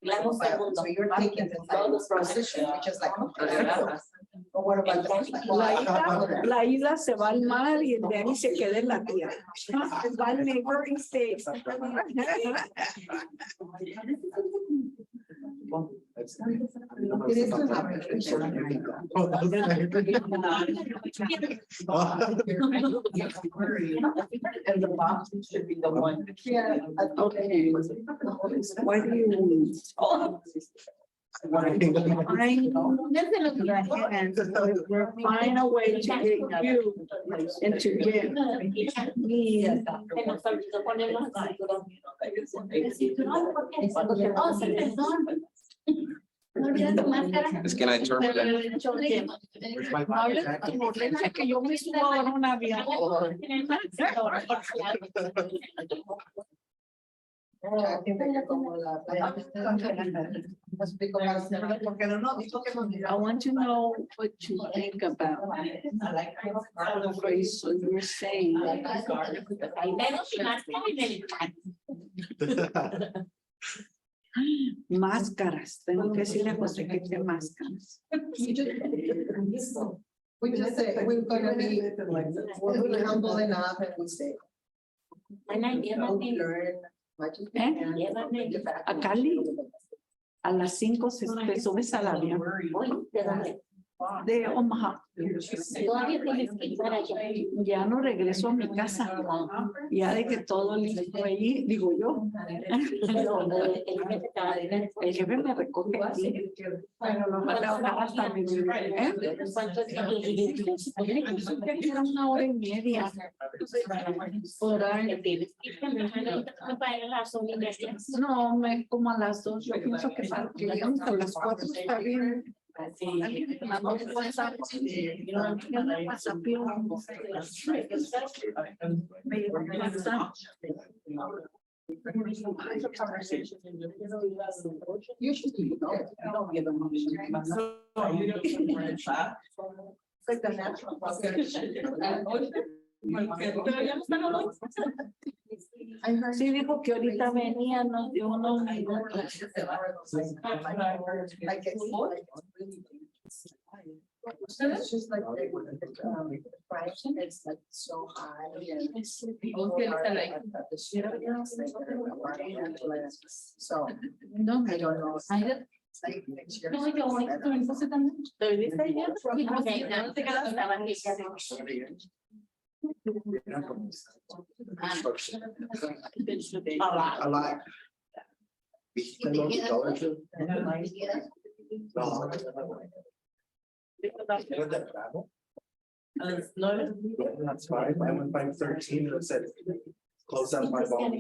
Claro, segundo. So you're taking the position, which is like. Or what about La ida se va al mar y de ahí se queda en la tierra. Va al neighboring state. It is an application. And the box should be the one. Yeah. Okay. Why do you? Find a way to get you and to get me. Es que la interpretan. Que yo me subo a un avión. I think that como la playa. Porque no, dijo que no. I want to know what you think about the phrase you're saying. Máscaras, tengo que decirle a José que tiene máscaras. We just say, we're gonna be, we're humble enough and we say. Learn what you can. A Cali, a las 5 te subes al avión de Omaha. Todavía tienes que ir para allá. Ya no regreso a mi casa. Ya de que todo listo allí, digo yo. El jefe me recoge aquí. Pero no me trabajar hasta mi Era 1 hora y media. Por ahí. No, como a las 2. Yo pienso que para que llegamos a las 4 está bien. Usually, I don't give them. It's like the natural process. I heard. Sí, dijo que ahorita venía, nos dio unos minutos. Like it's just like the price is like so high. And people are like, the shit of it. So, No, I don't know. It's like next year. I like. That's fine. I went by 13 and it said, close out my phone.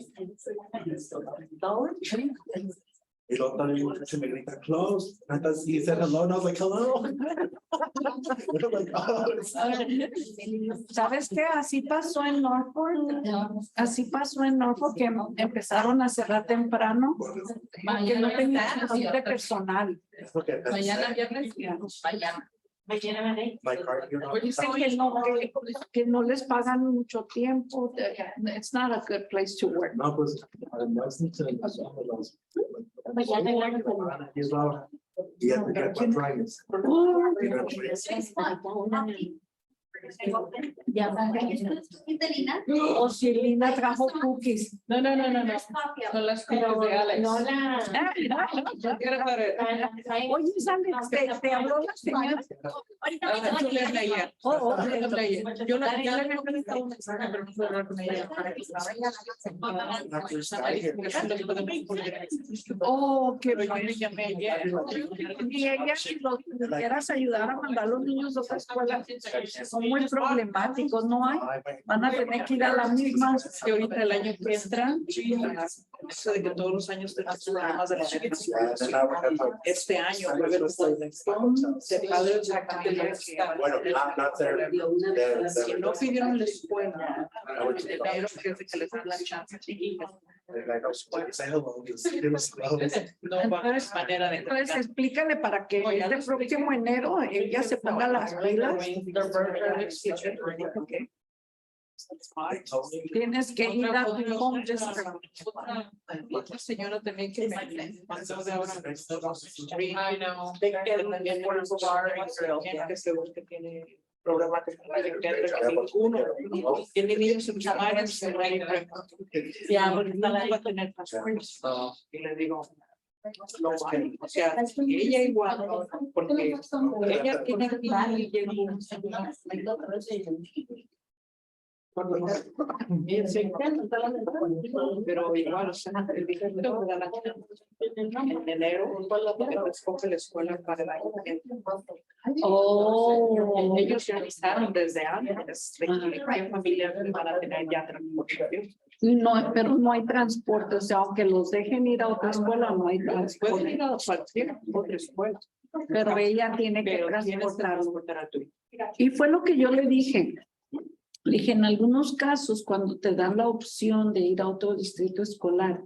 Y luego también muchacho me grita, close. I thought he said hello and I was like, hello. Like, oh, ¿Sabes qué? Así pasó en Norfolk. Así pasó en Norfolk que empezaron a cerrar temprano. Que no tenían suficiente personal. it's okay. Mañana viernes. Mañana. My car, you're not. Dicen que no les pagan mucho tiempo. It's not a good place to work. No, pues, no es ni que los. He's loud. Y ya te queda 4 años. Ya, O si Linda trajo cookies. no. Son las cosas de Alex. No la. Yo quiero ver. Oye, Alex, te habló la señora. Yo le hablé ayer. Oh, Yo le hablé ayer. Yo le había presentado un mensaje, pero no puedo hablar con ella para que Oh, qué pero yo le llamé ayer. Y ella, si los pudieras ayudar a mandar a los niños a otra escuela, son muy problemáticos, ¿no hay? Van a tener que ir a la misma. Que ahorita el año que entra, eso de que todos los años tenemos programas de los chiquitos. Este año, va a haber un montón de padres de familia Bueno, not there. que no pidieron la escuela, pero que es de que les dan la chance. Say hello. No va a haber manera de. Entonces, explícale para que este próximo enero ella se ponga las pilas. Tienes que ir a tu home district. Otra señora también que me mandó de ahora. I know. También por el bar, que seguro que tiene problemas de uno tiene niños en Samaria, ya ahorita la va a tener pasaporte. Y le digo, no, o sea, ella igual, porque ella tiene que ir pero igual, o sea, el dinero en enero, escoge la escuela para el año que viene. Oh, Ellos ya avisaron desde antes de que qué familias van a tener ya transporte. no, pero no hay transporte, o sea, aunque los dejen ir a otra escuela, no hay Pueden transporte. ir a cualquier otra escuela, Pero ella tiene que pero tienes que transportarlo. transportar a tu hijo. Y fue lo que yo le dije. Le dije, en algunos casos, cuando te dan la opción de ir a otro distrito escolar,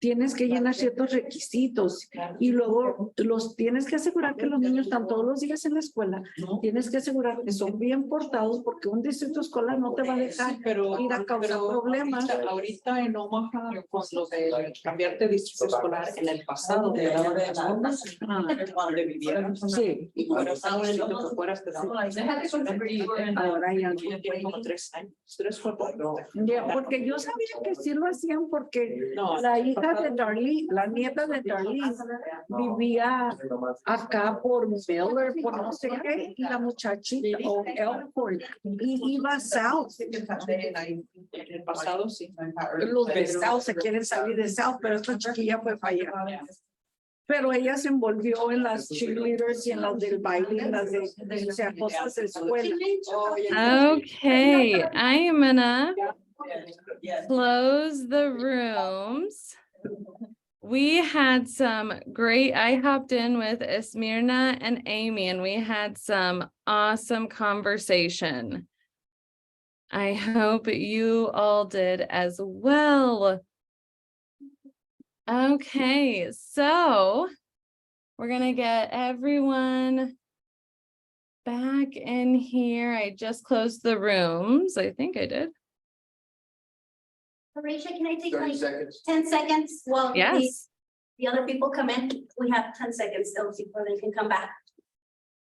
tienes que llenar ciertos requisitos y luego los tienes que asegurar que los niños están todos los días en la escuela. Tienes que asegurar que son bien portados porque un distrito escolar no te va a dejar Pero ir a causar problemas. ahorita en Omaha, con lo de cambiarte de distrito escolar, en el pasado te daban de donde vivieron. Sí, Y fueras a un distrito que fueras, te daban. ahora ya no. Tiene como 3 años, 3 o 4. Ya, porque yo sabía que sí lo hacían porque No, la hija de Darlene, la nieta de Darlene, vivía acá por Miller, por no sé qué, y la muchachita, o Elkhorn, y iba a South. en el pasado sí. Los de South se quieren salir de South, pero esta chiquilla fue para allá. Pero ella se envolvió en las cheerleaders y en las del baile, en las de o sea, cosas de escuela. Okay, I am gonna close the rooms. We had some great, I hopped in with Esmirna and Amy, and we had some awesome conversation. I hope you all did as well. Okay, so we're gonna get everyone back in here. I just closed the rooms. I think I did. Marisha, can I take 30 like seconds. 10 seconds? Well, Yes. the other people come in. We have 10 seconds still before they can come back.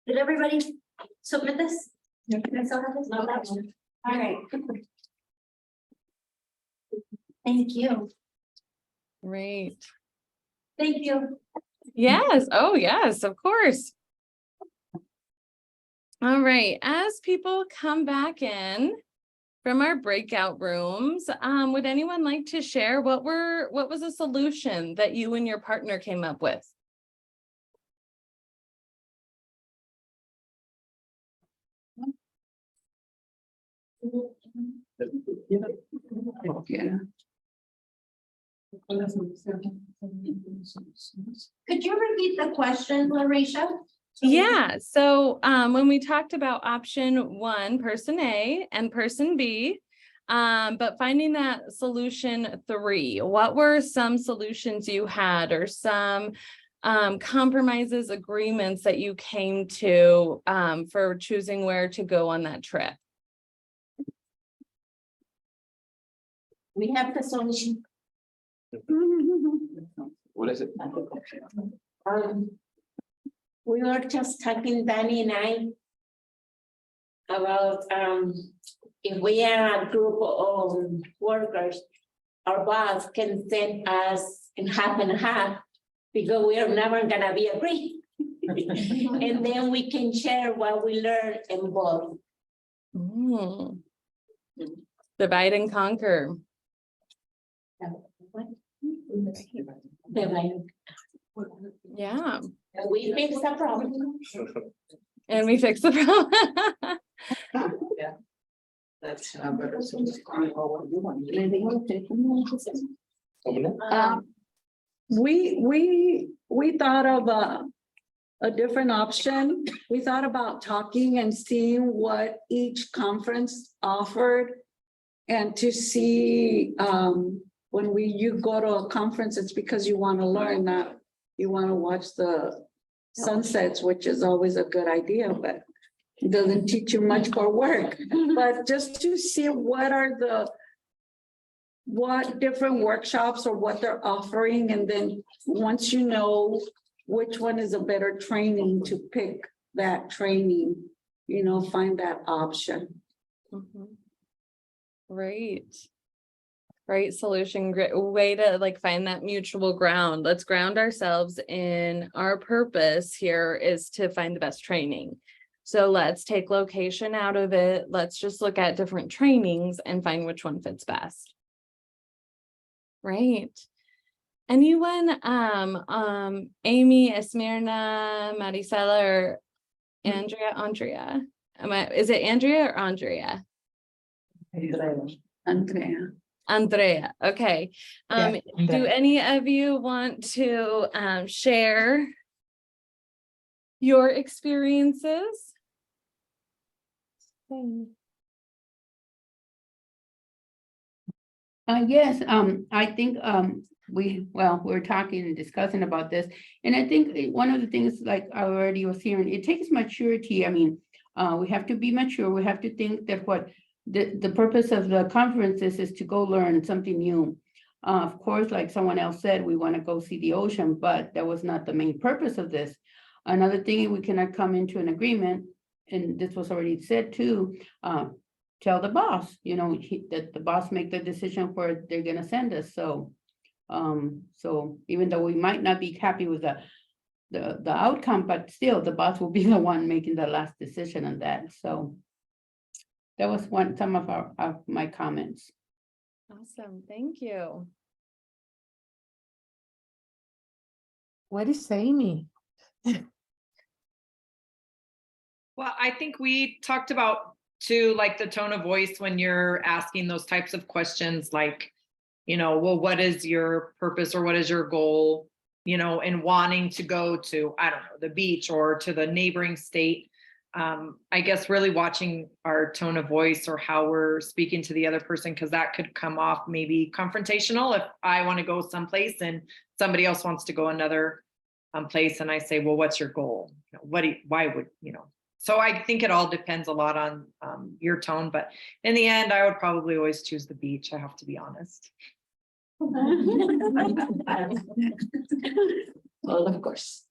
Did everybody submit this? I still have this? No, that's- All right. Thank you. Great. Thank you. Yes. Oh, yes, of course. All right. As people come back in from our breakout rooms, would anyone like to share what was a solution that you and your partner came up with? Yeah. Could you repeat the question, Larisha? Yeah, so when we talked about option 1, person A and person B, but finding that solution 3, what were some solutions you had or some compromises, agreements that you came to for choosing where to go on that trip? We have the solution. What is it? We were just talking, Danny and I, about if we are a group of workers, our boss can send us in half and half because we are never gonna be agree. And then we can share what we learn in both. Mm. Divide and conquer. Yeah, We fix the problem. and we fixed the problem. That's. We thought of a different option. We thought about talking and seeing what each conference offered. And to see, when you go to a conference, it's because you want to learn, not you want to watch the sunsets, which is always a good idea, but It doesn't teach you much for work, but just to see what different workshops or what they're offering, and then once you know which one is a better training, to pick that training, find that option. Great solution, great way to like find that mutual ground. Let's ground ourselves in our purpose here is to find the best training. So let's take location out of it. Let's just look at different trainings and find which one fits best. Right. Anyone, Amy, Esmirna, Maricela, or Andrea? Is it Andrea or Andrea? Andrea, okay. Do any of you want to share your experiences? Yes, I think we're talking and discussing about this, and I think one of the things, like I already was hearing, it takes maturity. I mean, we have to be mature. We have to think that what the purpose of the conference is to go learn something new. Of course, like someone else said, we want to go see the ocean, but that was not the main purpose of this. Another thing, we cannot come into an agreement, and this was already said too, tell the boss, that the boss make the decision where they're gonna send us. So even though we might not be happy with the outcome, but still the boss will be the one making the last decision on that. So that was some of my comments. Awesome, thank you. What is Amy? Well, I think we talked about too, like the tone of voice when you're asking those types of questions, like, well, what is your purpose or what is your goal, and wanting to go to, I don't know, the beach or to the neighboring state. I guess really watching our tone of voice or how we're speaking to the other person, because that could come off maybe confrontational if I want to go someplace and somebody else wants to go another place, and I say, well, what's your goal? Why would. So I think it all depends a lot on your tone, but in the end, I would probably always choose the beach. I have to be honest. Well, of course.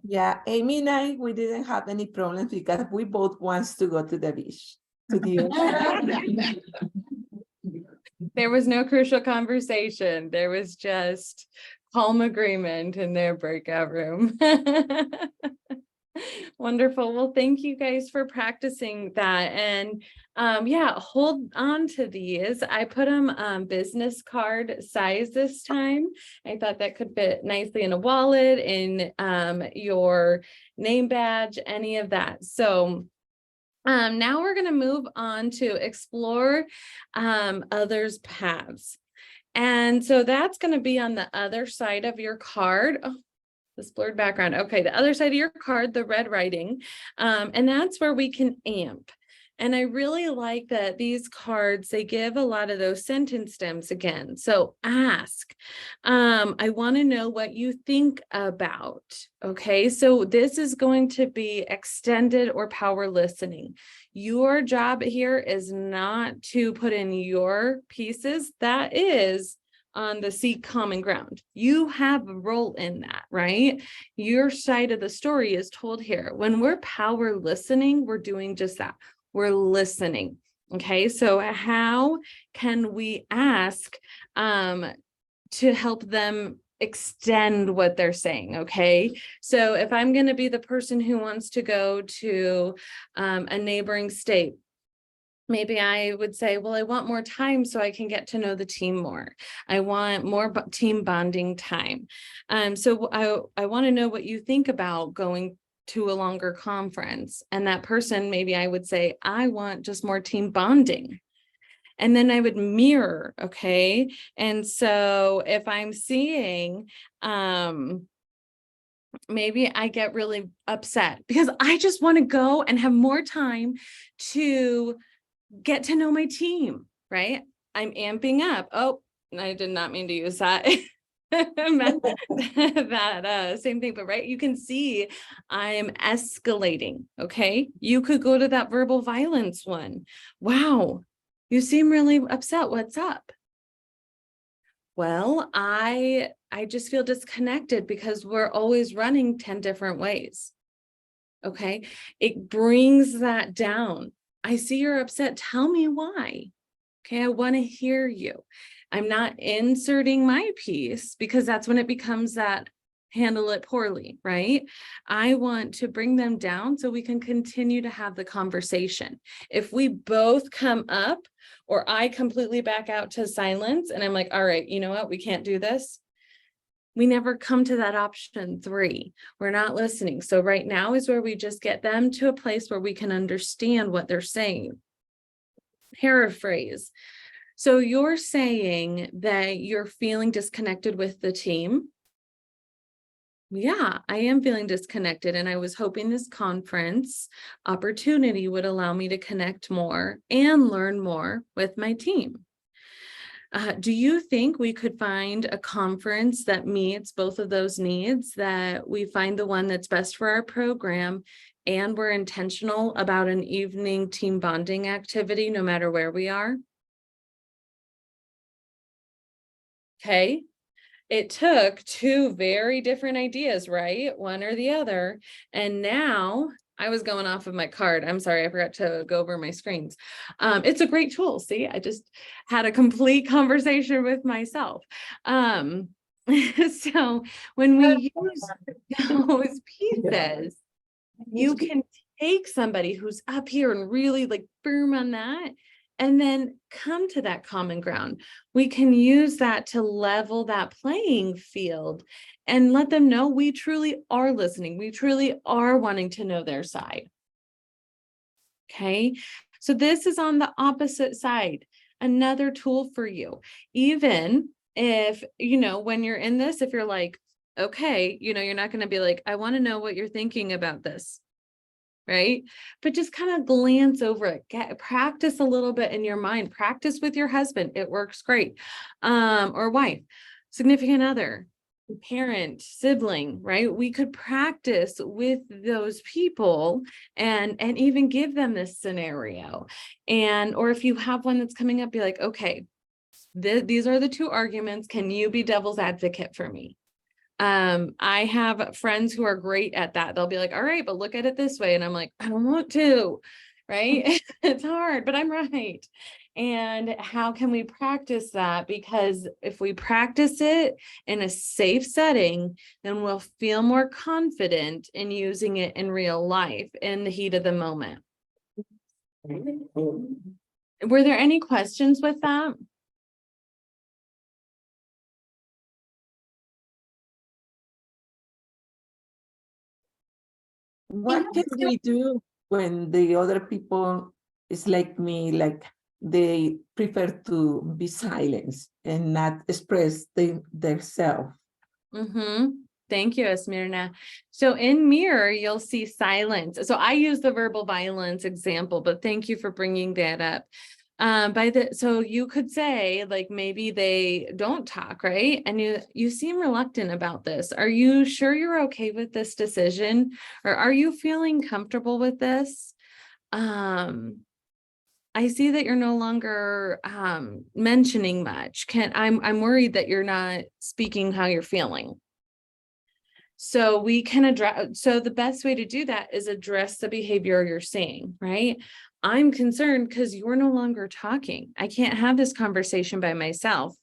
Yeah, Amy and I, we didn't have any problems because we both wants to go to the beach. There was no crucial conversation. There was just calm agreement in their breakout room. Wonderful. Well, thank you guys for practicing that. And yeah, hold on to these. I put them business card size this time. I thought that could fit nicely in a wallet, in your name badge, any of that. So now we're going to move on to explore others' paths. And so that's going to be on the other side of your card. Oh, this blurred background. Okay, the other side of your card, the red writing, and that's where we can amp. And I really like that these cards, they give a lot of those sentence stems again. So ask, I want to know what you think about. Okay, so this is going to be extended or power listening. Your job here is not to put in your pieces. That is on the seek common ground. You have a role in that, right? Your side of the story is told here. When we're power listening, we're doing just that. We're listening. Okay, so how can we ask to help them extend what they're saying? Okay, so if I'm going to be the person who wants to go to a neighboring state, maybe I would say, well, I want more time so I can get to know the team more. I want more team bonding time. So I want to know what you think about going to a longer conference. And that person, maybe I would say, I want just more team bonding. And then I would mirror, okay? And so if I'm seeing, maybe I get really upset because I just want to go and have more time to get to know my team, right? I'm amping up. Oh, I did not mean to use that. same thing, but right, you can see I'm escalating, okay? You could go to that verbal violence one. Wow, you seem really upset. What's up? Well, I just feel disconnected because we're always running 10 different ways. Okay, it brings that down. I see you're upset. Tell me why. Okay, I want to hear you. I'm not inserting my piece because that's when it becomes that handle it poorly, right? I want to bring them down so we can continue to have the conversation. If we both come up or I completely back out to silence and I'm like, all right, you know what? We can't do this. We never come to that option 3. We're not listening. So right now is where we just get them to a place where we can understand what they're saying. Paraphrase. So you're saying that you're feeling disconnected with the team. Yeah, I am feeling disconnected, and I was hoping this conference opportunity would allow me to connect more and learn more with my team. Do you think we could find a conference that meets both of those needs, that we find the one that's best for our program and we're intentional about an evening team bonding activity no matter where we are? Okay. It took 2 very different ideas, right? One or the other. And now I was going off of my card. I'm sorry, I forgot to go over my screens. It's a great tool. See, I just had a complete conversation with myself. So when we use those pieces, you can take somebody who's up here and really like firm on that, and then come to that common ground. We can use that to level that playing field and let them know we truly are listening. We truly are wanting to know their side. Okay, so this is on the opposite side, another tool for you. Even if, when you're in this, if you're like, okay, you're not going to be like, I want to know what you're thinking about this. Right? But just kind of glance over it, practice a little bit in your mind, practice with your husband. It works great. Or wife, significant other, parent, sibling, right? We could practice with those people and even give them this scenario. Or if you have one that's coming up, be like, okay, these are the 2 arguments. Can you be devil's advocate for me? I have friends who are great at that. They'll be like, all right, but look at it this way. And I'm like, I don't want to, right? It's hard, but I'm right. And how can we practice that? Because if we practice it in a safe setting, then we'll feel more confident in using it in real life in the heat of the moment. Were there any questions with that? What can we do when the other people is like me, like they prefer to be silenced and not express their self? Thank you, Esmirna. So in mirror, you'll see silence. So I use the verbal violence example, but thank you for bringing that up. So you could say, like, maybe they don't talk, right? And you seem reluctant about this. Are you sure you're okay with this decision? Or are you feeling comfortable with this? I see that you're no longer mentioning much. I'm worried that you're not speaking how you're feeling. So we can address, so the best way to do that is address the behavior you're seeing, right? I'm concerned because you're no longer talking. I can't have this conversation by myself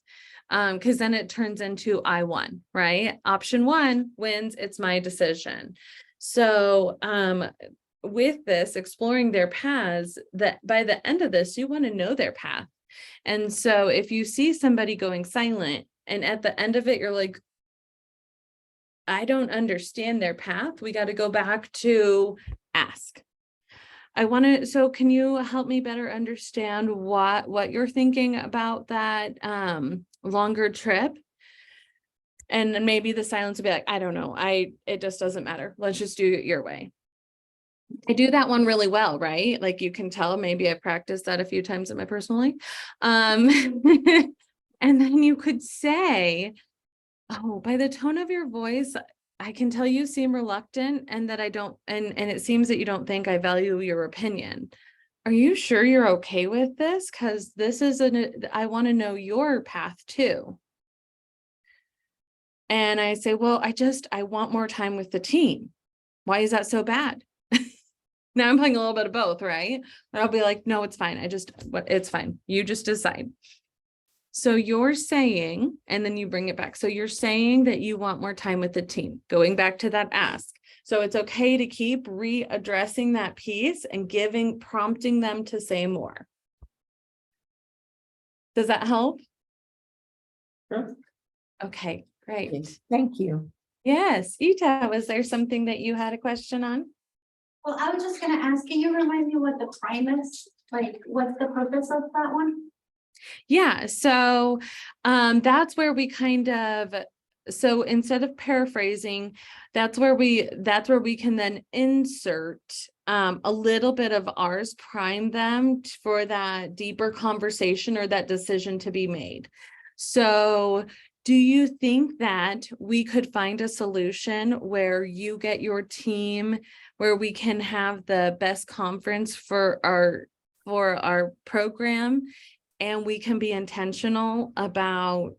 because then it turns into I won, right? Option 1 wins, it's my decision. So with this, exploring their paths, that by the end of this, you want to know their path. And so if you see somebody going silent and at the end of it, you're like, I don't understand their path, we got to go back to ask. So can you help me better understand what you're thinking about that longer trip? And then maybe the silence will be like, I don't know, it just doesn't matter. Let's just do it your way. I do that one really well, right? Like you can tell, maybe I've practiced that a few times in my personal life. And then you could say, Oh, by the tone of your voice, I can tell you seem reluctant and that I don't, and it seems that you don't think I value your opinion. Are you sure you're okay with this? Because this is I want to know your path too. And I say, well, I want more time with the team. Why is that so bad? Now I'm playing a little bit of both, right? But I'll be like, no, it's fine. It's fine. You just decide. So you're saying, and then you bring it back. So you're saying that you want more time with the team, going back to that ask. So it's okay to keep readdressing that piece and prompting them to say more. Does that help? Sure. Okay, great. Thank you. Yes, Ita, was there something that you had a question on? Well, I was just gonna ask, can you remind me what the prime is? Like, what's the purpose of that one? Yeah, so that's where we so instead of paraphrasing, that's where we can then insert a little bit of ours, prime them for that deeper conversation or that decision to be made. So do you think that we could find a solution where you get your team, where we can have the best conference for our program, and we can be intentional about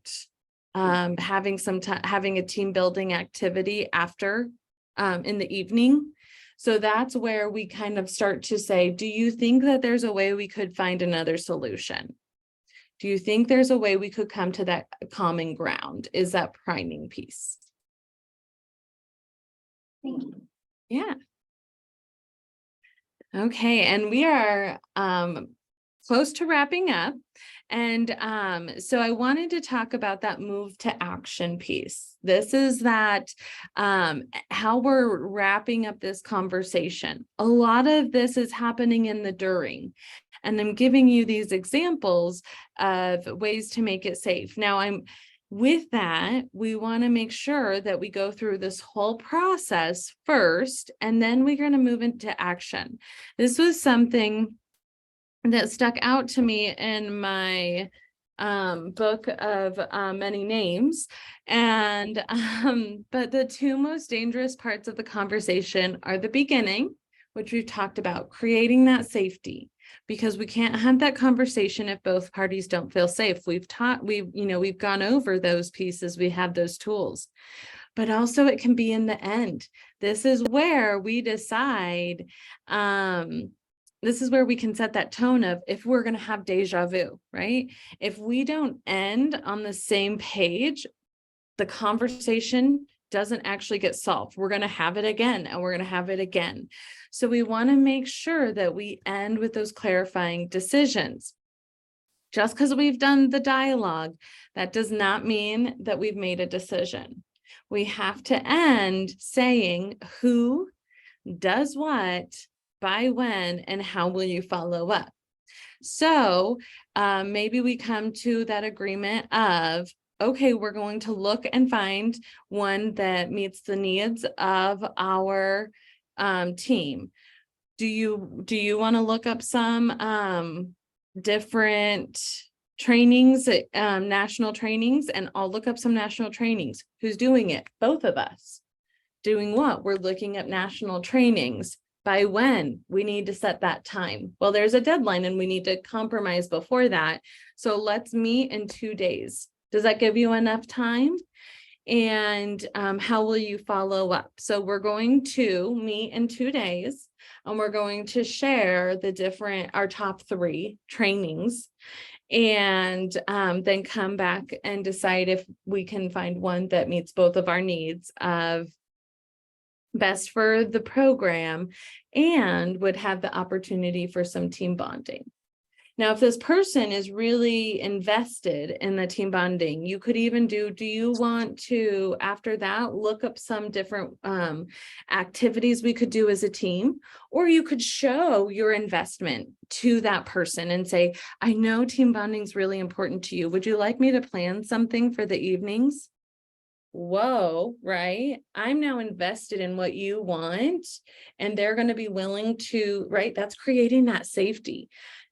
having a team building activity after in the evening? So that's where we kind of start to say, do you think that there's a way we could find another solution? Do you think there's a way we could come to that common ground? Is that priming piece? Thank you. Yeah. Okay, and we are close to wrapping up. And so I wanted to talk about that move to action piece. This is that how we're wrapping up this conversation. A lot of this is happening in the during. And I'm giving you these examples of ways to make it safe. Now, with that, we want to make sure that we go through this whole process first, and then we're going to move into action. This was something that stuck out to me in my book of many names. And but the two most dangerous parts of the conversation are the beginning, which we've talked about, creating that safety, because we can't have that conversation if both parties don't feel safe. We've gone over those pieces, we have those tools. But also it can be in the end. This is where we decide, this is where we can set that tone of if we're going to have deja vu, right? If we don't end on the same page, the conversation doesn't actually get solved. We're going to have it again, and we're going to have it again. So we want to make sure that we end with those clarifying decisions. Just because we've done the dialogue, that does not mean that we've made a decision. We have to end saying who does what, by when, and how will you follow up? So maybe we come to that agreement of, okay, we're going to look and find one that meets the needs of our team. Do you want to look up some different trainings, national trainings? And I'll look up some national trainings. Who's doing it? Both of us. Doing what? We're looking at national trainings. By when? We need to set that time. Well, there's a deadline and we need to compromise before that. So let's meet in 2 days. Does that give you enough time? And how will you follow up? So we're going to meet in 2 days, and we're going to share our top 3 trainings, and then come back and decide if we can find one that meets both of our needs of best for the program and would have the opportunity for some team bonding. Now, if this person is really invested in the team bonding, you could even do you want to, after that, look up some different activities we could do as a team, or you could show your investment to that person and say, I know team bonding is really important to you. Would you like me to plan something for the evenings? Whoa, right? I'm now invested in what you want, and they're going to be willing to, right? That's creating that safety.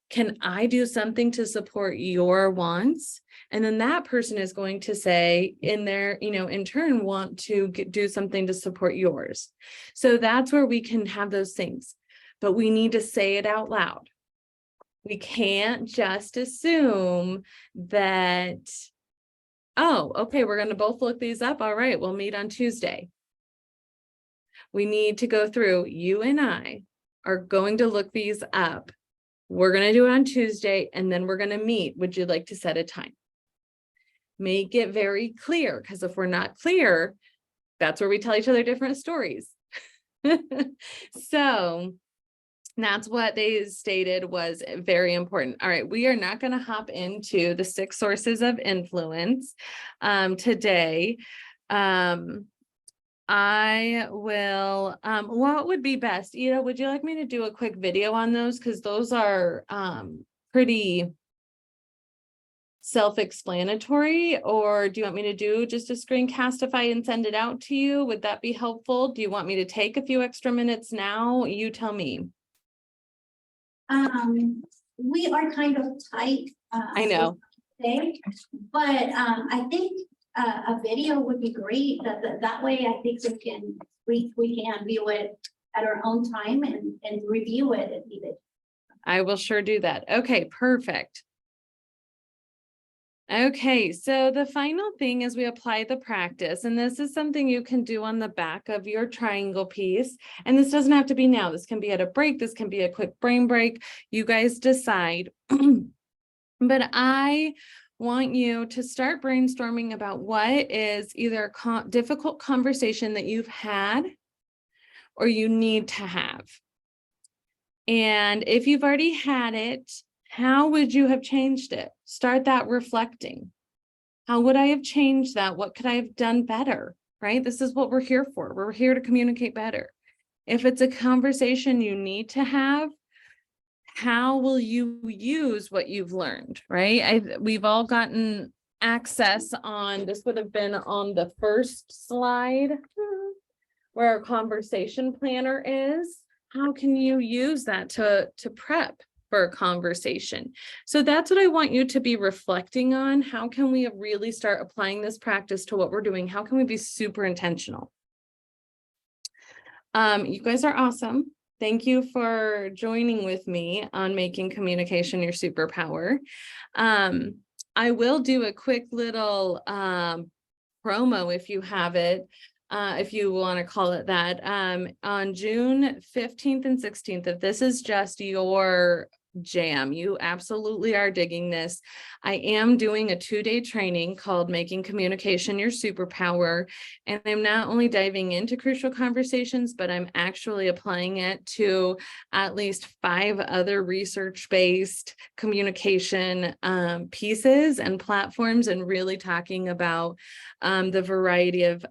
Can I do something to support your wants? And then that person is going to say in their, in turn, want to do something to support yours. So that's where we can have those things, but we need to say it out loud. We can't just assume that, oh, okay, we're going to both look these up. All right, we'll meet on Tuesday. We need to go through, you and I are going to look these up. We're going to do it on Tuesday, and then we're going to meet. Would you like to set a time? Make it very clear, because if we're not clear, that's where we tell each other different stories. So that's what they stated was very important. All right, we are not going to hop into the 6 sources of influence today. I will, what would be best? Ida, would you like me to do a quick video on those? Because those are pretty self-explanatory, or do you want me to do just a screencastify and send it out to you? Would that be helpful? Do you want me to take a few extra minutes now? You tell me. We are kind of tight. I know. Today, but I think a video would be great. That way, I think we can view it at our own time and review it if needed. I will sure do that. Okay, perfect. Okay, so the final thing is we apply the practice, and this is something you can do on the back of your triangle piece. And this doesn't have to be now. This can be at a break. This can be a quick brain break. You guys decide. But I want you to start brainstorming about what is either a difficult conversation that you've had or you need to have. And if you've already had it, how would you have changed it? Start that reflecting. How would I have changed that? What could I have done better? Right? This is what we're here for. We're here to communicate better. If it's a conversation you need to have, how will you use what you've learned, right? We've all gotten access on, this would have been on the first slide where our conversation planner is. How can you use that to prep for a conversation? So that's what I want you to be reflecting on. How can we really start applying this practice to what we're doing? How can we be super intentional? You guys are awesome. Thank you for joining with me on making communication your superpower. I will do a quick little promo if you have it, if you want to call it that, on June 15th and 16th. If this is just your jam, you absolutely are digging this, I am doing a 2-day training called Making Communication Your Superpower. And I'm not only diving into crucial conversations, but I'm actually applying it to at least 5 other research-based communication pieces and platforms, and really talking about the variety of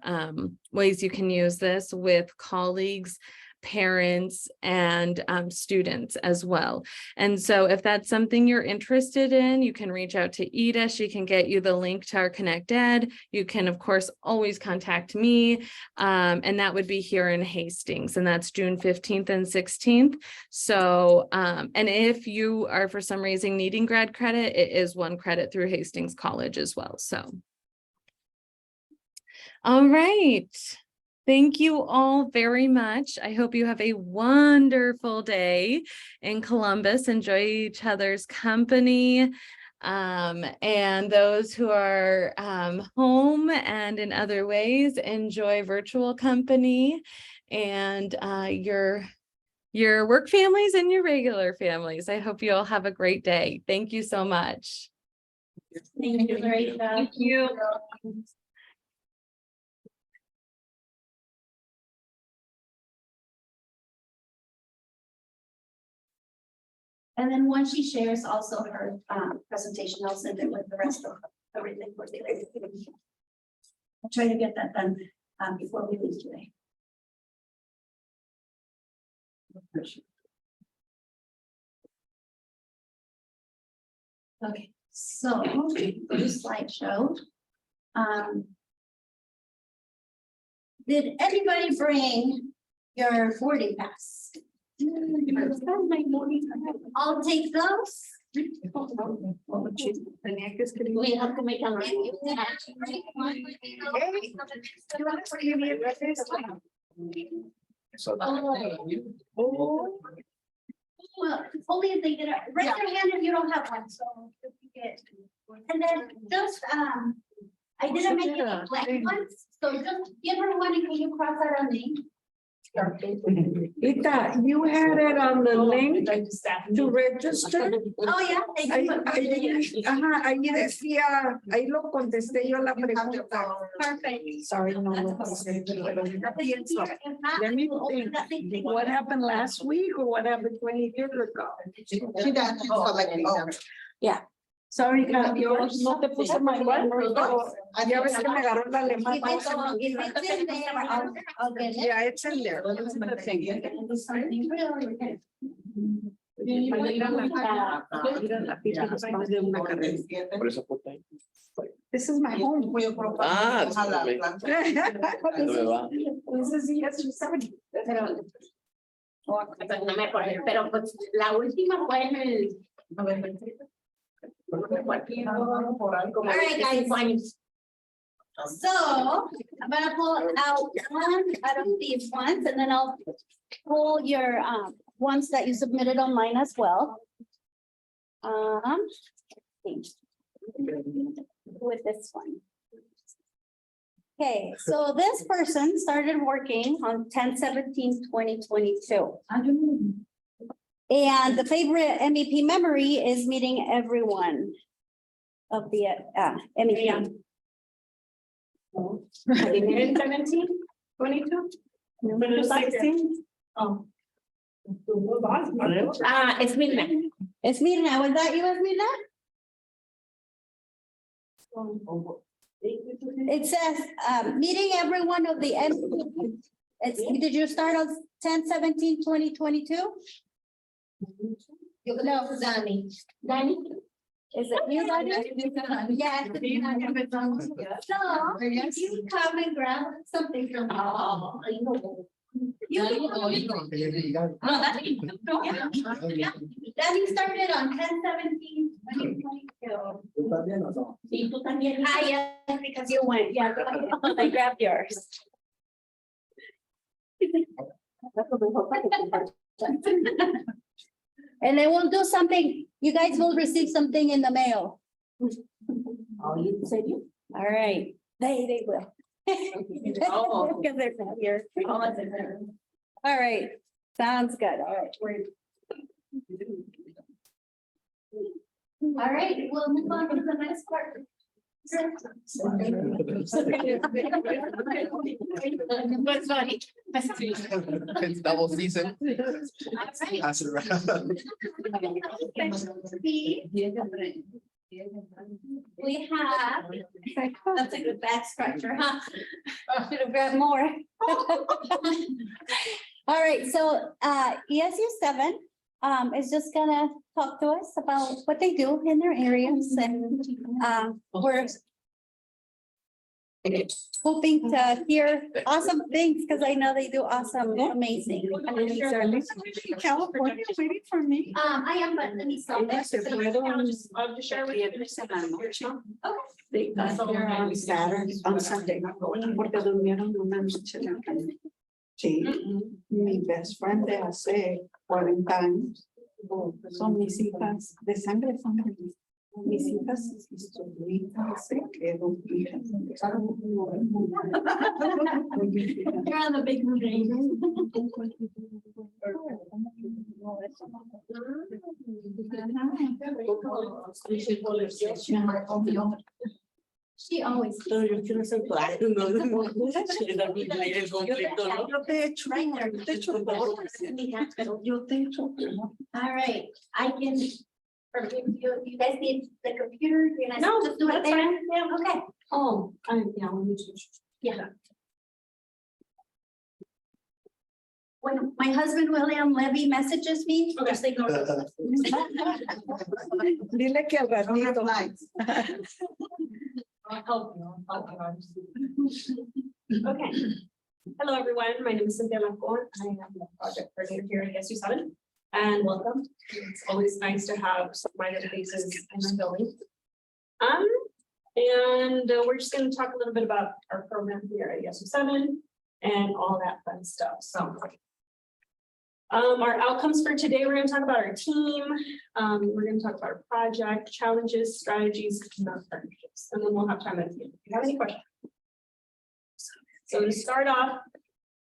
ways you can use this with colleagues, parents, and students as well. And so if that's something you're interested in, you can reach out to Ida. She can get you the link to our Connect Ed. You can, of course, always contact me. And that would be here in Hastings. And that's June 15th and 16th. So, and if you are for some reason needing grad credit, it is 1 credit through Hastings College as well. So, all right. Thank you all very much. I hope you have a wonderful day in Columbus. Enjoy each other's company. And those who are home and in other ways, enjoy virtual company and your work families and your regular families. I hope you all have a great day. Thank you so much. Thank you very much. Thank you. And then once she shares also her presentation, I'll send it with the rest of everything for today. I'll try to get that done before we leave today. Okay, so this slideshow. Did anybody bring your boarding pass? I'll take those. Tenía que escribir. We have to make a. Well, only if they get a, raise your hand if you don't have one, so. if you get- And then just, I didn't make any black ones, so just give her one and can you cross out her name? Ita, you had it on the link to register. Oh, yeah. Ahí, ajá, ahí decía, ahí lo contesté yo la pregunta. Perfect. Sorry, no. lo contesté, pero- Let me think, what happened last week or what happened 20 years ago? Yeah. Sorry, Gaby, no te puse my memory, pero ya ves que me agarró la alemán. If it's in there, I'll get it. Yeah, it's in there. That's the thing. Something really good. Por eso apunta ahí. This is my home. Ah, discúlpame. No me va. This is ES270. Pero no me acuerdo, pero pues la última fue en el. All right, guys. So I'm gonna pull out one out of these ones and then I'll pull your ones that you submitted online as well. With this one. Okay, so this person started working on 10/17/2022. And the favorite MEP memory is meeting everyone of the MEP. 17/22? Number 16. Es Mirna. It's Mirna, was that you, Mirna? It says, meeting everyone of the MEP. Did you start on 10/17/2022? No, Danny. Danny? Is it you, Danny? Yes. So, if you come and grab something from. You. Danny started on 10/17/2022. Y tú también. Ah, yes, because you went, yeah, I grabbed yours. And then we'll do something, you guys will receive something in the mail. Oh, you said you. All right, they will. Oh. Because they're not here. All right, sounds good, all right. All right, we'll move on to the next part. What's funny? It's double season. Pass it around. We have, that's a good back scratcher, huh? Should have grabbed more. All right, so ESU 7 is just gonna talk to us about what they do in their areas and we're hoping to hear awesome things because I know they do awesome, amazing. California waiting for me. I am, but let me stop. I'll just share with you. They got here on Saturday, on Sunday, porque durmieron una noche en la calle. Sí, mi best friend de hace 40 años. Son mis hijas de sangre, sangre. Mis hijas y sobrinas se quedó hijas. You're on the big movie. She always. Yo quiero ser claro, no. Yo te echo, Right there. yo te echo todo. Yo te echo. All right, I can. You guys need the computer? You're gonna No, just do it that's there? fine. Yeah, okay. Oh, Yeah. When my husband William Levy messages me, just ignore it. Dile que al ratito. Okay. Hello, everyone. My name is Cynthia Lancon. I am the project coordinator here at SU7. And welcome. It's always nice to have some minded faces in the building. We're just going to talk a little bit about our program here at SU7 and all that fun stuff. So our outcomes for today, we're going to talk about our team. We're going to talk about our project, challenges, strategies, and our partnerships. And then we'll have time at the end. If you have any questions. So to start off,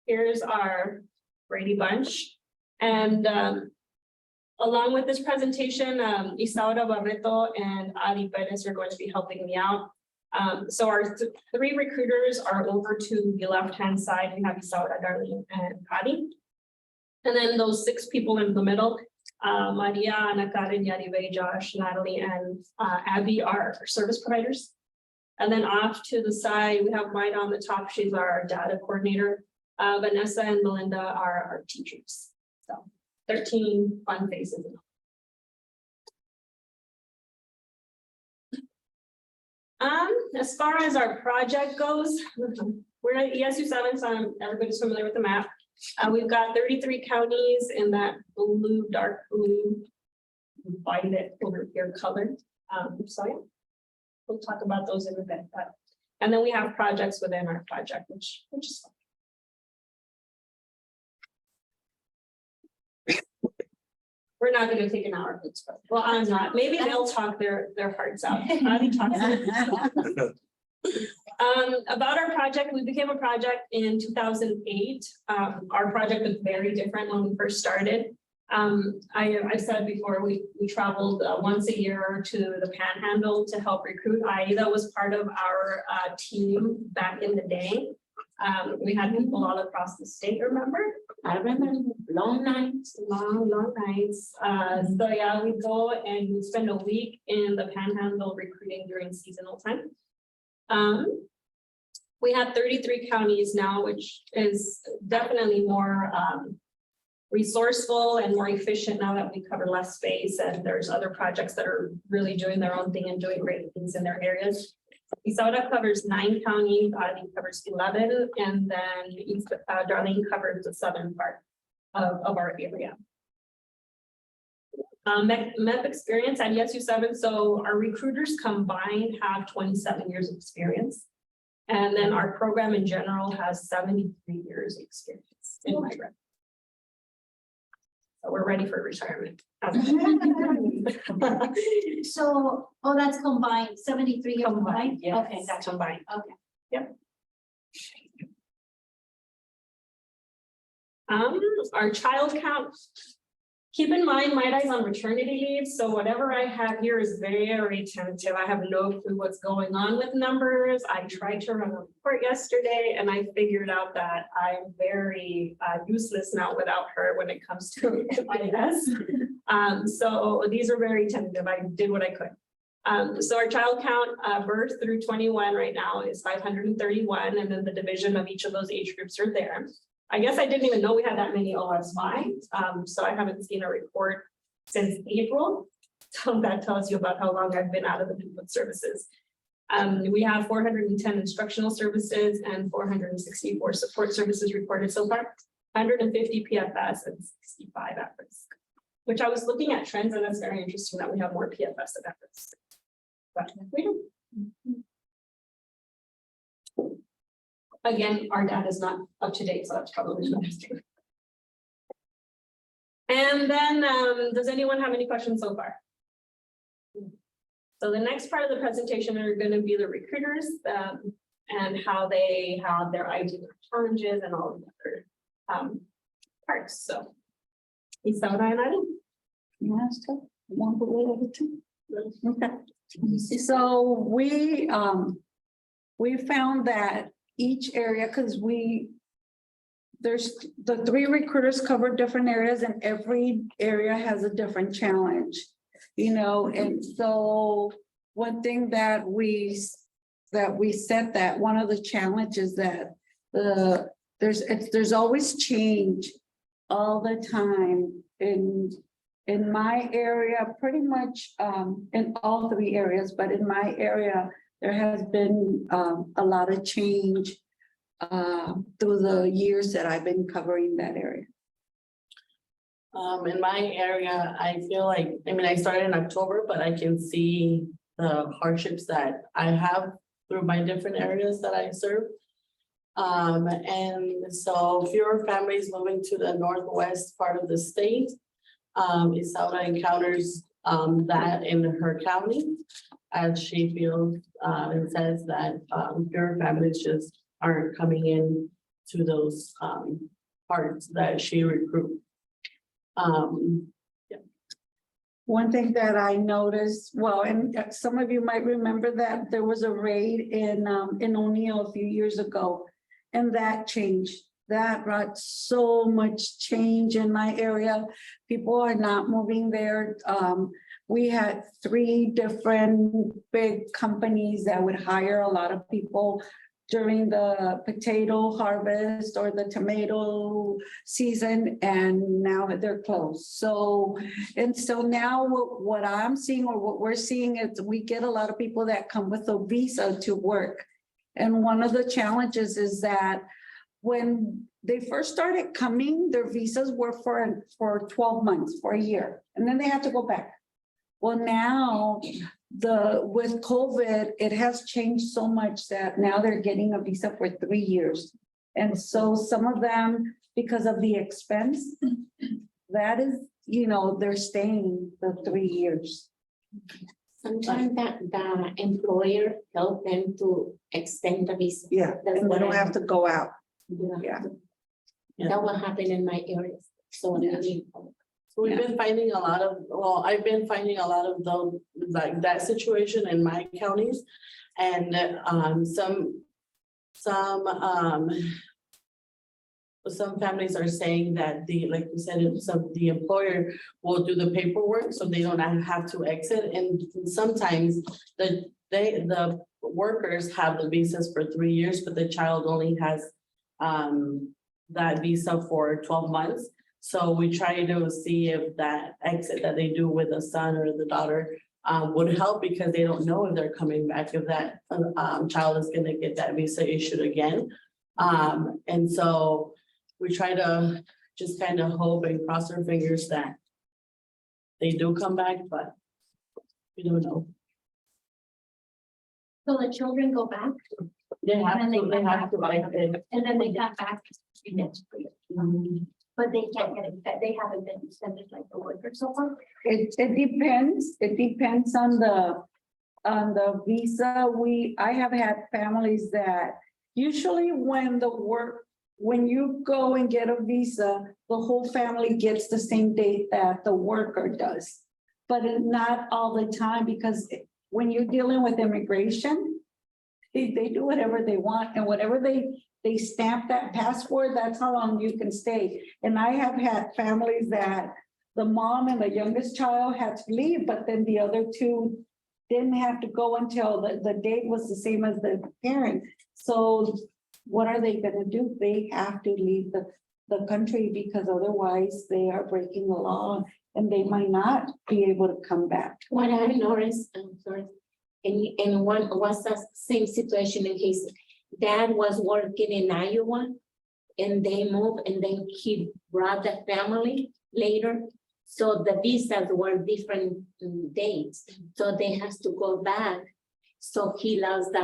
here's our Brady Bunch. And along with this presentation, Isaura Barreto and Adi Perez are going to be helping me out. So our three recruiters are over to the left-hand side. We have Isaura, Darlene, and Adi. And then those 6 people in the middle, Maria, Ana Karen, Yadive, Josh, Natalie, and Abby are service providers. And then off to the side, we have Maida on the top. She's our data coordinator. Vanessa and Melinda are our teachers. So 13 fun faces. As far as our project goes, we're at ESU7, so everybody's familiar with the map. We've got 33 counties in that blue, dark blue, violet over here colored. So yeah. We'll talk about those in a bit, and then we have projects within our project, which is fun. We're not going to take an hour. Well, I'm not. Maybe they'll talk their hearts out. About our project, we became a project in 2008. Our project was very different when we first started. I said before, we traveled once a year to the Panhandle to help recruit. That was part of our team back in the day. We had people all across the state, remember? I remember long nights. Long nights. So yeah, we go and we spend a week in the Panhandle recruiting during seasonal time. We have 33 counties now, which is definitely more resourceful and more efficient now that we cover less space, and there's other projects that are really doing their own thing and doing great things in their areas. Isaura covers 9 counties, Adi covers 11, and then Darlene covers the southern part of our area. MEP experience at ESU7, so our recruiters combined have 27 years of experience. And then our program in general has 73 years of experience in migrant. So we're ready for retirement. So, oh, that's combined, 73 combined? Yes, Okay, that's combined. Okay. Yep. Our child count. Keep in mind, Maida is on maternity leave, so whatever I have here is very tentative. I have no clue what's going on with numbers. I tried to run a report yesterday, and I figured out that I'm very useless now without her when it comes to MIS. So these are very tentative. I did what I could. So our child count, birth through 21 right now is 531, and then the division of each of those age groups are there. I guess I didn't even know we had that many OSY, so I haven't seen a report since April. So that tells you about how long I've been out of the input services. We have 410 instructional services and 464 support services reported so far, 150 PFS and 65 at risk, which I was looking at trends, and that's very interesting that we have more PFS at risk. But we don't. Again, our data is not up to date, so that's probably interesting. And then, does anyone have any questions so far? So the next part of the presentation are going to be the recruiters and how they have their ideal challenges and all of the other parts. So, Isaura and Adi? Yes, one below two. Okay. So we found that each area, because there's the 3 recruiters cover different areas, and every area has a different challenge, you know. And so one thing that we said that one of the challenges that there's always change all the time in my area, pretty much in all 3 areas, but in my area there has been a lot of change through the years that I've been covering that area? In my area, I feel like, I mean, I started in October, but I can see the hardships that I have through my different areas that I serve. And so fewer families moving to the northwest part of the state. Isaura encounters that in her county, as she feels and says that fewer families just aren't coming in to those parts that she recruits. One thing that I noticed, well, and some of you might remember that there was a raid in O'Neill a few years ago. And that changed. That brought so much change in my area. People are not moving there. We had 3 different big companies that would hire a lot of people during the potato harvest or the tomato season, and now they're closed. So now what I'm seeing, or what we're seeing, is we get a lot of people that come with a visa to work. And one of the challenges is that when they first started coming, their visas were for 12 months, for a year, and then they had to go back. Well, now with COVID, it has changed so much that now they're getting a visa for 3 years. And so some of them, because of the expense, that is, they're staying the 3 years. Sometimes the employer help them to extend the visa. Yeah, That's and they what don't I- have to go out. Yeah. Yeah. That will happen in my areas. So So we've been finding a lot of, well, I've been finding a lot of those, like that situation in my counties. And some families are saying that like you said, the employer will do the paperwork, so they don't have to exit. And sometimes the workers have the visas for 3 years, but the child only has that visa for 12 months. So we try to see if that exit that they do with the son or the daughter would help, because they don't know if they're coming back, if that child is gonna get that visa issued again. And so we try to just kind of hope and cross our fingers that they do come back, but we don't know. So the children go back They have And then to, they they come have to like it. and then they come back. But they can't get it, they haven't been extended like the worker so far. It depends on the visa. I have had families that usually when you go and get a visa, the whole family gets the same date that the worker does. But not all the time, because when you're dealing with immigration, they do whatever they want, and whatever they stamp that passport, that's how long you can stay. And I have had families that the mom and the youngest child had to leave, but then the other 2 didn't have to go until the date was the same as the parent. So what are they gonna do? They have to leave the country, because otherwise they are breaking the law and they might not be able to come back. what I noticed, I'm sorry, and one was the same situation in his dad was working in Iowa, and they moved, and then he brought the family later. So the visas were different dates, so they has to go back. So he lost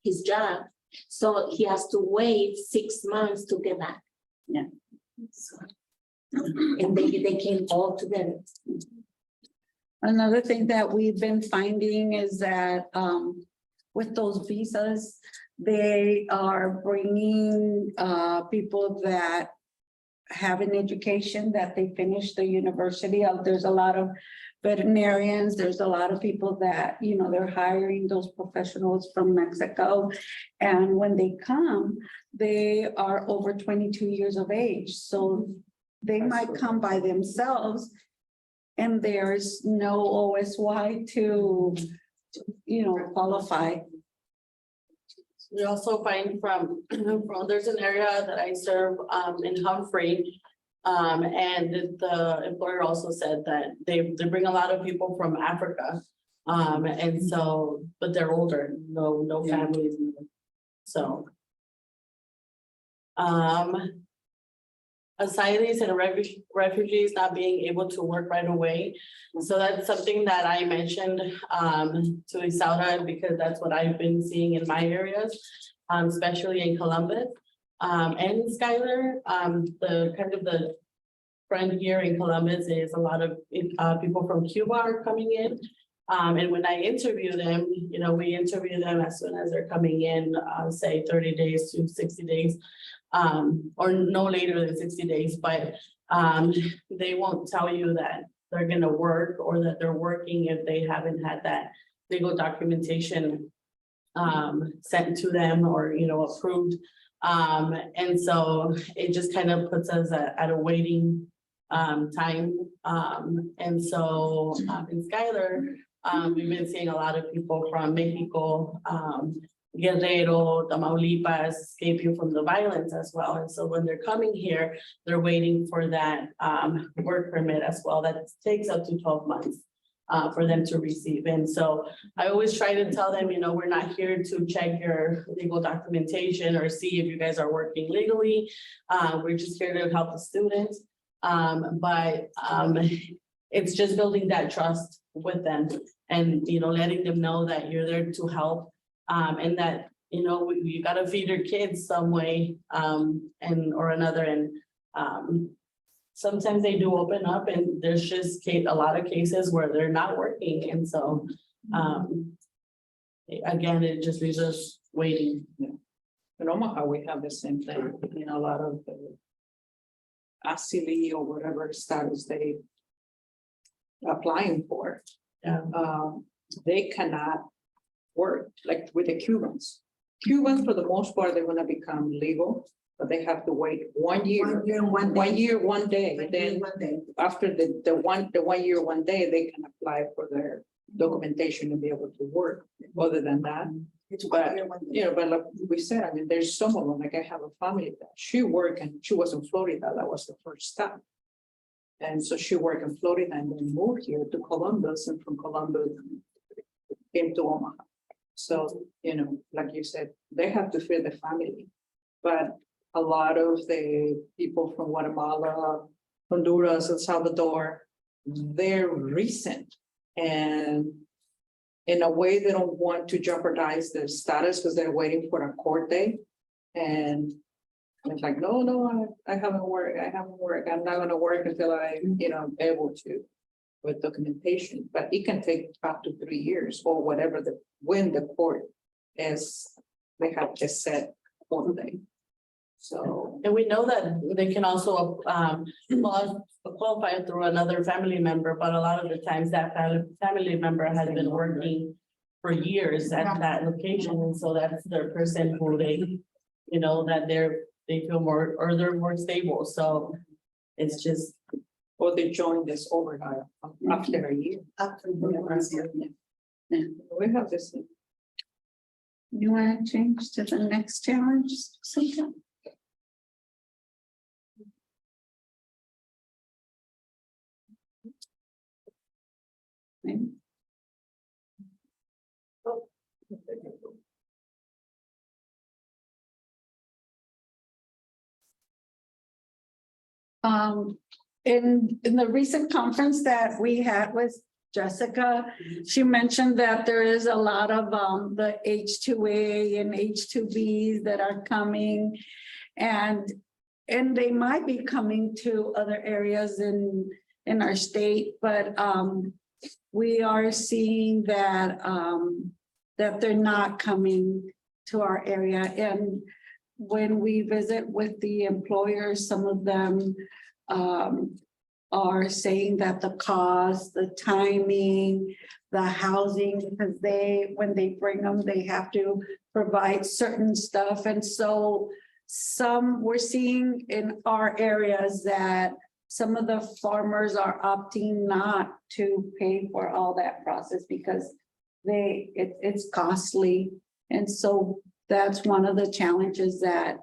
his job, so he has to wait 6 months to get back. Yeah. So, and they came all together. Another thing that we've been finding is that with those visas, they are bringing people that have an education, that they finished the university. There's a lot of veterinarians, there's a lot of people that, they're hiring those professionals from Mexico. And when they come, they are over 22 years of age. So they might come by themselves, and there's no OSY to qualify. We also find from there's an area that I serve in Humphrey. And the employer also said that they bring a lot of people from Africa. And so, but they're older, no families. So Asylees and refugees not being able to work right away. So that's something that I mentioned to Isaura, because that's what I've been seeing in my areas, especially in Columbus. And Skylar, the kind of the trend here in Columbus is a lot of people from Cuba are coming in. And when I interview them, you know, we interview them as soon as they're coming in, say 30 days to 60 days. Or no later than 60 days, but they won't tell you that they're gonna work or that they're working if they haven't had that legal documentation sent to them or, you know, approved. And so it just kind of puts us at a waiting time. And so in Skylar, we've been seeing a lot of people from Mexico, Guerrero, Tamaulipas, escaping from the violence as well. And so when they're coming here, they're waiting for that work permit as well. That takes up to 12 months for them to receive. And so I always try to tell them, you know, we're not here to check your legal documentation or see if you guys are working legally. We're just here to help the students. But it's just building that trust with them and, you know, letting them know that you're there to help. And that, you know, you gotta feed your kids some way, and or another, and sometimes they do open up and there's just a lot of cases where they're not working, and so again, it just leaves us waiting. In Omaha, we have the same thing, you know, a lot of the asylee or whatever status they applying for. Yeah. They cannot work like with the Cubans. Cubans, for the most part, they're gonna become legal, but they have to wait 1 year. 1 year, 1 day. Then after the 1 year, 1 day, they can apply for their documentation and be able to work. Other than that, but you know, but like we said, I mean, there's some of them. Like I have a family that she worked and she was in Florida. That was the first stop. And so she worked in Florida and then moved here to Columbus, and from Columbus came to Omaha. So, you know, like you said, they have to feed the family. But a lot of the people from Guatemala, Honduras, El Salvador, they're recent. And in a way, they don't want to jeopardize their status because they're waiting for a court date. And it's like, no, I haven't worked. I'm not gonna work until I'm, you know, able to with documentation, but it can take up to 3 years or whatever when the court is, they have just set one thing. So. And we know that they can also qualify through another family member, but a lot of the times that family member has been working for years at that location, and so that's their person who they, you know, that they feel more, or they're more stable, so it's just. Or they join this overnight after a year. Yeah. We have this. You want to change to the next challenge, Cynthia? In the recent conference that we had with Jessica, she mentioned that there is a lot of the H2A and H2Bs that are coming, and they might be coming to other areas in our state, but we are seeing that that they're not coming to our area. And when we visit with the employers, some of them are saying that the cost, the timing, the housing, because when they bring them, they have to provide certain stuff. And so we're seeing in our areas that some of the farmers are opting not to pay for all that process because it's costly. And so that's one of the challenges that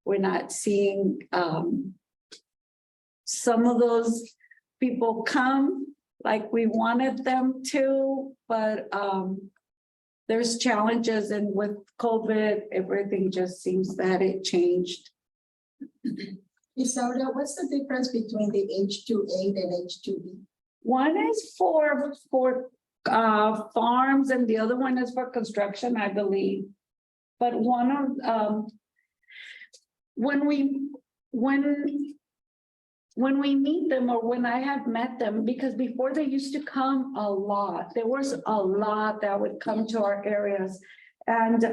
we're not seeing. Some of those people come like we wanted them to, but there's challenges, and with COVID, everything just seems that it changed Isaura, what's the difference between the H-2A and H-2B? One is for farms and the other one is for construction, I believe. But one of, when we meet them or when I have met them, because before they used to come a lot, there was a lot that would come to our areas. And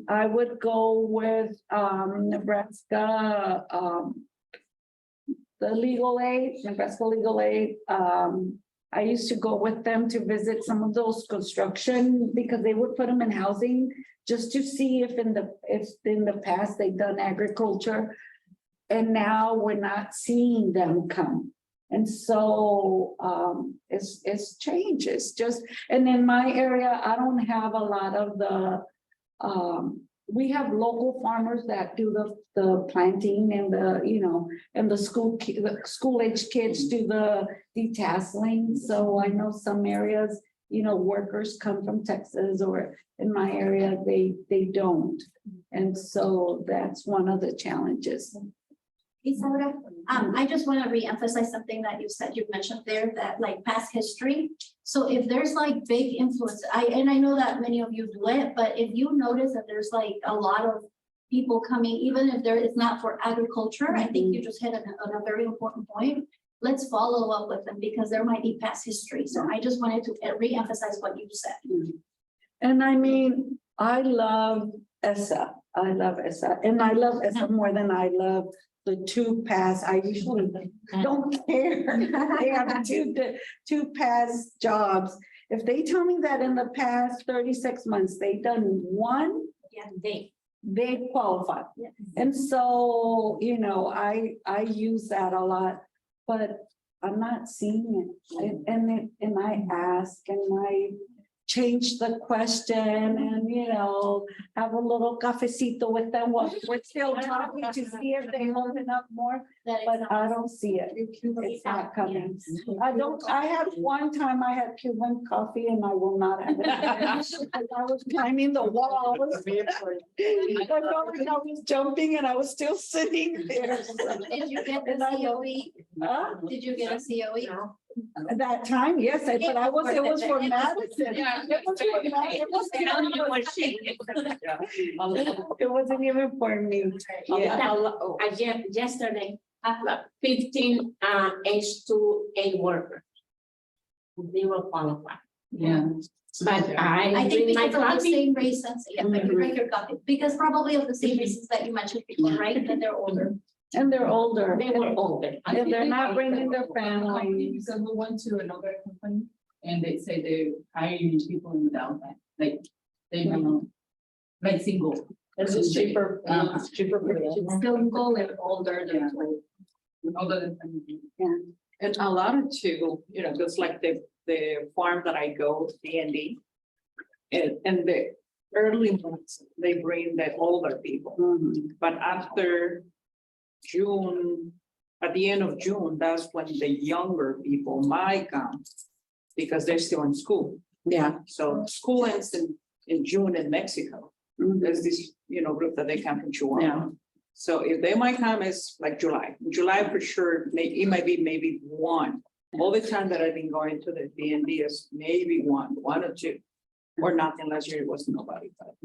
I would go with Nebraska, the legal aid, Nebraska legal aid. I used to go with them to visit some of those construction because they would put them in housing just to see if in the past they've done agriculture. And now we're not seeing them come. And so it's changed. It's just, and in my area, I don't have a lot of the, we have local farmers that do the planting and the, you know, and the school age kids do the detasseling. So I know some areas, you know, workers come from Texas, or in my area, they don't. And so that's one of the challenges. Isaura, I just want to reemphasize something that you said, you mentioned there, that like past history. So if there's like big influence, I know that many of you do it, but if you notice that there's like a lot of people coming, even if there is not for agriculture, I think you just hit on a very important point. Let's follow up with them because there might be past history. So I just wanted to reemphasize what you said. And I mean, I love ESSA. I love ESSA. And I love ESSA more than I love the two pass. I usually don't care. They have two pass jobs. If they tell me that in the past 36 months, they've done one, Yeah, they qualify. Yes. And so, you know, I use that a lot, but I'm not seeing it. And I ask and I change the question and, you know, have a little cafecito with them while we're still talking to see if they open up more, but I don't see it. It's not coming. I had one time I had Cuban coffee and I will not have it. I was climbing the wall. I felt like I was jumping and I was still sitting there. Did you get the COE? Did you get a COE? At that time, yes, but it was for Madison. It wasn't even for me. Yeah. Yesterday, 15 H2A workers. They were qualified. Yeah. But I think bring my because of the coffee. same reasons, yeah, but you bring your coffee, because probably of the same reasons that you mentioned before, right? That they're older. And they're older. They were older. And they're not bringing their family. Because we went to another company and they say they're hiring people in the downtown, like they don't, like single. It's just cheaper. It's cheaper for them. It's single and older than. Older than. And a lot of too, you know, just like the farm that I go, D&D. And the early months, they bring the older people, but after June, at the end of June, that's when the younger people might come because they're still in school. Yeah. So school ends in June in Mexico. There's this, you know, group that they come from Chihuahua. Yeah. So if they might come, it's like July. July for sure, it might be maybe one. All the time that I've been going to the D&D is maybe one or two, or nothing. Last year it was nobody. But.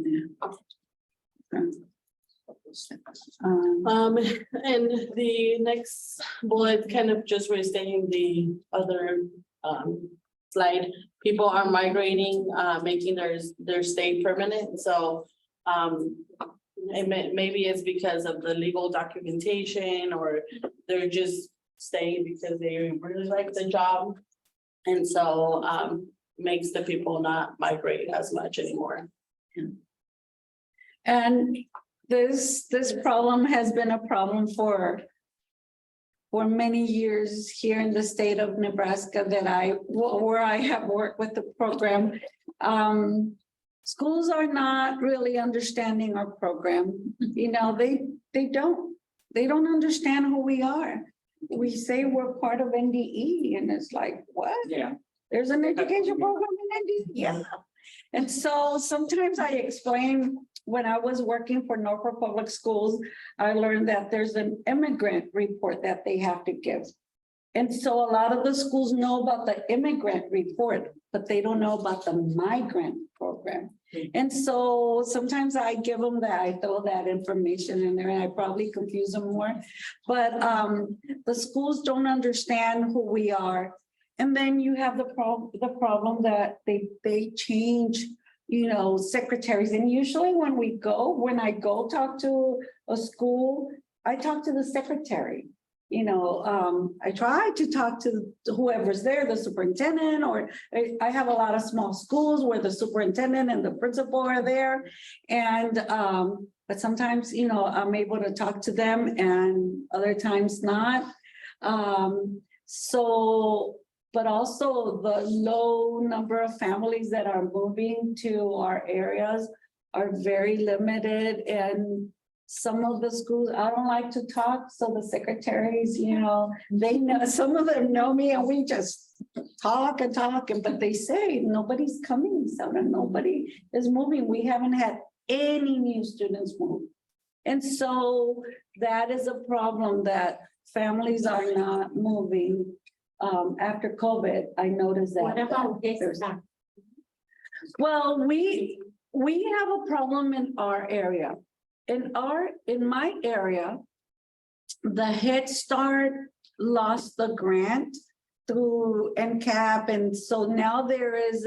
And the next bullet kind of just restating the other slide. People are migrating, making their stay permanent, so maybe it's because of the legal documentation, or they're just staying because they really like the job. And so makes the people not migrate as much anymore. And this problem has been a problem for many years here in the state of Nebraska where I have worked with the program. Schools are not really understanding our program. You know, they don't understand who we are. We say we're part of NDE and it's like, what? Yeah. There's an education program in NDE. Yeah. And so sometimes I explain when I was working for Norfolk Public Schools, I learned that there's an immigrant report that they have to give. And so a lot of the schools know about the immigrant report, but they don't know about the migrant program. And so sometimes I give them that, I throw that information in there and I probably confuse them more. But the schools don't understand who we are. And then you have the problem that they change, you know, secretaries. And usually when I go talk to a school, I talk to the secretary. You know, I try to talk to whoever's there, the superintendent, or I have a lot of small schools where the superintendent and the principal are there. And, but sometimes, you know, I'm able to talk to them and other times not. But also the low number of families that are moving to our areas are very limited, and some of the schools, I don't like to talk, so the secretaries, you know, they know, some of them know me and we just talk, but they say nobody's coming, so nobody is moving. We haven't had any new students move. And so that is a problem, that families are not moving. After COVID, I noticed that. What about this? Well, we have a problem in our area. In my area, the Head Start lost the grant through NCAP, and so now there is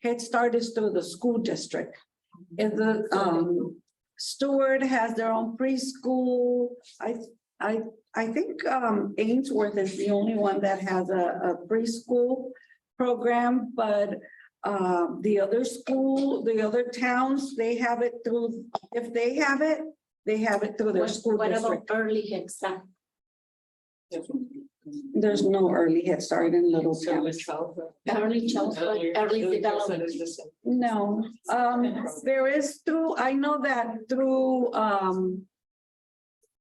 Head Start is through the school district. And the Stewart has their own preschool. I think Ainsworth is the only one that has a preschool program, but the other towns, they have it through, if they have it through their school What about district. early Head Start? There's no early Head Start in Little towns. Early childhood, early development. No, there is through, I know that through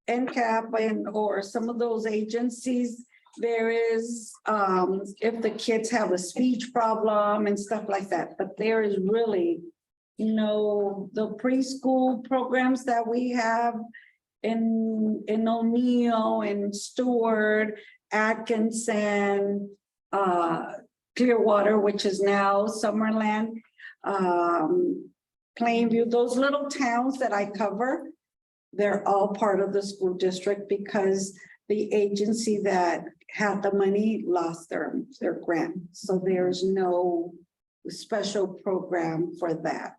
NCAP or some of those agencies, there is, if the kids have a speech problem and stuff like that, but there is really no, the preschool programs that we have in O'Neill and Stewart, Atkinson, Clearwater, which is now Summerland, Plainview, those little towns that I cover, they're all part of the school district because the agency that had the money lost their grant. So there's no special program for that.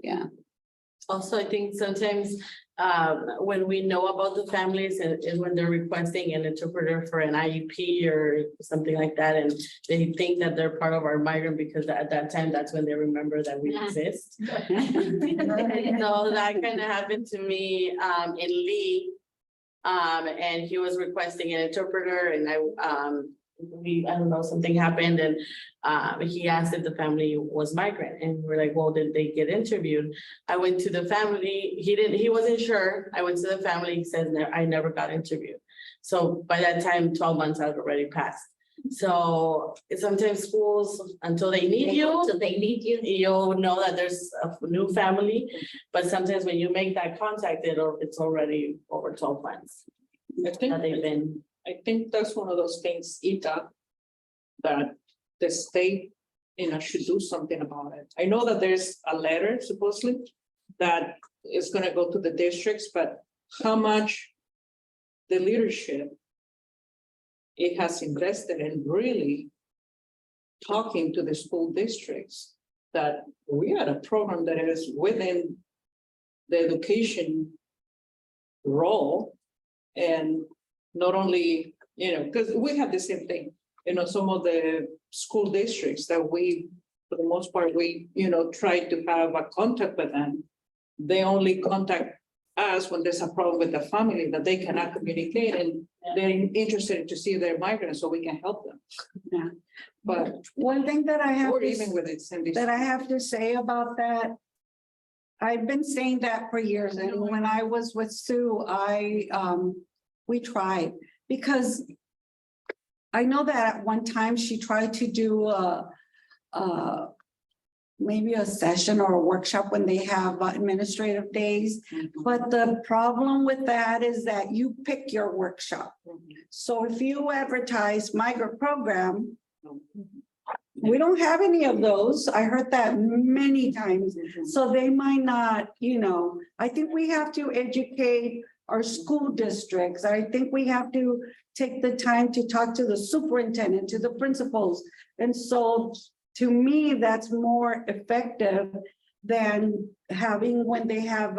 Yeah. Also, I think sometimes when we know about the families and when they're requesting an interpreter for an IEP or something like that, and they think that they're part of our migrant because at that time, that's when they remember that we exist. So that kind of happened to me in Lee. And he was requesting an interpreter, and I don't know, something happened, and he asked if the family was migrant, and we're like, well, did they get interviewed? I went to the family, he wasn't sure. I went to the family, he says, I never got interviewed. So by that time, 12 months had already passed. So sometimes schools, until they need you, you'll know that there's a new family, but sometimes when you make that contact, it's already over 12 months. I think that's one of those things, Ita, that the state, should do something about it. I know that there's a letter supposedly that is gonna go to the districts, but how much the leadership it has invested in really talking to the school districts that we had a program that is within the education role, and not only, because we have the same thing, some of the school districts that we, for the most part, we, try to have a contact with them. They only contact us when there's a problem with the family that they cannot communicate, and they're interested to see their migrants so we can help them. Yeah. But one thing that I have or to even with it, Cindy, that I have to say about that, I've been saying that for years, and when I was with Sue, we tried, because I know that at one time she tried to do maybe a session or a workshop when they have administrative days. But the problem with that is that you pick your workshop. So if you advertise migrant program, we don't have any of those. I heard that many times. So they might not, I think we have to educate our school districts. I think we have to take the time to talk to the superintendent, to the principals. And so to me, that's more effective than having when they have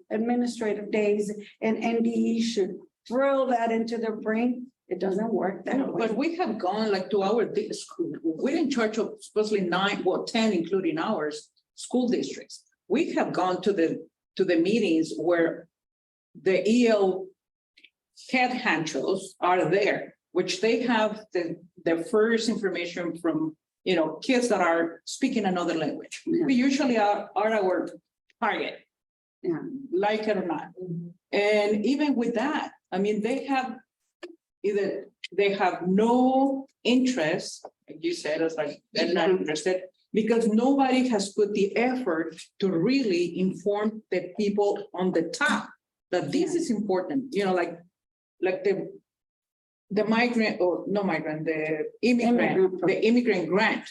administrative days and NDE should throw that into their brain. It doesn't work that way. But we have gone like to our school, we're in charge of supposedly 10, including ours, school districts. We have gone to the meetings where the EL head honchos are there, which they have the first information from, kids that are speaking another language. Yeah. We usually are our target, Yeah. like it or not. And even with that, I mean, they have no interest, like you said, it's like they're not interested, because nobody has put the effort to really inform the people on the top that this is important, like the migrant, or no migrant, the immigrant grant.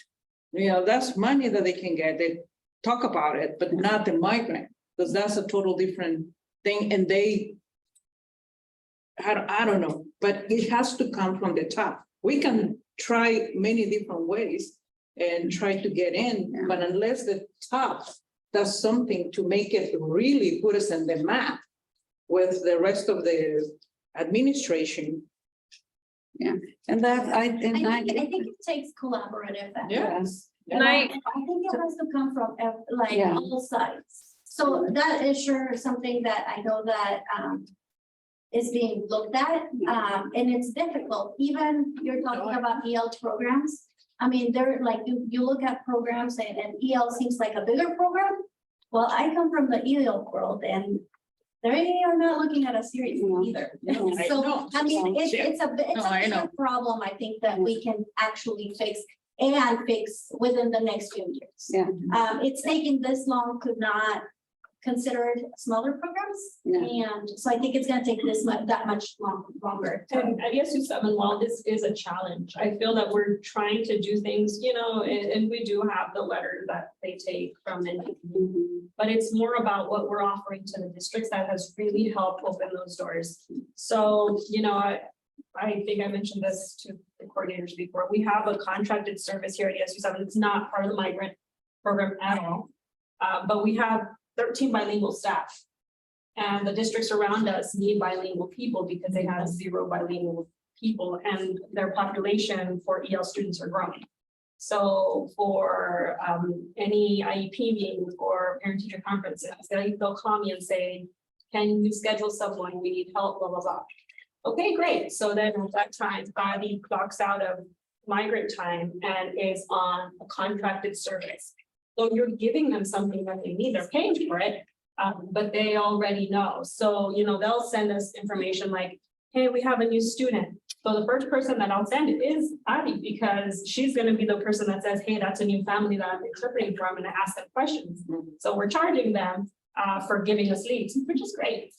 That's money that they can get. They talk about it, but not the migrant, because that's a total different thing. And I don't know, but it has to come from the top. We can try many different ways and try to get in, but unless the top does something to make it really put us in the map with the rest of the administration. Yeah, and that I think it takes collaborative effort. Yes. And I think it has to come from Yeah. all sides. So that is sure something that I know that is being looked at, and it's difficult. Even you're talking about EL programs. I mean, they're like, you look at programs and EL seems like a bigger program. Well, I come from the EL world and they are not looking at us seriously either. So, I mean, it's a bigger problem, I think, that we can actually fix within the next few years. Yeah. It's taking this long, could not consider smaller programs. And so I think it's gonna take that much longer. And I guess while this is a challenge, I feel that we're trying to do things, and we do have the letter that they take from it. But it's more about what we're offering to the districts that has really helped open those doors. So, I think I mentioned this to the coordinators before. We have a contracted service here at ESU7. It's not part of the migrant program at all. But we have 13 bilingual staff. And the districts around us need bilingual people because they have 0 bilingual people and their population for EL students are growing. So for any IEP meetings or parent-teacher conferences, they'll call me and say, can you schedule someone? We need help, blah, blah, blah. Okay, great. So then at that time, Bobby clocks out of migrant time and is on a contracted service. So you're giving them something that they need, they're paying for it, but they already know. So, they'll send us information like, hey, we have a new student. So the first person that I'll send is Adi, because she's gonna be the person that says, hey, that's a new family that I'm interpreting for, I'm gonna ask them questions. So we're charging them for giving us leads, which is great.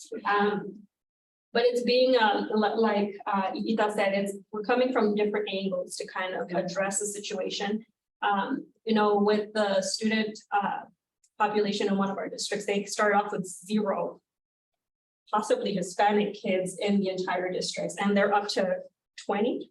But it's being like Ita said, we're coming from different angles to kind of address the situation. With the student population in one of our districts, they start off with 0, possibly Hispanic kids in the entire districts, and they're up to 20.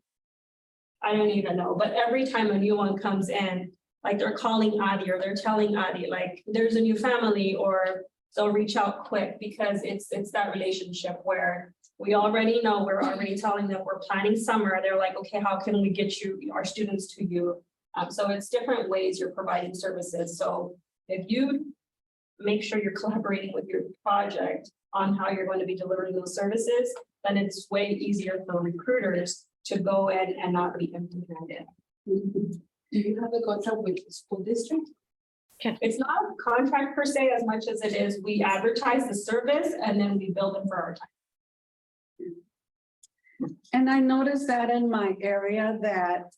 I don't even know, but every time a new one comes in, like they're calling Adi or they're telling Adi, like there's a new family, or they'll reach out quick because it's that relationship where we already know, we're already telling them we're planning summer. They're like, okay, how can we get our students to you? So it's different ways you're providing services. So if you make sure you're collaborating with your project on how you're going to be delivering those services, then it's way easier for recruiters to go in and not be empty-handed. Do you have a contract with the school district? It's not a contract per se as much as it is we advertise the service and then we bill them for our time. And I noticed that in my area that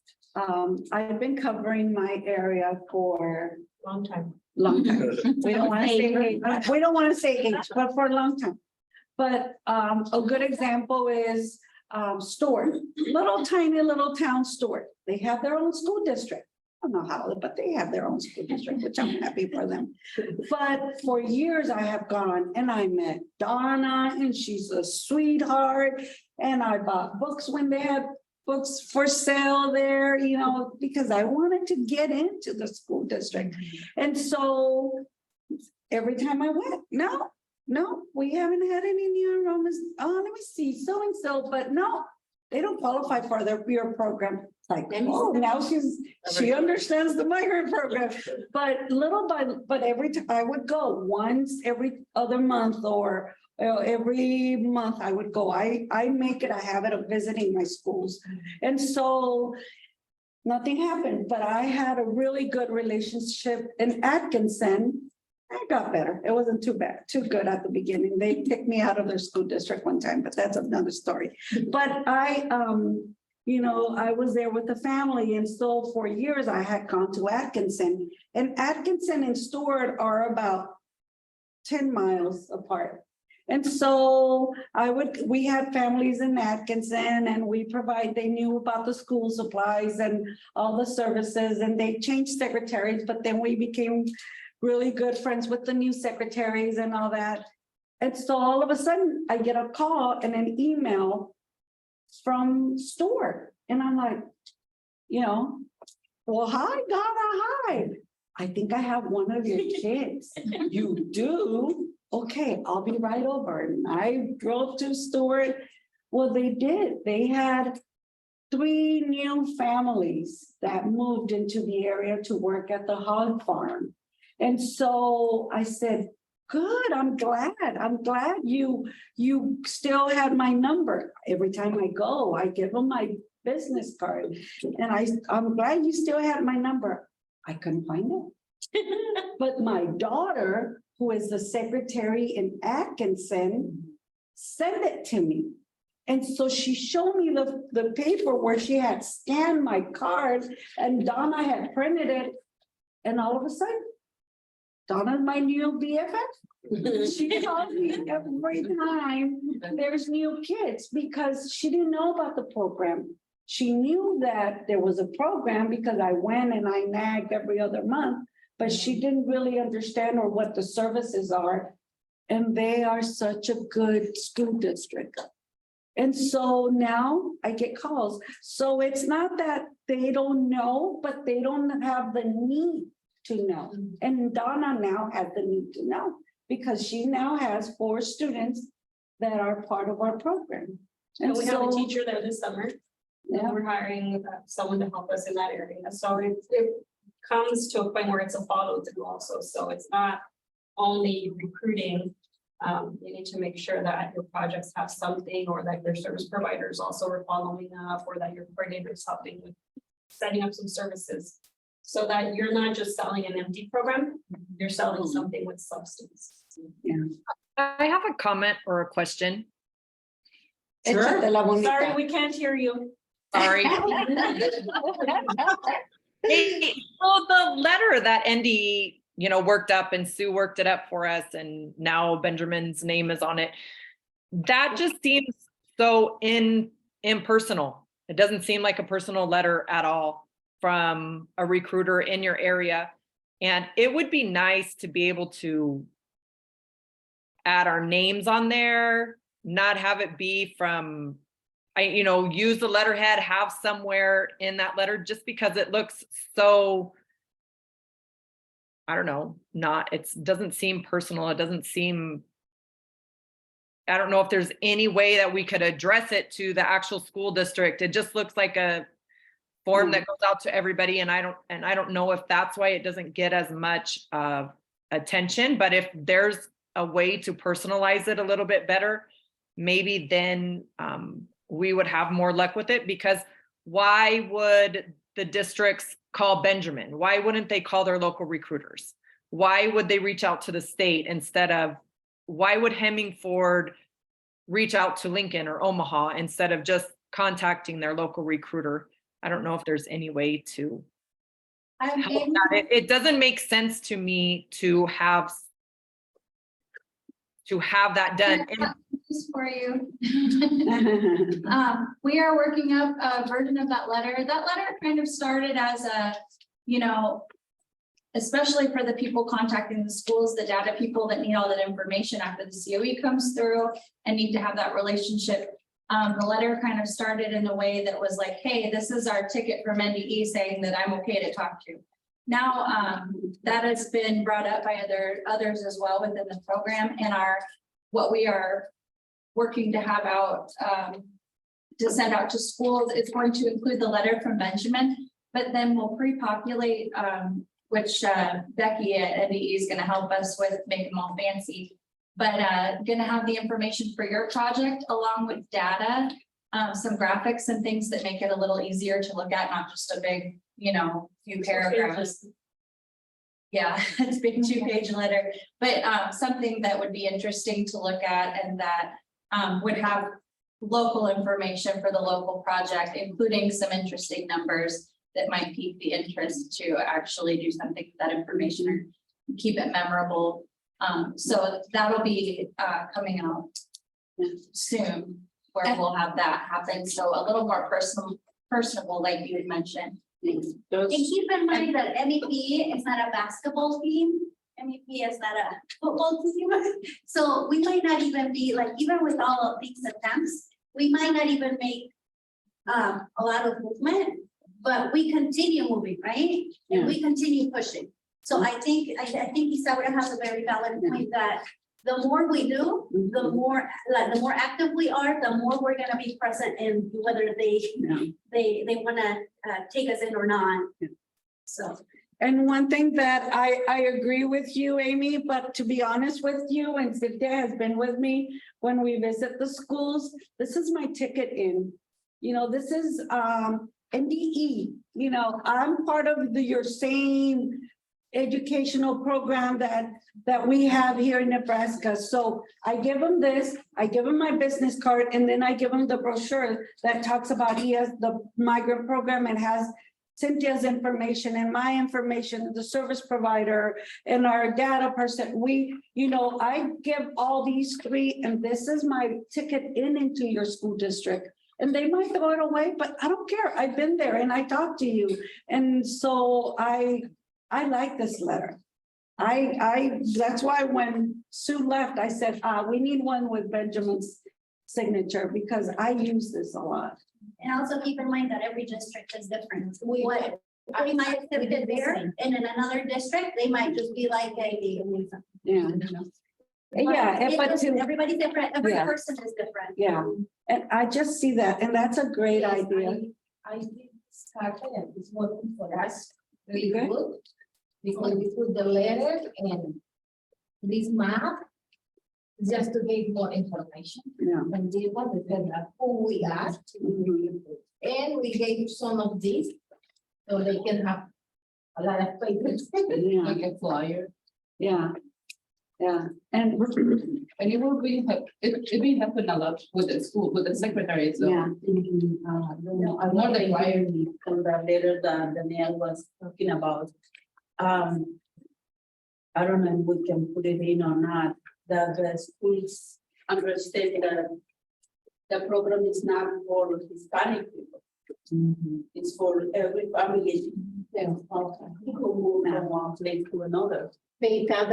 I've been covering my area for Long time. long time. We don't want to say, we don't want to say age, but for a long time. But a good example is Stewart, little tiny little town Stewart. They have their own school district. I don't know how, but they have their own school district, which I'm happy for them. But for years I have gone and I met Donna and she's a sweetheart. And I bought books when they had books for sale there, you know, because I wanted to get into the school district. And so every time I went, no, we haven't had any new enrollments. Oh, let me see, so and so, but no, they don't qualify for their peer program. Like, oh, now she understands the migrant program. But but every time I would go once every other month or every month I would go. I make it a habit of visiting my schools. And so nothing happened, but I had a really good relationship in Atkinson. I got better. It wasn't too bad, too good at the beginning. They kicked me out of their school district one time, but that's another story. But you know, I was there with the family. And so for years I had gone to Atkinson, and Atkinson and Stewart are about 10 miles apart. And so we had families in Atkinson and they knew about the school supplies and all the services, and they changed secretaries, but then we became really good friends with the new secretaries and all that. And so all of a sudden I get a call and an email from Stewart. And I'm like, you know, well, hi, Donna, hi. I think I have one of your kids. You do? Okay, I'll be right over. And I drove to Stewart. Well, they did. They had 3 new families that moved into the area to work at the hog farm. And so I said, good, I'm glad you still had my number. Every time I go, I give them my business card. And I'm glad you still had my number. I couldn't find it. But my daughter, who is the secretary in Atkinson, sent it to me. And so she showed me the paper where she had scanned my card and Donna had printed it. And all of a sudden, Donna's my new BFF. She calls me every time there's new kids because she didn't know about the program. She knew that there was a program because I went and I nagged every other month, but she didn't really understand or what the services are. And they are such a good school district. And so now I get calls. So it's not that they don't know, but they don't have the need to know. And Donna now has the need to know because she now has 4 students that are part of our program. And we have a so- teacher there this summer. Yeah. And we're hiring someone to help us in that area. So it comes to a point where it's a follow through also. So it's not only recruiting. You need to make sure that your projects have something, or that your service providers also are following up, or that your coordinator is helping with setting up some services. So that you're not just selling an empty program, you're selling something with substance. I have a comment or a question. Échate la bonita. Sorry, we can't hear you. Sorry. Hey, so the letter that Andy, worked up and Sue worked it up for us, and now Benjamin's name is on it. That just seems so impersonal. It doesn't seem like a personal letter at all from a recruiter in your area. And it would be nice to be able to add our names on there, not have it be from, use the letterhead, have somewhere in that letter, just because it looks so, I don't know, it doesn't seem personal. It doesn't seem, I don't know if there's any way that we could address it to the actual school district. It just looks like a form that goes out to everybody. And I don't know if that's why it doesn't get as much attention, but if there's a way to personalize it a little bit better, maybe then we would have more luck with it. Because why would the districts call Benjamin? Why wouldn't they call their local recruiters? Why would they reach out to the state instead of, why would Hemingford reach out to Lincoln or Omaha instead of just contacting their local recruiter? I don't know if there's any way to help that. It doesn't make sense to me to have that done. And Just for you. We are working up a version of that letter. That letter kind of started as a, you know, especially for the people contacting the schools, the data people that need all that information after the COE comes through and need to have that relationship. The letter kind of started in a way that was like, hey, this is our ticket from NDE saying that I'm okay to talk to. Now, that has been brought up by others as well within the program, and what we are working to have out to send out to schools is going to include the letter from Benjamin, but then we'll pre-populate, which Becky at NDE is going to help us with, make them all fancy. But going to have the information for your project along with data, some graphics and things that make it a little easier to look at, not just a big, you know, few paragraphs. Yeah, it's a big 2-page letter, but something that would be interesting to look at and that would have local information for the local project, including some interesting numbers that might pique the interest to actually do something with that information or keep it memorable. So that'll be coming out soon, where we'll have that happen. So a little more personable, like you had mentioned. And keep in mind that MEP is not a basketball team. MEP is not a football team. So we might not even be like, even with all of these attempts, we might not even make a lot of movement, but we continue moving, right? And we continue pushing. So I think Isaura has a very valid point that the more we do, the more active we are, the more we're gonna be present in whether they wanna take us in or not. So. And one thing that I agree with you, Amy, but to be honest with you, and Cynthia has been with me when we visit the schools, this is my ticket in. You know, this is NDE, you know, I'm part of your same educational program that we have here in Nebraska. So I give them this, I give them my business card, and then I give them the brochure that talks about the migrant program and has Cynthia's information and my information, the service provider and our data person. I give all these three, and this is my ticket into your school district. And they might throw it away, but I don't care. I've been there and I talked to you. And so I like this letter. That's why when Sue left, I said, we need one with Benjamin's signature because I use this a lot. And also keep in mind that every district is different. We might accept it there, and in another district, they might just be like, hey, Yeah. Yeah, but everybody's different, every Yeah. person is different. Yeah, and I just see that, and that's a great idea. I think started and it's working for us really Okay. good. Because we put the letter and this map just to give more information. Yeah. And they want to tell us who we are. And we gave some of these so they can have a lot of papers, like a flyer. Yeah. Yeah, and it will be, it will happen a lot with the school, with the secretary, so. yeah. More than wiring from the letter that Danielle was talking about. I don't know if we can put it in or not, that the schools understand that the program is not for Hispanic people. It's for every family. People move from one place to another. Because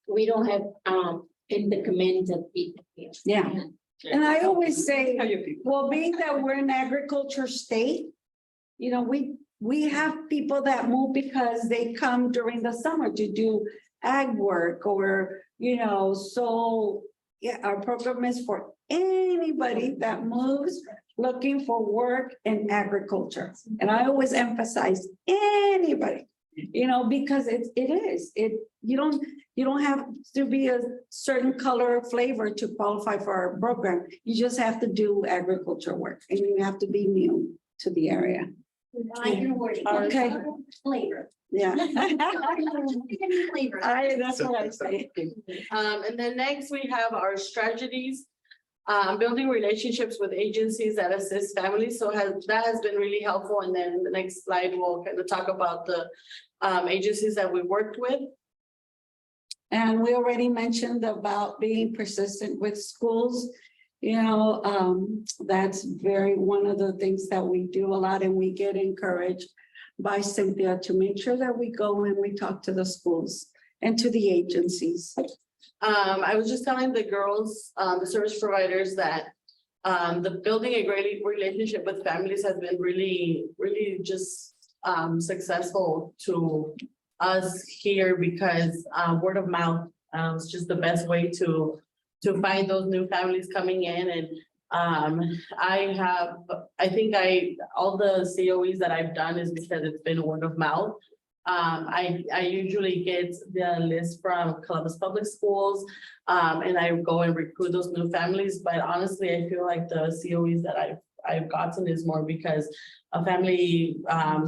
we don't have undocumented people here. Yeah. And I always say, well, being that we're an agriculture state, we have people that move because they come during the summer to do ag work or, so yeah, our program is for anybody that moves looking for work in agriculture. And I always emphasize anybody, because you don't have to be a certain color or flavor to qualify for our program. You just have to do agriculture work and you have to be new to the area. Okay. Flavor. Yeah. Flavor. That's what I say. And then next we have our strategies. building relationships with agencies that assist families. So that has been really helpful. And then the next slide, we'll kind of talk about the agencies that we worked with. And we already mentioned about being persistent with schools. You know, that's one of the things that we do a lot, and we get encouraged by Cynthia to make sure that we go and we talk to the schools and to the agencies. I was just telling the girls, the service providers, that the building a great relationship with families has been really just successful to us here, because word of mouth is just the best way to find those new families coming in. And I think all the COEs that I've done is because it's been word of mouth. I usually get the list from Columbus Public Schools, and I go and recruit those new families. But honestly, I feel like the COEs that I've gotten is more because a family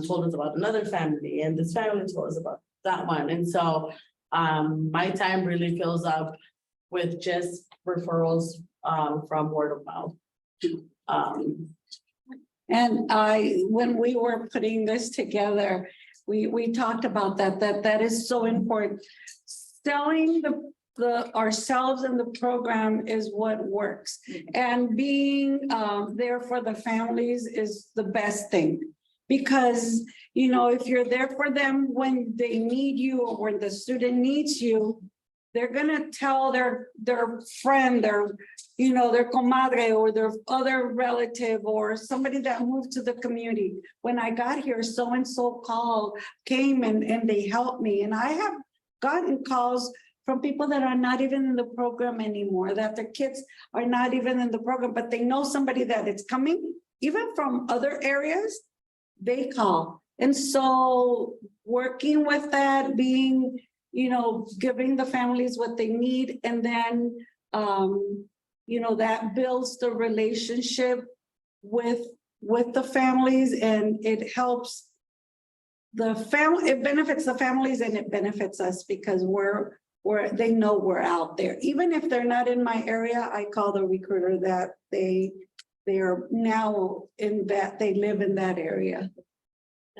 told us about another family, and this family told us about that one. And so my time really fills up with just referrals from word of mouth. And when we were putting this together, we talked about that is so important. Selling ourselves in the program is what works. And being there for the families is the best thing. Because, you know, if you're there for them when they need you or when the student needs you, they're gonna tell their friend, their comadre or their other relative or somebody that moved to the community. When I got here, so-and-so came and they helped me. And I have gotten calls from people that are not even in the program anymore, that their kids are not even in the program, but they know somebody that is coming, even from other areas, they call. And so working with that, being, giving the families what they need, and then, that builds the relationship with the families, and it helps the family, it benefits the families and it benefits us, because they know we're out there. Even if they're not in my area, I call the recruiter that they are now in that, they live in that area.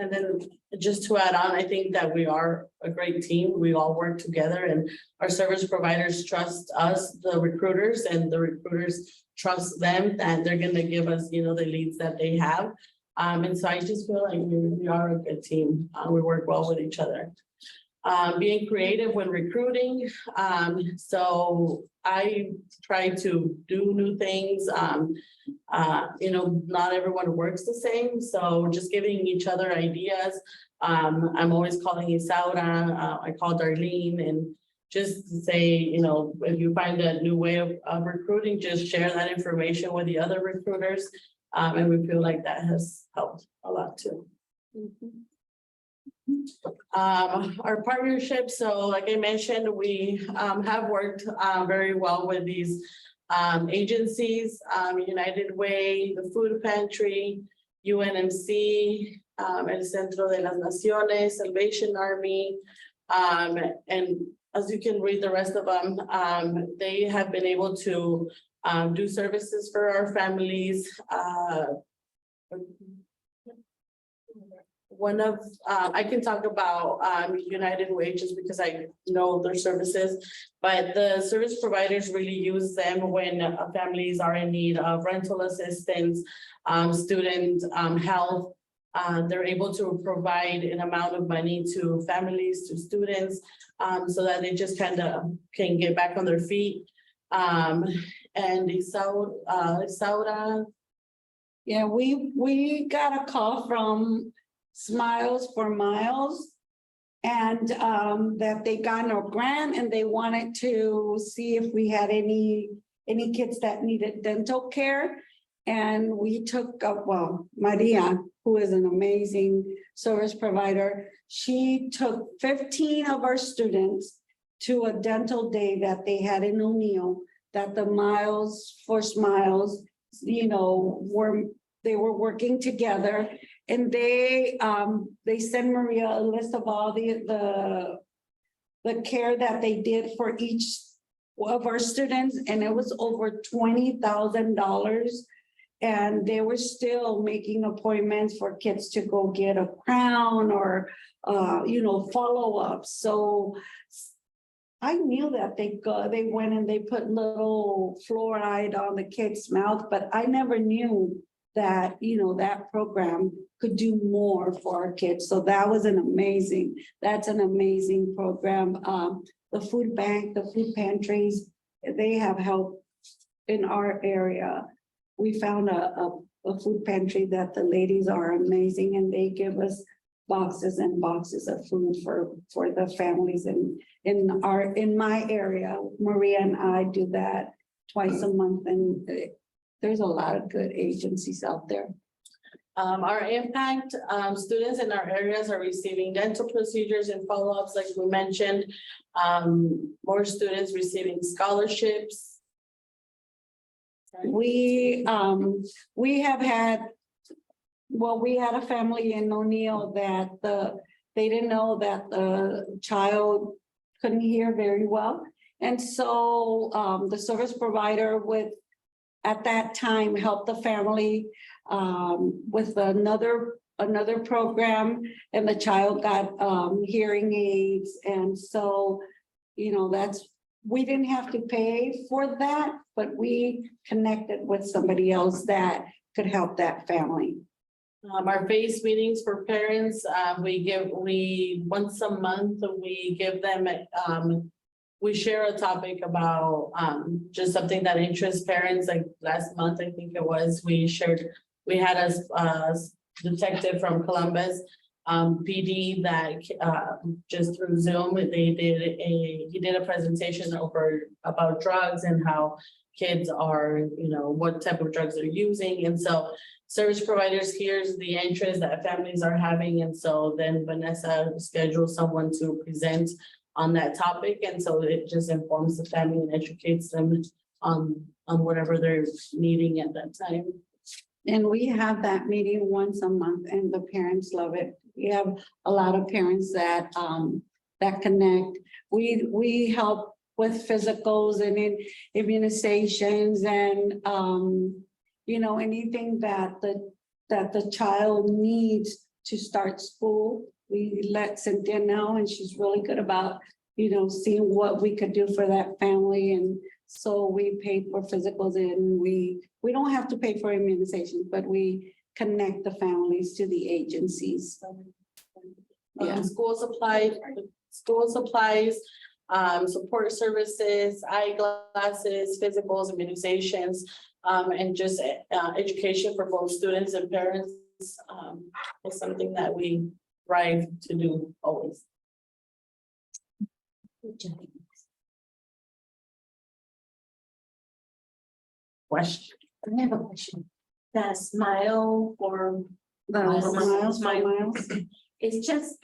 And then just to add on, I think that we are a great team. We all work together, and our service providers trust us, the recruiters, and the recruiters trust them, and they're going to give us, the leads that they have. And so I just feel like we are a good team. We work well with each other. Being creative when recruiting. So I try to do new things. Not everyone works the same. So just giving each other ideas. I'm always calling Isaura. I call Darlene, and just say, if you find a new way of recruiting, just share that information with the other recruiters. And we feel like that has helped a lot too. Our partnership, so like I mentioned, we have worked very well with these agencies, United Way, the Food Pantry, UNMC, El Centro de las Naciones, Salvation Army, and as you can read the rest of them, they have been able to do services for our families. I can talk about United Way just because I know their services, but the service providers really use them when families are in need of rental assistance, student health. They're able to provide an amount of money to families, to students, so that they just kind of can get back on their feet. And Isaura. Yeah, we got a call from Smiles for Miles, and that they got a grant and they wanted to see if we had any kids that needed dental care. And we took Maria, who is an amazing service provider, she took 15 of our students to a dental day that they had in O'Neill, that the Miles for Smiles, they were working together, and they sent Maria a list of all the care that they did for each of our students, and it was over $20,000. And they were still making appointments for kids to go get a crown or, follow-ups. So I knew that they went and they put little fluoride on the kid's mouth, but I never knew that, that program could do more for our kids. So that's an amazing program. The food bank, the food pantries, they have helped in our area. We found a food pantry that the ladies are amazing, and they give us boxes and boxes of food for the families in my area. Maria and I do that twice a month, and there's a lot of good agencies out there. Our impact, students in our areas are receiving dental procedures and follow-ups, like we mentioned. More students receiving scholarships. We have had, we had a family in O'Neill that they didn't know that the child couldn't hear very well. And so the service provider at that time helped the family with another program, and the child got hearing aids. And so, we didn't have to pay for that, but we connected with somebody else that could help that family. Our face meetings for parents, we once a month, we give them, we share a topic about just something that interests parents. Like last month, I think it was, we had a detective from Columbus PD that just through Zoom, he did a presentation about drugs and how kids are, what type of drugs they're using. And so service providers hears the interest that families are having. And so then Vanessa schedules someone to present on that topic. And so it just informs the family and educates them on whatever they're needing at that time. And we have that meeting once a month, and the parents love it. We have a lot of parents that connect. We help with physicals and immunizations and anything that the child needs to start school. We let Cynthia know, and she's really good about seeing what we could do for that family. And so we pay for physicals, and we don't have to pay for immunizations, but we connect the families to the agencies. Yeah. School supplies, support services, eyeglasses, physicals, immunizations, and just education for both students and parents is something that we strive to do always. Question. I have a question. The smile or Smiles. it's just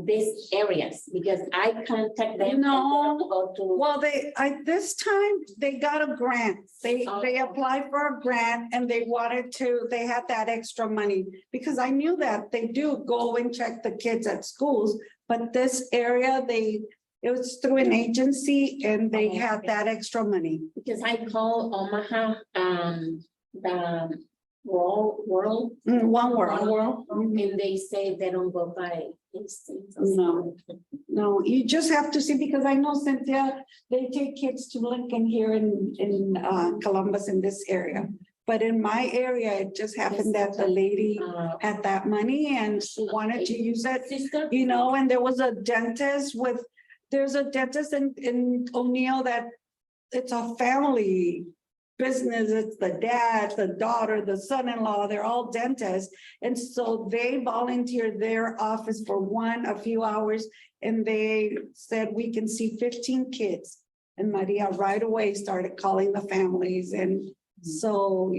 these areas, because I contact them. No. Well, this time they got a grant. They applied for a grant, and they had that extra money, because I knew that they do go and check the kids at schools, but this area, it was through an agency, and they had that extra money. Because I call Omaha, the world. One World. And they say they don't go by these things. No, you just have to see, because I know, Cynthia, they take kids to Lincoln here in Columbus, in this area. But in my area, it just happened that the lady had that money and she wanted to use it, and there was a dentist there's a dentist in O'Neill that it's a family business. It's the dad, the daughter, the son-in-law, they're all dentists. And so they volunteered their office for a few hours, and they said, we can see 15 kids. And Maria right away started calling the families. And so,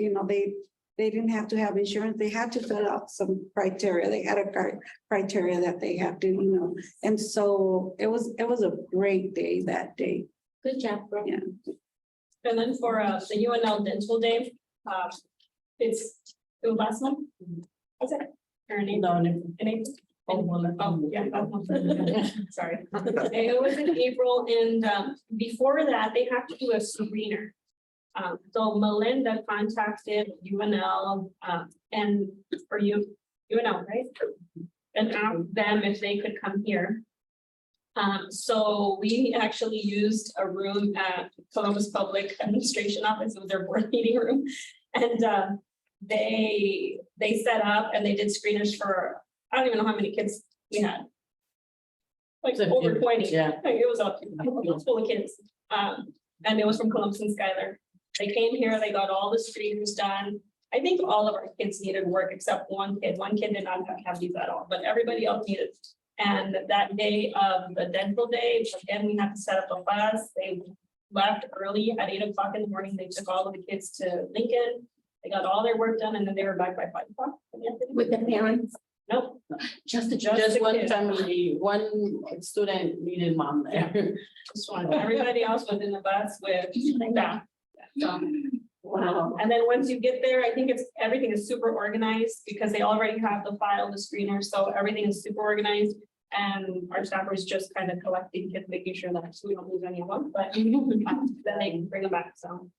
they didn't have to have insurance. They had to fill out some criteria. They had a criteria that they have to, and so it was a great day that day. Good job, bro. Yeah. And then for the UNL Dental Day, it was last month. Was it? Or in April? In April? Oh, yeah. Sorry. It was in April and before that, they have to do a screener. So Melinda contacted UNL and for UNL, right? And asked them if they could come here. So we actually used a room at Columbus Public Administration Office, it was their board meeting room. And they set up and they did screeners for, I don't even know how many kids we had. Like over 20. Yeah. Like, it was full of kids. And it was from Columbus and Schuyler. They came here, they got all the screeners done. I think all of our kids needed work except one kid. One kid did not have these at all, but everybody else needed. And that day of the dental day, again, we had to set up a bus. They left early at 8 o'clock in the morning. They took all of the kids to Lincoln. They got all their work done and then they were back by 5 o'clock. With the parents? Nope. Just the one kids. family, one student needed mom there. Just one. Everybody else was in the bus with staff. So, Wow. and then once you get there, I think everything is super organized because they already have the file, the screener, so everything is super organized. And our staffers just kind of collecting kids, making sure that we don't lose anyone, but then they can bring them back, so.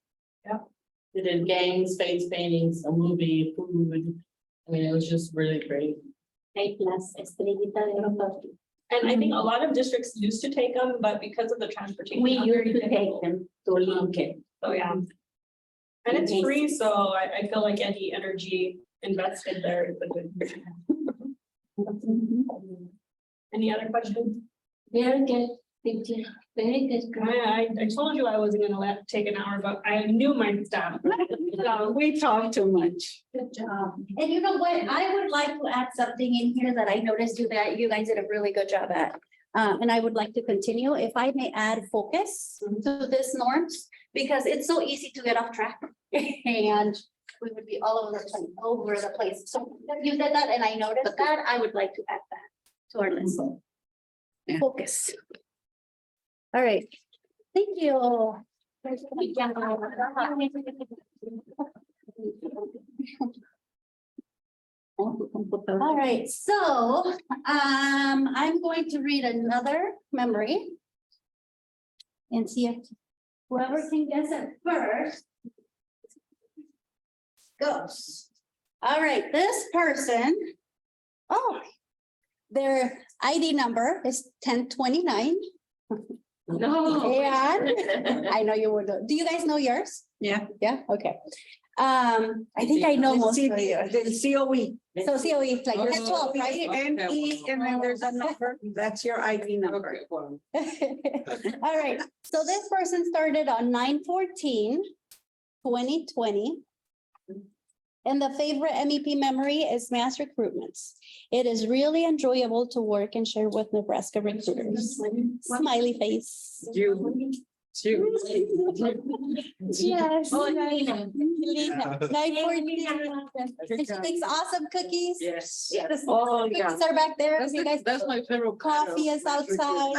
They did games, face paintings, a movie, food. I mean, it was just really great. And And I think a lot of districts used to take them, but because of the transportation. we it's used very to take difficult. them to Lincoln. So, yeah. And it's free, so I feel like any energy invested there is a good. Any other questions? Very good. Thank you. Very good. I told you I wasn't gonna take an hour, but I knew my staff. No, we talk too much. Good job. And you know what? I would like to add something in here that I noticed you guys did a really good job at. And I would like to continue, if I may add focus to this norms, because it's so easy to get off track. And we would be all over the place. So you did that and I noticed that. I would like to add that to our list. Yeah. Focus. All right. Thank you. All right, so I'm going to read another memory. And see if whoever can guess it first goes. All right, this person, their ID number is 1029. No. And I know you would, do you guys know yours? Yeah. Yeah, okay. I think I know most. The COE. So COE is like 1012, right? NE, and then there's a number, that's your ID number. All right, so this person started on 9/14/2020. And the favorite MEP memory is mass recruitments. It is really enjoyable to work and share with Nebraska recruiters. Smiley face. Yes. Oh, Lina. 9/14. And she makes awesome cookies. Yes. The Oh, yeah. cookies are back there. You guys, That's my favorite. coffee is outside.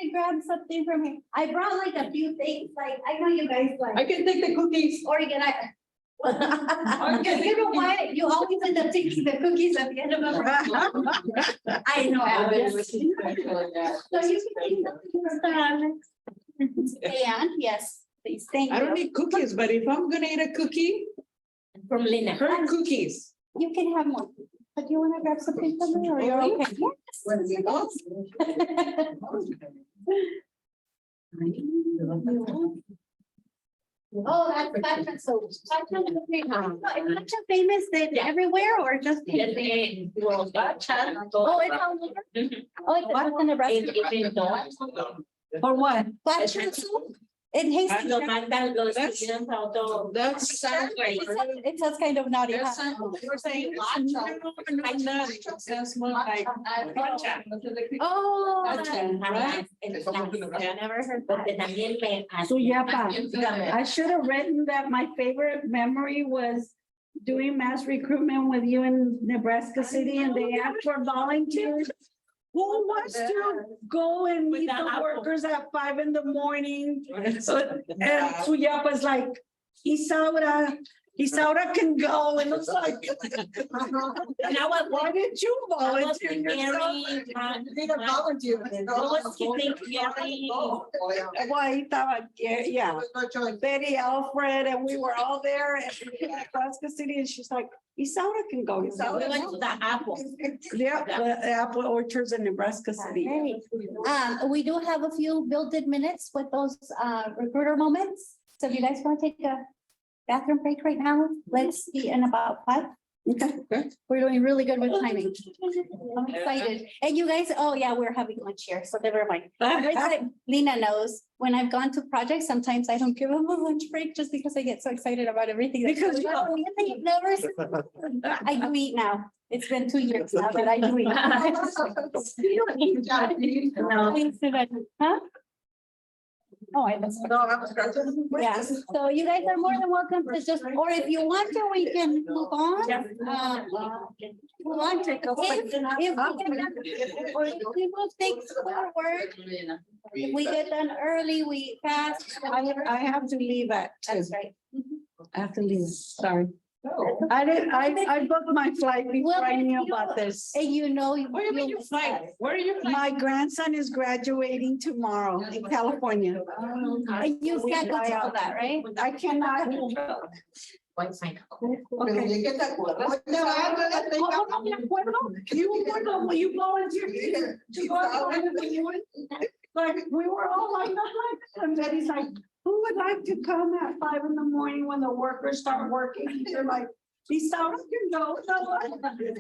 I grabbed something from here. I brought like a few things, like, I know you guys like. I can take the cookies. Or you can, you know what? You always end up taking the cookies at the end of the. I know. Alice. So you can take something from the And yes, please, thank you. I don't need cookies, but if I'm gonna eat a cookie, From Lina. her cookies. You can have one. But you wanna grab something from me or you're okay? Oh, that's so. Is that famous that everywhere or just? Oh, it's all over? Oh, it's in Nebraska. For what? Black chicken soup? It tastes. That sounds like. It sounds kind of naughty. That huh? sounds, you're saying. That's more like. Oh. Never heard, but también me. Suyapa. I should have written that my favorite memory was doing mass recruitment with you in Nebraska City and they asked for volunteers. Who wants to go and meet the workers at 5 in the morning? So, and Suyapa's like, Isaura, Isaura can go, and it's like. Now what? Why didn't you volunteer yourself? What's he think, Gary? Why, yeah, Betty, Alfred, and we were all there at Nebraska City, and she's like, Isaura can go. We went to the Apple. Yeah, the apple orchards in Nebraska City. We do have a few built-in minutes with those recruiter moments. So if you guys want to take a bathroom break right now, let's be in about 5. Okay. We're doing really good with timing. I'm excited. And you guys, oh yeah, we're having lunch here, so never mind. Lena knows, when I've gone to projects, sometimes I don't give them a lunch break just because I get so excited about everything. Because you never, I do eat now. It's been 2 years now that I do eat. Huh? Oh, I was. Yeah, so you guys are more than welcome to just, or if you want to, we can move on. Move on. Or if we move things forward, if we get done early, we pass. I have to leave at 2. That's right. I have to leave, sorry. I booked my flight before I knew about this. And you know. Where are you flying? Where are you flying? My grandson is graduating tomorrow in California. And you can't go to that, right? I cannot. You volunteered to go out. Like, we were all like, and Betty's like, who would like to come at 5 in the morning when the workers start working? They're like, Isaura can go.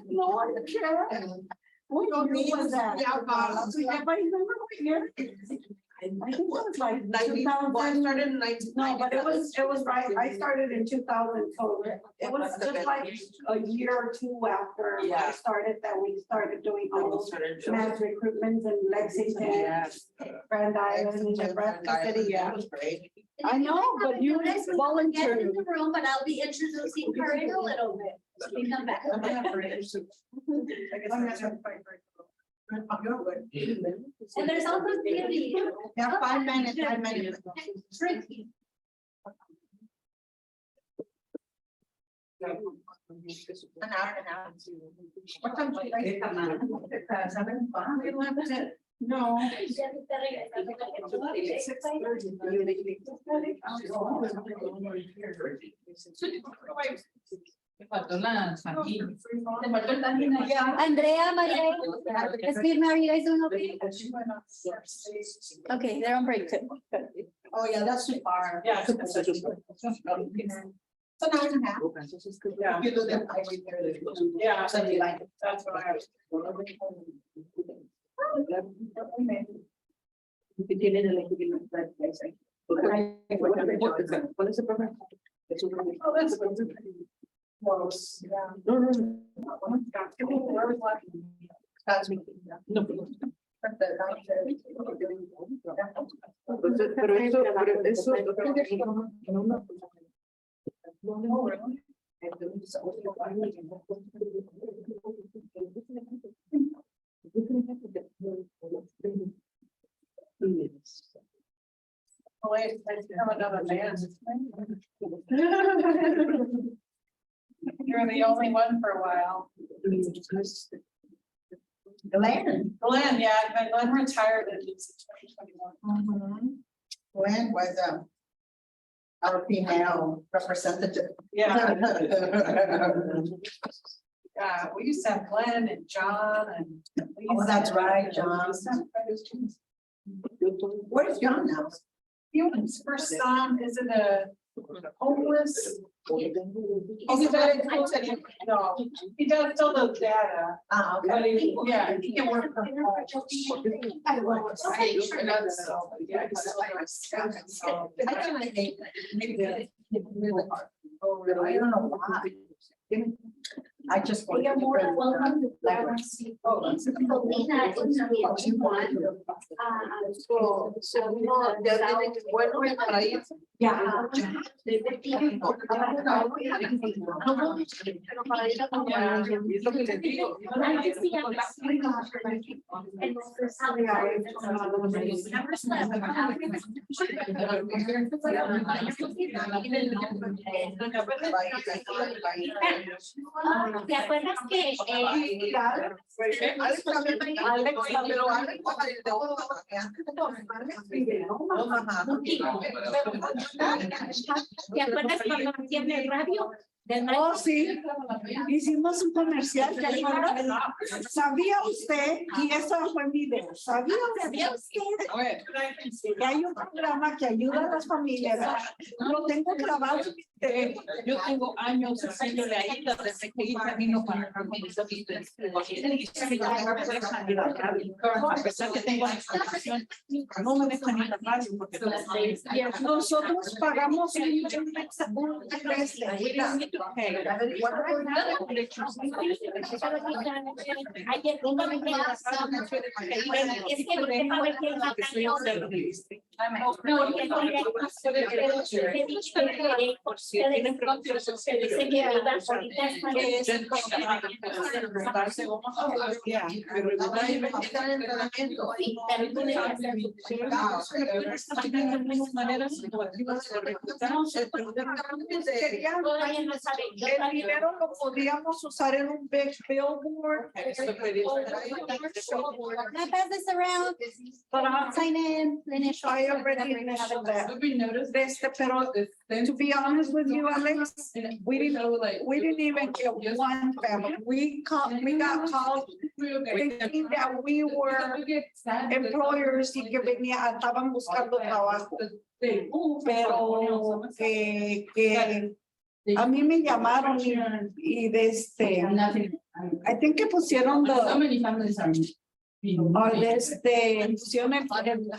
No one cares. What year was that? Everybody remember what year? I think it was like 2000. Started in 19. No, but it was right. I started in 2000, so it was just like a year or 2 after I started that we started doing all those mass recruitments in Lexington, Grand Island, Nebraska City. Yeah, I know, but you volunteered. In the room, but I'll be introducing her in a little bit. We come back. And there's also beauty. Yeah, 5 minutes, 5 minutes. Tricky. An hour and a half. What time do you come out? 7? No. Andrea, Maria, Esmirna, are you guys doing okay? Okay, they're on break too. Good. Oh, yeah, that's too far. Yeah. It's an hour and a half. Yeah. You do them, I read there. Yeah. Something like it. That's what I was. What is the program? Oh, that's good. No. That's me. No. Pero eso. No, really? Oh, wait, I have another man. You're the only one for a while. Glenn, yeah, but Glenn retired in 2021. Glenn was our female representative. Yeah. We used to have Glenn and John and. Oh, that's right, John. Where's John now? His first son, is it a homeless? Oh, he does, no, he does still those data. But he, yeah, he can work from home. I don't know why. I just. want You're to more than bring- welcome to grab a seat. Lena is gonna be if you want. Yeah. ¿Te acuerdas que ¿te acuerdas cuando hacían el radio? Oh, sí, hicimos un comercial. ¿Sabía usted? Y eso fue en video. ¿Sabía usted? Que hay un programa que ayuda a las familias. Lo tengo grabado. Yo tengo años haciéndole ayuda desde que hice camino para a pesar que tengo la información, no me dejan ir a la radio porque Nosotros pagamos un el dinero lo podíamos usar en un big billboard. Can I pass this around? Sign in, initial. I already initialed that. Pero to be honest with you, Alex, we didn't even get one family. We got called thinking that we were employers y que estaban buscando trabajo. Pero que a mí me llamaron y I think que pusieron pusieron el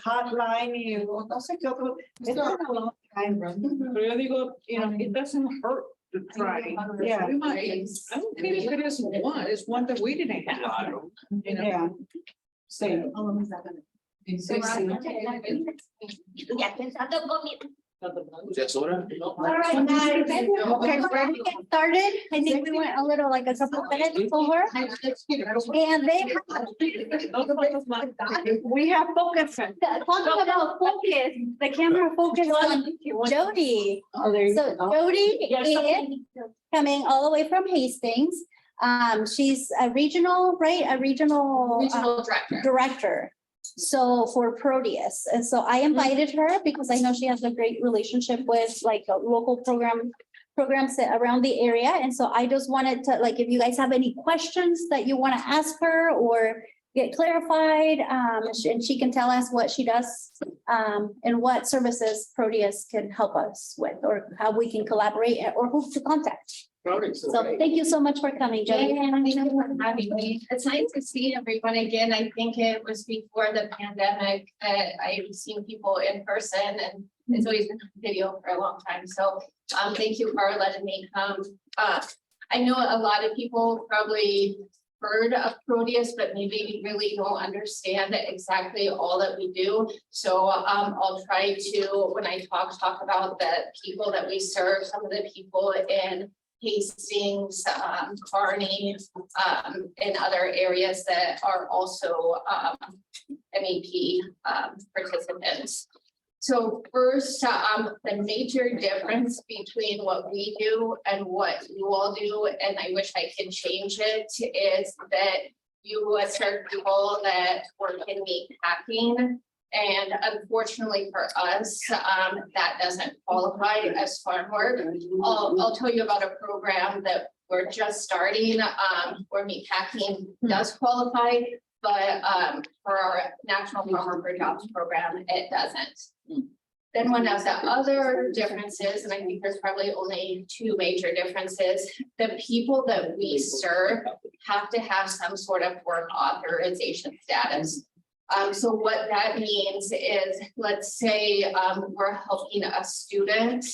hotline y no sé qué otro. Pero yo digo, it doesn't hurt to try. Yeah. We might, I don't care if it isn't one, it's one that we didn't have. Yeah. Sí. ya pensando conmigo? Ya es hora. All right, guys. Okay, ready to get started? I think we went a little, like a couple minutes over. And We have focus. talking about focus, the camera focus on Jody. So Jody is coming all the way from Hastings. She's a regional, right? A regional director. So for Proteus. And so I invited her because I know she has a great relationship with like a local programs around the area. And so I just wanted to, like, if you guys have any questions that you want to ask her or get clarified, and she can tell us what she does, and what services Proteus can help us with, or how we can collaborate, or who to contact. So thank you so much for coming, Jody. Thank you for having me. It's nice to see everyone again. I think it was before the pandemic that I've seen people in person, and it's always been on video for a long time. So thank you for letting me come. I know a lot of people probably heard of Proteus, but maybe really don't understand exactly all that we do. So I'll try to, when I talk about the people that we serve, some of the people in Hastings, Kearney, and other areas that are also MEP participants. So first, the major difference between what we do and what you all do, and I wish I could change it, is that you serve people that work in meat packing. And unfortunately for us, that doesn't qualify as farm work. I'll tell you about a program that we're just starting, where meat packing does qualify, but for our National Farmer for Jobs program, it doesn't. Then one of the other differences, and I think there's probably only two major differences, the people that we serve have to have some sort of work authorization status. So what that means is, let's say we're helping a student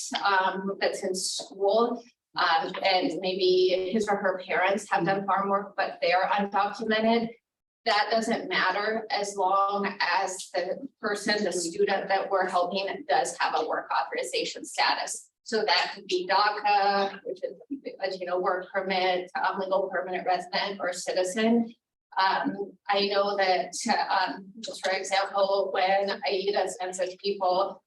that's in school, And maybe his or her parents have done farm work, but they're undocumented. That doesn't matter as long as the person, the student that we're helping does have a work authorization status. So that could be DACA, which is, as you know, work permit, legal permanent resident or citizen. I know that, just for example, when Aida census people,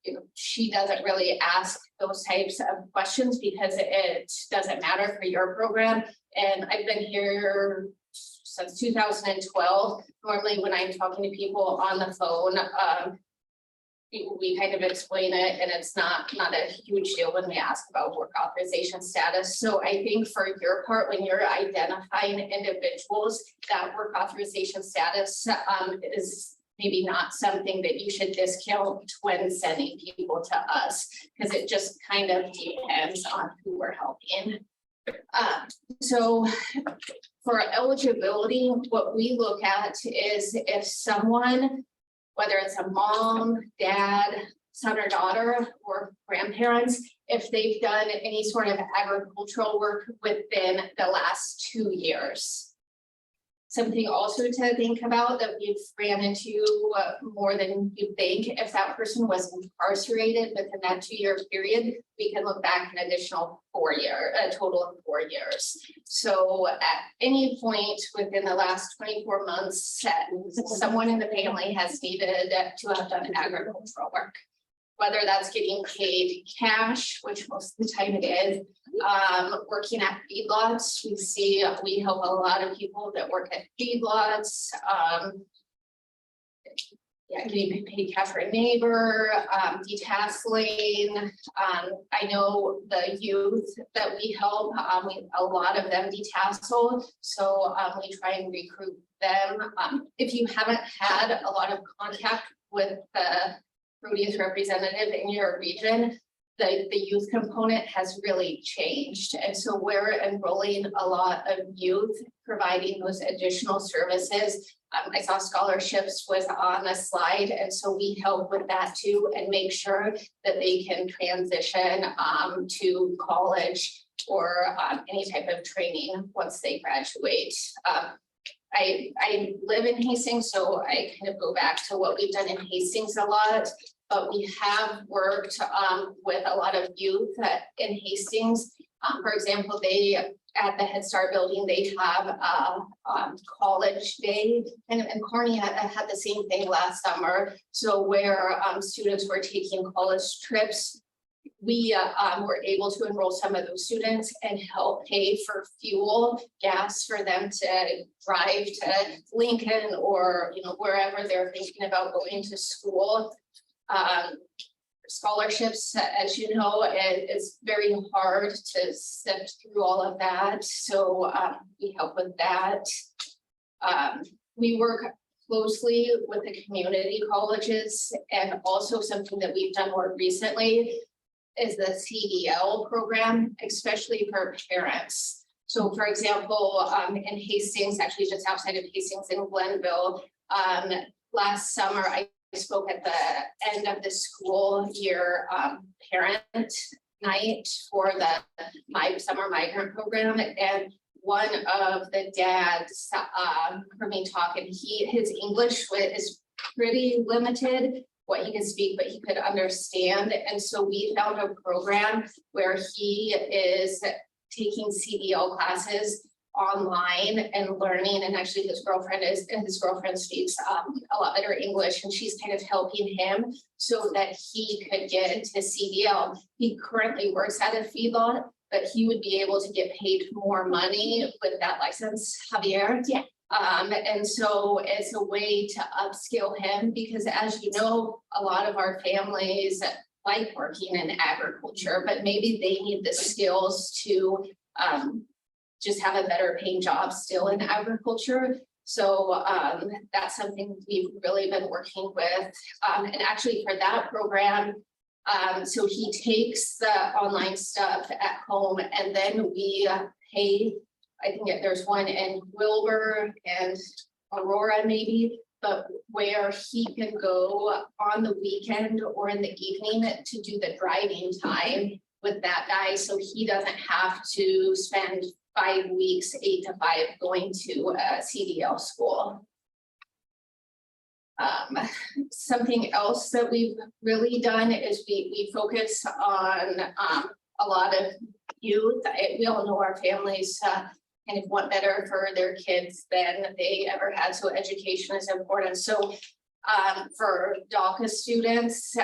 you know, she doesn't really ask those types of questions because it doesn't matter for your program. And I've been here since 2012. Normally, when I'm talking to people on the phone, we kind of explain it, and it's not a huge deal when we ask about work authorization status. So I think for your part, when you're identifying individuals, that work authorization status is maybe not something that you should discount when sending people to us, because it just kind of depends on who we're helping. So for eligibility, what we look at is if someone, whether it's a mom, dad, son or daughter, or grandparents, if they've done any sort of agricultural work within the last 2 years. Something also to think about that we've ran into more than you think, if that person was incarcerated within that 2-year period, we can look back an additional 4 years, a total of 4 years. So at any point within the last 24 months, someone in the family has needed to have done agricultural work. Whether that's getting paid cash, which most of the time it is, working at feedlots. We help a lot of people that work at feedlots. Getting paid cash for a neighbor, detasseling. I know the youth that we help, a lot of them detassel, so we try and recruit them. If you haven't had a lot of contact with the produce representative in your region, the youth component has really changed. And so we're enrolling a lot of youth, providing those additional services. I saw scholarships was on a slide, and so we help with that too and make sure that they can transition to college or any type of training once they graduate. I live in Hastings, so I kind of go back to what we've done in Hastings a lot, but we have worked with a lot of youth in Hastings. For example, at the Head Start building, they have college day, and Kearney had the same thing last summer. So where students were taking college trips, we were able to enroll some of those students and help pay for fuel, gas for them to drive to Lincoln or wherever they're thinking about going to school. Scholarships, as you know, it's very hard to sift through all of that. So we help with that. We work closely with the community colleges, and also something that we've done more recently is the CDL program, especially for parents. So for example, in Hastings, actually just outside of Hastings in Glenville, last summer, I spoke at the end of the school year parent night for the summer migrant program, and one of the dads heard me talk, and his English is pretty limited, what he can speak, but he could understand. And so we found a program where he is taking CDL classes online and learning, and actually his girlfriend speaks a lot better English, and she's kind of helping him so that he could get into CDL. He currently works at a feedlot, but he would be able to get paid more money with that license, Javier. Yeah. And so it's a way to upskill him, because as you know, a lot of our families like working in agriculture, but maybe they need the skills to just have a better paying job still in agriculture. So that's something we've really been working with. And actually for that program, so he takes the online stuff at home, and then we pay, I think there's one in Wilbur and Aurora maybe, but where he can go on the weekend or in the evening to do the driving time. with that guy, so he doesn't have to spend 5 weeks, 8 to 5, going to a CDL school. Something else that we've really done is we focus on a lot of youth. We all know our families kind of want better for their kids than they ever had, so education is important. So for DACA students,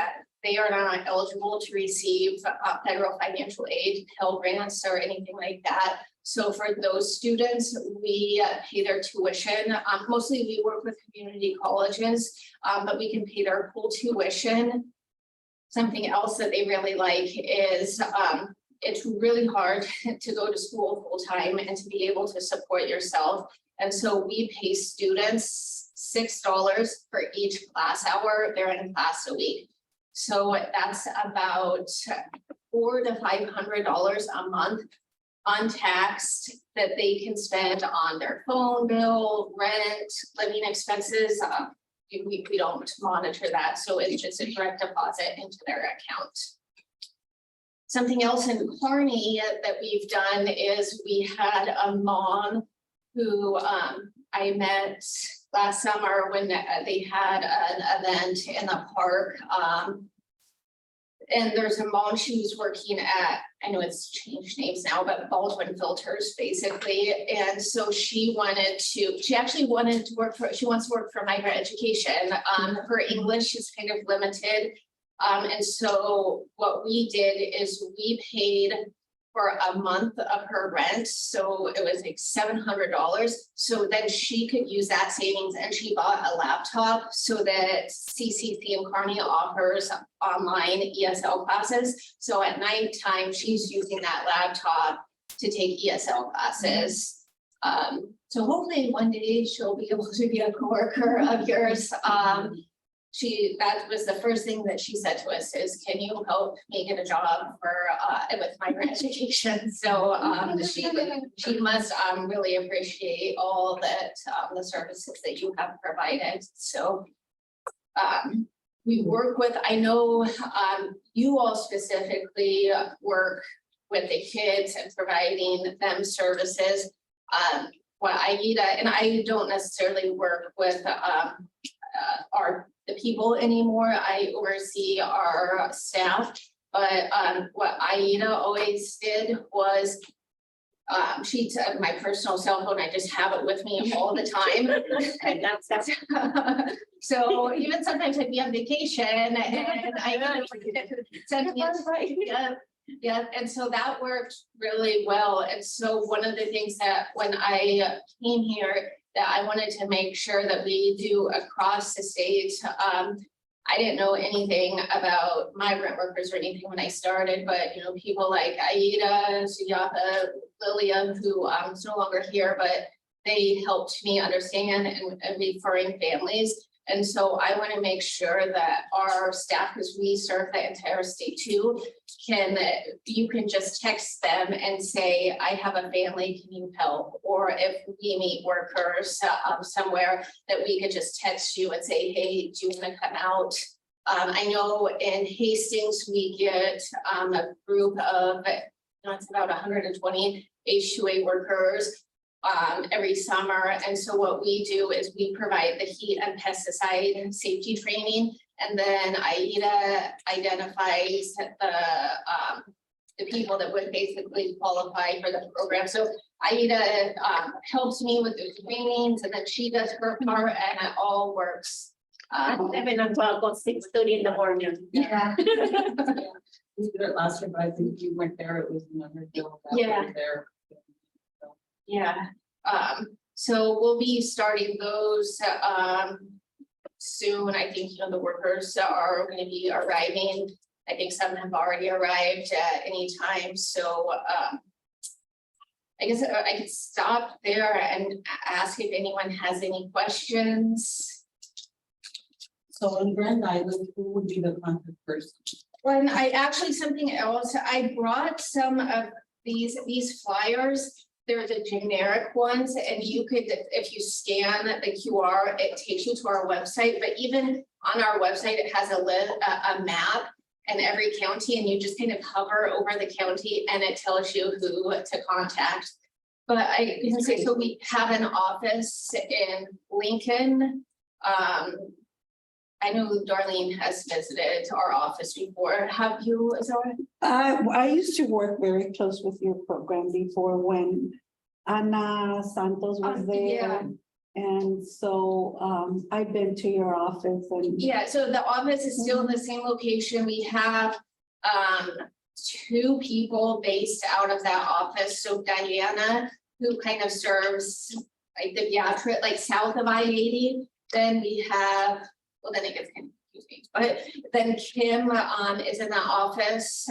they are not eligible to receive federal financial aid, Pell Grants, or anything like that. So for those students, we pay their tuition. Mostly we work with community colleges, but we can pay their full tuition. Something else that they really like is it's really hard to go to school full time and to be able to support yourself. And so we pay students $6 for each class hour they're in class a week. So that's about $400 to $500 a month untaxed that they can spend on their phone bill, rent, living expenses. We don't monitor that, so it's just a direct deposit into their account. Something else in Kearney that we've done is we had a mom who I met last summer when they had an event in the park. And there's a mom, she was working at, I know it's changed names now, but Baldwin Filters basically. And so she actually wanted to work she wants to work for migrant education. Her English is kind of limited. And so what we did is we paid for a month of her rent. So it was like $700. So then she could use that savings, and she bought a laptop so that CCC in Kearney offers online ESL classes. So at nighttime, she's using that laptop to take ESL classes. So hopefully one day she'll be able to be a coworker of yours. That was the first thing that she said to us is, can you help me get a job for with migrant education? So she must really appreciate all that the services that you have provided. So we work with, I know you all specifically work with the kids and providing them services. Well, AIDA, and I don't necessarily work with the people anymore. I oversee our staff, but what AIDA always did was she took my personal cell phone. I just have it with me all the time. And that's so even sometimes I'd be on vacation and I send me yeah, and so that worked really well. And so one of the things that when I came here that I wanted to make sure that we do across the state, I didn't know anything about migrant workers or anything when I started, but you know, people like Aida, Sujata, Lillian, who is no longer here, but they helped me understand and referring families. And so I want to make sure that our staff, because we serve the entire state too, you can just text them and say, I have a family, can you help? Or if we meet workers somewhere, that we could just text you and say, hey, do you want to come out? I know in Hastings, we get a group of, it's about 120 H2A workers every summer. And so what we do is we provide the heat and pesticide safety training, and then AIDA identifies the people that would basically qualify for the program. So AIDA helps me with the trainings, and then she does her part, and it all works. 11 o'clock, 6:30 in the morning. Yeah. We did it last year, but I think you weren't there. It was another deal. Yeah. There. Yeah, so we'll be starting those soon. I think, you know, the workers are going to be arriving. I think some have already arrived at any time. So I guess I could stop there and ask if anyone has any questions. So in Grand Island, who would be the contact person? When I actually, something else, I brought some of these flyers. They're the generic ones, and you could, if you scan the QR, it takes you to our website. But even on our website, it has a map, in every county, and you just kind of hover over the county and it tells you who to contact. But I can say, so we have an office in Lincoln. I know Darlene has visited our office before. Have you, is that right? I used to work very close with your program before when Ana Santos was Yeah. there. And so I've been to your office and. Yeah, so the office is still in the same location. We have two people based out of that office. So Diana, who kind of serves like the Beatrice, like south of I-80. Then we have, well, then it gets kind of confusing, but then Kim is in the office.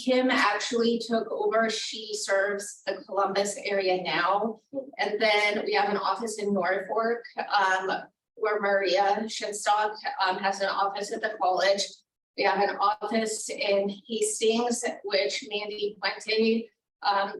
Kim actually took over. She serves the Columbus area now. And then we have an office in Norfolk, where Maria Shinstock has an office at the college. We have an office in Hastings, which Mandy Puente,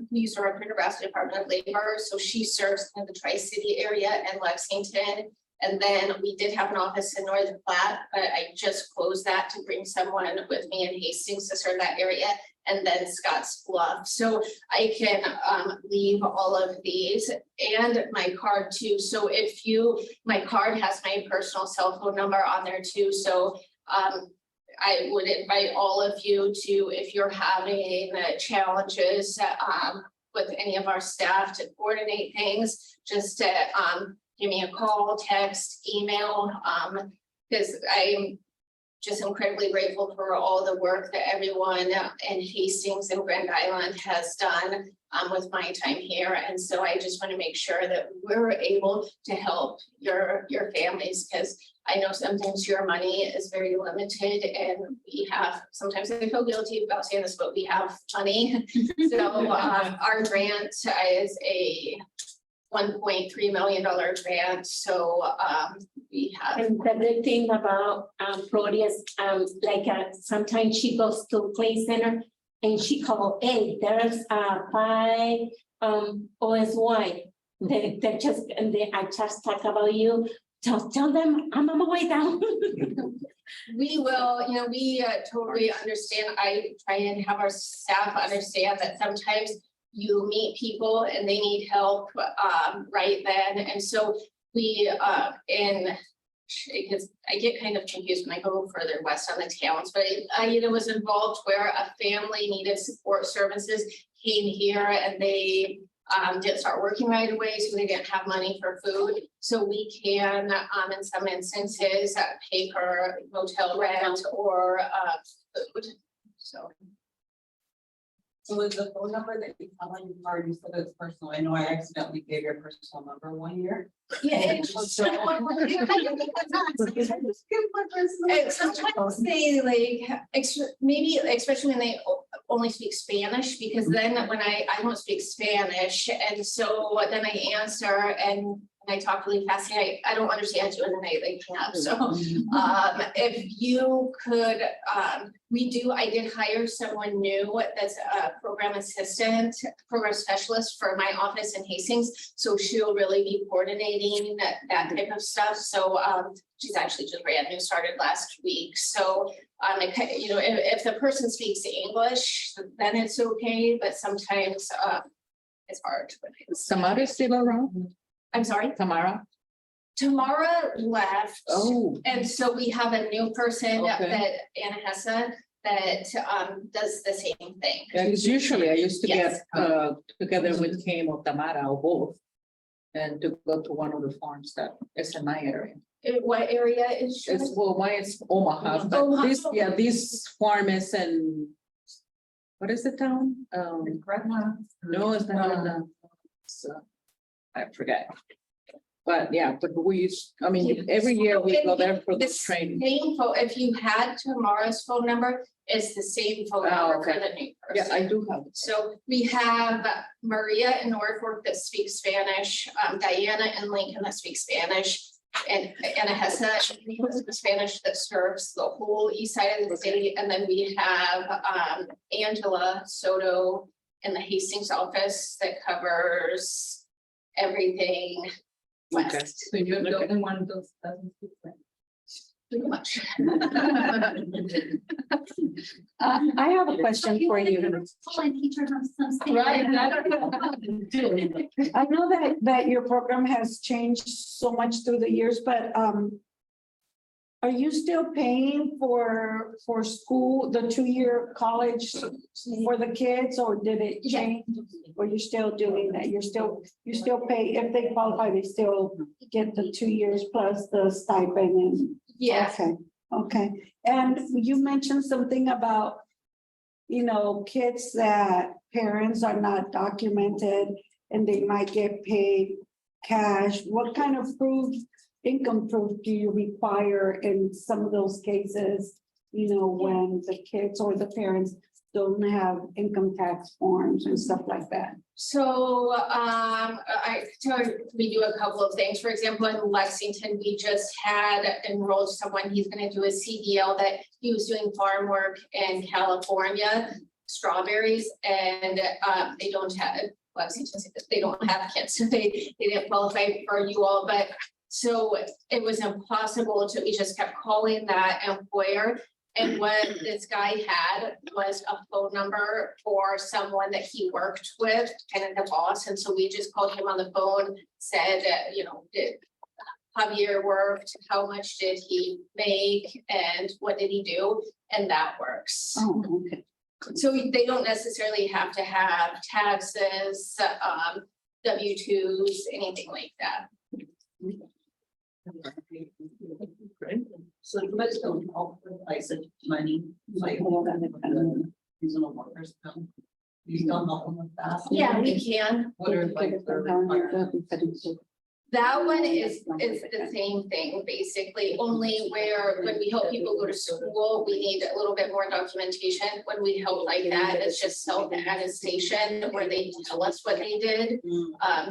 who used to work for Nebraska Department of Labor. So she serves in the Tri-City area and Lexington. And then we did have an office in Northern Platte, but I just closed that to bring someone with me in Hastings to serve that area, and then Scotts Bluff. So I can leave all of these and my card too. So if my card has my personal cell phone number on there too. So I would invite all of you to, if you're having challenges with any of our staff to coordinate things, just to give me a call, text, email, because I'm just incredibly grateful for all the work that everyone in Hastings and Grand Island has done with my time here. And so I just want to make sure that we're able to help your families, because I know sometimes your money is very limited, and we have, sometimes I feel guilty about saying this, but we have money. So our grant is a $1.3 million grant. So we have. And the good thing about Florida is sometimes she goes to Play Center and she called, hey, there's 5 OSY. They just, and I just talk about you. Tell them I'm on my way down. We will, we totally understand. I try and have our staff understand that sometimes you meet people and they need help right then. And so we, because I get kind of confused when I go further west on the towns, but I was involved where a family needed support services, came here and they didn't start working right away, so they didn't have money for food. So we can, in some instances, pay for motel rent or food. So is the phone number that you call on your card, you said it's personal? I know I accidentally gave your personal number one year. Yeah. Sometimes they maybe especially when they only speak Spanish, because then when I don't speak Spanish, and so then I answer and I talk really fast, I don't understand you, and then I hang up. So if you could, I did hire someone new that's a program assistant, program specialist for my office in Hastings. So she'll really be coordinating that type of stuff. So she's actually just brand new, started last week. So if the person speaks English, then it's okay, but sometimes it's hard. Tamara is still around? I'm sorry? Tamara left. Oh. And so we have a new person Okay. that Anna Hessa that does the same thing. Yeah, because usually I used to Yes. get together with Kim or Tamara or both. And to go to one of the farms that is in my area. What area is she? It's, well, mine is Omaha, but Omaha. this farm is in, what is the town? No, it's not. It's, I forget. But yeah, but every year we go there for this training. If you had Tamara's phone number, it's the same phone Oh, number okay. for the new person. Yeah, I do have it. So we have Maria in Norfolk that speaks Spanish, Diana in Lincoln that speaks Spanish, and Anna Hessa in Spanish that serves the whole east side of the city. And then we have Angela Soto in the Hastings office that covers everything Okay. west. So you're the only one of those doesn't speak French. pretty much. I have a question for you. Full-time teachers on some state. Right. I know that your program has changed so much through the years, but are you still paying for school, the 2-year college for the kids, or did it change? Or you're still doing that? You still pay, if they qualify, they still get the 2 years plus the stipend and. Yeah. Okay, and you mentioned something about, kids that parents are not documented and they might get paid cash. What kind of income proof do you require in some of those cases? When the kids or the parents don't have income tax forms and stuff like that. So we do a couple of things. For example, in Lexington, we just had enrolled someone, he's gonna do a CDL that he was doing farm work in California, strawberries, and they don't have, Lexington, they don't have kids, so they didn't qualify for you all, but so it was impossible to, we just kept calling that employer. And what this guy had was a phone number for someone that he worked with, kind of the boss. And so we just called him on the phone, said, did Javier worked, how much did he make, and what did he do? And that works. Oh, okay. So they don't necessarily have to have taxes, W-2s, anything like that. Great. So you guys don't help with license money, like seasonal workers come. You don't help them with that? Yeah, we can. What are like the requirements? That one is the same thing, basically, only where when we help people go to school, we need a little bit more documentation. When we help like that, it's just self-attestation where they tell us what they did.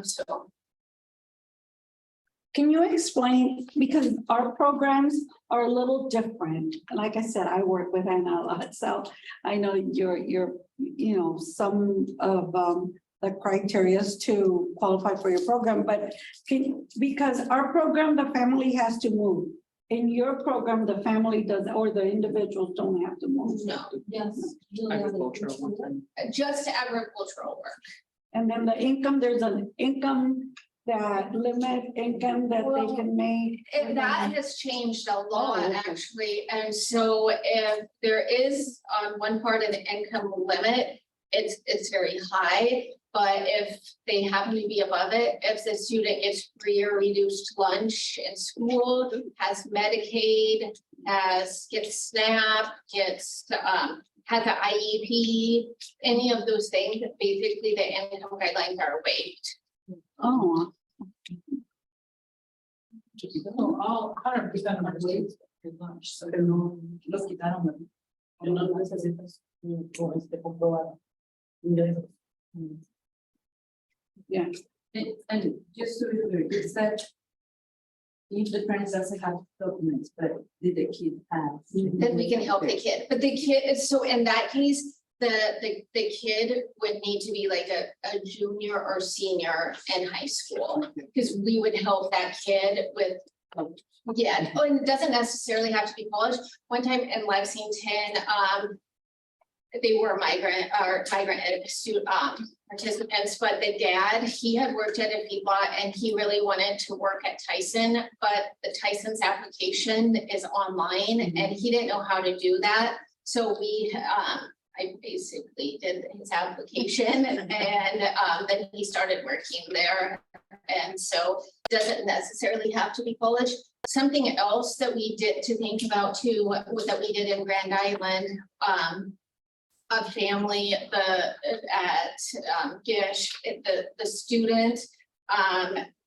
So. Can you explain, because our programs are a little different. Like I said, I work with Anna a lot, so I know you're some of the criterias to qualify for your program, but because our program, the family has to move. In your program, the family does, or the individuals don't have to move. No, yes. Agricultural. Just agricultural work. And then the income, there's an income that limit income that they can make. And that has changed a lot, okay. actually. And so if there is on one part of the income limit, it's very high. But if they happen to be above it, if the student gets free or reduced lunch in school, has Medicaid, gets SNAP, has an IEP, any of those things, basically the income guidelines are waived. Oh. All 100% of the waived lunch, so no, los quitaron. No necesitas comprobar ingresos. Yeah. And just to be clear, you said if the parents doesn't have documents, but did the kid have? Then we can help the kid, but the kid is, so in that case, the kid would need to be like a junior or senior in high school, because we would help that kid with. Yeah, and it doesn't necessarily have to be college. One time in Lexington, they were migrant student participants, but the dad, he had worked at a feedlot and he really wanted to work at Tyson, but the Tyson's application is online and he didn't know how to do that. So I basically did his application and then he started working there. And so doesn't necessarily have to be college. Something else that we did to think about too, that we did in Grand Island, a family, at Gish, the student,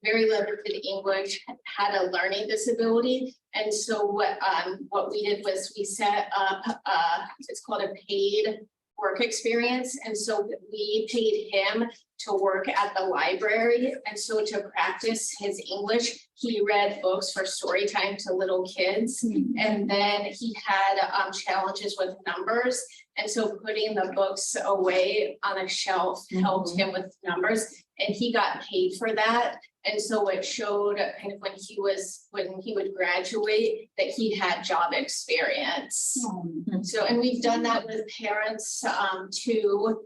very limited English, had a learning disability. And so what we did was we set up, it's called a paid work experience. And so we paid him to work at the library. And so to practice his English, he read books for story time to little kids. And then he had challenges with numbers. And so putting the books away on a shelf helped him with numbers, and he got paid for that. And so it showed kind of when he would graduate that he had job experience. So, and we've done that with parents too.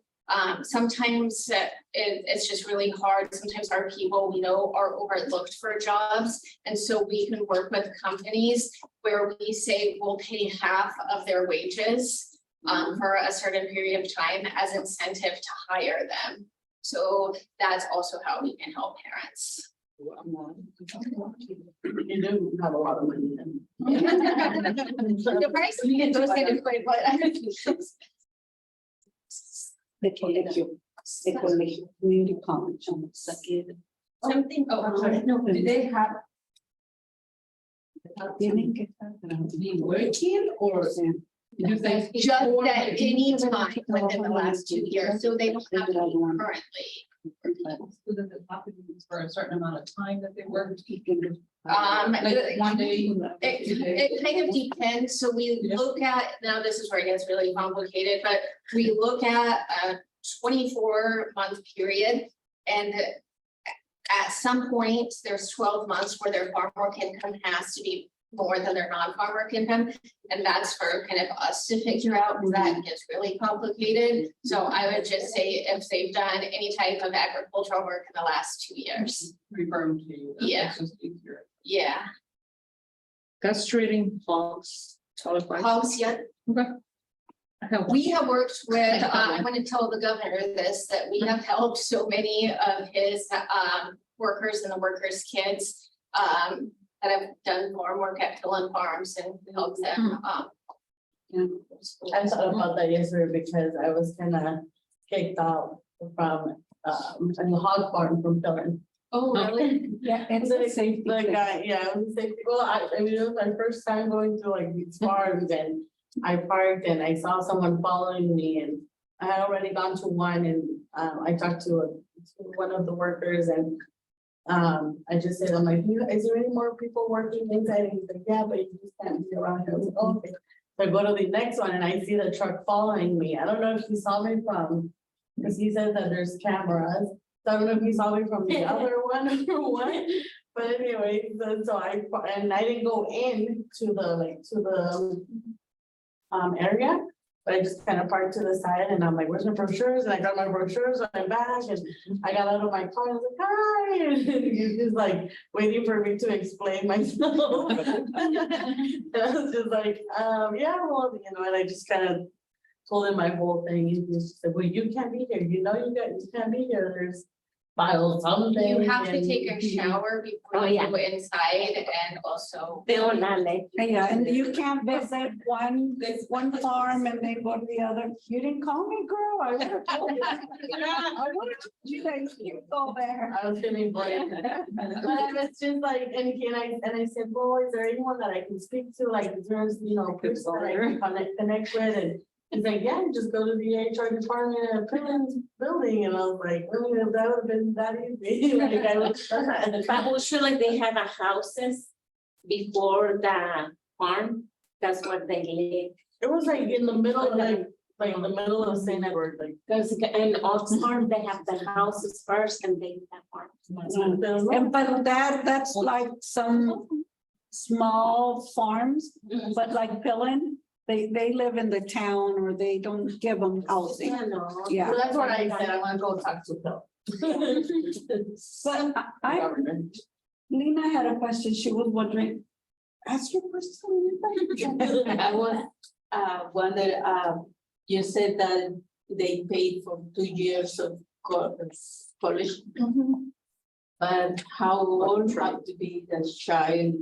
Sometimes it's just really hard. Sometimes our people we know are overlooked for jobs. And so we can work with companies where we say we'll pay half of their wages for a certain period of time as incentive to hire them. So that's also how we can help parents. You do have a lot of money then. The price we get those kind of quite, but The colegio, community college. something, oh, I'm sorry, no, Do they have? Tienen que Be working or? You think? just at any time within the last 2 years, so they don't have to be currently. So that the applicants for a certain amount of time that they work. Like One day. it kind of depends, so we look at, now this is where it gets really complicated, but we look at a 24-month period. And at some point, there's 12 months where their farm work income has to be more than their non-farm work income. And that's for kind of us to figure out, because that gets really complicated. So I would just say if they've done any type of agricultural work in the last 2 years. Refer to you. Yeah. That's just easier. Yeah. Castrating hogs. Hogs, yeah. We have worked with, I want to tell the governor this, that we have helped so many of his workers and the workers' kids that have done farm work at Pillen Farms and helped them. I thought about that yesterday because I was kind of kicked out from a hog farm from Pillen. Oh, really? Yeah, it's a safety. The guy, yeah, it was a safety. Well, I mean, it was my first time going to like these farms, and I parked and I saw someone following me, and I had already gone to one, and I talked to one of the workers, and I just said, I'm like, is there any more people working inside? And he's like, yeah, but you just can't be around here. I was like, oh, okay. So I go to the next one and I see the truck following me. I don't know if he saw me from, because he said that there's cameras. So I don't know if he saw me from the other one or what. But anyway, so I didn't go in to the area. But I just kind of parked to the side and I'm like, where's my brochures? And I got my brochures on my bag and I got out of my car and I was like, hi. And he's just like waiting for me to explain myself. And I was just like, yeah, well, you know, and I just kind of told him my whole thing. He just said, well, you can't be here. You know, you can't be here. There's files, something. You have to take a shower before you go inside, and also. Yeah, and you can't visit one farm and then go to the other. You didn't call me, girl. I would have told you. I would have told you that you go there. I was feeling brave. But I was just like, and I said, well, is there anyone that I can speak to? Like, is there, you know, person that I can connect with? And he's like, yeah, just go to the HR department at Pillen's building. And I was like, well, that would have been that easy. Like, I was. But usually they have a houses before the farm. That's where they live. It was like in the middle of like in the middle of St. Edward, like. Because in Oxnard, they have the houses first and then the farm. And but that's like some small farms, but like Pillen, they live in the town or they don't give them housing. Yeah. So that's what I said, I wanna go talk to Phil. But Lena had a question. She was wondering, ask your question. I was wonder, you said that they paid for 2 years of college. But how old have to be the child?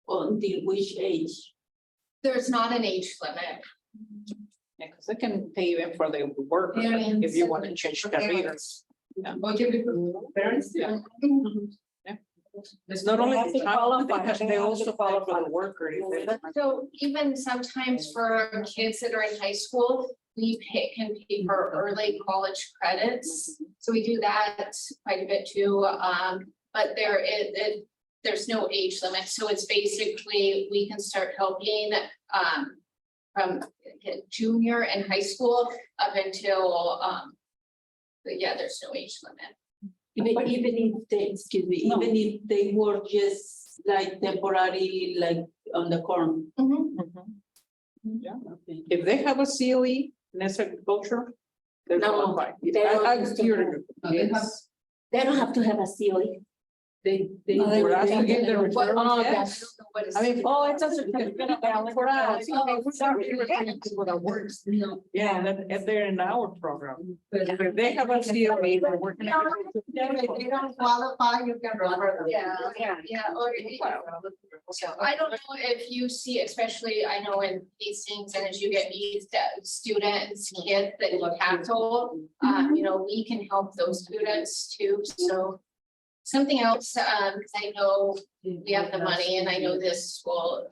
Until which age? There's not an age limit. Yeah, because they can pay even for the work if you want to change careers. Yeah. Parents, yeah. It's not only have the to child, qualify. they also follow for the worker. So even sometimes for kids that are in high school, we can pay for early college credits. So we do that quite a bit too, but there's no age limit, so it's basically, we can start helping, from junior and high school up until, but yeah, there's no age limit. Even if they, excuse me, even if they were just like temporary, like on the corn. Yeah. Okay. If they have a COE in this agriculture. they're No, qualified. they don't I- have to you're- have- yes. They don't have to have a COE. They were asking if they were. What- oh, Yes. I mean, Oh, it's a certificate of valid. for us, Oh, sorry, we're referring to what our works. Yeah, and if they're in our program, if they have a COE, they're working. If they don't qualify, you can run for them. Yeah, or, I don't know if you see, especially, I know in Hastings, and as you get these students, kids that you tackle, you know, we can help those students too, so. Something else, because I know we have the money, and I know this will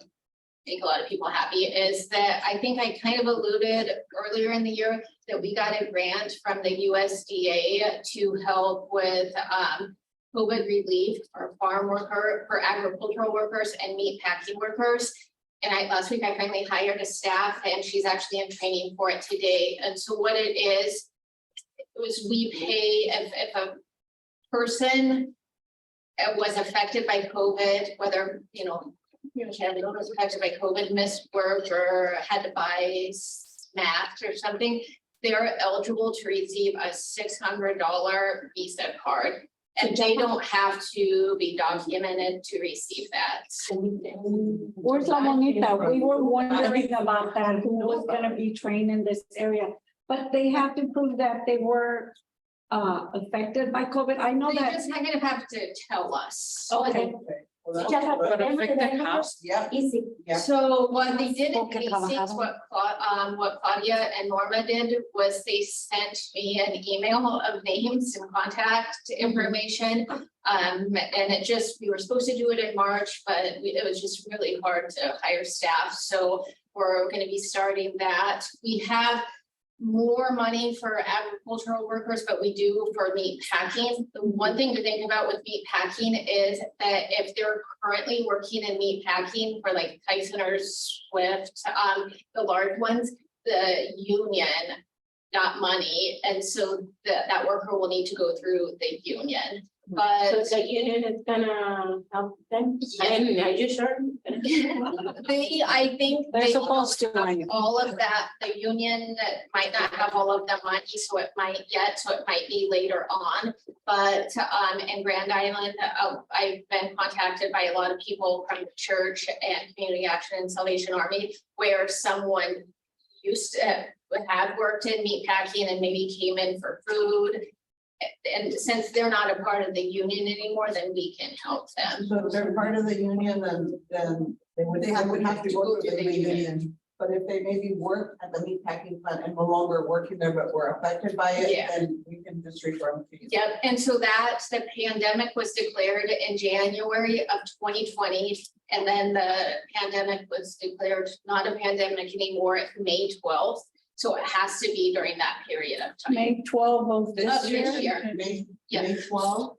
make a lot of people happy, is that I think I kind of alluded earlier in the year that we got a grant from the USDA to help with COVID relief for for agricultural workers and meat packing workers. And last week I finally hired a staff, and she's actually in training for it today. And so what it is we pay if a person was affected by COVID, whether, was affected by COVID, missed work, or had to buy masks or something, they're eligible to receive a $600 Visa card. And they don't have to be documented to receive that. Where's La Bonita? We were wondering about that, who was gonna be trained in this area. But they have to prove that they were affected by COVID. I know They that. just kind of have to tell us. Okay. But affected house, yeah. Easy. Yeah. So what they did in Okay, Hastings, what Claudia and Norma did was they sent me an email of names and contact information. And we were supposed to do it in March, but it was just really hard to hire staff. So we're gonna be starting that. We have more money for agricultural workers, but we do for meat packing. The one thing to think about with meat packing is that if they're currently working in meat packing for like Tyson or Swift, the large ones, the union got money, and so that worker will need to go through the union. So But the union is gonna help them, and are you sure? I think They're they supposed to. all of that, the union might not have all of the money, so it might be later on. But in Grand Island, I've been contacted by a lot of people from the church and Community Action and Salvation Army, where someone had worked in meat packing and maybe came in for food. And since they're not a part of the union anymore, then we can help them. So if they're part of the union, then they would have to go through the union. But if they maybe work at the meat packing plant and no longer working there, but were affected by it, Yeah. then we can just refer them to you. Yep, and so the pandemic was declared in January of 2020. And then the pandemic was declared not a pandemic anymore at May 12th. So it has to be during that period of time. May 12 of this Of year. this year. May Yeah. 12.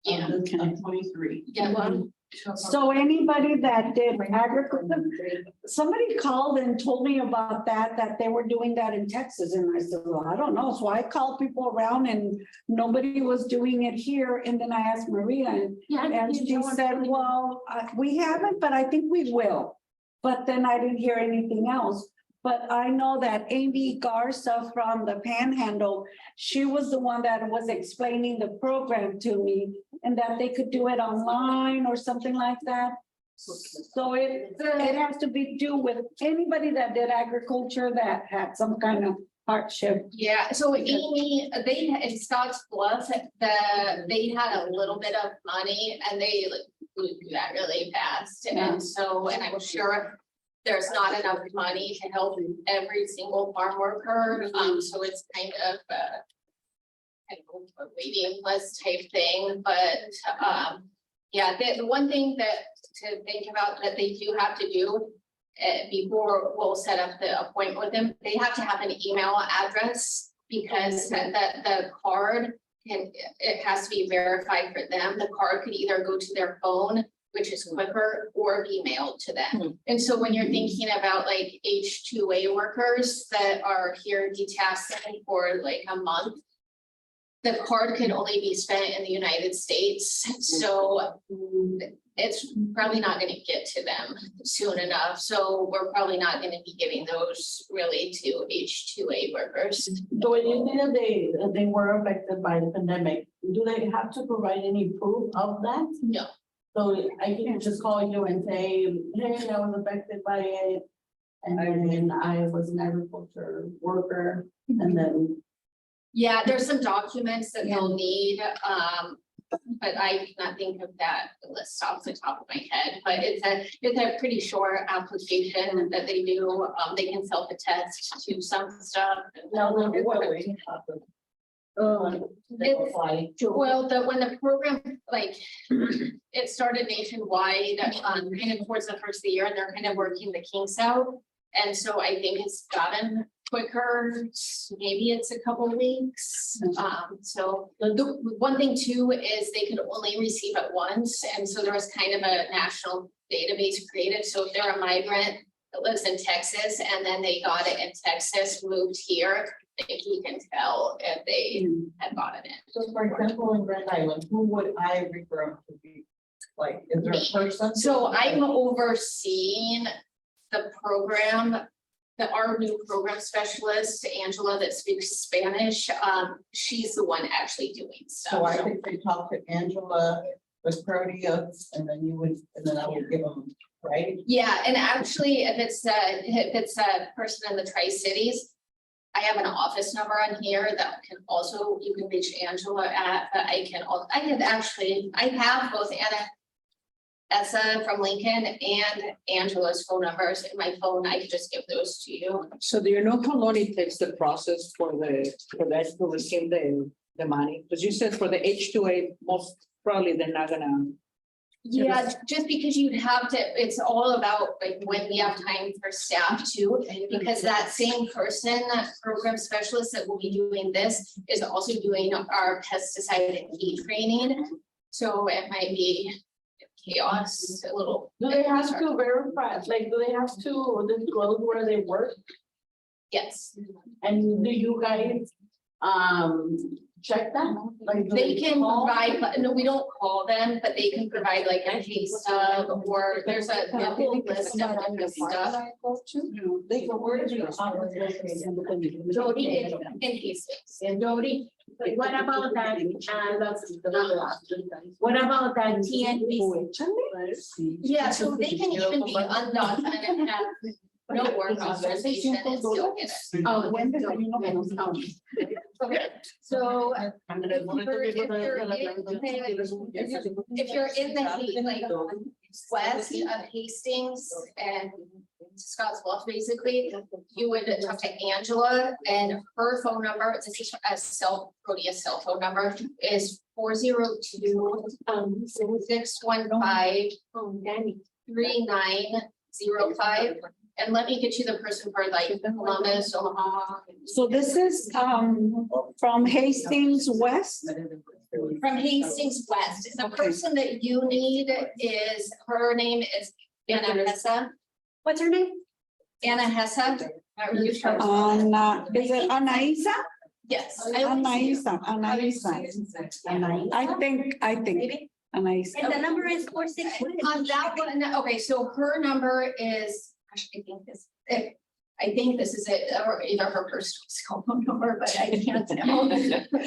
Yeah. Of 23. Yeah, well, So anybody that did agriculture, somebody called and told me about that they were doing that in Texas. And I said, well, I don't know. So I called people around and nobody was doing it here. And then I asked Maria and she said, well, we haven't, but I think we will. But then I didn't hear anything else. But I know that Amy Garza from the Panhandle, she was the one that was explaining the program to me and that they could do it online or something like that. So it has to be do with anybody that did agriculture that had some kind of hardship. yeah, so Amy, in Scotts Bluff, they had a little bit of money and they blew through that really fast. And so, and I'm sure there's not enough money to help every single farm worker. So it's kind of a waiting list type thing, but yeah, the one thing to think about that they do have to do before we'll set up the appointment with them, they have to have an email address because the card it has to be verified for them. The card could either go to their phone, which is quicker, or be mailed to them. And so when you're thinking about like H2A workers that are here detasked for like a month, the card can only be spent in the United States, so it's probably not gonna get to them soon enough. So we're probably not gonna be giving those really to H2A workers. So when you say that they were affected by the pandemic, do they have to provide any proof of that? No. So I can just call you and say, hey, I was affected by it. And then I was an agriculture worker, and then. Yeah, there's some documents that they'll need, but I cannot think of that list off the top of my head, but it's a pretty short application that they do. They can self-attest to some stuff. Well, when the program, like, it started nationwide, kind of towards the first of the year, and they're kind of working the kinks out. And so I think it's gotten quicker, maybe it's a couple weeks. So the one thing too is they could only receive it once. And so there was kind of a national database created. So if they're a migrant that lives in Texas and then they got it in Texas, moved here, you can tell if they had gotten it. So for example, in Grand Island, who would I refer them to be? Like, is there a person? So I'm overseeing the program, our new program specialist, Angela, that speaks Spanish. She's the one actually doing stuff. So I think they talk to Angela with Proteus, and then you would, and then I would give them, right? Yeah, and actually, if it's a person in the Tri-Cities, I have an office number on here that can also, you can reach Angela at, I have both Anna Essa from Lincoln and Angela's phone numbers in my phone. I could just give those to you. So do you know how long it takes the process for that to receive the money? Because you said for the H2A, most probably they're not gonna. Yeah, just because you'd have to, it's all about like when we have time for staff too, because that same person, that program specialist that will be doing this is also doing our pesticide and heat training. So it might be chaos a little. Do they have to verify, like, do they have to disclose where they work? Yes. And do you guys, check that? Like, do They can call? provide, but no, we don't call them, but they can provide like a pay stub or there's a whole list of different stuff. They go, where is your office? Jody in Hastings. And Jody, what about that, what about that TNBC? Yeah, so they can even be undocumented and have no work authorization and still get it. Oh, when does Okay, so if you're in the like west of Hastings and Scotts Bluff, basically, you would talk to Angela, and her phone number, this is a Proteus cell phone number, is 402-615-3905. And let me get you the person for like Columbus, Omaha. So this is from Hastings West? From Hastings West. The person that you need is, her name is Anna Hessa. What's her name? Anna Hessa. Is it Anaisa? Yes. Anaisa. I think, Maybe. Anaisa. And the number is 461. On that one, okay, so her number is, gosh, I think this is it, or either her personal cell phone number, but I can't tell.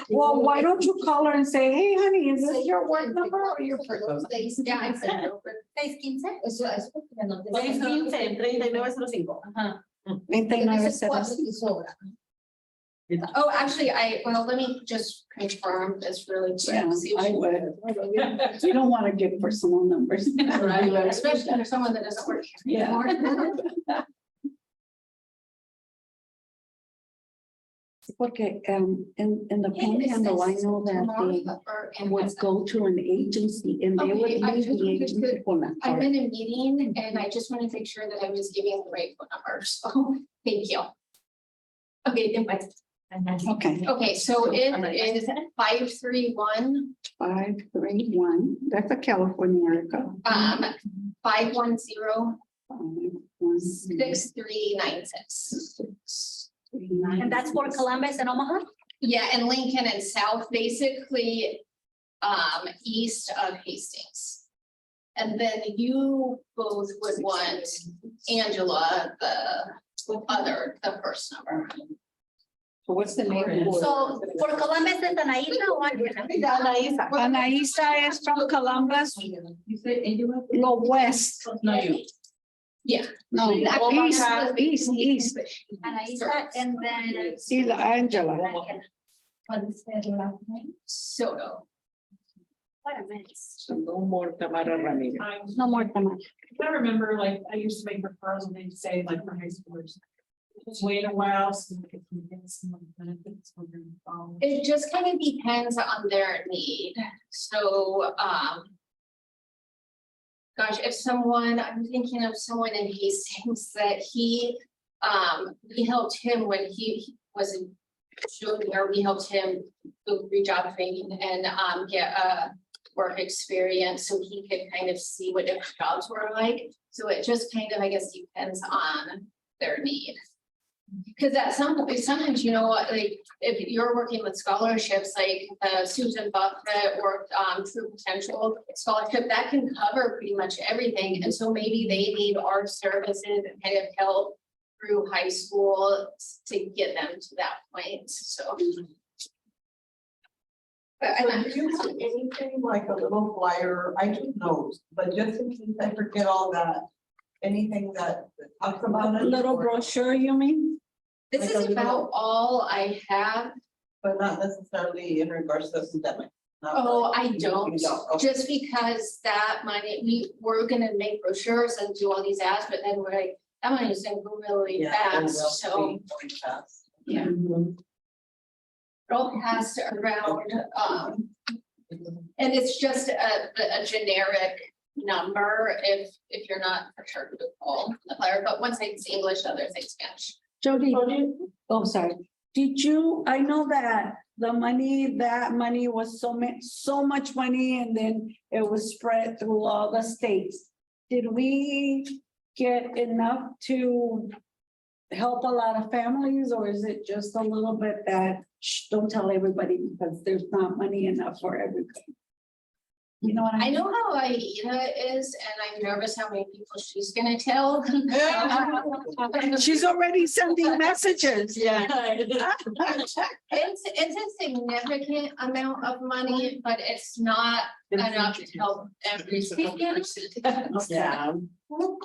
Well, why don't you call her and say, hey, honey, is this your work number or your personal? Yeah, I sent it over. 615-3905. Oh, actually, let me just confirm this really quick. Yeah, see if I she- would. You don't want to give personal numbers. Right, especially under someone that doesn't work here Yeah. anymore. Okay, in the panhandle, I know that they would go to an agency and they would Okay, leave the agency for that. I'm in a meeting and I just want to make sure that I was giving the right phone number, so thank you. Okay, then bye. Okay, Okay, so it is 531, 531, that's a California Erica. 510, 510, 6396. 639. And that's for Columbus and Omaha? Yeah, and Lincoln and South, basically, east of Hastings. And then you both would want Angela, the first number. So what's the name? So for Columbus is Anaísa or Angela? Anaísa is from Columbus, Lo West. No, you. Yeah. No, east. Anaísa and then. See the Angela. What's the last name? Soto. What a minute. So no more Tamara Ramirez. No more Tamara. I remember, like, I used to make referrals and they'd say, like, for high schoolers. Just wait a while, so we can get some benefits for your phone. It just kind of depends on their need. So, gosh, if someone, I'm thinking of someone in Hastings that we helped him when he was in junior, we helped him go through job training and get a work experience so he could kind of see what different jobs were like. So it just kind of, I guess, depends on their need. Because at some point, sometimes, you know, like if you're working with scholarships, like Susan Buffett worked True Potential Scholarship, that can cover pretty much everything. And so maybe they need our services and kind of help through high school to get them to that point. So. But So do you have anything like a little flyer? I took notes, but just in case I forget all that, anything that talks about it? Little or- brochure, you mean? This Like is a little- about all I have. But not necessarily in regards to the pandemic. Not Oh, like- I don't, okay. just because that money, we're gonna make brochures and do all these ads, but then we're like, that money is gonna go really Yeah, it will fast, so. be going fast. Yeah. It'll pass around, and it's just a generic number if you're not for sure to call the flyer, but one thing's English, the other thing's Spanish. Jody, oh, sorry. Did you, I know that that money was so much money and then it was spread through all the states. Did we get enough to help a lot of families, or is it just a little bit that, shh, don't tell everybody because there's not money enough for everybody? You know what I know how Aida is, and I'm nervous how many people she's gonna tell. She's already sending messages. Yeah. It's a significant amount of money, but it's not enough to help every student. Yeah.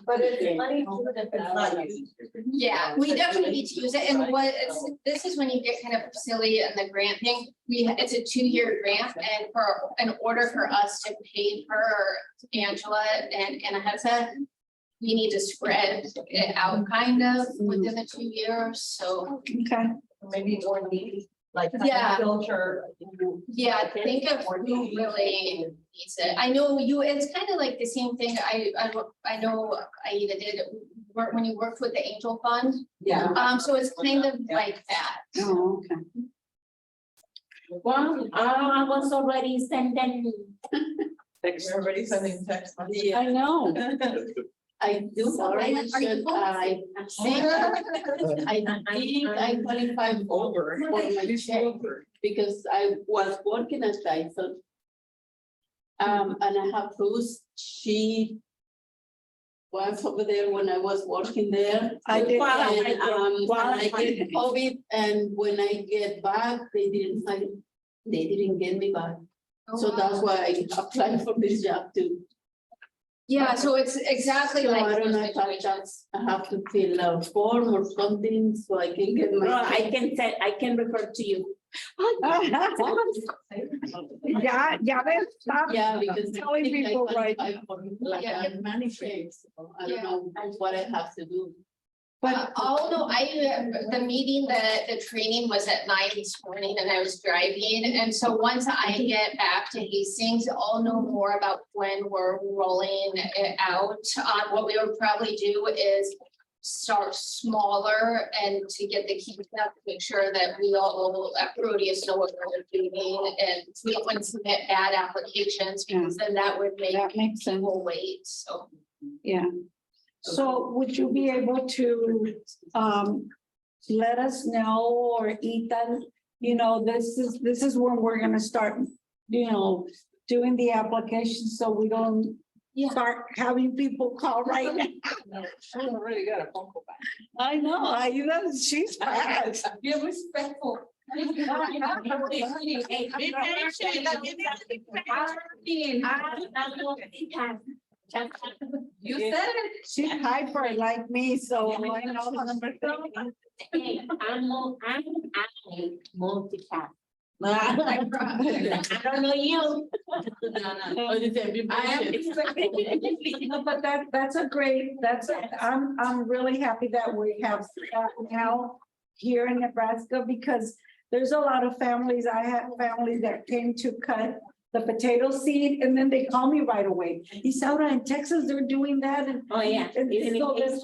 But it's money that it's not used. Yeah, we definitely need to use it, and this is when you get kind of silly in the grant thing. It's a 2-year grant, and in order for us to pay for Angela and Anahesa, we need to spread it out kind of within the 2 years, so. Okay. Maybe more needy, like. Yeah. Filter. Yeah, think of who really needs it. I know it's kind of like the same thing I know Aida did when you worked with the Angel Fund. Yeah. So it's kind of like that. Oh, okay. Well, I was already sending. We're already sending text. I know. I do already should, I think I qualified over for my check because I was working at Tyson. And I have Bruce, she was over there when I was working there. I did. And, I get COVID, and when I get back, they didn't get me back. So that's why I applied for this job too. Yeah, so it's exactly So like. I don't know if I have to fill a form or something so I can get my. I can refer to you. Ya ves, stop. Yeah, because. I telling think I people right qualify for like Yeah. a manager, so I don't know what I have to do. But although the meeting, the training was at 9 this morning and I was driving. And so once I get back to Hastings, I'll know more about when we're rolling it out. What we would probably do is start smaller and to get the key up, to make sure that we all at Proteus know what we're doing and we don't want to submit bad applications because then that would make That makes sense. people wait, so. Yeah. So would you be able to let us know, or Ethan, you know, this is when we're gonna start, you know, doing the application, so we don't start having people call right now. I already got a phone call back. I know, you know, she's fast. Be respectful. You said it. She's hyper like me, so I know the number. Hey, I'm multitask. I I don't know you. No, but that's a great, I'm really happy that we have that now here in Nebraska, because there's a lot of families, I have families that came to cut the potato seed and then they call me right away. Isaura, in Texas, they're doing that and. Oh, yeah. And so then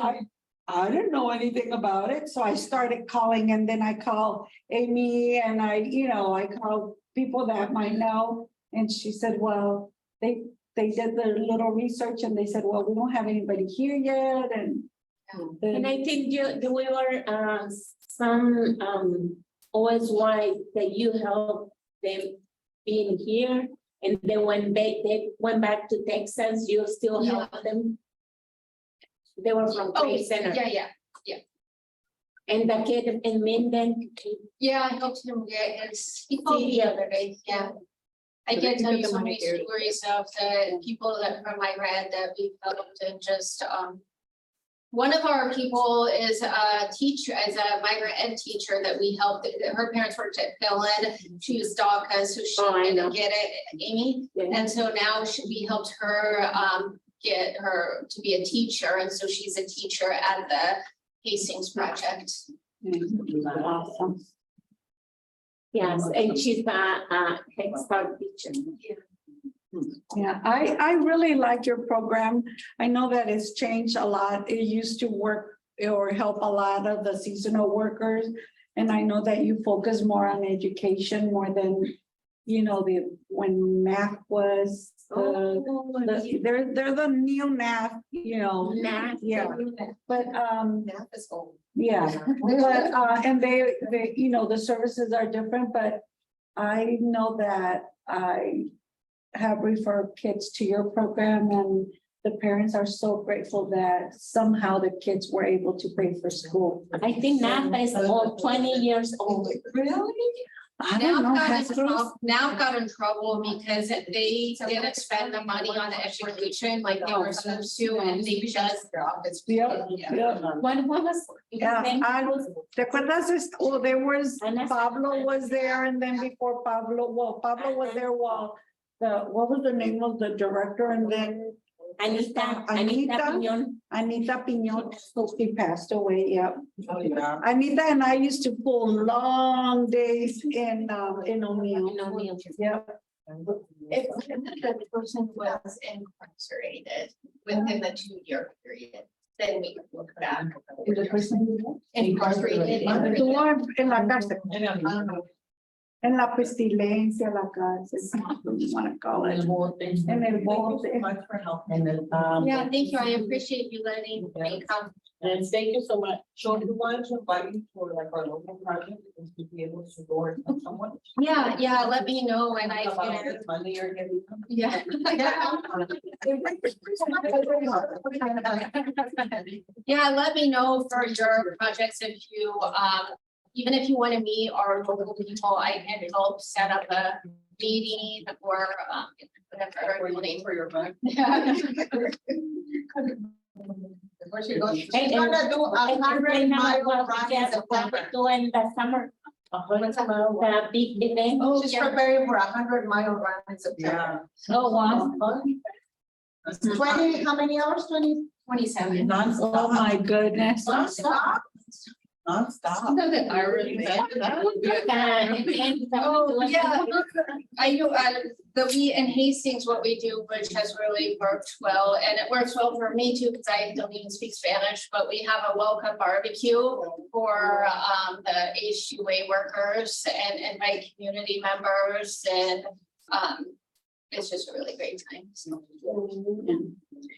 I didn't know anything about it, so I started calling and then I call Amy and I call people that might know. And she said, well, they did their little research and they said, well, we don't have anybody here yet and. And I think we were some always why that you help them being here. And then when they went back to Texas, you still help them. They were from Trade Center. Yeah. And the kid in Minden. Yeah, I helped him get his, he called me the other day, yeah. I can't tell you so many stories of the people that from Iran that we helped and just, one of our people is a teacher, as a migrant ed teacher that we helped. Her parents worked at Philin. She was DACA, so she didn't get it, Amy. And so now we helped her get her to be a teacher. And so she's a teacher at the Hastings Project. Awesome. Yes, and she's a Head Start teacher. Yeah, I really like your program. I know that it's changed a lot. It used to work or help a lot of the seasonal workers. And I know that you focus more on education more than, when math was, they're the new math, Math. Yeah, but, Math is old. yeah, but, and they, the services are different, but I know that I have referred kids to your program and the parents are so grateful that somehow the kids were able to pay for school. I think NAPA is all 20 years old. Really? I don't know. Now got in trouble because they didn't spend the money on education like they were supposed to, and they just. Yeah. What was? Yeah, ¿te acuerdas? Well, there was, Pablo was there and then before Pablo was there while what was the name of the director and then Anita Piñon. Anita Piñon, so she passed away, yeah. Oh, yeah. Anita and I used to pull long days in O'Neill. Yeah. If the person was incarcerated within the 2-year period, then we could look back. Is the person Incarcerated. estuvo en la cárcel? En la pestilencia, la cárcel, what do you want to call it? En el bote. Yeah, thank you. I appreciate you letting me come. And thank you so much. So we wanted to invite you for like our local project and to be able to go and help someone. Yeah, let me know when I can. Money you're getting. Yeah. Yeah, let me know for your projects if you, even if you want to meet our local people, I can help set up a meeting or whatever. For your money. Yeah. Before she goes. She's gonna do 100 mile run in the summer. The big event. Oh, she's preparing for 100-mile run in September. Oh, wow. 20, how many hours? 27. Oh, my goodness. Non-stop. Non-stop. I really. Oh, yeah. in Hastings, what we do, which has really worked well, and it works well for me too, because I don't even speak Spanish, but we have a welcome barbecue for the HUA workers and invite community members and it's just a really great time. So.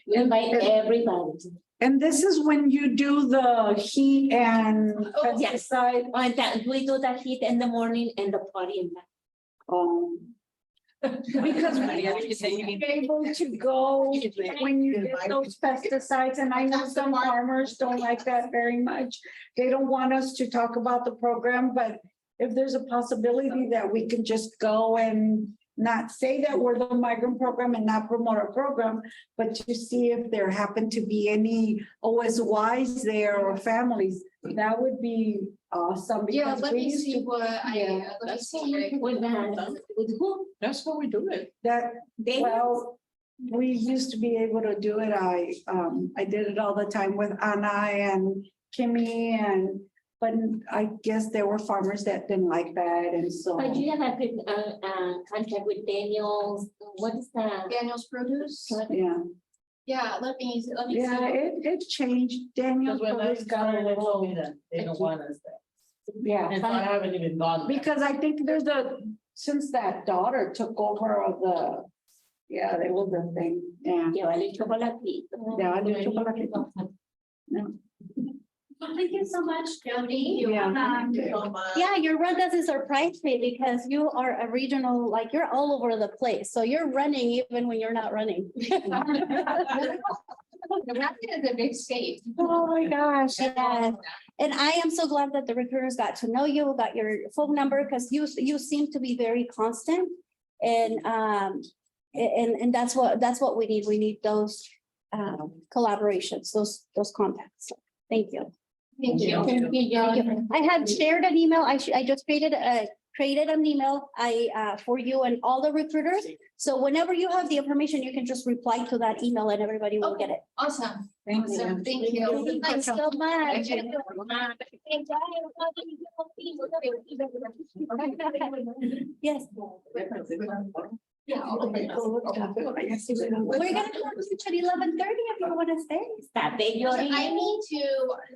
We invite everybody. And this is when you do the heat and Yes. pesticide. On that, we do the heat in the morning and the party in Because we are able to go when you get those pesticides, and I know some farmers don't like that very much. They don't want us to talk about the program, but if there's a possibility that we can just go and not say that we're the migrant program and not promote our program, but to see if there happen to be any OSYs there or families, that would be awesome. Yeah, because let we me used see to- what Yeah, let me see. with who? That's how we do it. That, They, well, we used to be able to do it. I did it all the time with Anna and Kimmy but I guess there were farmers that didn't like that and so. but you have a good contact with Daniel's, what is that? Daniel's Produce. Yeah, Yeah, let me yeah, see. it changed. Daniel Because when I always got a started, they told me little, that they don't want us there. yeah. And so I haven't even gone. there. Because I think since that daughter took over of the, yeah, they were the thing, yeah. Llévale chocolatito. Llévale chocolatito. No. Well, thank you so much, Jody. Yeah. Yeah, your run doesn't surprise me because you are a regional, like you're all over the place. So you're running even when you're not running. Nebraska is a big state. Oh my gosh, yeah. And I am so glad that the recruiters got to know you, got your phone number, because you seem to be very constant. And that's what we need. We need those collaborations, those contacts. Thank you. Thank you. Thank you. I had shared an email. I just created an email for you and all the recruiters. So whenever you have the information, you can just reply to that email and everybody will get it. Awesome. Thank you. Awesome. Thank you. Thanks so much. Yes. Yeah. We're gonna finish at 11:30 if you want to stay. Está bello. I need to,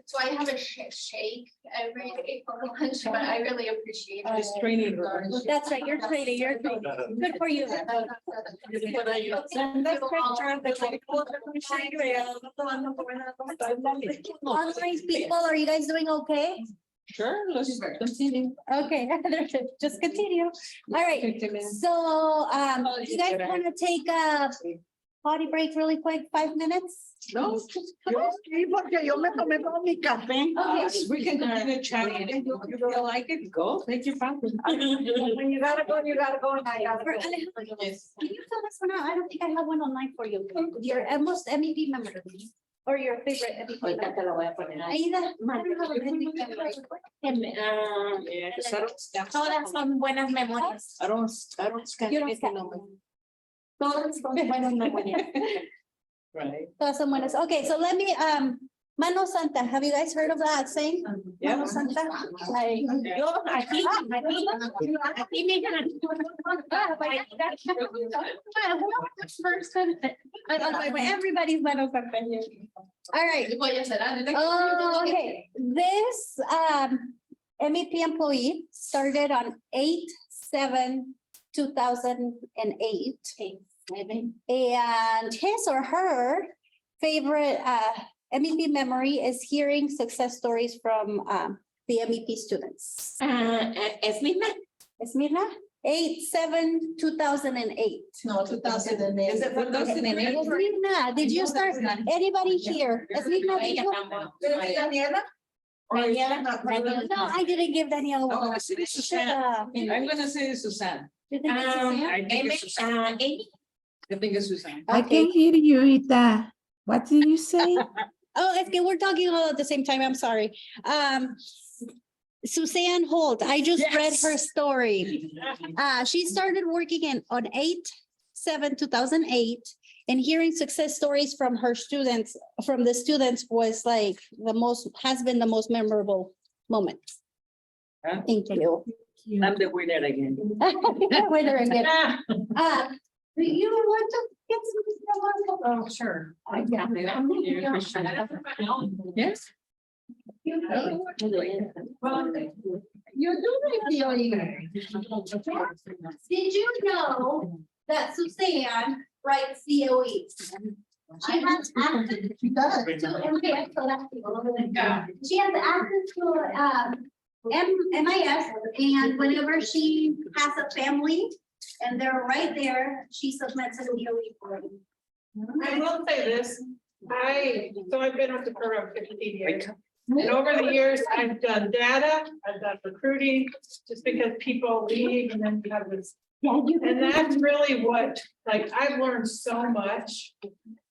so I have a shake every day for lunch, but I really appreciate it. It's training. That's right, you're training, you're training. Good for you. Online people, are you guys doing okay? Sure, let's continue. Okay, just continue. All right, so, you guys want to take a potty break really quick, 5 minutes? No, Sí, porque yo me tomé todo mi café. we can continue chatting. If you feel like it, go, take your time. When you gotta go, you gotta go. And I gotta For go. Alejandro, can you fill this one out? I don't think I have one online for you. Your most MEP member. Or your favorite MEP. Ahorita te lo voy a poner ahí. Aida, I don't have a MEP member. Todas son buenas memorias. I don't scan You don't anything scan. on my. Todas son buenas memorias. Right. Todas son buenas. Okay, so let me, Mano Santa, have you guys heard of that saying? Yeah. Mano Santa? Like, Yo aquí me ganan. everybody's Mano Santa here. All right. Voy a hacer, Oh, okay. This MEP employee started on 8/7/2008. And his or her favorite MEP memory is hearing success stories from the MEP students. Esmirna. Esmirna, 8/7/2008. No, 2008. Is it 2008? Esmirna, did you start, anybody here? Esmirna, did you? No, I didn't give Daniela No, one. I said it's Suzanne. I'm gonna say it's Suzanne. You think it's Suzanne? I think it's Suzanne. Amy. I think it's Suzanne. I can't hear you, Rita. What did you say? Oh, it's okay, we're talking all at the same time, I'm sorry. Suzanne Holt, I just read her story. She started working on 8/7/2008, and hearing success stories from her students, from the students was like has been the most memorable moment. Huh? Thank you. I'm the winner again. Whether again. Do you want to get some? Oh, sure. Yes. You do Did you know that Suzanne writes COE? She has access. She does. She has access to MIS, and whenever she has a family and they're right there, she submits a COE for them. I will say this, I've been with the program 15 years. And over the years, I've done data, I've done recruiting, just because people leave and then you have this. And that's really what, like, I've learned so much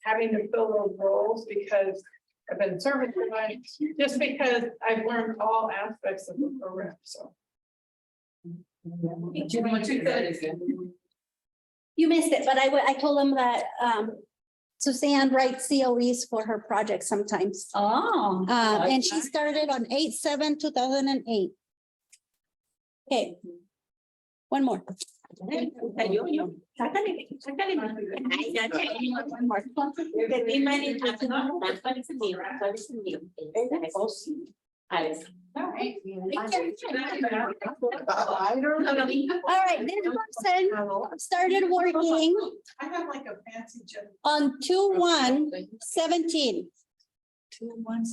having to fill those roles because I've been serving for life, just because I've learned all aspects of the program, so. You missed it, but I told them that Suzanne writes COEs for her project sometimes. Oh. And she started on 8/7/2008. Okay. One more. All right, this person started working I have like a fancy job. on 2/1/17.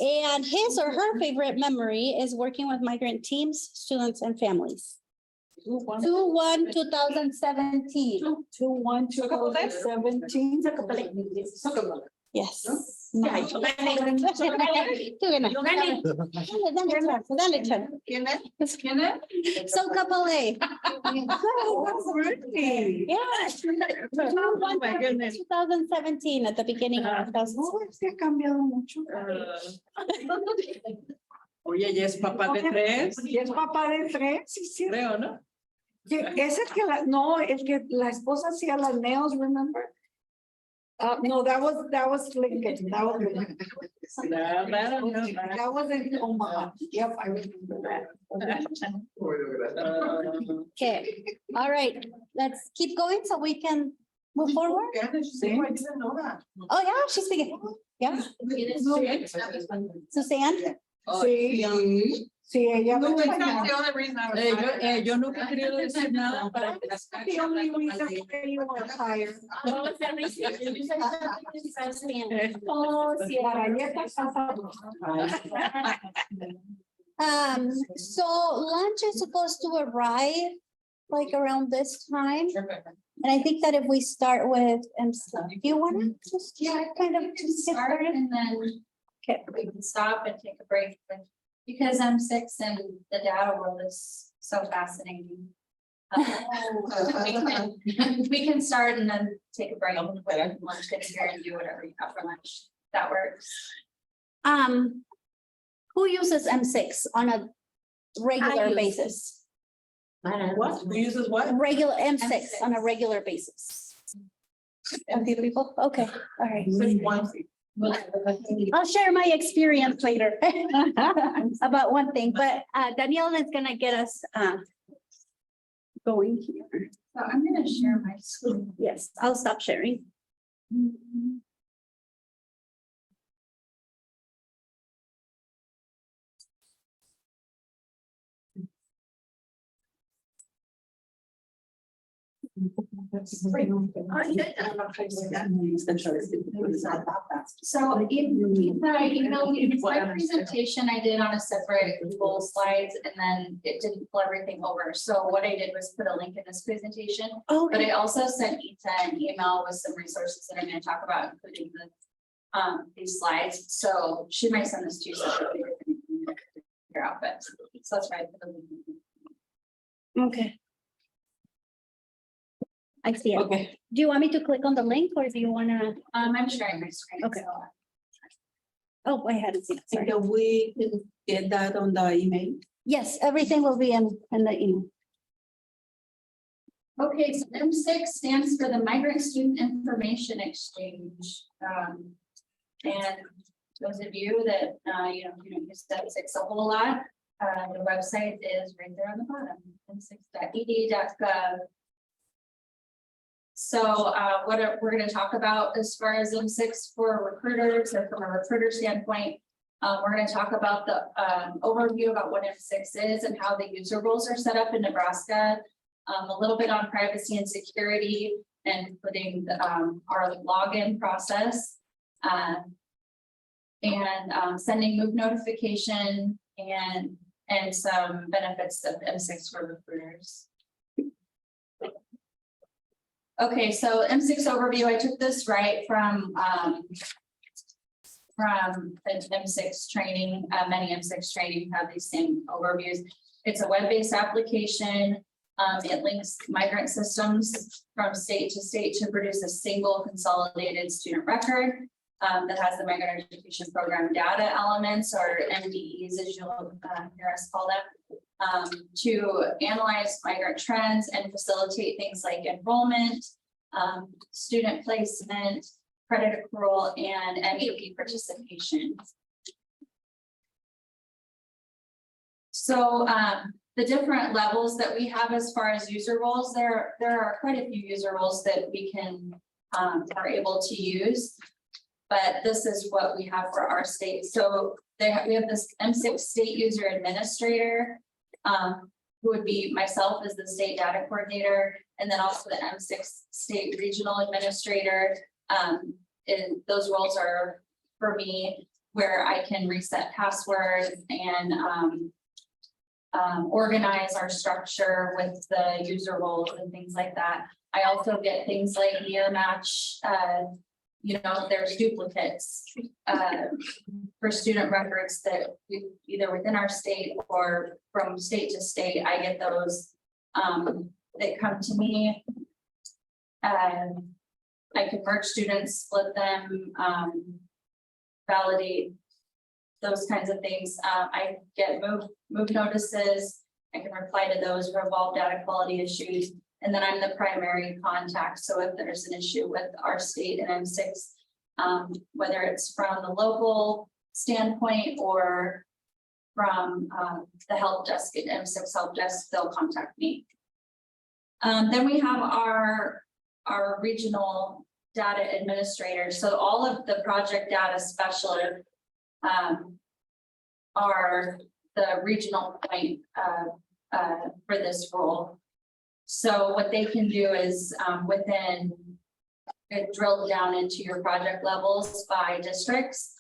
And his or her favorite memory is working with migrant teams, students, and families. 2/1/2017. 2/1/2017. Yes. Tú ganas. Dale, Chan. So couple A. Yeah. 2017 at the beginning of 2017. Se ha cambiado mucho. Oye, ya es papá de tres. Y es papá de tres, sí, sí. Creo, ¿no? Es el que el que la esposa hacía las nails, remember? No, that was Lincoln. That was Lincoln. That was in Omaha. Yep, I remember that. Okay, all right, let's keep going so we can move forward. I didn't know that. Oh, yeah, she's speaking. Yeah, Suzanne? Sí, sí, ella. No, that's not the only reason I was. Yo nunca he querido decir nada para que las The only reason why you were hired. Oh, sí. So lunch is supposed to arrive like around this time. And I think that if we start with, do you want to just kind of just get Start started? and then we can stop and take a break, but because I'm 6 and the data world is so fascinating. We can start and then take a break, when lunch gets here and do whatever you have for lunch. That works. Who uses M6 on a regular basis? What? Who uses what? Regular M6 on a regular basis. A few people, okay, all right. I'll share my experience later about one thing, but Danielle is gonna get us going here. So I'm gonna share my screen. Yes, I'll stop sharing. So in my email, my presentation I did on a separate Google Slides and then it didn't pull everything over. So what I did was put a link in this presentation. But I also sent Ita an email with some resources that I'm gonna talk about, including the these slides. So she might send this to you separately. Your outfit. So that's right. Okay. I see it. Okay. Do you want me to click on the link or do you wanna? I'm sharing my screen. Okay. so- Oh, I hadn't seen it, sorry. Can we get that on the email? Yes, everything will be in the email. Okay, so M6 stands for the Migrant Student Information Exchange. And those of you that, you don't use M6 a whole lot, The website is right there on the bottom, m6.ed.gov. So we're going to talk about as far as M6 for recruiters, or from a recruiter standpoint, we're going to talk about the overview about what M6 is and how the user roles are set up in Nebraska. A little bit on privacy and security, and putting our login process. And sending move notification and some benefits of M6 for recruiters. Okay, so M6 overview, I took this right from the M6 training. Many M6 training have these same overviews. It's a web-based application. It links migrant systems from state to state to produce a single consolidated student record that has the Migrant Education Program data elements, or MDEs, as you'll hear us call them, to analyze migrant trends and facilitate things like enrollment, student placement, credit accrual, and MAP participation. So the different levels that we have as far as user roles, there are quite a few user roles that we are able to use. But this is what we have for our state. So we have this M6 state user administrator, who would be myself as the state data coordinator, and then also the M6 state regional administrator. And those roles are for me, where I can reset passwords and organize our structure with the user roles and things like that. I also get things like near match. There's duplicates for student records that either within our state or from state to state. I get those that come to me. I can merge students, split them, validate those kinds of things. I get move notices. I can reply to those for evolved data quality issues. And then I'm the primary contact. So if there's an issue with our state and M6, whether it's from the local standpoint or from the help desk at M6 help desk, they'll contact me. Then we have our regional data administrator. So all of the project data specialists are the regional point for this role. So what they can do is within it drilled down into your project levels by districts.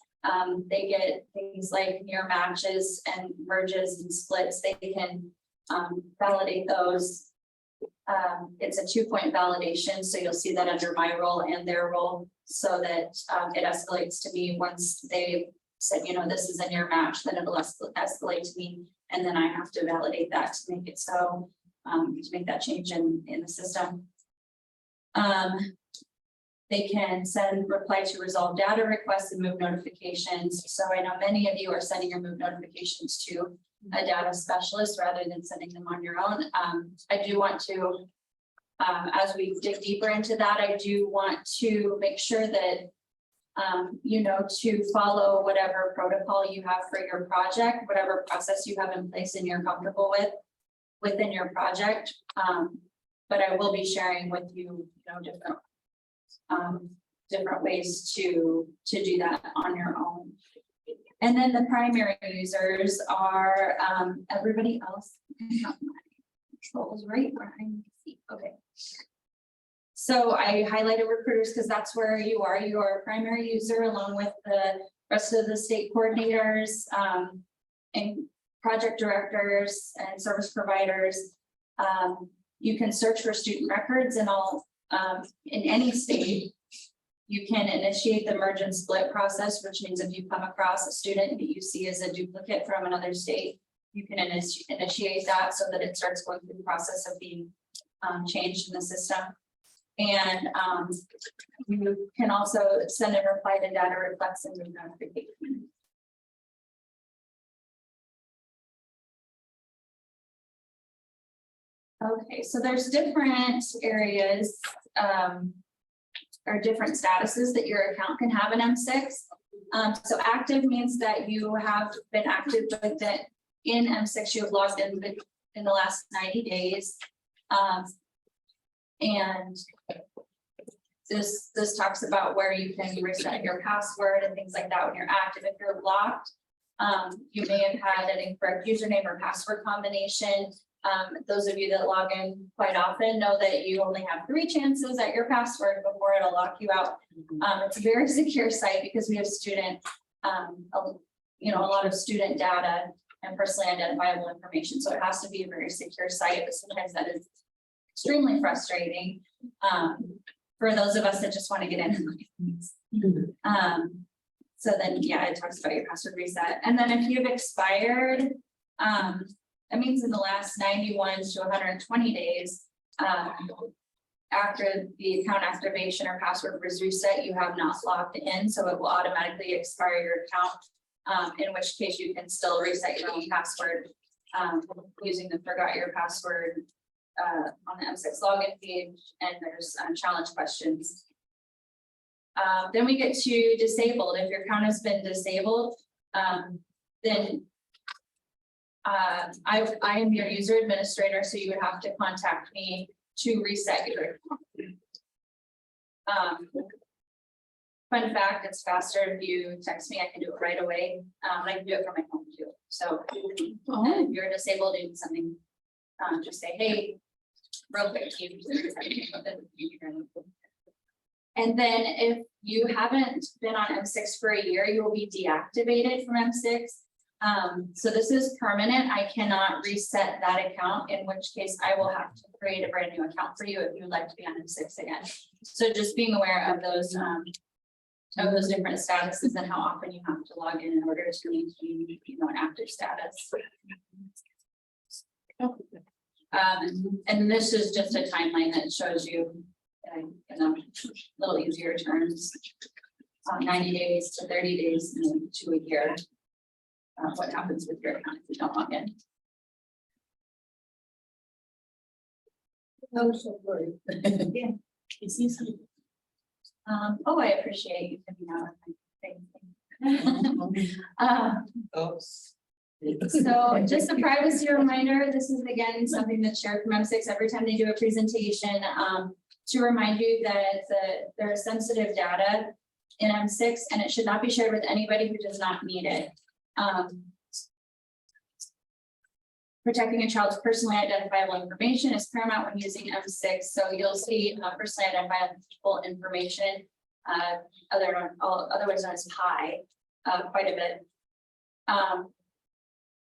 They get things like near matches and merges and splits. They can validate those. It's a 2-point validation. So you'll see that under my role and their role, so that it escalates to me once they said, this is a near match, then it'll escalate to me. And then I have to validate that to make it so. To make that change in the system. They can reply to resolve data requests and move notifications. So I know many of you are sending your move notifications to a data specialist rather than sending them on your own. I do want to, as we dig deeper into that, I do want to make sure that to follow whatever protocol you have for your project, whatever process you have in place and you're comfortable with within your project. But I will be sharing with you, different ways to do that on your own. And then the primary users are everybody else. Controls right behind me. Okay. So I highlighted recruiters because that's where you are. You are a primary user along with the rest of the state coordinators and project directors and service providers. You can search for student records in any state. You can initiate the merge and split process, which means if you come across a student that you see as a duplicate from another state, you can initiate that so that it starts going through the process of being changed in the system. And you can also send and reply to data requests and move notifications. Okay, so there's different areas or different statuses that your account can have in M6. So active means that you have been active with it in M6 you have logged in the last 90 days. And this talks about where you can reset your password and things like that when you're active. If you're blocked, you may have had an incorrect username or password combination. Those of you that log in quite often know that you only have 3 chances at your password before it'll lock you out. It's a very secure site because we have student, a lot of student data and personally identifiable information. So it has to be a very secure site, but sometimes that is extremely frustrating for those of us that just want to get in. So then, yeah, it talks about your password reset. And then if you've expired, that means in the last 91 to 120 days, after the account activation or password was reset, you have not logged in, so it will automatically expire your account, in which case you can still reset your own password using the forgot your password on the M6 login page, and there's challenge questions. Then we get to disabled. If your account has been disabled, then I am your user administrator, so you would have to contact me to reset your account. Fun fact, it's faster if you text me. I can do it right away. I can do it from my phone too. So if you're disabled and something, just say, hey, real quick, and then if you haven't been on M6 for a year, you will be deactivated from M6. So this is permanent. I cannot reset that account, in which case I will have to create a brand new account for you if you would like to be on M6 again. So just being aware of those different statuses and how often you have to log in order to maintain, an active status. And this is just a timeline that shows you in a little easier terms, 90 days to 30 days to a year. What happens with your account if you don't log in? Yeah. Oh, I appreciate you coming out. So just a privacy reminder, this is again something that's shared from M6 every time they do a presentation, to remind you that there is sensitive data in M6 and it should not be shared with anybody who does not need it. Protecting a child's personally identifiable information is paramount when using M6. So you'll see personally identifiable information, otherwise known as PIE, quite a bit.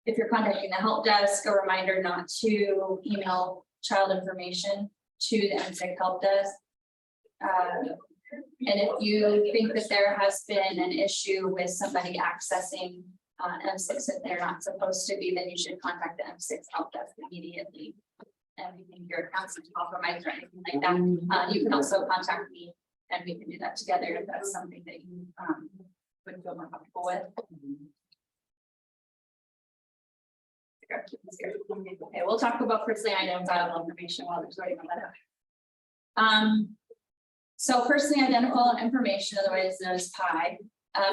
If you're contacting the help desk, a reminder not to email child information to the M6 help desk. And if you think that there has been an issue with somebody accessing M6 that they're not supposed to be, then you should contact the M6 help desk immediately. And you think your account's compromised or anything like that, you can also contact me and we can do that together if that's something that you would feel more comfortable with. Okay, we'll talk about personally identifiable information while there's already that up. So personally identifiable information, otherwise known as PIE,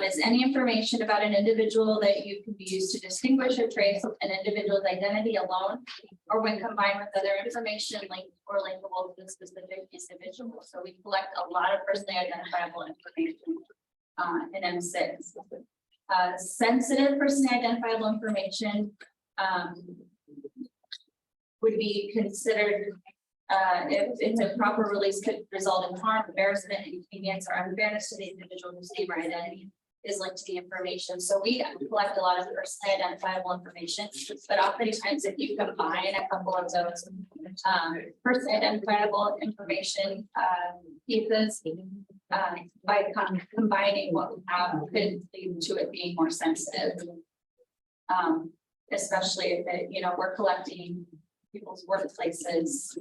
is any information about an individual that you can be used to distinguish or trace an individual's identity alone, or when combined with other information linked or linkable to the specific individual. So we collect a lot of personally identifiable information in M6. Sensitive personally identifiable information would be considered if it's a proper release could result in harm, embarrassment, inconvenience, or unfairness to the individual whose name or identity is linked to the information. So we collect a lot of personally identifiable information, but oftentimes if you combine a couple of those personally identifiable information pieces by combining what we have could lead to it being more sensitive. Especially if it, we're collecting people's workplaces,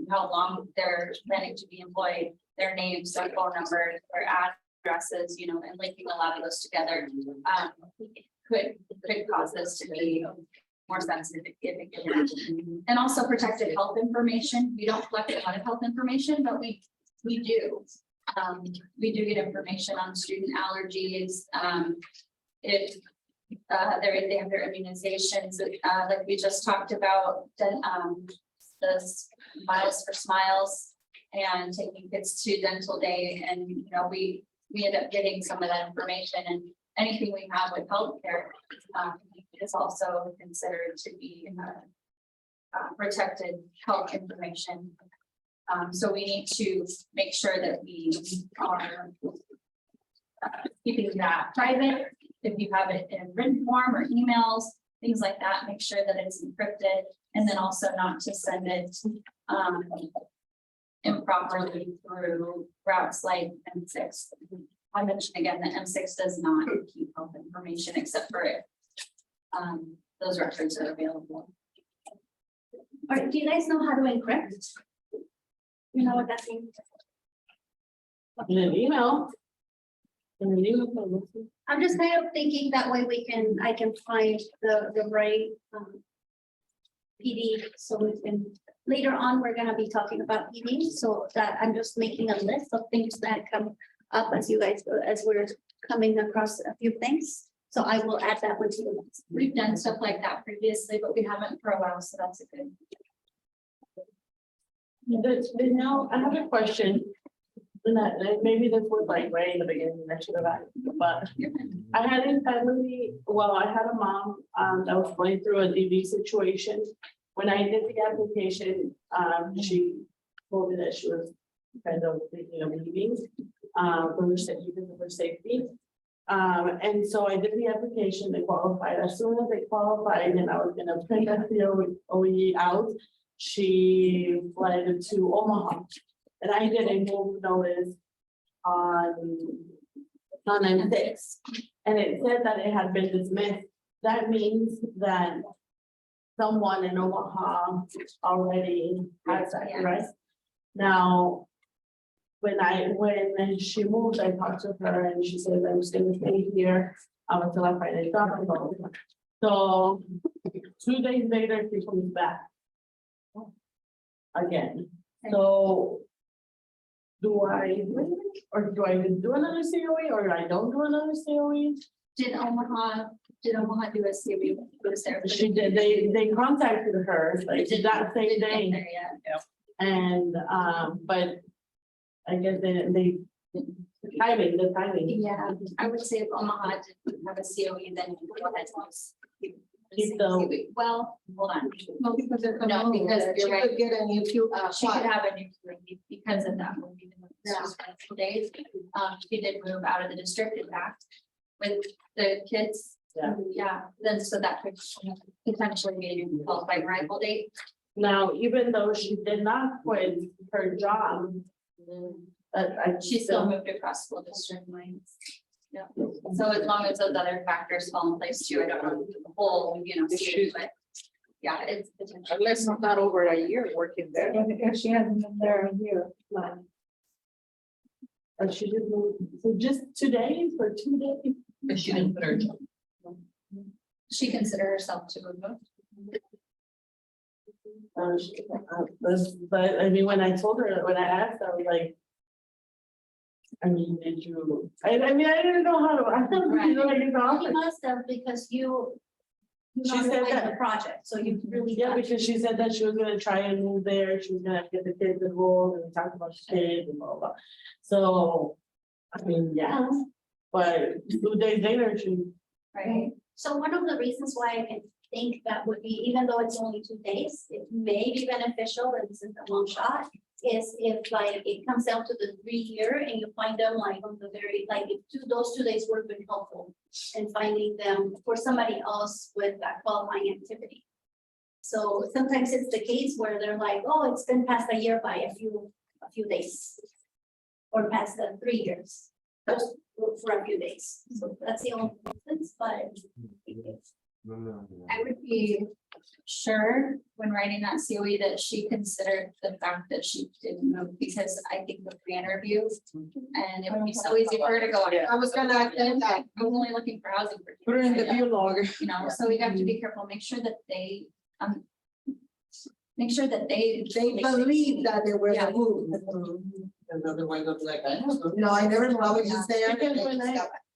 how long they're planning to be employed, their names, their phone numbers, their addresses, and linking a lot of those together could cause this to be more sensitive. And also protected health information. We don't collect a lot of health information, but we do. We do get information on student allergies. If they have their immunizations, like we just talked about, the Miles for Smiles and taking kids to dental day, and, you know, we end up getting some of that information, and anything we have with healthcare, is also considered to be, protected health information. So we need to make sure that we are keeping that private. If you have it in written form or emails, things like that, make sure that it's encrypted, and then also not to send it improperly through routes like M6. I mentioned again that M6 does not keep health information except for if those records are available. All right, do you guys know how to encrypt? You know what that means? In an email. In an email. I'm just kind of thinking that way I can find the right PD, so we can, later on, we're gonna be talking about PD, so that I'm just making a list of things that come up as you guys, as we're coming across a few things. So I will add that with you. We've done stuff like that previously, but we haven't for a while, so that's a good. Now, I have a question. Maybe this was like right in the beginning, I should have asked, but I had a family, I had a mom that was going through a DV situation. When I did the application, she told me that she was kind of thinking of leaving for safety. And so I did the application, they qualified. As soon as they qualified and I was gonna print the OE out, she fled to Omaha. And I did a move notice on M6. And it said that it had been dismissed. That means that someone in Omaha already has that, right? Now, when she moved, I talked to her and she said, I'm just gonna stay here until I find a job. So 2 days later, she comes back again. So do I do another COE or I don't do another COE? Did Omaha do a COE? She did, they contacted her like that same day. And but I guess the timing. Yeah, I would say if Omaha didn't have a COE, then you go ahead and Keep the- well, hold on. No, because they're. No, because She you're right. could get a new She could have a new COE because of that. Days, she did move out of the district and back with the kids. Yeah. Then so that could potentially be a qualified arrival date. Now, even though she did not quit her job. She still moved across school district lines. Yeah, so as long as those other factors fall in place too, I don't know the whole, issue, but yeah, it's potential. Unless it's not over a year working there. If she hasn't been there a year. And she did move, so just 2 days or 2 days? But she didn't put her job. She consider herself to move. But I mean, when I told her, when I asked, I was like. I mean, did you, I mean, I didn't know how to, I don't know like it's off. You must have, because you She said that the project, so you really. Yeah, because she said that she was gonna try and move there, she was gonna get the kids enrolled and talk about the kids and blah, blah, blah. So, I mean, yeah, but 2 days later, she. Right, so one of the reasons why I can think that would be, even though it's only 2 days, it may be beneficial, and this is a long shot. Is if like it comes down to the 3 year and you find them like on the very, like if those 2 days would have been helpful in finding them for somebody else with that qualifying activity. So sometimes it's the case where they're like, oh, it's been past a year by a few days. Or past the 3 years, just for a few days. So that's the only difference, but. I would be sure when writing that COE that she considered the fact that she didn't move, because I think the pre-interview and it would be so easy for her to go. I was gonna say that I'm only looking for housing. Put her in the view logger. So we have to be careful, make sure that they believe that there was a move. Cause otherwise I'll be like, I know. No, I never thought I was just there. Because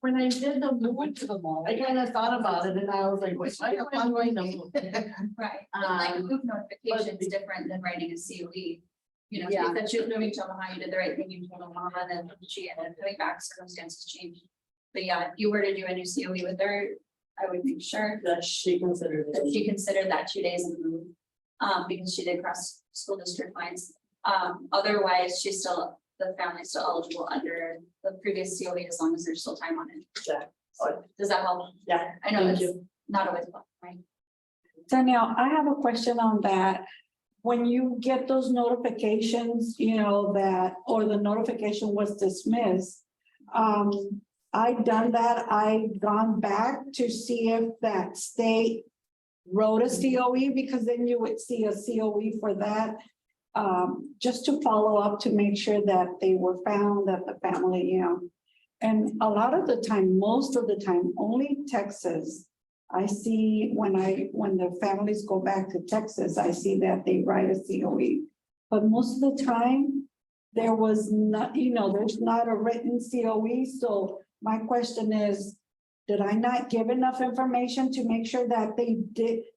when I did the move to the mall, I kind of thought about it and I was like, wait, why am I going to move? Right, but like a move notification is different than writing a COE. You know, if that she was moving to Omaha, you did the right thing, you told Omaha, and then she ended up coming back, circumstances changed. But yeah, if you were to do a new COE with her, I would make sure That she considered that it. she considered that 2 days in the move. Because she did cross school district lines. Otherwise, she's still, the family's still eligible under the previous COE as long as there's still time on it. Yeah. Does that help? Yeah. I know Thank it's not always, right? Danielle, I have a question on that. When you get those notifications, you know, that, or the notification was dismissed. I've done that. I've gone back to see if that state wrote a COE, because then you would see a COE for that. Just to follow up to make sure that they were found, that the family, you know. And a lot of the time, most of the time, only Texas. I see when the families go back to Texas, I see that they write a COE. But most of the time, there was not, you know, there's not a written COE. So my question is, did I not give enough information to make sure that they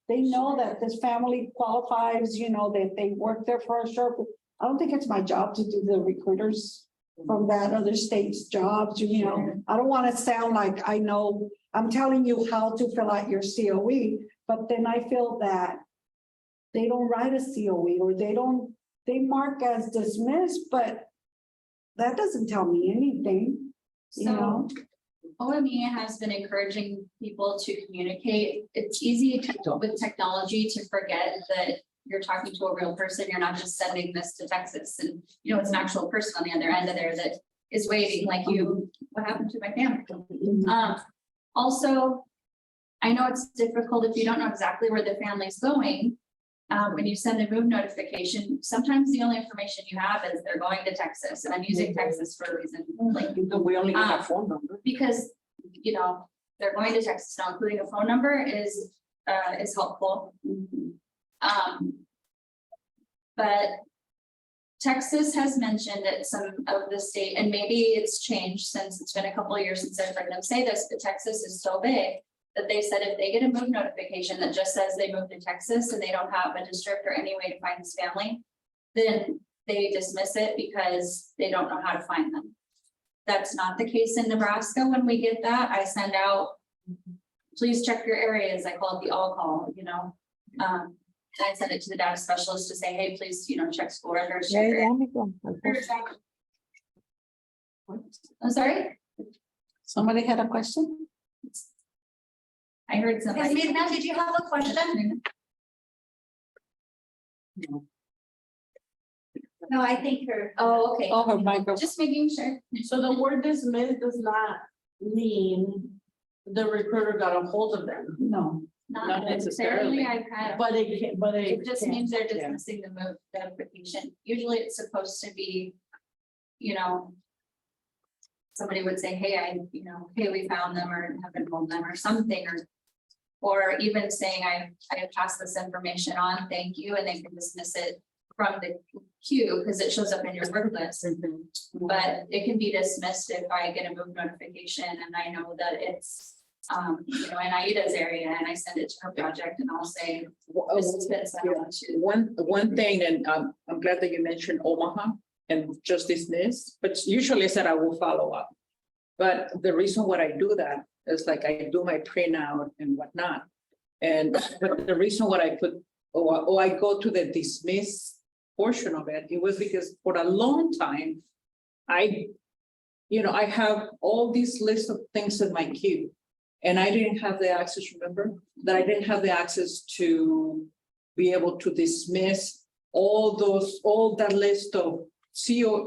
know that this family qualifies, you know, that they work there for a short? I don't think it's my job to do the recruiters from that other state's jobs, you know. I don't want to sound like I know, I'm telling you how to fill out your COE, but then I feel that they don't write a COE, or they mark as dismissed, but that doesn't tell me anything, you know. OME has been encouraging people to communicate. It's easy with technology to forget that you're talking to a real person. You're not just sending this to Texas, and you know, it's an actual person on the other end of there that is waiting like you, what happened to my family? Also, I know it's difficult if you don't know exactly where the family's going. When you send a move notification, sometimes the only information you have is they're going to Texas, and I'm using Texas for a reason, like. We only get a phone number. Because, you know, they're going to Texas now, including a phone number is helpful. But Texas has mentioned that some of the state, and maybe it's changed since it's been a couple of years since I've heard them say this, but Texas is so big that they said if they get a move notification that just says they moved to Texas and they don't have a district or any way to find this family, then they dismiss it because they don't know how to find them. That's not the case in Nebraska. When we get that, I send out, please check your areas. I call it the all call, you know. And I send it to the data specialist to say, hey, please, you know, check school records. I'm sorry? Somebody had a question? I heard somebody. Yes, ma'am, did you have a question? No, I think her. Oh, okay. Oh, her microphone. Just making sure. So the word dismiss does not mean the recruiter got a hold of them. No. Not necessarily. I've had. But it can, but It just means they're dismissing the move notification. Usually it's supposed to be, you know. Somebody would say, hey, hey, we found them or have enrolled them or something, or even saying, I have passed this information on, thank you, and they can dismiss it from the queue because it shows up in your work list. But it can be dismissed if I get a move notification and I know that it's you know, in Aida's area, and I send it to her project and I'll say, this has been sent on to. One thing, and I'm glad that you mentioned Omaha and just dismiss, but usually I said I will follow up. But the reason why I do that is like I do my printout and whatnot. But the reason why I put, or I go to the dismiss portion of it, it was because for a long time, I have all these lists of things in my queue. And I didn't have the access, remember, that I didn't have the access to be able to dismiss all that list of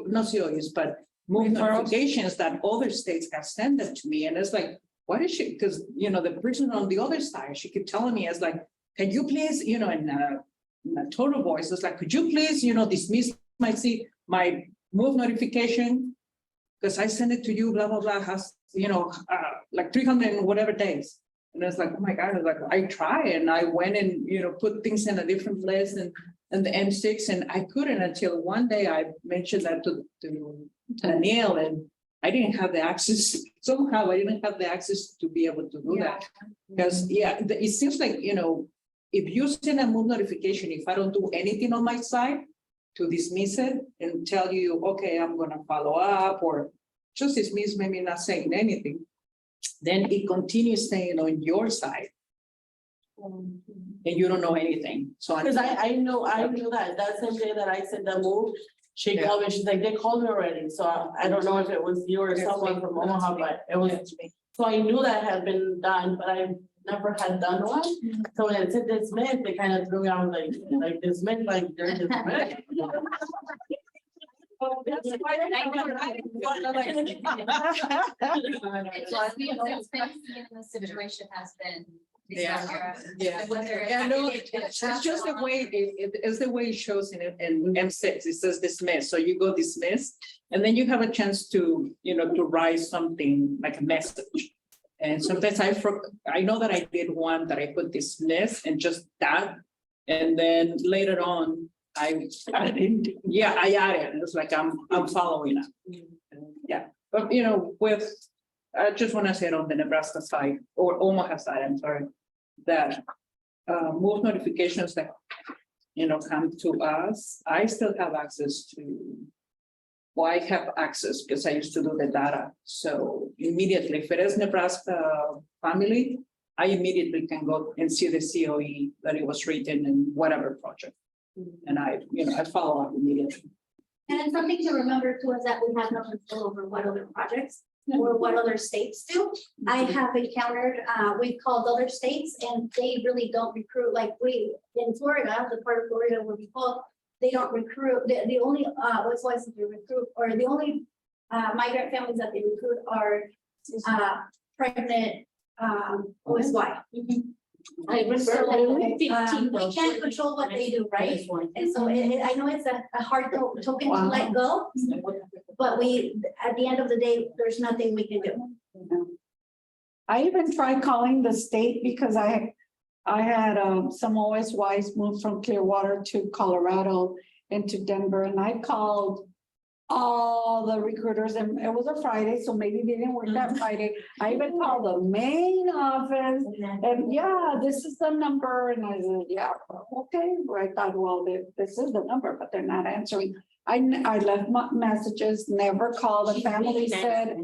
not COEs, but move notifications that other states have sent them to me. And it's like, what is she? Because, the person on the other side, she kept telling me, it's like, can you please, in a total voice, it's like, could you please, dismiss my move notification? Because I sent it to you, blah, blah, blah, has, like 300 and whatever days. And it's like, oh my God, it's like, I try and I went and, put things in a different list and and the M6, and I couldn't until one day I mentioned that to Danielle, and I didn't have the access. Somehow I didn't have the access to be able to do that. Because, it seems like, if you send a move notification, if I don't do anything on my side to dismiss it and tell you, okay, I'm gonna follow up, or just dismiss, maybe not saying anything, then it continues staying on your side. And you don't know anything, so. Cause I knew that same day that I sent the move, she called me, she's like, they called me already, so I don't know if it was you or someone from Omaha, but it was. So I knew that had been done, but I never had done one, so when it said dismiss, they kind of threw me on like dismiss, like they're dismissed. It's just the situation has been. No, it's just the way, it's the way it shows in M6, it says dismiss, so you go dismiss, and then you have a chance to, to write something like a message. And sometimes I know that I did one that I put dismiss and just that, and then later on, I added, it's like I'm following up. Yeah, but I just want to say it on the Nebraska side or Omaha side, I'm sorry, that move notifications that, come to us, I still have access to, I have access because I used to do the data. So immediately, if it is Nebraska family, I immediately can go and see the COE that it was written in whatever project. And I follow up immediately. And then something to remember too is that we have no control over what other projects or what other states do. I have encountered, we've called other states and they really don't recruit like we in Florida, the part of Florida where we call, they don't recruit. The only what's licensed to recruit, or the only migrant families that they recruit are pregnant OSY. I remember We can't control what they do, right? And so I know it's a hard token to let go, but at the end of the day, there's nothing we can do. I even tried calling the state because I had some OSYs moved from Clearwater to Colorado and to Denver, and I called all the recruiters, and it was a Friday, so maybe they didn't work that Friday. I even called the main office, and this is the number, and I said, okay. I thought, well, this is the number, but they're not answering. I left my messages, never called. The family said,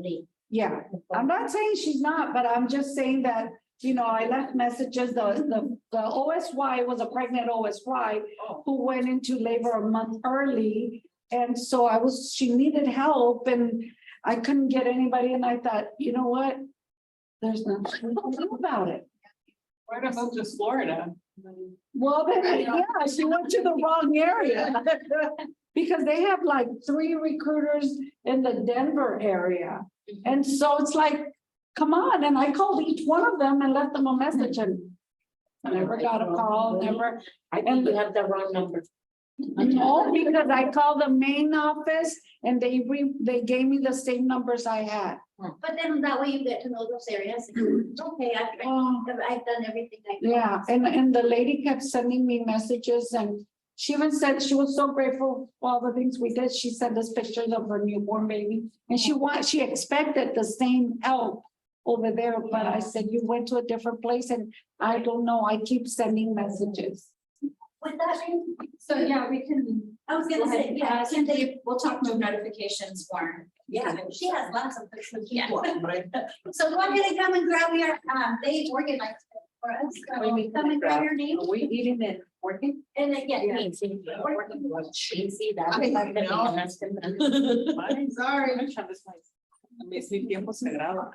I'm not saying she's not, but I'm just saying that, I left messages. The OSY was a pregnant OSY who went into labor a month early. And so she needed help and I couldn't get anybody. And I thought, you know what? There's nothing to do about it. Where about just Florida? Well, then, she went to the wrong area. Because they have like 3 recruiters in the Denver area. And so it's like, come on. And I called each one of them and left them a message and I never got a call, never. I think you have the wrong number. No, because I called the main office and they gave me the same numbers I had. But then that way you get to know those areas. Okay, I've done everything I can. Yeah, and the lady kept sending me messages and she even said she was so grateful for all the things we did. She sent us pictures of her newborn baby and she expected the same help over there. But I said, you went to a different place and I don't know. I keep sending messages. With that, So we can. I was gonna say, We'll talk about notifications more. yeah, she has lots of different people. So go ahead and come and grab your, they organized it for us. So come and grab your name. Are we eating and working? And then, Sorry. Es mi tiempo sagrado.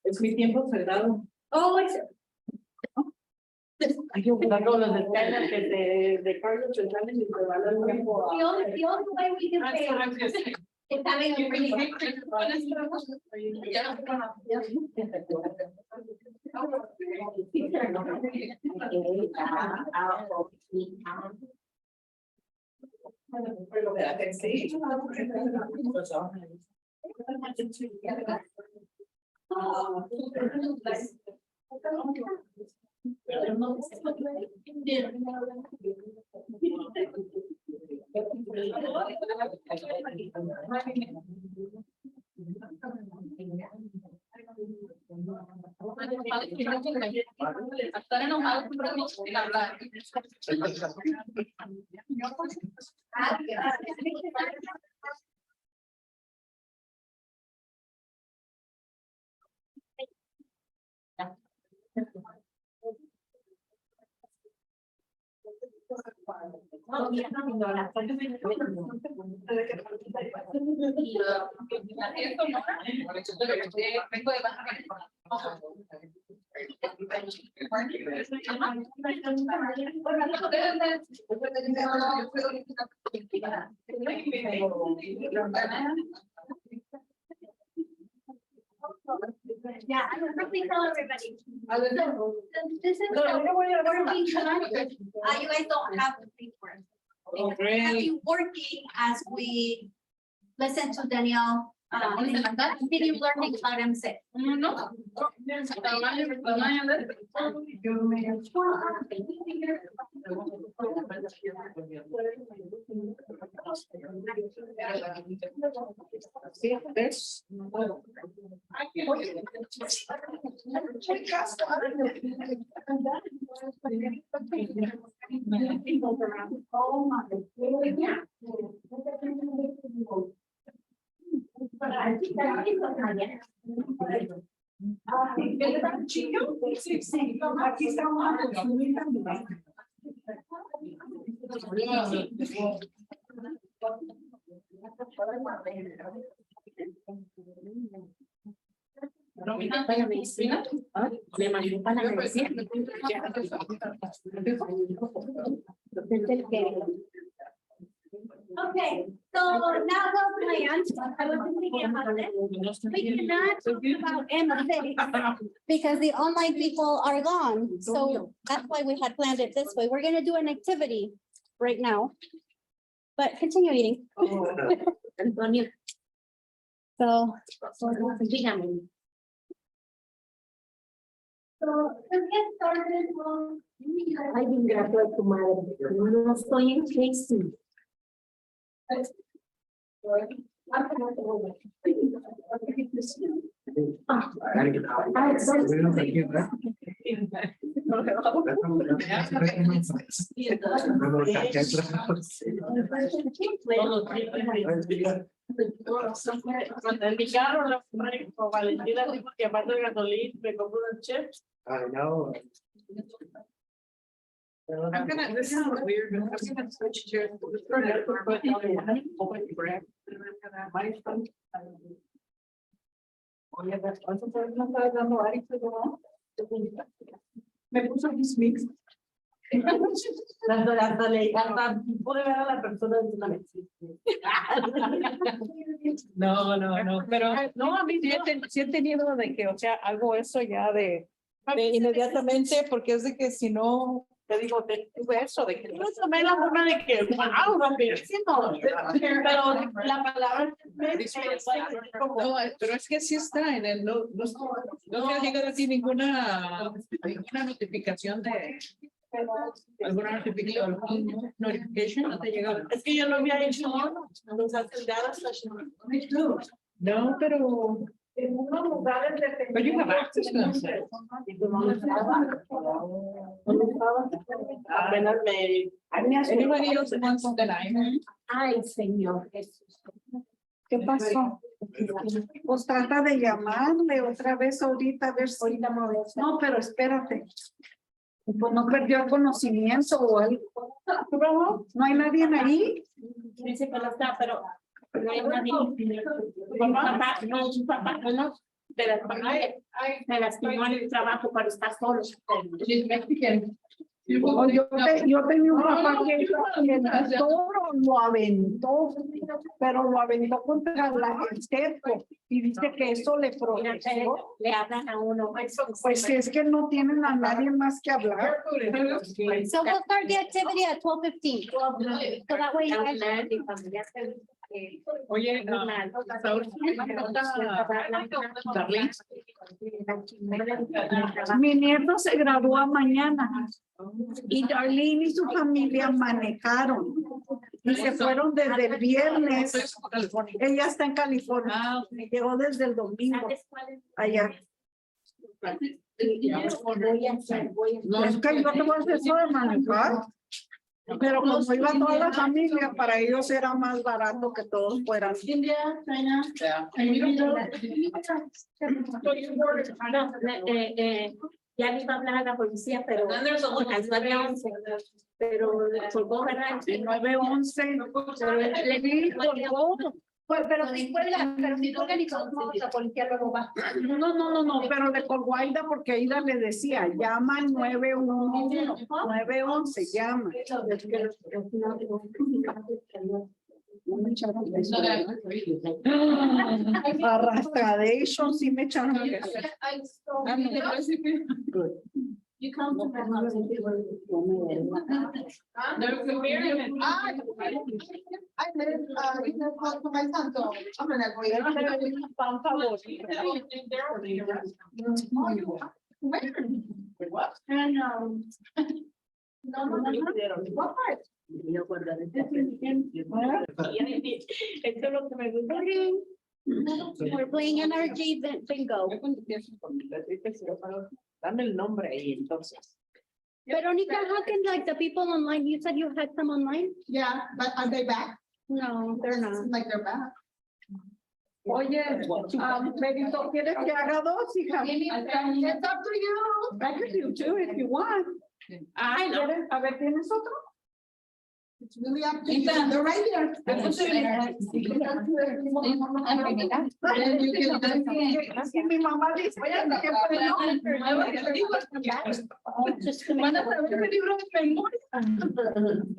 Es mi tiempo sagrado. Oh, it's. Like all of the tenants de Carlos González y se van al tiempo. The only way we can pay is having a really. Estar enojado con hablar. Yeah, I don't really tell everybody. This is working tonight. You guys don't have to pay for it. Because we're gonna be working as we listen to Danielle. Continue learning about M6. Aquí estamos. Me mandó para la medicina. Okay, so now we'll plan. I was thinking about this. We cannot talk about M6 because the online people are gone. So that's why we had planned it this way. We're gonna do an activity right now. But continue eating. Antonio, So dígame. let's get started. Ay, bien grato de tu madre. No estoy en crisis. Cuando en mi carro, Valentina dijo que aparte de gasolina, me compró un chip. I know. I'm gonna, this sounds weird, but I'm gonna switch to. Oye, ¿cuánto no estás dando ahí? Me puso mis mix. Hasta pude ver a la persona de una vez. No, pero no, a mí sí he tenido de que, o sea, hago eso ya de inmediatamente, porque es de que si no, te digo, tuve eso de que. Yo tomé la forma de que, wow, rapidísimo. Pero la palabra. No, pero es que sí está en el, no te ha llegado a ti ninguna notificación de. ¿Alguna notification? ¿No te llegó? Es que yo no había hecho los acelerados. No, pero. En unos lugares de. But you have access to them. Apenas me. Anybody else wants to deny? Ay, Señor Jesús. ¿Qué pasó? Pues trata de llamarle otra vez ahorita a ver si. No, pero espérate. Pues no perdió el conocimiento o algo. ¿No hay nadie ahí? Dice que no está, pero no hay nadie. Un papá, no, de las que no hay trabajo para estar solos. No, yo tenía un papá que el toro lo aventó, pero lo aventó contra el cerco y dice que eso le protegió. Le hablan a uno. Pues es que no tienen a nadie más que hablar. So we'll start the activity at 12:15. So that way you guys. Oye, Mi nieto se gradúa mañana y Darlene y su familia manejaron y se fueron desde el viernes. Ella está en California. Llegó desde el domingo allá. No, es que yo te voy a hacer eso de manejar. Pero como iba toda la familia, para ellos era más barato que todos fueran. Ya le iba a hablar a la policía, pero al 911, pero colgó, ¿verdad? El 911, Pero le di colgó. Pero si cuelga, y todos modos la policía luego va. no, pero le colgó a Aida porque Aida le decía, llama al 911, 911, llama. Arrastradation, sí me echaron. You come to my house and do I live, close to my son, so I'm gonna go. What? What part? Esto es lo que me gusta. We're playing NRG bingo. Dame el nombre ahí, entonces. Veronica, how can like the people online, you said you had some online? Yeah, but are they back? No, they're not. Like they're back. Oye, Benito, ¿quieres que haga dos, hija? It's up to you. I can do two if you want. Ay, no. A ver, ¿tienes otro? It's really up to you. They're right here. Así mi mamá dice.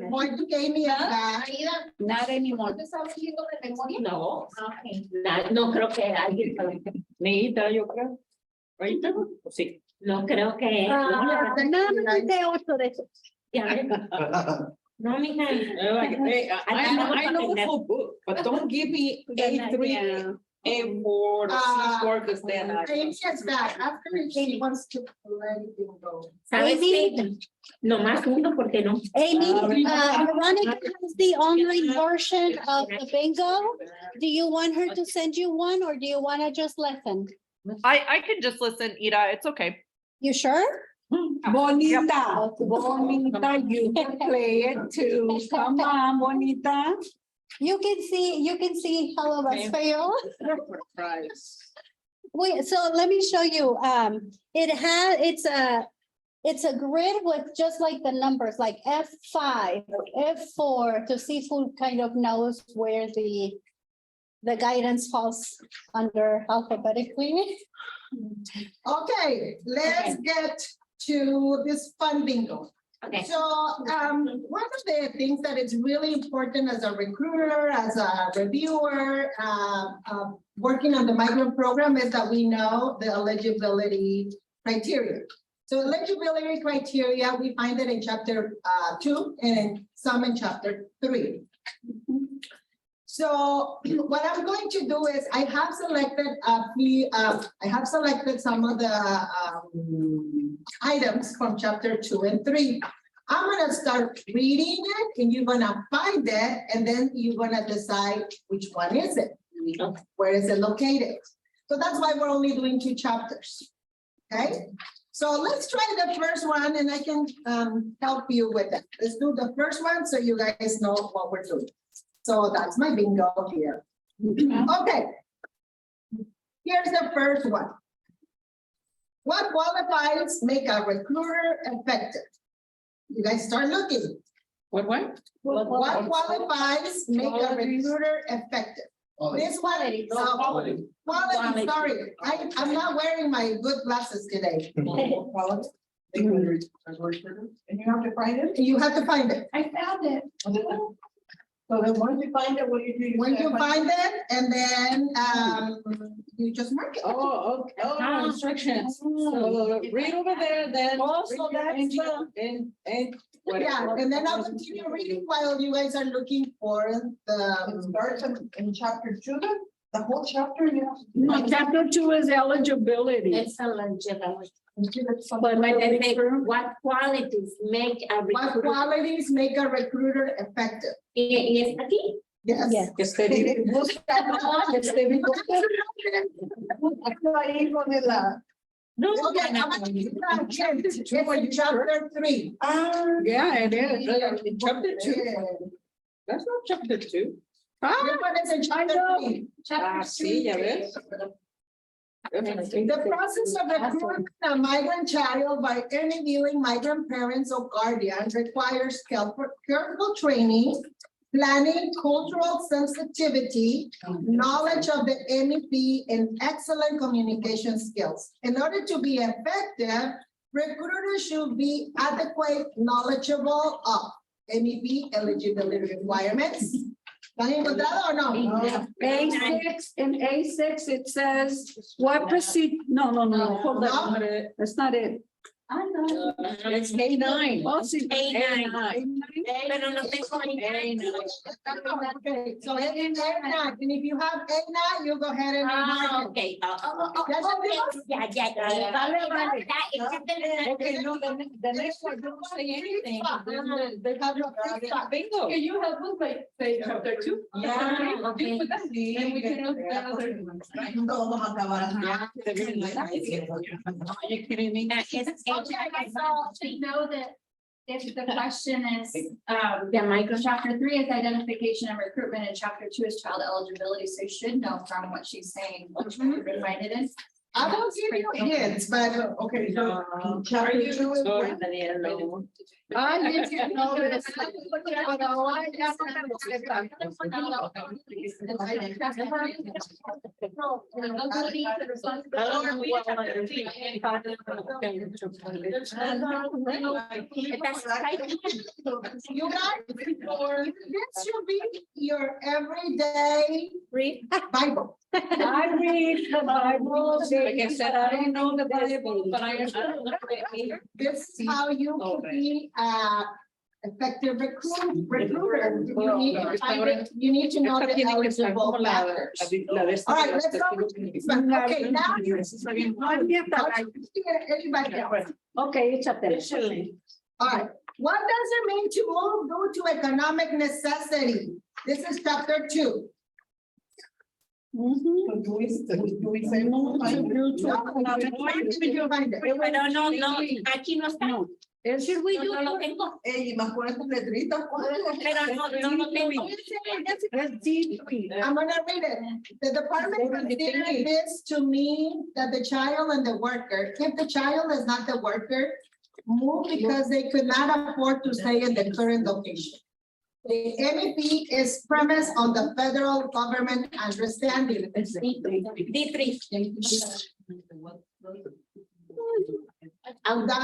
Boy, you gave me a back. Not anymore. No, no creo que alguien. Necesita, yo creo. ¿Ahorita? Sí. No creo que. Nada más de 8 de esos. Ya ves. No, mija. I know the full book, but don't give me A3, A4, C4, because then Amy is back after she wants to let it go. ¿Sabes qué? Nomás uno, porque no. Amy, Veronica has the online version of the bingo. Do you want her to send you one or do you want to just listen? I can just listen, Ida. It's okay. You sure? Bonita, Bonita, you can play it too. Come on, Bonita. You can see all of us fail. Wait, so let me show you. It's a grid with just like the numbers, like F5, F4, to see who kind of knows where the guidance falls under alphabetically. Okay, let's get to this fun bingo. Okay. So one of the things that is really important as a recruiter, as a reviewer, working on the migrant program is that we know the eligibility criteria. So eligibility criteria, we find it in chapter 2 and some in chapter 3. So what I'm going to do is I have selected some of the items from chapter 2 and 3. I'm gonna start reading it and you're gonna find it and then you're gonna decide which one is it. Where is it located? So that's why we're only doing 2 chapters. Okay, so let's try the first one and I can help you with it. Let's do the first one so you guys know what we're doing. So that's my bingo here. Okay. Here's the first one. What qualifies make a recruiter effective? You guys start looking. What? What qualifies make a recruiter effective? This one, quality, sorry. I'm not wearing my good glasses today. And you have to find it? You have to find it. I found it. So then once you find it, what do you do? When you find it, and then, you just mark it. Oh, okay, oh, instructions. So read over there, then. Also, read your that's, and. Yeah, and then I'll continue reading while you guys are looking for It the. starts in chapter 2, then? The whole chapter, you have to do. No, Chapter 2 is eligibility. It's eligibility. But they say, what qualities make a What recruiter? qualities make a recruiter effective? ¿Y es aquí? Yes. Yes. Que esté vivo. Que esté vivo. Ahí con el, No, Okay, no, I'm no, gonna no. give you that again. It's in chapter 3. Yeah, it is. In chapter 2. That's not chapter 2. This one is in chapter 3. Ah, sí, ya ves. The process of recruiting a migrant child by interviewing migrant parents or guardians requires careful training, planning, cultural sensitivity, knowledge of the MEP, and excellent communication skills. In order to be effective, recruiters should be adequate, knowledgeable of MEP eligibility requirements. ¿Lo han encontrado o no? A6, in A6, it says, what proceed, no, hold on. That's not it. It's A9. Oh, sí. A9. Pero no tengo ahí. Okay, so it's in A9, and if you have A9, you go ahead and mark it. Okay. Ya Yeah. Vale. Okay, no, the next one don't say anything. They have your Bingo. Can you help us like say chapter 2? Yeah, okay. And we can look at other ones. No vamos a acabar. Are you kidding me? Okay, so to know that if the question is, The micro. chapter 3 is identification and recruitment, and chapter 2 is child eligibility, so you should know from what she's saying, which one to find it in. I will give you hints, but Okay, so chapter 2 is what? I need to know this. You guys, this should be your everyday Bible. I read the Bible. Like I said, I don't know the Bible, but I. This is how you can be effective recruiter. You need to know the eligible factors. All right, let's go. with the next one. Okay, now. Everybody else. Okay, échate. All right, what does it mean to move due to economic necessity? This is chapter 2. Do we say more? No, you find it. Pero no, aquí no está. No. No lo tengo. Ey, y más con estas letritas. Pero no lo tengo. I'm gonna read it. The department considered this to mean that the child and the worker, if the child is not the worker, move because they could not afford to stay in the current location. The MEP is premised on the federal government understanding. D3.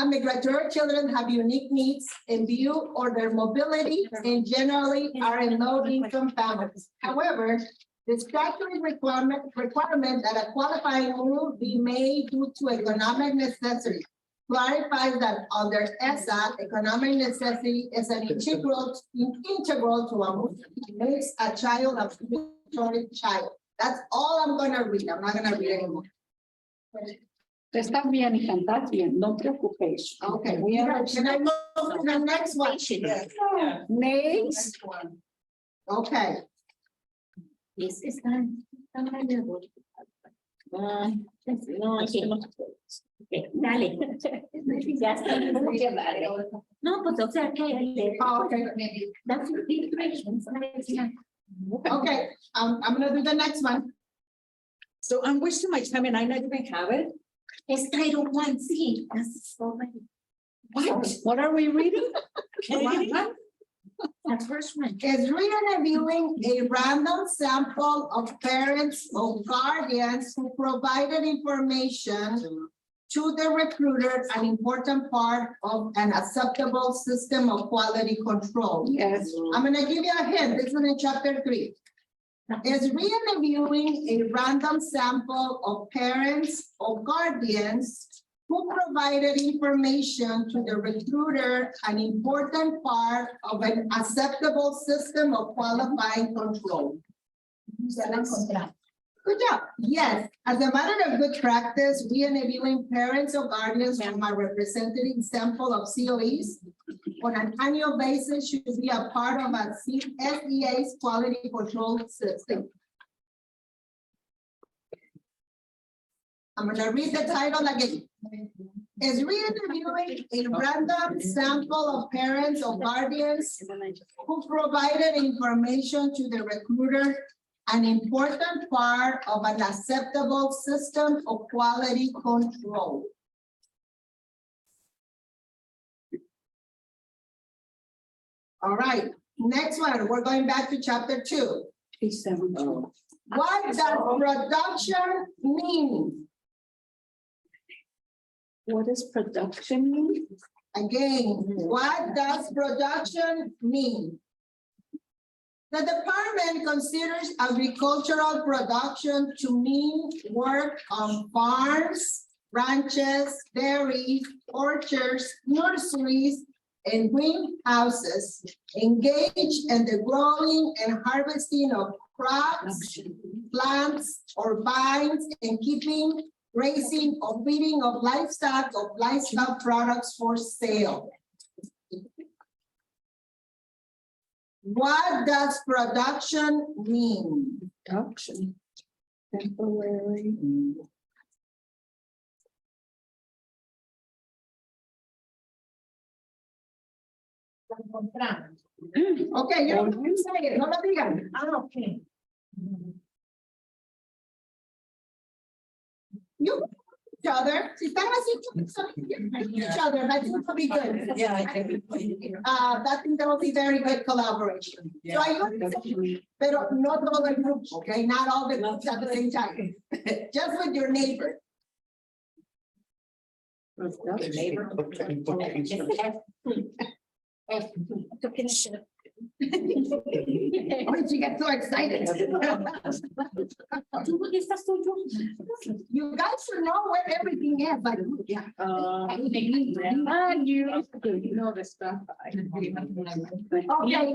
Migratory children have unique needs in view or their mobility and generally are in low-income families. However, the statutory requirement that a qualifying move be made due to economic necessity clarifies that under ESSA, economic necessity is an integral to a move. It makes a child a migratory child. That's all I'm gonna read. I'm not gonna read anymore. Estás bien y cantas bien, no preocupes. Okay, we are, can I go to the next one? Names. Okay, This is done. No, aquí no. Okay, dale. Ya está. No, pues o sea que. Oh, okay. That's the information. Okay, I'm gonna do the next one. So I'm wasting my time and I not even have it. It's Title 1C. That's so many. What are we reading? That first one. Is re-interviewing a random sample of parents or guardians who provided information to the recruiter an important part of an acceptable system of quality control. Yes. I'm gonna give you a hint, this is in chapter 3. Is re-interviewing a random sample of parents or guardians who provided information to the recruiter an important part of an acceptable system of qualifying control. Good job. Yes, as a matter of good practice, re-interviewing parents or guardians from a representative sample of COEs on an annual basis should be a part of a SEA's quality control system. I'm gonna read the title again. Is re-interviewing a random sample of parents or guardians who provided information to the recruiter an important part of an acceptable system of quality control? All right, next one, we're going back to chapter 2. What does production mean? What does production mean? Again, what does production mean? The department considers agricultural production to mean work on farms, ranches, dairies, orchards, nurseries, and greenhouses, engaged in the growing and harvesting of crops, plants, or vines, and keeping, raising, or feeding of livestock products for sale. What does production mean? Production. Temporary. Okay, you don't have to say it, no lo digan. Okay. You each other, si están así, each other, I think it'll be good. Yeah, I think. I think that will be very good collaboration. So pero no todo el grupo, okay, not all the groups at the same time, just with your neighbor. Oh, she gets so excited. You guys should know where everything is, like, yeah. You know the stuff. Okay,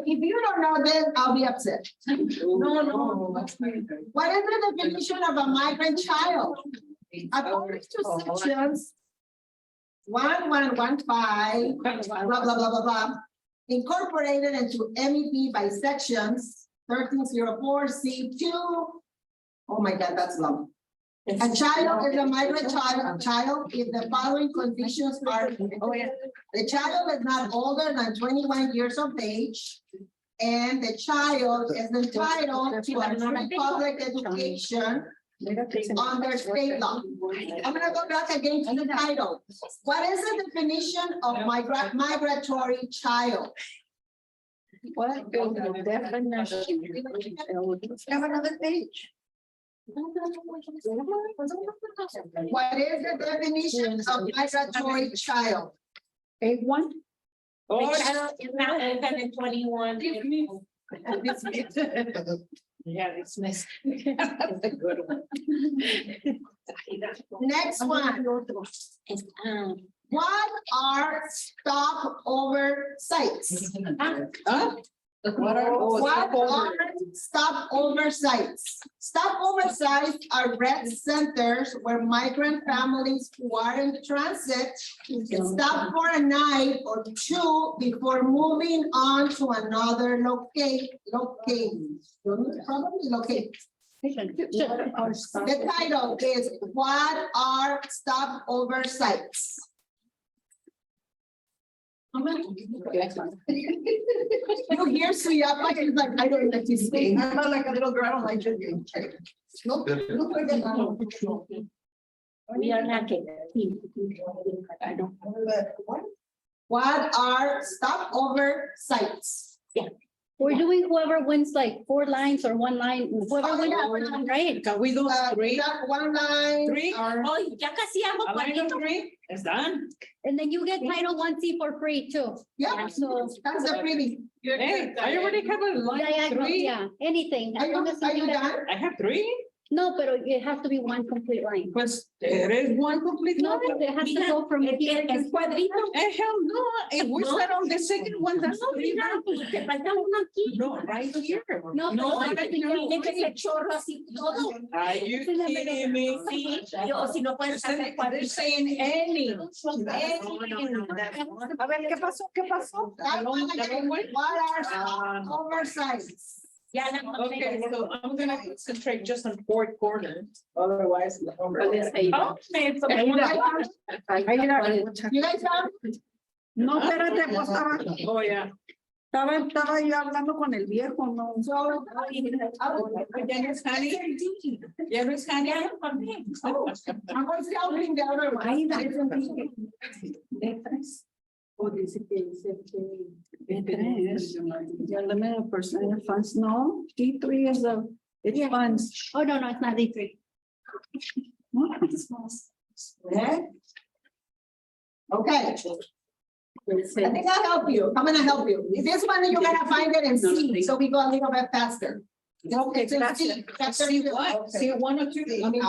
if you don't know this, I'll be upset. No. What is the definition of a migrant child? According to sections 1115, blah, blah, blah, blah, incorporated into MEP by sections 1304 C2. Oh my God, that's long. A child is a migrant child if the following conditions are, the child is not older than 21 years of age, and the child is entitled to a public education under state law. I'm gonna go back again to the title. What is the definition of migratory child? What is the definition? Have another page. What is the definition of migratory child? A1. The child is not older than 21. Yeah, it's nice. That's a good one. Next one. What are stopover sites? What are stopover sites? Stopover sites are rest centers where migrant families who are in transit stop for a night or two before moving on to another locate. The title is What are stopover sites? You hear Suyapa, he's like, I don't like to speak. I'm not like a little girl, I just. We are not getting. I don't know. What are stopover sites? Yeah. We're doing whoever wins like 4 lines or 1 line, whoever wins, right? Can we do three? One line. Three? or- Oh, ya casi hago A line of cuadrito. three? It's done. And then you get Title 1C for free too. Yeah, So, that's the freebie. Hey, I already have a line yeah, three. yeah, anything. Are As long you, as are you get- done? I have three. No, but it has to be 1 complete line. Pues, eres one complete No, line. but it has to go from here to. Es cuadrito. Hell no, if we No. start on the second one, that's No, mira, pues, te falta uno aquí. No, right here. No, No, pero I Tiene que ser chorro así todo. Are you kidding me? Sí, yo si no puedes hacer They're cuadrito. saying any. A ver, ¿qué pasó? ¿Qué pasó? That one again, what are Ah. oversights? Ya la Okay, so I'm gonna concentrate just on four corners, otherwise. Aida. You guys done? No, espérate, pues estaba, Oh, yeah. estaba yo hablando con el viejo, no. So, Ya no es Hani. Ya no es Hani. oh, I was helping the other one. Aida. O dice que Ya limited percent funds, no, D3 is a, it's funds. Oh, no, it's not D3. Okay. Okay, I think I'll help you. I'm gonna help you. This one, you're gonna find it in C, so we go a little bit faster. Okay, It's in gracias. C, chapter See two. what? Okay. See one or two? I mean,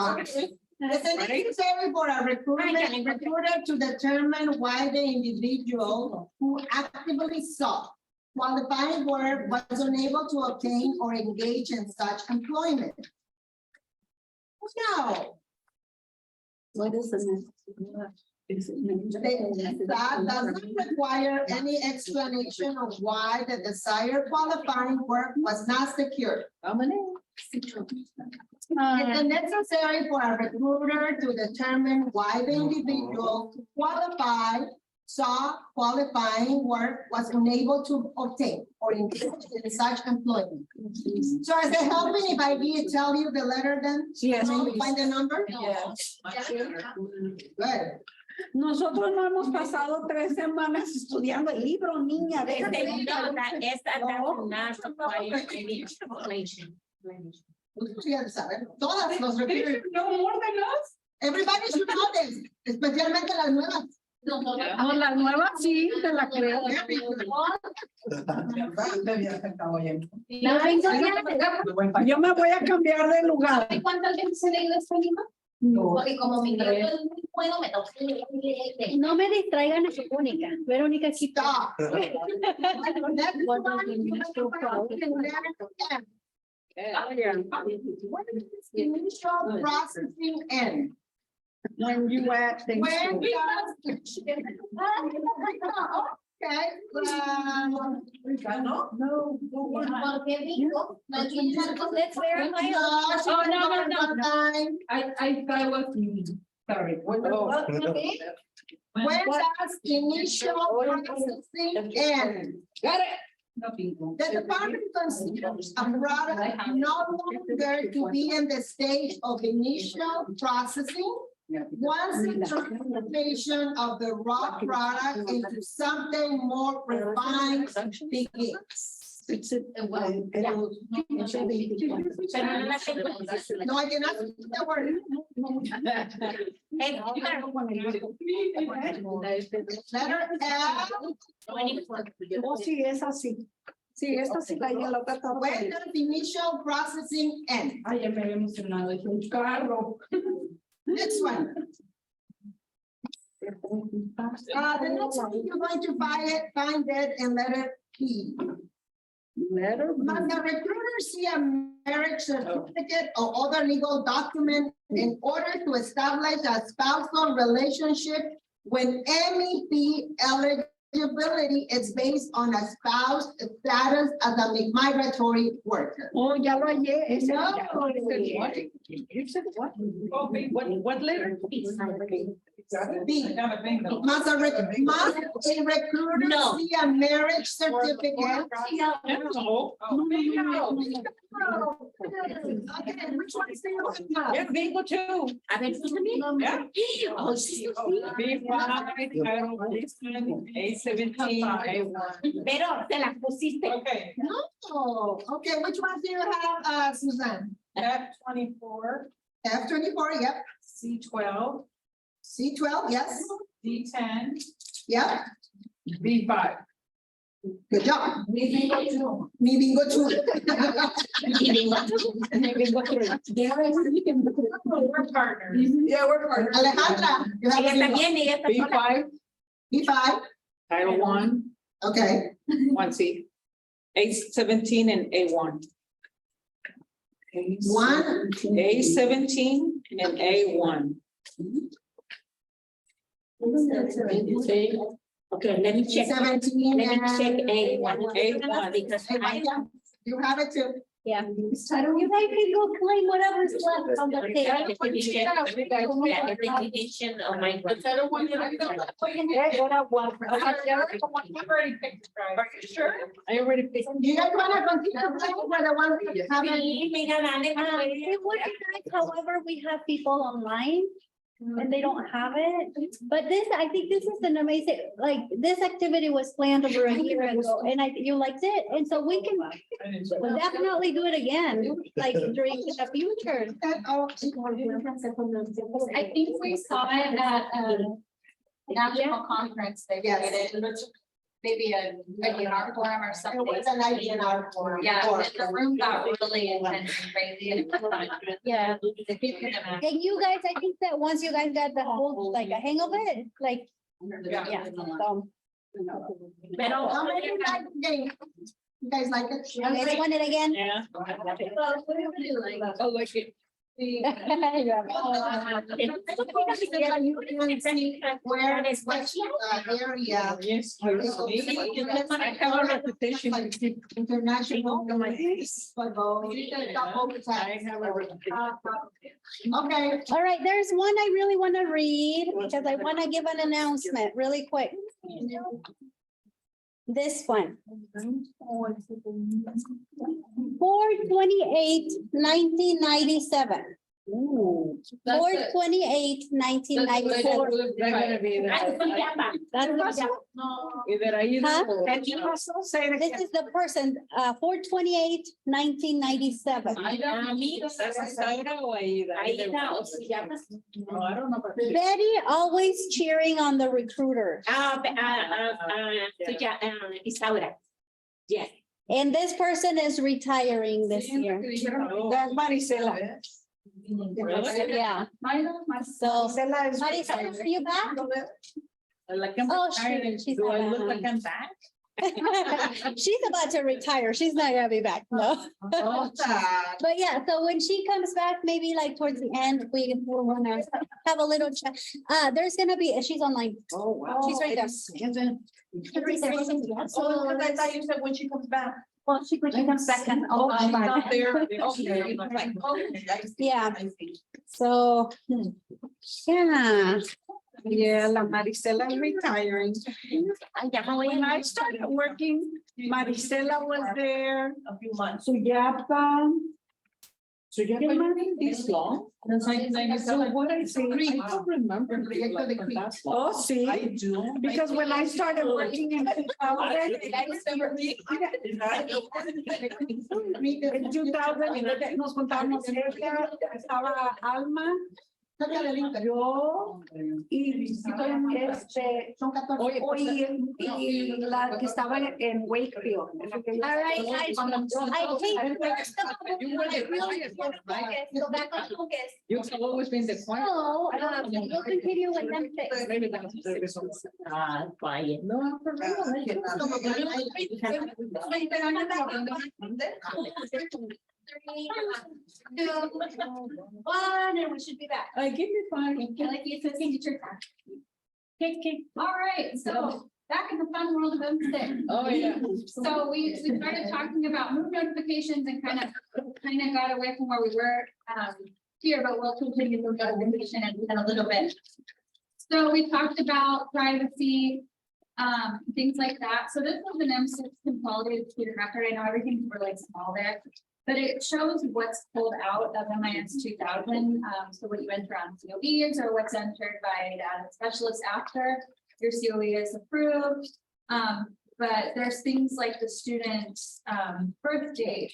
It's necessary for a recruiter to determine why the individual who actively sought qualifying work was unable to obtain or engage in such employment. No, What is the next? that doesn't require any explanation of why the desired qualifying work was not secured. How many? It is necessary for a recruiter to determine why the individual who qualified, saw qualifying work was unable to obtain or engage in such employment. So is it helping if I did tell you the letter then? Yes, And you please. find the number? Yes. Good. Nosotros no hemos pasado 3 semanas estudiando el libro, niña. déjate de- Ustedes ya saben, todas los They recruiters, should know more than us. everybody should know this, especialmente las nuevas. No, la nueva sí, te la creo. Yo me voy a cambiar de lugar. ¿Cuántas veces he leído este libro? No. Porque como mi nieto es muy bueno, me toca leer. No me distraigan a Verónica. Verónica, aquí está. Stop. Next one, initial processing end. When you add things. When to- does? Okay. No. Porque digo, no tiene Let's verify. Oh, no. I thought it was me. Sorry. When does initial processing end? Got it. No bingo. The department considers a product no longer to be in the stage of initial processing. Once the transformation of the raw product into something more refined begins. It's a- No, I did not use the word. Letter F. Oh, sí, es así. Sí, esta sí la ya la otra está When buena. does initial processing end? Ay, ya me había emocionado, dije un carro. Next one. The next one, you're going to find it in letter P. Letter. Must the recruiter see a marriage certificate or other legal document in order to establish a spousal relationship when MEP eligibility is based on a spouse status as a migratory worker? Oh, ya lo hallé. ese No. ya. You said what? Okay, what letter? B, must a recruiter No. see a marriage certificate? Okay, which one is the Yeah, bingo too. A ver, tú también. Yeah. Oh, sí, sí. A17, A1. Pero te las pusiste. Okay. No, okay, which one do you have, Suzanne? F24, F24, yep. C12, C12, yes, D10, yep, B5. good job. Me bingo Me bingo too. We're partners. Yeah, we're partners. Alejandra, you have Ella a también, ella también. B5, B5, Title 1, okay, 1C. A17 and A1. one, A17 and A1. Okay, let me check. 17 Let me check and. A1. A1. Because I, You have it too. Yeah. So you guys can go claim whatever's left on the table. Recognition of my. Are you sure? I already picked. You guys wanna continue playing with the one we haven't? Sí, mira, dale, dale. It would be nice, however, we have people online and they don't have it. But this, I think this is an amazing, like, this activity was planned over a year ago and you liked it. And so we can definitely do it again, like during the future. I think we saw it at national conference. They did it. Maybe a IDNR forum or something. It was an IDNR forum. Yeah, and the room got really intense and crazy and it was fun. Yeah. If you can imagine. And you guys, I think that once you guys got the whole, like, a hang of it, like, yeah. So, Pero, How many you like the game? You guys like it? you guys want it again? Yeah. oh, like it. Where is what area? Yes. I have a reputation. International. Okay. All right, there's one I really want to read because I want to give an announcement really quick. This one. 4/28/1997. 4/28/1997. That's Huh? This is the person, 4/28/1997. Betty always cheering on the recruiter. Isaura. Yes. And this person is retiring this year. That's Marisela. Yeah. So, Marisela, are you back? Oh, she's Do I not look back. like I'm back? She's about to retire. She's not gonna be back, no. But yeah, so when she comes back, maybe like towards the end, we'll wanna have a little chat. There's gonna be, she's online. Oh, wow. She's right there. She's Right there. Oh, I thought you said when she comes back. Well, she comes back and. Oh, she's not there. Okay. Yeah. So, yeah. Yeah, la Marisela is retiring. When I started working, Marisela was there. A few months. Suyapa. So you've been this long? So what I say, I don't remember. oh, see, I do. because when I started working in 2000, en 2000, nos contábamos cerca, estaba Alma, yo y Son 14. y la que estaba en Wakefield. All right, guys, I think. Go back on focus. You've always been the quiet. So, we'll continue with them six. Maybe that's. Quiet. No, for Three, two, one, and we should be back. I give you five. I like the associate teacher time. Okay. All right, so back in the fun world of homestead. Oh, yeah. So we started talking about move notifications and kind of got away from where we were here, but we'll continue move notification in a little bit. So we talked about privacy, things like that. So this was an M6 consolidated student record. I know everything's really small there, but it shows what's pulled out of MIS 2000. So what you enter on COEs or what's entered by data specialists after your COE is approved. But there's things like the student's birth date,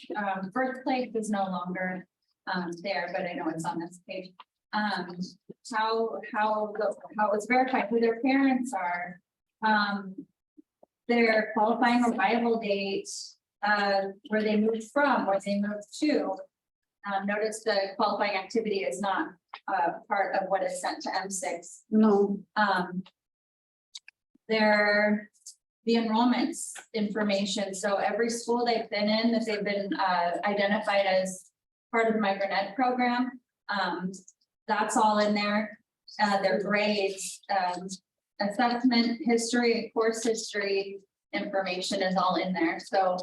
birthplace is no longer there, but I know it's on this page. How it's verified, who their parents are, their qualifying arrival date, where they moved from, where they moved to. Notice the qualifying activity is not part of what is sent to M6. No. The enrollments information. So every school they've been in, that they've been identified as part of the Migrant Ed program. That's all in there. Their grades, assessment history, course history information is all in there. So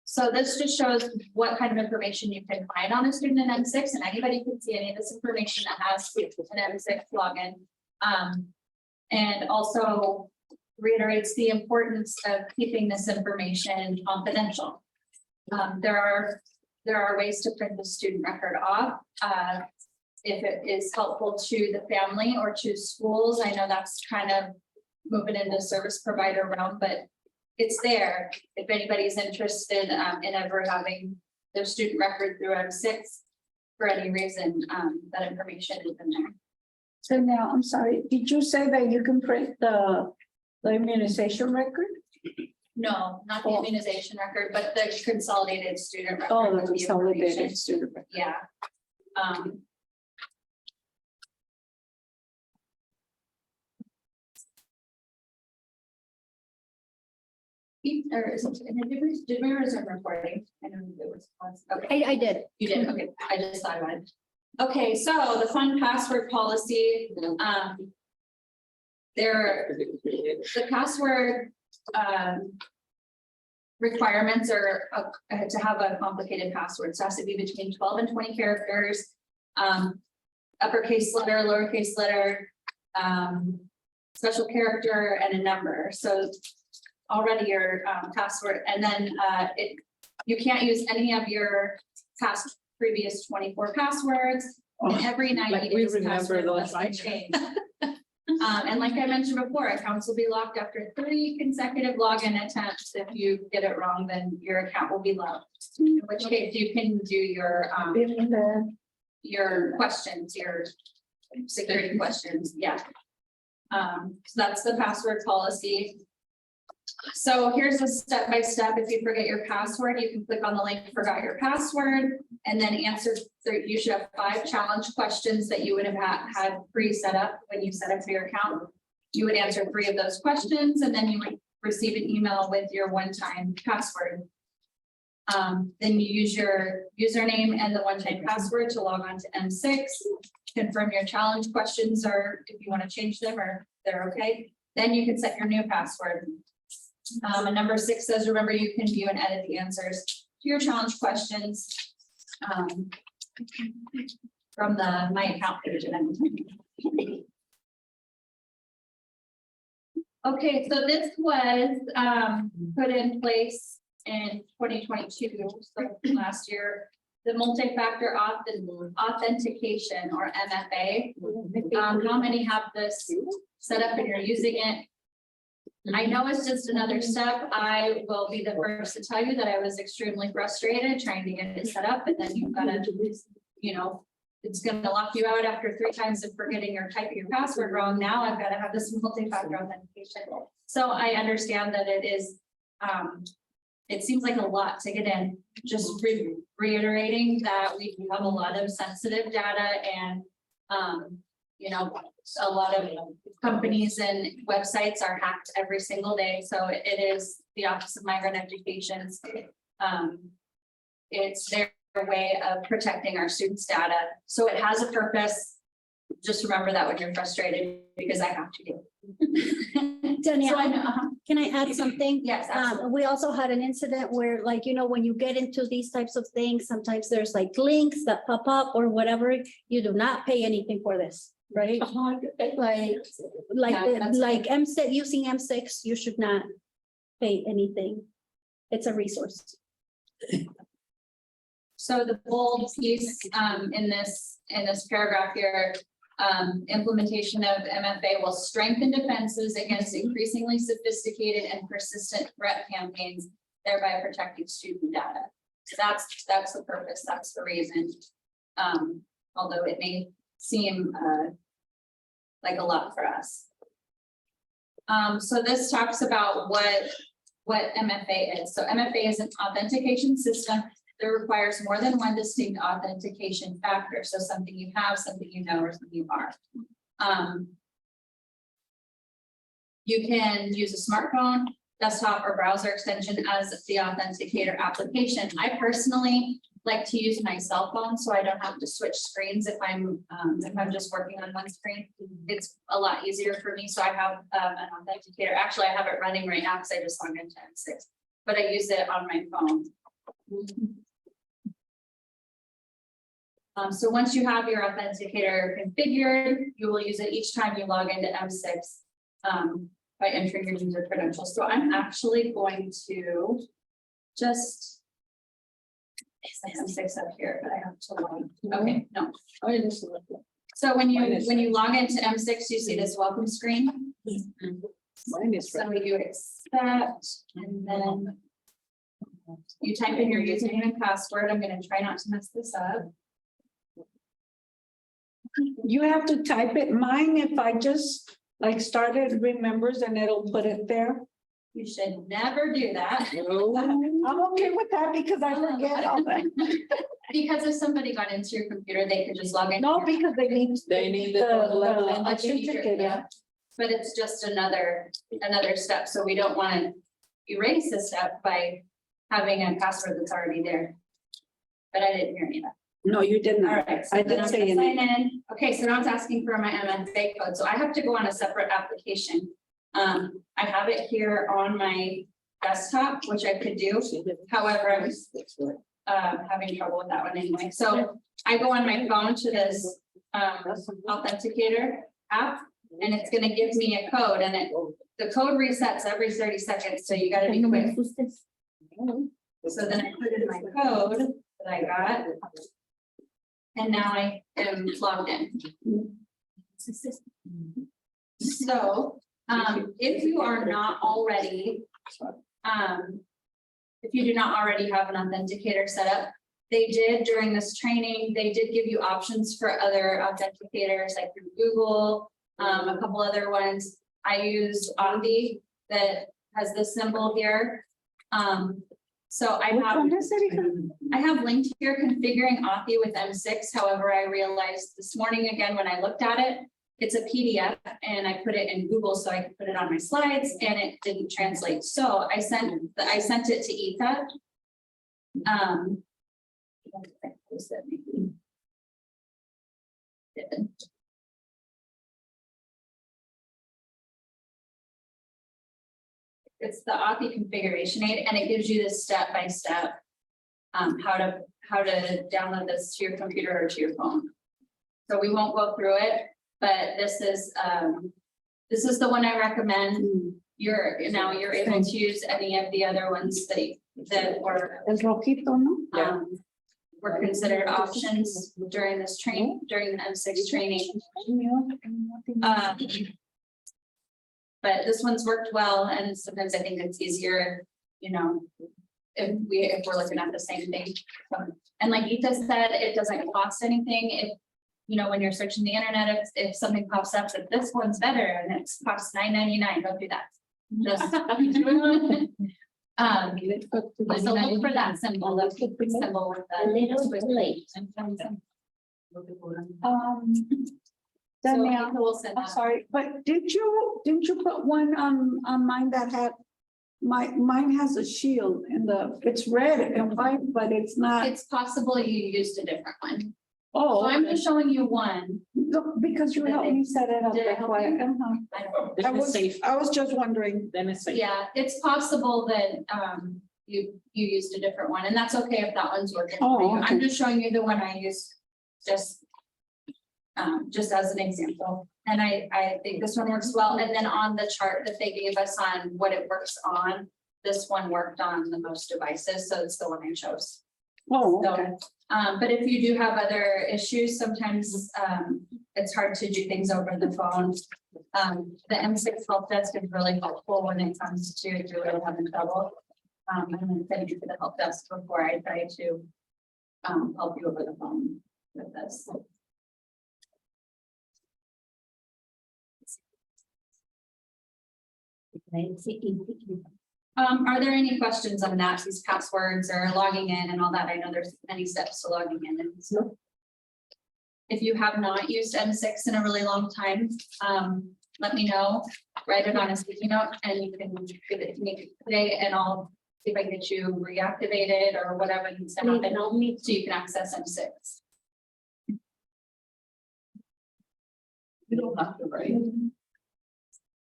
so this just shows what kind of information you can find on a student in M6, and anybody can see any of this information that has an M6 login. And also reiterates the importance of keeping this information confidential. There are ways to print the student record off. If it is helpful to the family or to schools, I know that's kind of moving into service provider realm, but it's there. If anybody's interested in ever having their student record through M6 for any reason, that information is in there. So now, I'm sorry, did you say that you can print the immunization record? No, not the immunization record, but the consolidated student record. Oh, the with consolidated information. student record. Yeah. Or is it, did we resume recording? I know it was. Okay. I did. You did, okay, I just thought about it. Okay, so the fund password policy, the password, requirements are to have a complicated password, so it has to be between 12 and 20 characters, uppercase letter, lowercase letter, special character, and a number, so already your password, and then you can't use any of your previous 24 passwords, and every 90 days. Password must be changed. And like I mentioned before, accounts will be locked after 3 consecutive login attempts. If you get it wrong, then your account will be locked. In which case you can do your questions, your security questions, yeah. So that's the password policy. So here's a step-by-step. If you forget your password, you can click on the link, forgot your password, and then answer. You should have 5 challenge questions that you would have had pre-set up when you set up for your account. You would answer 3 of those questions, and then you would receive an email with your one-time password. Then you use your username and the one-time password to log on to M6, confirm your challenge questions, or if you want to change them or they're okay, then you can set your new password. And number 6 says, remember, you can view and edit the answers to your challenge questions from the My Account page at any time. Okay, so this was put in place in 2022, so last year. The multi-factor authentication, or MFA. How many have this set up and you're using it? I know it's just another step. I will be the first to tell you that I was extremely frustrated trying to get it set up, and then you've got to, you know, it's going to lock you out after 3 times of forgetting or typing your password wrong. Now I've got to have this multi-factor authentication. So I understand that it is, it seems like a lot to get in. Just reiterating that we have a lot of sensitive data, and you know, a lot of companies and websites are hacked every single day. So it is the Office of Migrant Education. It's their way of protecting our students' data. So it has a purpose. Just remember that when you're frustrated, because I have to do it. Danielle, So I know, can I add something? Yes, absolutely. We also had an incident where, like, you know, when you get into these types of things, sometimes there's like links that pop up or whatever. You do not pay anything for this. right? Like M6, using M6, you should not pay anything. It's a resource. So the bold piece in this paragraph here, implementation of MFA will strengthen defenses against increasingly sophisticated and persistent threat campaigns, thereby protecting student data. So that's the purpose, that's the reason. Although it may seem like a lot for us. So this talks about what MFA is. So MFA is an authentication system that requires more than one distinct authentication factor. So something you have, something you know, or something you are. You can use a smartphone, desktop, or browser extension as the authenticator application. I personally like to use my cell phone so I don't have to switch screens if I'm just working on one screen. It's a lot easier for me. So I have an authenticator. Actually, I have it running right now because I just logged into M6, but I use it on my phone. So once you have your authenticator configured, you will use it each time you log into M6 by entering your user credentials. So I'm actually going to just M6 up here, but I have to log. Okay, no. So when you log into M6, you see this welcome screen. So you accept, and then you type in your username and password. I'm going to try not to mess this up. You have to type it. Mine, if I just like started remembers and it'll put it there. You should never do that. I'm okay with that because I forget all that. Because if somebody got into your computer, they could just log in. No, because they need the authenticator, yeah. authenticator. But it's just another step. So we don't want to erase the step by having a password that's already there. But I didn't hear any of that. No, you didn't. All right, so I then didn't I'm say gonna any. sign in. Okay, so now it's asking for my MFA code. So I have to go on a separate application. I have it here on my desktop, which I could do. However, I was having trouble with that one anyway. So I go on my phone to this authenticator app, and it's gonna give me a code, and the code resets every 30 seconds. So you gotta be quick. So then I put in my code that I got. And now I am logged in. So, if you are not already, if you do not already have an authenticator set up, they did during this training, they did give you options for other authenticators like through Google, a couple other ones. I used Authy that has this symbol here. So I have linked here configuring Authy with M6. However, I realized this morning again, when I looked at it, it's a PDF and I put it in Google so I could put it on my slides and it didn't translate. So I sent it to Etha. It's the Authy configuration aid, and it gives you this step-by-step how to download this to your computer or to your phone. So we won't go through it, but this is the one I recommend. You're able to use any of the other ones that were were considered options during this training, during the M6 training. But this one's worked well, and sometimes I think it's easier, you know, if we're looking at the same thing. And like Etha said, it doesn't cost anything. If, you know, when you're searching the internet, if something pops up that this one's better and it costs $9.99, don't do that. Just so look for that symbol, the symbol with the Danielle, I'm sorry, but didn't you put one on mine that had, mine has a shield and it's red and white, but it's not. It's possible you used a different one. Oh. So I'm just showing you one. No, because you helped me set it up. That's why. I was just wondering. Then it's safe. Yeah, it's possible that you used a different one, and that's okay if that one's working Oh, for you. okay. I'm just showing you the one I used just just as an example. And I think this one works well. And then on the chart that they gave us on what it works on, this one worked on the most devices, so it's the one I chose. Oh, So, okay. but if you do have other issues, sometimes it's hard to do things over the phone. The M6 help desk is really helpful when it comes to if you're really having trouble. And then send you to the help desk before I try to help you over the phone with this. Are there any questions on that, these passwords or logging in and all that? I know there's many steps to logging in. And so if you have not used M6 in a really long time, let me know, write it on a sticky note and you can give it to me today and I'll see if I can get you reactivated or whatever needs to happen. So you can access M6. You don't have to, right? You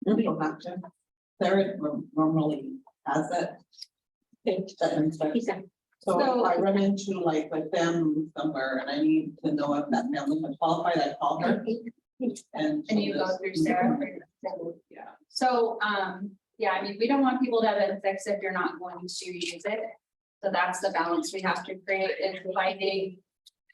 don't have to. Sarah normally has that. So if I run into like with them somewhere and I need to know if that family is qualified, I call her. And you go through Sarah. Yeah. So, yeah, I mean, we don't want people to have M6 if you're not going to use it. So that's the balance we have to create is finding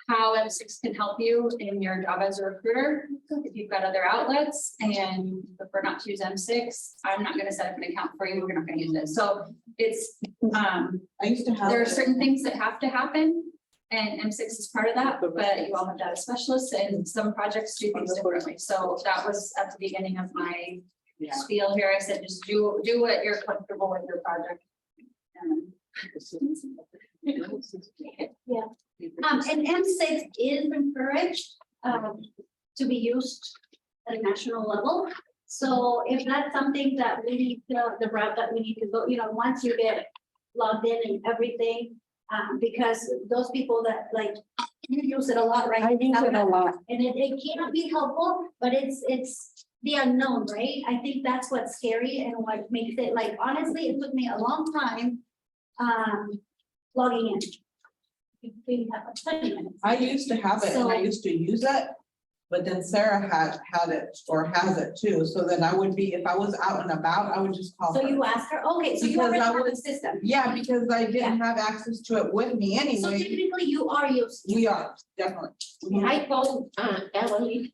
how M6 can help you in your job as a recruiter. If you've got other outlets and prefer not to use M6, I'm not gonna set up an account for you, we're not gonna use it. So it's, I used to have. there are certain things that have to happen. And M6 is part of that, but you all have data specialists and some projects do things differently. So that was at the beginning of my spiel here. I said, just do what you're comfortable with your project. Yeah. And M6 is encouraged to be used at a national level. So if that's something that we need to, the route that we need to go, once you get logged in and everything, because those people that like, you use it a lot, right? I use it a lot. And it cannot be helpful, but it's the unknown, right? I think that's what's scary and what makes it like, honestly, it took me a long time logging in. We have 20 minutes. I used to have it and I used to use it, but then Sarah had it or has it too. So then I would be, if I was out and about, I would just call her. So you asked her, okay, so you Because already I have the was- system. Yeah, because I didn't have access to it with me So anyway. technically you are used. We are, definitely. I called Emily,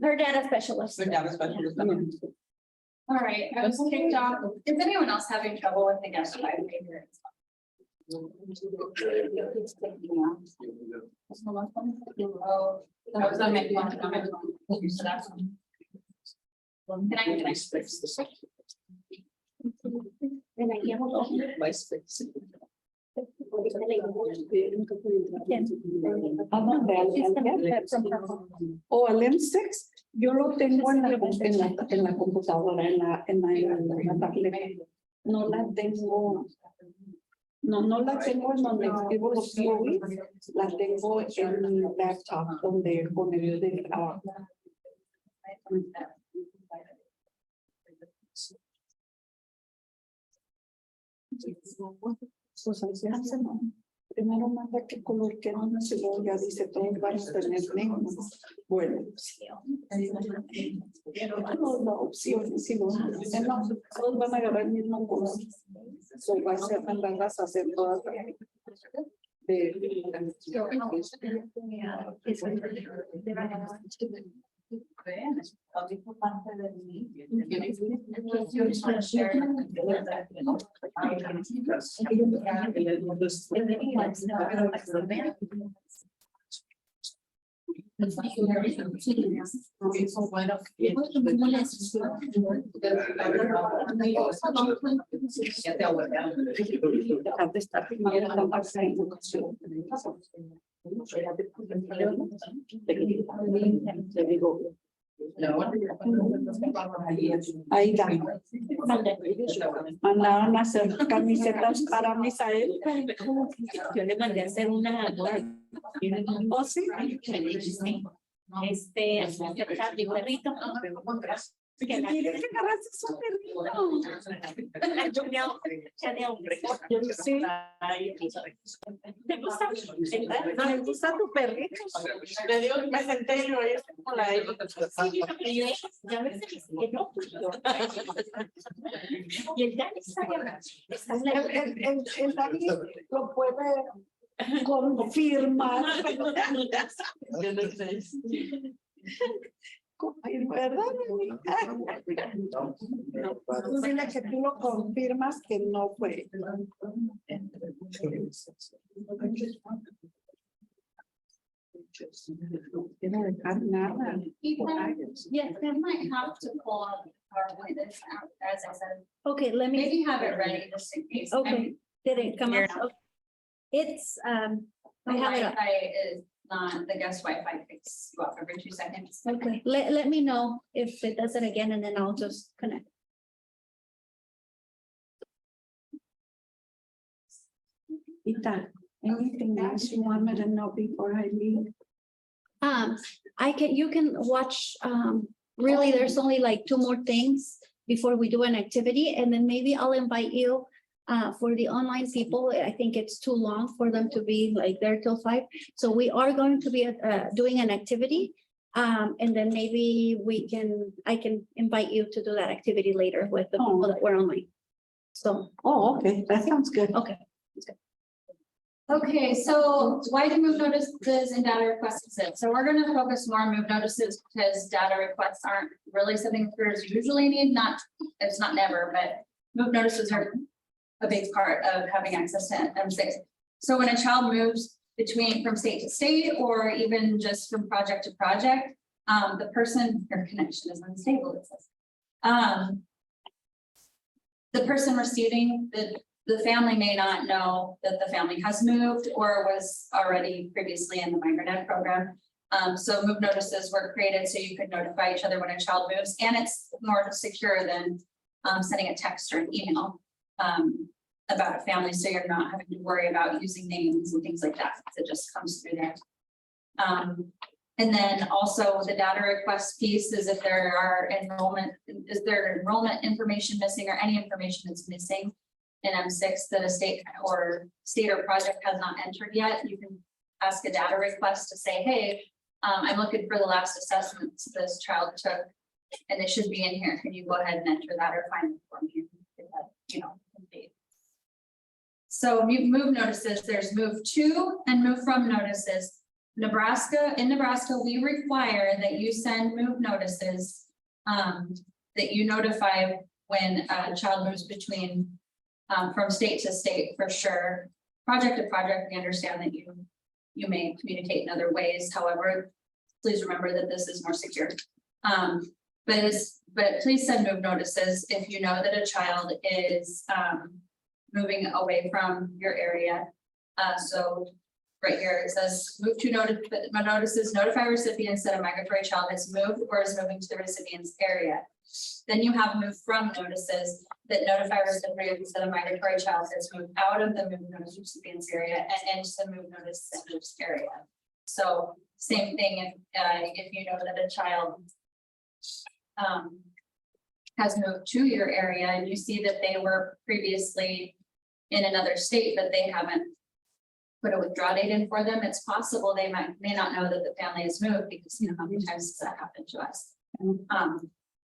Her data specialist. The data specialist. All right, I was kicked off. Is anyone else having trouble with the guest live behavior? Oh, that was on my phone. So that's one. Can I switch this? Then I can't hold on. My space. O al M6, yo lo tengo en la computadora, en la tableta. No la tengo. No la tengo en donde escribo los COEs, la tengo en mi laptop donde conecté a. Pues ahí se hace, ¿no? Primero manda qué color queremos y luego ya dice todos van a tener negros. Bueno, no, opciones, si no, todos van a agarrar el mismo color. So va a ser mandarlas a hacer todas Ahí da. Mandaron a hacer camisetas para Misael. yo le mandé a hacer una. ¿Oh, sí? Aceptar mi perrito. Que mire que agarraste su perrito. Sí. ¿Te gusta? ¿Me gusta tu perrito? Le digo que me senté y lo hice con la Ya ves que no. Y el Dani está el Dani lo puede confirmar. ¿Verdad? Tú dile que tú lo confirmas que no fue. No quiero dejar nada. Yes, they might have to pull up PowerPoint this out, as I said. Okay, let me. Maybe have it ready just in case. Okay, did it come Here. up? It's, The I have it up. Wi-Fi is not, the guest Wi-Fi picks you up every 2 seconds. Okay, let me know if it does it again and then I'll just connect. Ita, anything else you want me to know before I leave? You can watch, really, there's only like 2 more things before we do an activity, and then maybe I'll invite you. For the online people, I think it's too long for them to be like there till 5. So we are going to be doing an activity. And then maybe I can invite you to do that activity later with the people that were online. So. Oh, okay, that sounds good. Okay. Okay, so why do move notices and data requests exist? So we're gonna focus more on move notices because data requests aren't really something careers usually need, it's not never, but move notices are a big part of having access to M6. So when a child moves from state to state, or even just from project to project, the person or connection is unstable, it says. The person receiving the family may not know that the family has moved or was already previously in the migrant ed program. So move notices were created so you could notify each other when a child moves, and it's more secure than sending a text or an email. About a family, so you're not having to worry about using names and things like that. It just comes through there. And then also the data request piece is if there are enrollment information missing or any information that's missing in M6 that a state or project has not entered yet, you can ask a data request to say, hey, I'm looking for the last assessments this child took, and they should be in here. Can you go ahead and enter that or find it for me? So move notices, there's move to and move from notices. In Nebraska, we require that you send move notices, that you notify when a child moves between, from state to state for sure. Project to project, we understand that you may communicate in other ways. However, please remember that this is more secure. But please send move notices if you know that a child is, moving away from your area. So right here, it says move to notices, notify recipients that a migratory child has moved or is moving to the recipient's area. Then you have move from notices that notify recipients that a migratory child has moved out of the move notice recipient's area and into the move notice sender's area. So same thing if you know that a child has moved to your area and you see that they were previously in another state, but they haven't put a withdrawal date in for them, it's possible they may not know that the family has moved because how many times has that happened to us?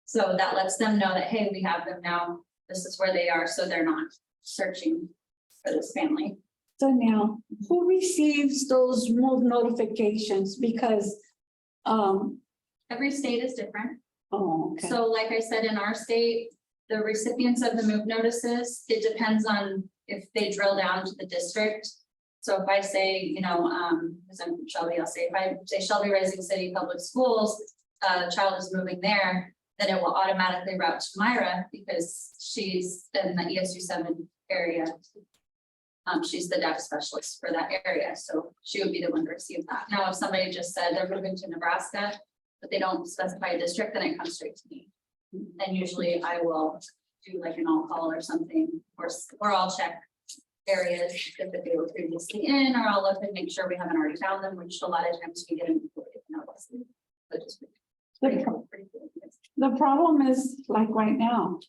So that lets them know that, hey, we have them now, this is where they are, so they're not searching for this family. So now, who receives those move notifications? Because every state is different. Oh, okay. So like I said, in our state, the recipients of the move notices, it depends on if they drill down to the district. So if I say, as I'm Shelby, I'll say, if I say Shelby Rising City Public Schools, child is moving there, then it will automatically route to Myra because she's in the ESU 7 area. She's the data specialist for that area. So she would be the one to receive that. Now, if somebody just said they're moving to Nebraska, but they don't specify a district, then it comes straight to me. And usually I will do like an all call or something, or I'll check areas if they were previously in, or I'll look and make sure we haven't already found them, which a lot of times we get them before we get notice. But just pretty cool. The problem is like right now,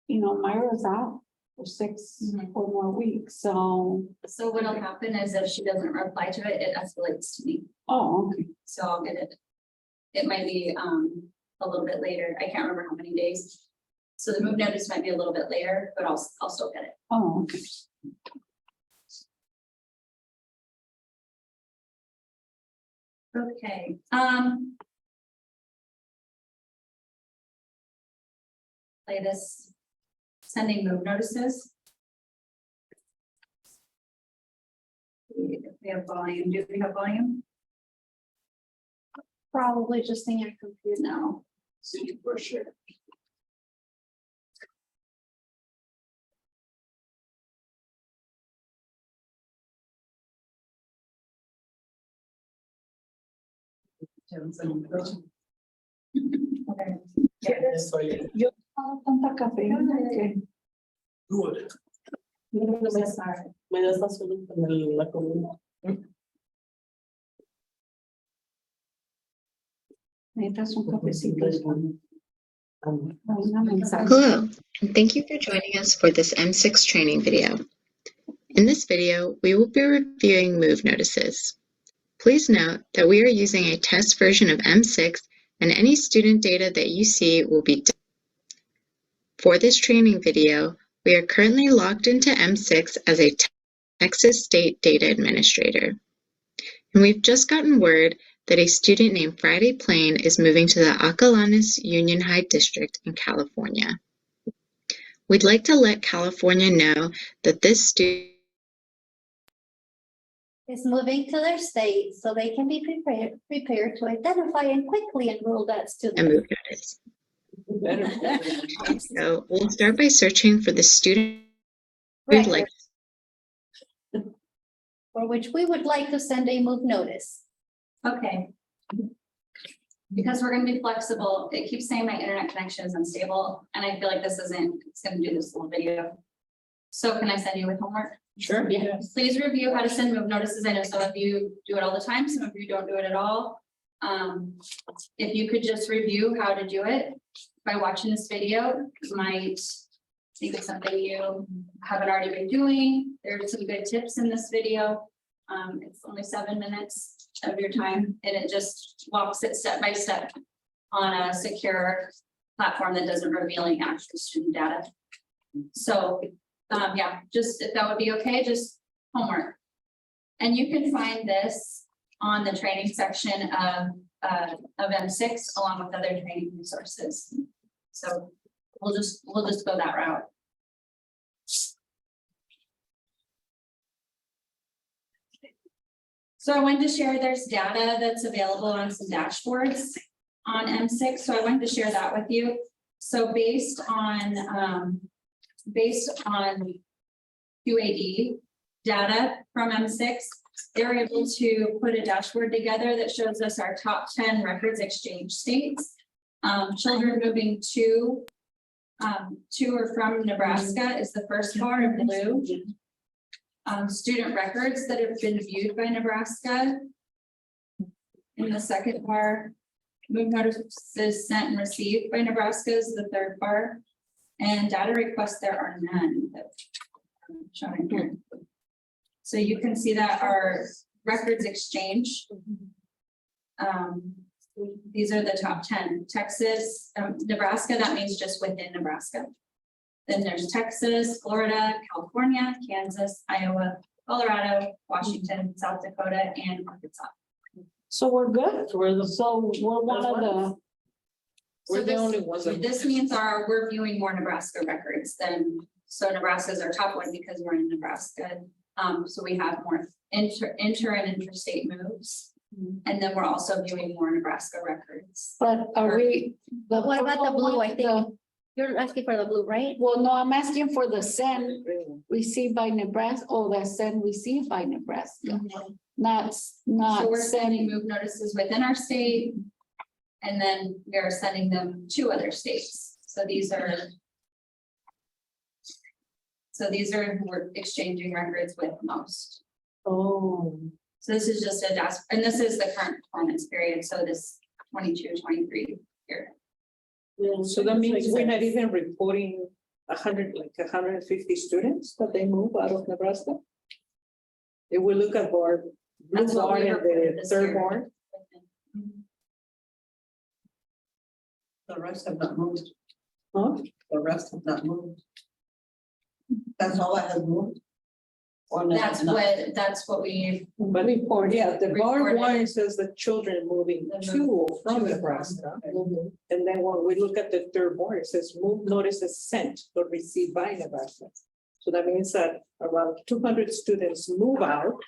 Myra's out for 6 or more weeks, so. So what'll happen is if she doesn't reply to it, it escalates to me. Oh, okay. So I'll get it. It might be a little bit later. I can't remember how many days. So the move notice might be a little bit later, but I'll still get it. Oh, okay. Okay, play this, sending move notices. We have volume, do we have volume? Probably just in your computer now. For sure. Yo tomo tanta cafeína que. Good. Me das azul en la comida. Necesitas un cafecito. Hello, and thank you for joining us for this M6 training video. In this video, we will be reviewing move notices. Please note that we are using a test version of M6, and any student data that you see will be different. For this training video, we are currently logged into M6 as a Texas State Data Administrator. And we've just gotten word that a student named Friday Plain is moving to the Acalanes Union High District in California. We'd like to let California know that this student Is moving to their state so they can be prepared to identify and quickly enroll that student. a move notice. So we'll start by searching for the student we'd like. For which we would like to send a move notice. Okay. Because we're gonna be flexible, it keeps saying my internet connection is unstable, and I feel like it's gonna do this little video. So can I send you with homework? Sure. Yeah. Please review how to send move notices. I know some of you do it all the time, some of you don't do it at all. If you could just review how to do it by watching this video, you might think it's something you haven't already been doing. There's some good tips in this video. It's only 7 minutes of your time, and it just walks it step by step on a secure platform that doesn't reveal any actual student data. So, yeah, just if that would be okay, just homework. And you can find this on the training section of M6 along with other training resources. So we'll just go that route. So I wanted to share, there's data that's available on some dashboards on M6. So I wanted to share that with you. So based on QAD data from M6, they were able to put a dashboard together that shows us our top 10 records exchange states. Children moving to or from Nebraska is the first bar in blue. Student records that have been viewed by Nebraska. In the second bar, move notices sent and received by Nebraska is the third bar. And data requests, there are none that I'm showing here. So you can see that our records exchange. These are the top 10. Texas, Nebraska, that means just within Nebraska. Then there's Texas, Florida, California, Kansas, Iowa, Colorado, Washington, South Dakota, and Arkansas. So we're good. So we're one of the. We're the only ones that- This means we're viewing more Nebraska records than, so Nebraska is our top one because we're in Nebraska. So we have more inter and interstate moves. And then we're also viewing more Nebraska records. But are we? What about the blue? I think you're asking for the blue, right? Well, no, I'm asking for the send received by Nebraska, or the send received by Nebraska. Not So we're sending sending. move notices within our state. And then we are sending them to other states. So these are who we're exchanging records with most. Oh. So this is just a dash, and this is the current performance period. So this 22, 23 here. So that means we're not even reporting 150 students that they move out of Nebraska? If we look at board, That's what we and reported the this third year. board, The rest have not moved. huh? The rest have not moved. That's all that has moved. Or no, That's what we. But Report. yeah, the bar Reported. one says the children moving to or from Nebraska. And then when we look at the third board, it says move notices sent or received by Nebraska. So that means that around 200 students move out.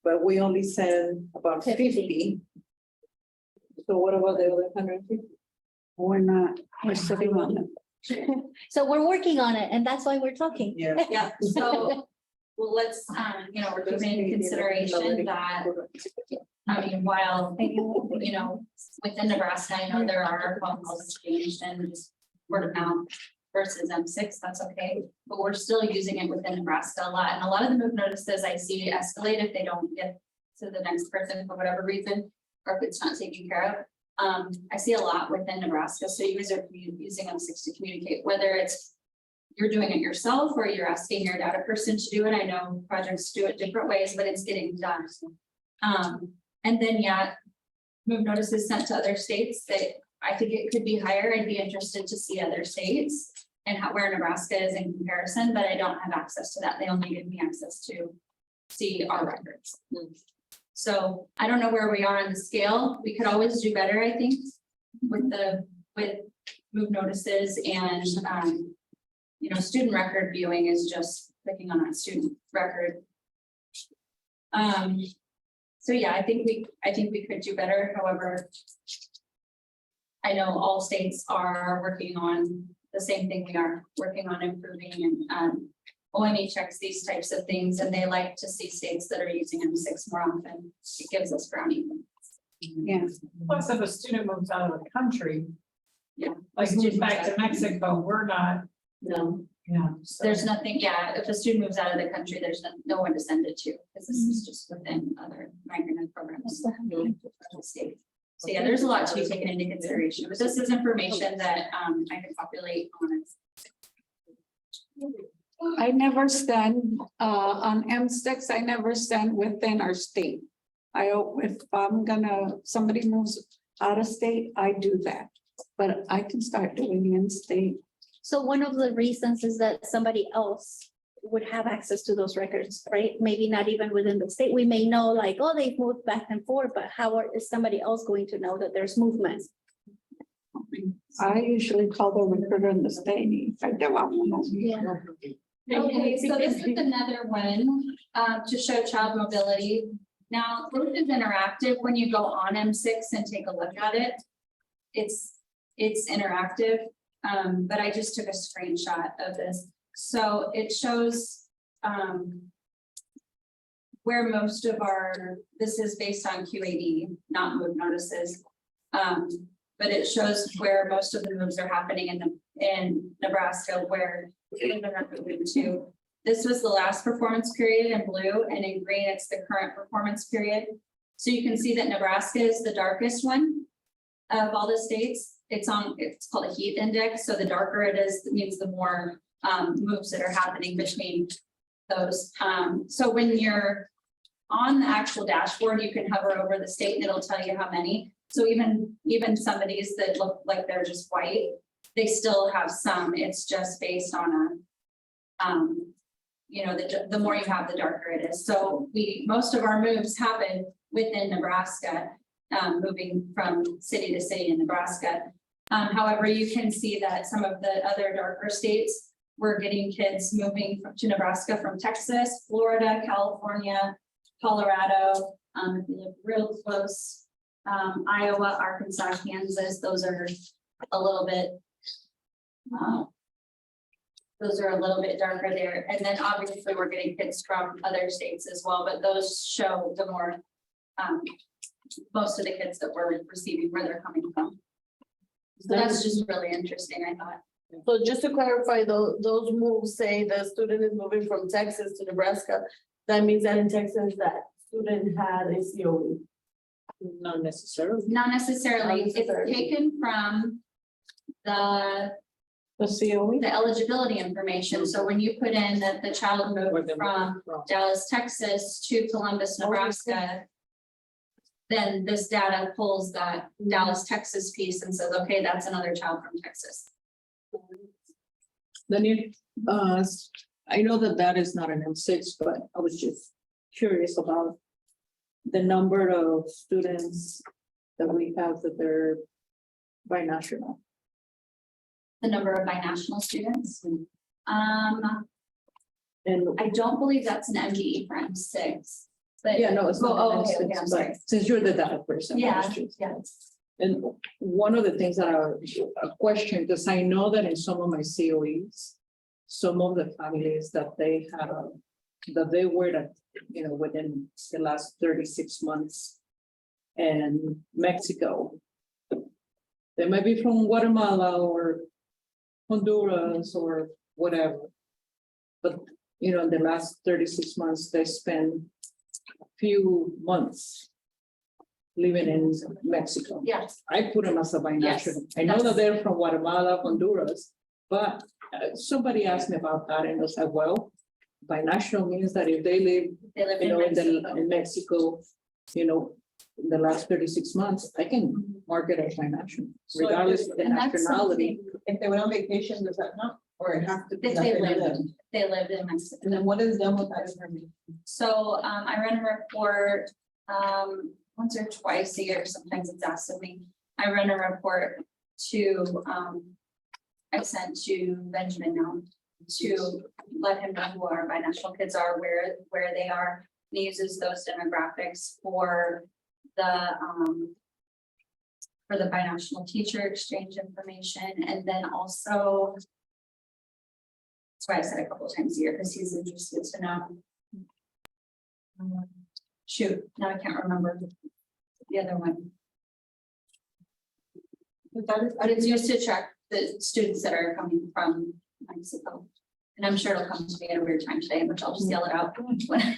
But we only send about 50. So what about the other 150? We're not, we're sitting on it. So we're working on it, and that's why we're talking. Yeah. Yeah, so, well, let's, we're keeping in consideration that, I mean, while, you know, within Nebraska, I know there are phone calls changed and just word of mouth versus M6, that's okay. But we're still using it within Nebraska a lot, and a lot of the move notices I see escalate if they don't get to the next person for whatever reason, or if it's not taken care of. I see a lot within Nebraska, so you guys are using M6 to communicate, whether it's you're doing it yourself or you're asking your data person to do it. I know projects do it different ways, but it's getting done. And then, yeah, move notices sent to other states that I think it could be higher. I'd be interested to see other states and where Nebraska is in comparison, but I don't have access to that. They only give me access to see our records. So I don't know where we are on the scale. We could always do better, I think, with move notices and, you know, student record viewing is just clicking on that student record. So yeah, I think we could do better. However, I know all states are working on the same thing we are, working on improving, and OME checks these types of things, and they like to see states that are using M6 more often. It gives us ground even. Yeah. Plus, if a student moves out of the country. Yeah. Like moves back to Mexico, we're not. No. Yeah. There's nothing, yeah, if a student moves out of the country, there's no one to send it to, because this is just within other migrant programs. State. So yeah, there's a lot to be taken into consideration, but this is information that I can populate on it. I never stand on M6, I never stand within our state. If somebody moves out of state, I do that, but I can start doing in state. So one of the reasons is that somebody else would have access to those records, right? Maybe not even within the state. We may know like, oh, they've moved back and forth, but how is somebody else going to know that there's movement? I usually call the recruiter in the state. Yeah. Okay, so this is another one to show child mobility. Now, this is interactive when you go on M6 and take a look at it. It's interactive, but I just took a screenshot of this. So it shows where most of this is based on QAD, not move notices. But it shows where most of the moves are happening in Nebraska, where they're moving to. This was the last performance period in blue, and in green, it's the current performance period. So you can see that Nebraska is the darkest one of all the states. It's called a heat index. So the darker it is, it means the more moves that are happening between those. So when you're on the actual dashboard, you can hover over the state and it'll tell you how many. So even some of these that look like they're just white, they still have some. It's just based on you know, the more you have, the darker it is. So most of our moves happen within Nebraska, moving from city to city in Nebraska. However, you can see that some of the other darker states, we're getting kids moving to Nebraska from Texas, Florida, California, Colorado, if you live real close, Iowa, Arkansas, Kansas, those are a little bit darker there. And then obviously we're getting kids from other states as well, but those show the more, most of the kids that we're receiving, where they're coming from. So that's just really interesting, I thought. So just to clarify, those moves say the student is moving from Texas to Nebraska. That means that in Texas, that student had a COE. Not necessarily. Not necessarily, Not it's necessarily. taken from the COE. the eligibility information. So when you put in that the child moved from Dallas, Texas to Columbus, Nebraska, then this data pulls that Dallas, Texas piece and says, okay, that's another child from Texas. Daniel, I know that is not an M6, but I was just curious about the number of students that we have that they're binational. The number of binational students. And I don't believe that's an MGE for M6. But yeah, no, it's not. Oh, an okay, M6, okay, I'm but sorry. Since you're the data person. I Yeah, was just- yeah. And one of the things that a question, because I know that in some of my COEs, some of the families that they have, that they were that, within the last 36 months. And Mexico. They might be from Guatemala or Honduras or whatever. But, in the last 36 months, they spent a few months living in Mexico. Yes. I put them as a binational. Yes. I know that they're from Guatemala, Honduras, but somebody asked me about that and I was like, well, binational means that if they live, They live in Mexico, in the last 36 months, I can mark it as binational, So if regardless of the and that's nationality. If they went on vacation, does that count? Or it has to be? If that they live lived, in? they lived in Mexico. And then what is done with that information? So I run a report once or twice a year, sometimes it's asked of me. I run a report to I sent to Benjamin now to let him know who our binational kids are, where they are. And he uses those demographics for the binational teacher exchange information, and then also. That's why I said a couple times a year, because he's interested to know. Shoot, now I can't remember the other one. But it's used to track the students that are coming from Mexico. And I'm sure it'll come to me at a weird time today, which I'll just yell it out. I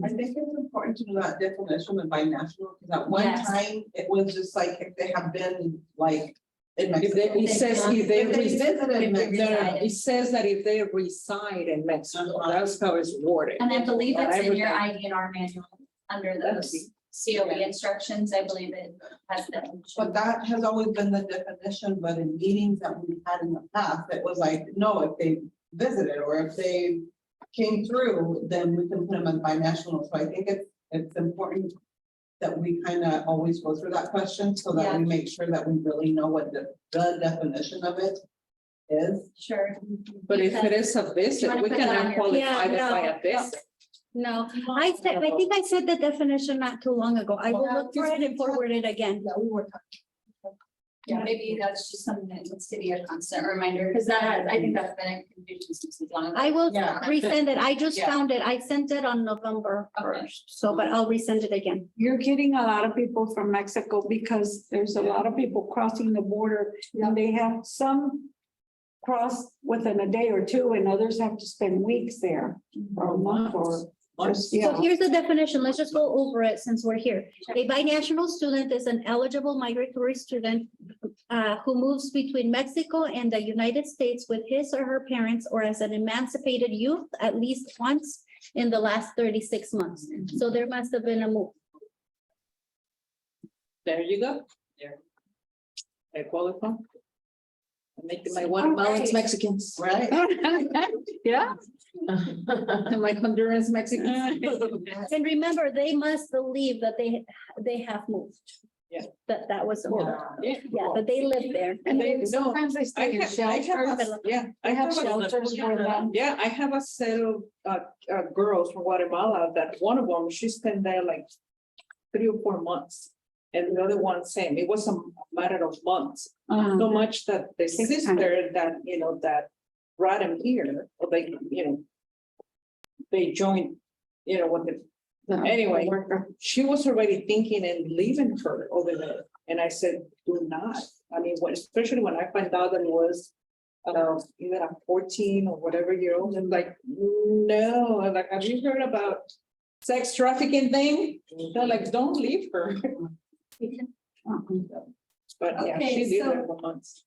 think it's important to know that definition of binational, because at one Yes. time, it was just like, if they have been like in If Mexico. it says if they If they reside, visited no, Mexico. it says that if they reside in Mexico, that's how it's worded. And I believe it's in your Everything. IDNR manual under those COE instructions. I believe it has that. But that has always been the definition, but in meetings that we've had in the past, it was like, no, if they visited or if they came through, then we can put them as binational. So I think it's important that we kind of always go through that question so that we make sure that we really know what the definition of it is. Sure. But if it is a visit, wanna we put that on cannot your- qualify Yeah, it by no, a visit. No, I said, I think I said the definition not too long ago. I will look for it and forward it again. Yeah, we were. Yeah, maybe that's just something that needs to be a constant reminder, because that has, I think that's been a confusion since long ago. I will Yeah. resend it. I just Yeah. found it. I sent it on November first, so, but I'll resend it again. You're getting a lot of people from Mexico because there's a lot of people crossing the border and they have some cross within a day or two and others have to spend weeks there or a month or. So Yeah. here's the definition. Let's just go over it since we're here. A binational student is an eligible migratory student who moves between Mexico and the United States with his or her parents or as an emancipated youth at least once in the last 36 months. So there must have been a move. There you go. I qualify. I'm making my Guatemalans Mexicans. Right. Yeah. And my Honduras Mexicans. And remember, they must believe that they have moved. Yeah. That was the move. Yeah. Yeah, but they live there. And They- then sometimes they stay in shelters. Yeah, I have shelters for them. Yeah, I have a set of girls from Guatemala that one of them, she spent there like 3 or 4 months. And the other one same, it was a matter of months, so much that the sister that, that brought him here, or they, they joined, with the. Anyway, she was already thinking and leaving her over there, and I said, do not. I mean, especially when I found out that it was either a 14 or whatever year old, I'm like, no, I'm like, have you heard about sex trafficking thing, they're like, don't leave her. But yeah, Okay, she lived so- there for months.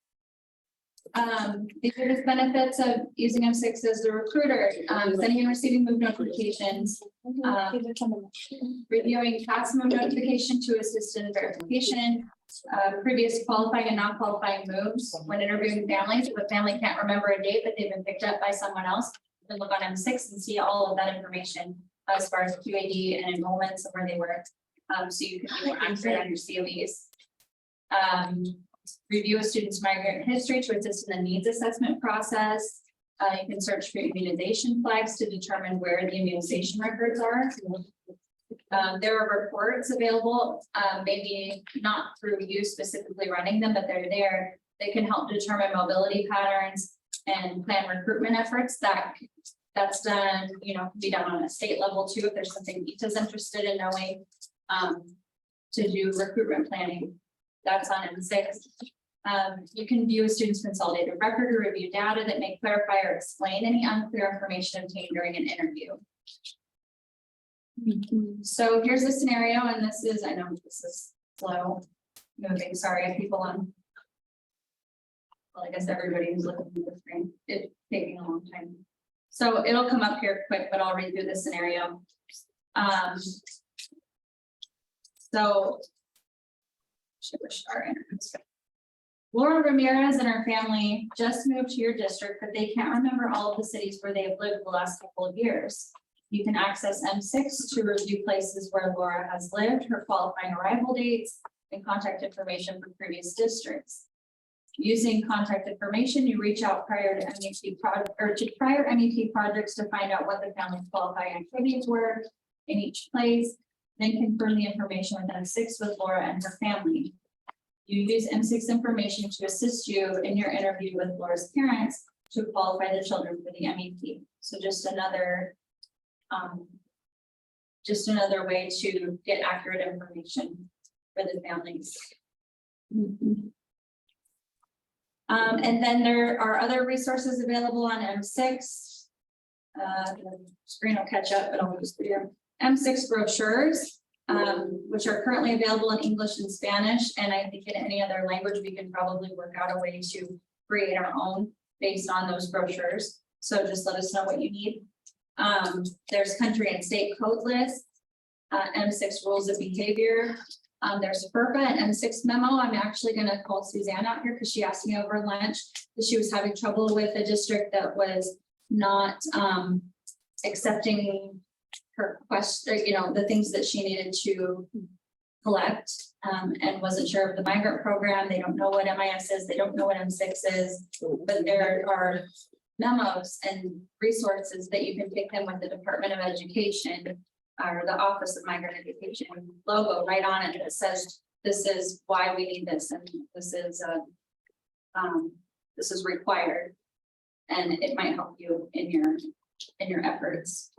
These are just benefits of using M6 as the recruiter, sending and receiving move notifications. Reviewing past move notification to assist in verification. Previous qualifying and non-qualifying moves when interviewing families. If a family can't remember a date, but they've been picked up by someone else, you can look on M6 and see all of that information as far as QAD and enrollments and where they were. So you can be more accurate on your COEs. Review a student's migrant history to assist in the needs assessment process. You can search for immunization flags to determine where the immunization records are. There are reports available, maybe not through you specifically running them, but they're there. They can help determine mobility patterns and plan recruitment efforts. That's done, can be done on a state level too, if there's something ETA's interested in knowing, to do recruitment planning. That's on M6. You can view a student's consolidated record or review data that may clarify or explain any unclear information obtained during an interview. So here's a scenario, and this is, I know this is slow moving, sorry, people on. Well, I guess everybody who's looking at the screen, it's taking a long time. So it'll come up here quick, but I'll read through the scenario. So. Laura Ramirez and her family just moved to your district, but they can't remember all of the cities where they have lived the last couple of years. You can access M6 to review places where Laura has lived, her qualifying arrival dates, and contact information from previous districts. Using contact information, you reach out prior to MEP prior MEP projects to find out what the family's qualifying activities were in each place, then confirm the information with M6 with Laura and her family. You use M6 information to assist you in your interview with Laura's parents to qualify the children for the MEP. So just another way to get accurate information for the families. And then there are other resources available on M6. The screen will catch up, but I'll just do M6 brochures, which are currently available in English and Spanish, and I think in any other language, we can probably work out a way to create our own based on those brochures. So just let us know what you need. There's country and state code lists, M6 rules of behavior. There's FERPA and M6 memo. I'm actually going to call Suzanne out here because she asked me over lunch that she was having trouble with a district that was not accepting her question, the things that she needed to collect, and wasn't sure of the migrant program. They don't know what MIS is. They don't know what M6 is, but there are memos and resources that you can take them with the Department of Education or the Office of Migrant Education logo right on it that says, this is why we need this, and this is required. And it might help you in your efforts.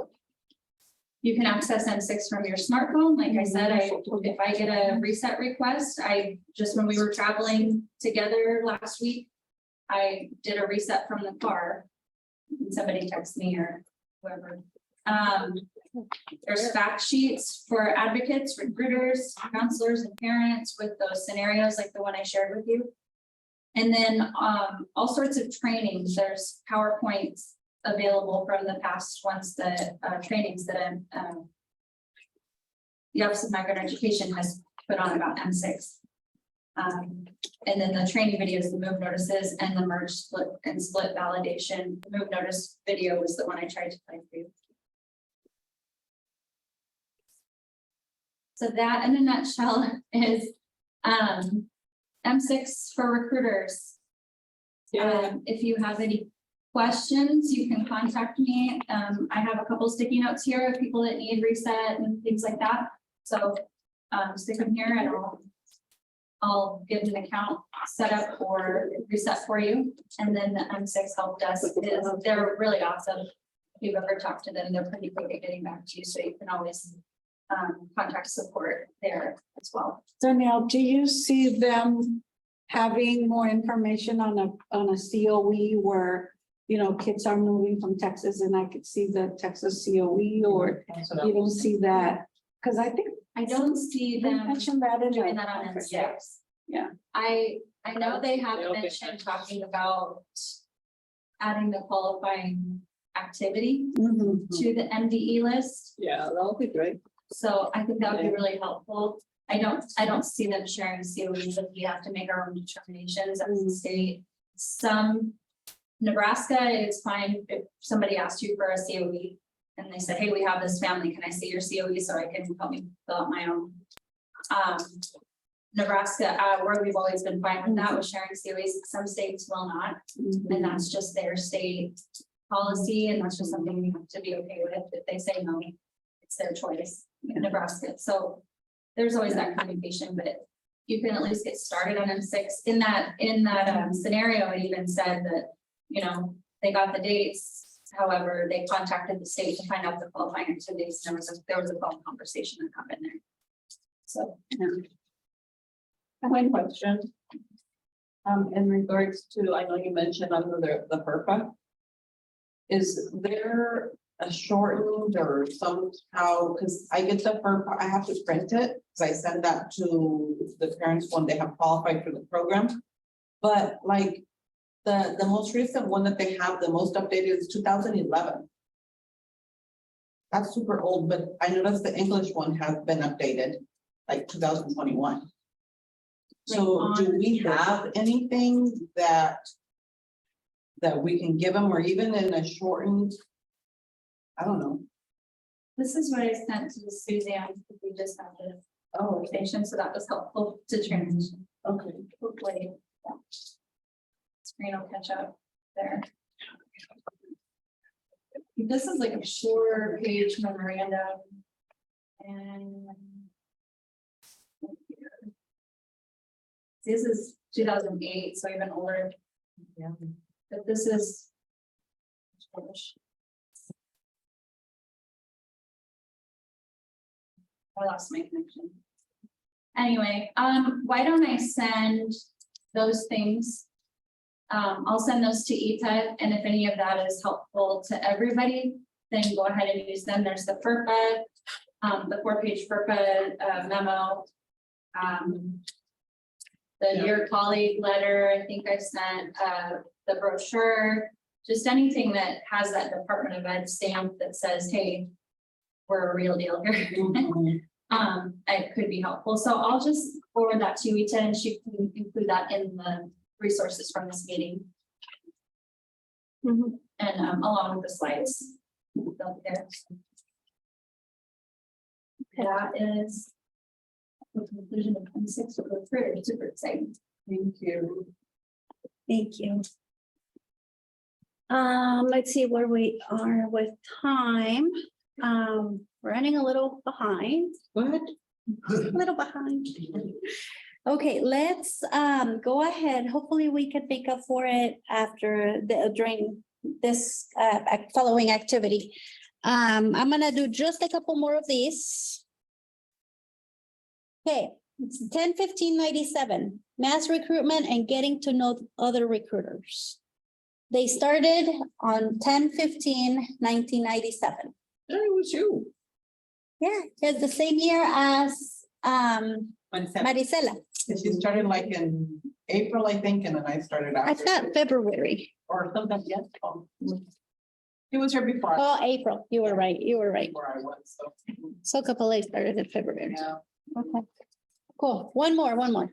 You can access M6 from your smartphone. Like I said, if I get a reset request, when we were traveling together last week, I did a reset from the car. And somebody texted me or whoever. There's fact sheets for advocates, recruiters, counselors, and parents with those scenarios like the one I shared with you. And then all sorts of trainings. There's PowerPoints available from the past ones that trainings that the Office of Migrant Education has put on about M6. And then the training videos, the move notices, and the merge split validation. The move notice video was the one I tried to play for you. So that in a nutshell is M6 for recruiters. If you have any questions, you can contact me. I have a couple sticky notes here of people that need reset and things like that. So stick them here and I'll give an account set up or reset for you. And then the M6 help desk they're really awesome. If you've ever talked to them, they're pretty quick at getting back to you. So you can always contact support there as well. Danielle, do you see them having more information on a COE where you know, kids are moving from Texas and I could see the Texas COE or you don't see that. Cause I think I don't see they them mentioned that in doing the that on conference. M6. Yeah. I know they have mentioned talking about adding the qualifying activity Mhm. to the MDE list. Yeah, that would be great. So I think that would be really helpful. I don't see them sharing COEs if we have to make our own determinations as a state. Some Nebraska is fine if somebody asked you for a COE and they said, hey, we have this family, can I see your COE so I can help me fill out my own? Nebraska, where we've always been fine with that, with sharing COEs, some states will not, and that's just their state policy, and that's just something we have to be okay with. If they say no, it's their choice, Nebraska. So there's always that communication, but you can at least get started on M6. In that scenario, it even said that, you know, they got the dates. However, they contacted the state to find out the qualifying activities. There was a phone conversation that happened there. So. One question. In regards to, I know you mentioned under the FERPA. Is there a shortened or somehow, because I get the FERPA, I have to print it, because I send that to the parents when they have qualified for the program. But like, the most recent one that they have, the most updated is 2011. That's super old, but I noticed the English one has been updated, like 2021. So do we have anything that we can give them, or even in a shortened, I don't know. This is what I sent to Suzanne, because we just had the conversation, so that was helpful to transition. Okay. Hopefully, yeah. Screen will catch up there. This is like a 4-page memorandum. And this is 2008, so even older. Yeah. But this is. I lost my connection. Anyway, why don't I send those things? I'll send those to Ita, and if any of that is helpful to everybody, then go ahead and use them. There's the FERPA, the 4-page FERPA memo. The Dear Colleague letter, I think I sent the brochure, just anything that has that Department of Ed stamp that says, hey, we're a real deal here. It could be helpful. So I'll just forward that to Ita, and she can include that in the resources from this meeting. And along with the slides. They'll be there. That is the conclusion of 26 of the prayer. Super exciting. Thank you. Thank you. Let's see where we are with time. Running a little behind. What? A little behind. Okay, let's go ahead. Hopefully we can make up for it after during this following activity. I'm gonna do just a couple more of these. Okay, it's 10-15-97, mass recruitment and getting to know other recruiters. They started on 10-15-1997. It was you. Yeah, it's the same year as Marisela. She started like in April, I think, and then I started I after. thought February. Or something, yes. He was here before. Oh, April. You were right. You were right. Where I was, so. So Capole started in February. Yeah. Okay, cool. One more.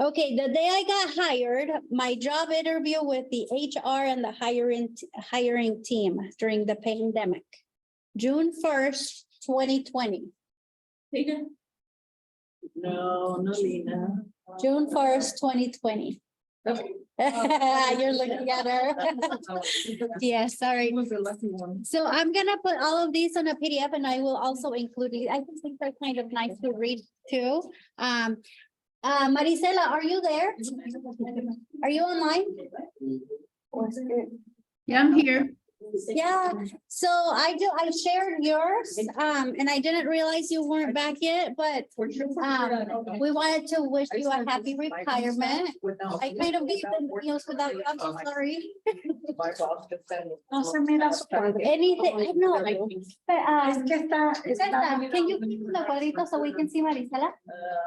Okay, the day I got hired, my job interview with the HR and the hiring team during the pandemic. June 1st, 2020. No, Lena. June 1st, 2020. You're looking at her. Yeah, sorry. Was the lucky one. So I'm gonna put all of these on a PDF, and I will also include it. I think they're kind of nice to read too. Marisela, are you there? Are you online? Yeah, I'm here. Yeah, so I shared yours, and I didn't realize you weren't back yet, but we wanted to wish you a happy retirement. I kind of gave the news without you, I'm so sorry. No se mira su cuadro. Anything, I know. But, Es que está. can you put the cuadrito so we can see Marisela?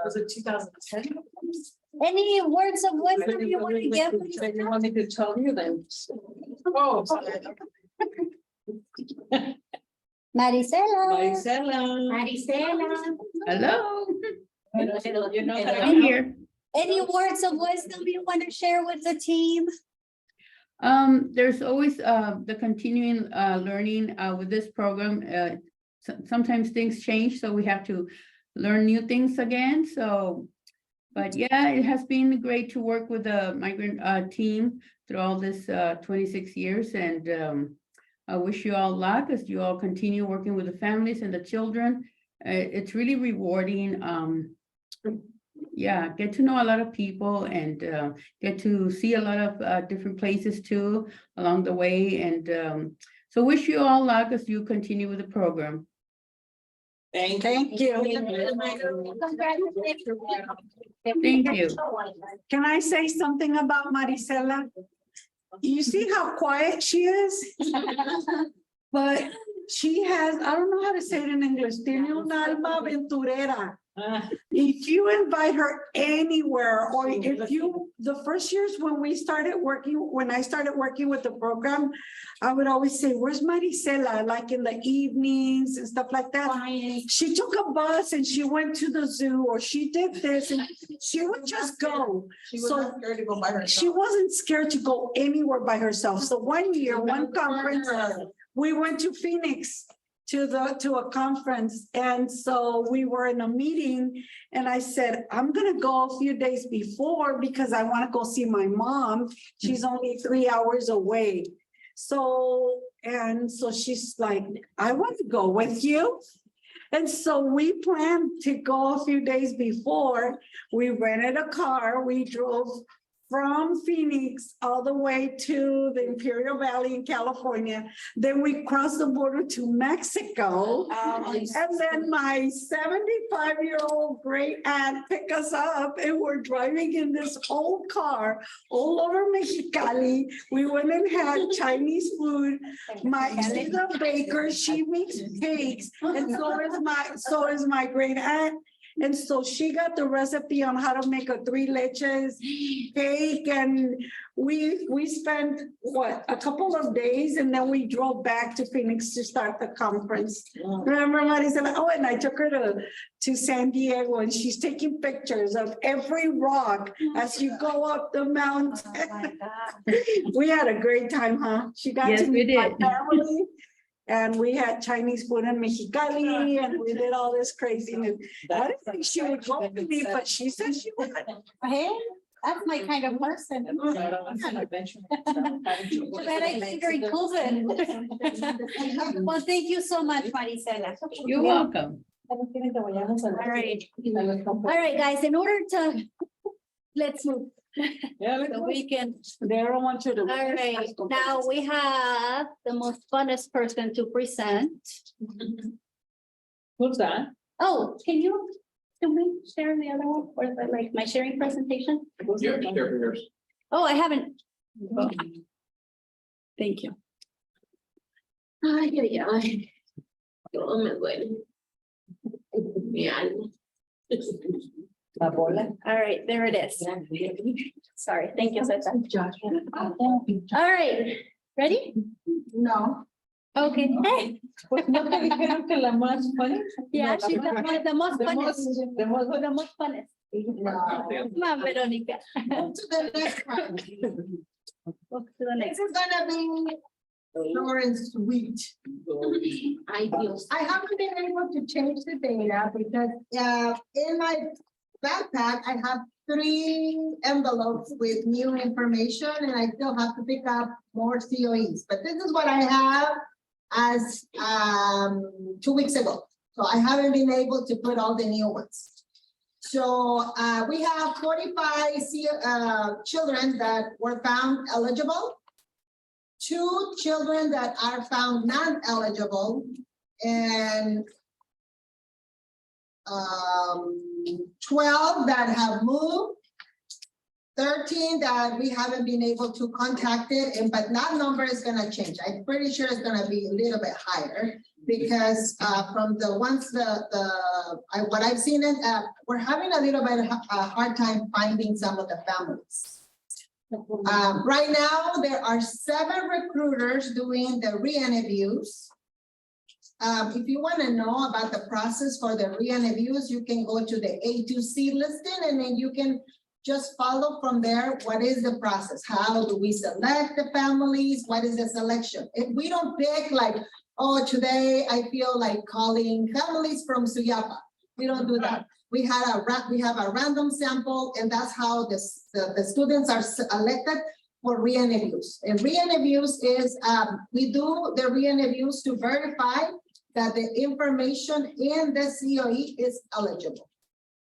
Was it 2010? Any words of wisdom you want to give? You want me to tell you then? Oh. Marisela. Hello. Any- I'm here. Any words of wisdom you want to share with the team? There's always the continuing learning with this program. Sometimes things change, so we have to learn new things again. So, but yeah, it has been great to work with the migrant team through all this 26 years, and I wish you all luck as you all continue working with the families and the children. It's really rewarding. Yeah, get to know a lot of people and get to see a lot of different places too along the way. And so wish you all luck as you continue with the program. Thank you. Thank you. Can I say something about Marisela? You see how quiet she is? But she has, I don't know how to say it in English, tiene un alma aventurera. If you invite her anywhere, or if you, the first years when I started working with the program, I would always say, where's Marisela? Like in the evenings and stuff like that. She took a bus and she went to the zoo, or she did this, and she would just go. She was not scared to go by herself. She wasn't scared to go anywhere by herself. So one year, one conference, we went to Phoenix to a conference. And so we were in a meeting and I said, I'm gonna go a few days before because I want to go see my mom. She's only 3 hours away. So she's like, I want to go with you. And so we planned to go a few days before. We rented a car. We drove from Phoenix all the way to the Imperial Valley in California. Then we crossed the border to Mexico. And then my 75-year-old great aunt picked us up and we're driving in this old car all over Mexicali. We went and had Chinese food. She's a baker, she makes cakes, and so is my great aunt. And so she got the recipe on how to make a 3 leches cake. And we spent a couple of days, and then we drove back to Phoenix to start the conference. Remember, Marisela? Oh, and I took her to San Diego, and she's taking pictures of every rock as you go up the mountain. Oh my God. We had a great time, huh? She got to meet my family. And we had Chinese food in Mexicali, and we did all this craziness. I didn't think she would go with me, but she said she would. Hey, that's my kind of person. That I think during COVID. Well, thank you so much, Marisela. You're welcome. All right. All right, guys, in order to, let's move. So we can. They don't want you to. All right, now we have the most funnest person to present. Who's that? Oh, can we share the other one, or like my sharing presentation? Yeah, share yours. Oh, I haven't. Thank you. Ay, ay, ay. Todo me duele. Mi alma. All right, there it is. Sorry, thank you, Cesar. All right, ready? No. Okay. Hey. ¿No te dijeron que la más funny? Yeah, she's the most funnest. The most funnest. Come on, Veronica. To the next one. This is gonna be short and sweet. I haven't been able to change the data because in my backpack, I have 3 envelopes with new information and I still have to pick up more COEs. But this is what I have as 2 weeks ago. So I haven't been able to put all the new ones. So we have 45 children that were found eligible. 2 children that are found non-eligible, and 12 that have moved, 13 that we haven't been able to contact it, but that number is gonna change. I'm pretty sure it's gonna be a little bit higher because from the ones what I've seen is we're having a little bit of a hard time finding some of the families. Right now, there are 7 recruiters doing the re-interviews. If you want to know about the process for the re-interviews, you can go to the A2C listing and then you can just follow from there. What is the process? How do we select the families? What is the selection? If we don't pick like, oh, today I feel like calling families from Suyapa. We don't do that. We have a random sample, and that's how the students are selected for re-interviews. And re-interviews is, we do the re-interviews to verify that the information in the COE is eligible.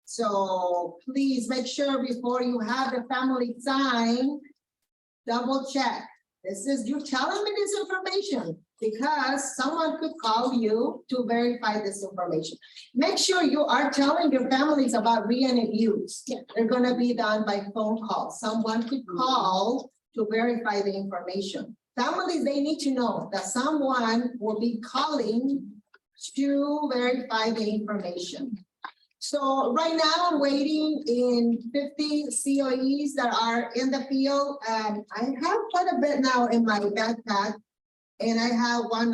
So please make sure before you have the family sign, double check. You're telling me this information because someone could call you to verify this information. Make sure you are telling your families about re-interviews. They're gonna be done by phone call. Someone could call to verify the information. Families, they need to know that someone will be calling to verify the information. So right now I'm waiting in 50 COEs that are in the field. And I have quite a bit now in my backpack. And I have one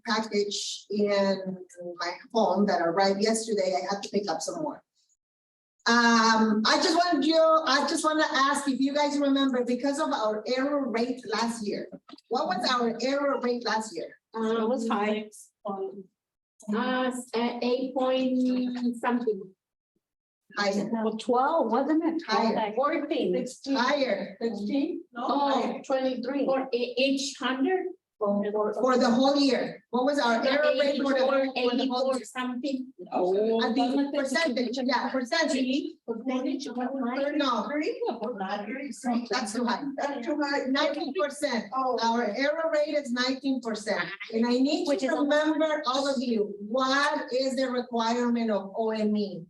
package in my home that arrived yesterday. I had to pick up some more. I just want to ask if you guys remember, because of our error rate last year, what was our error rate last year? It was high. 8 point something. Higher. Well, 12, wasn't it? Higher. 14. Higher. 16? Oh, 23. For each 100. For the whole year. What was our error rate for the whole year? 84 something. At the percentage, yeah, percentage. No, that's too high. That's too high. 19%. Oh, Our error rate is 19%. And I need to remember all of you, what is the requirement of OME?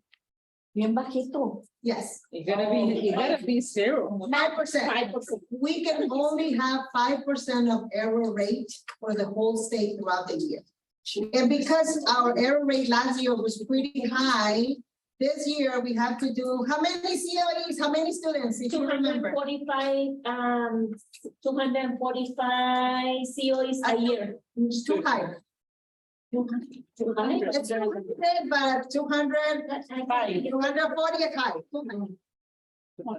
Bien bajito. Yes. You gotta be 0. 5%. We can only have 5% of error rate for the whole state throughout the year. And because our error rate last year was pretty high, this year we have to do, how many COEs, how many students, if you remember? 245 COEs a year. It's too high. 200. It's 200, but 240 is high.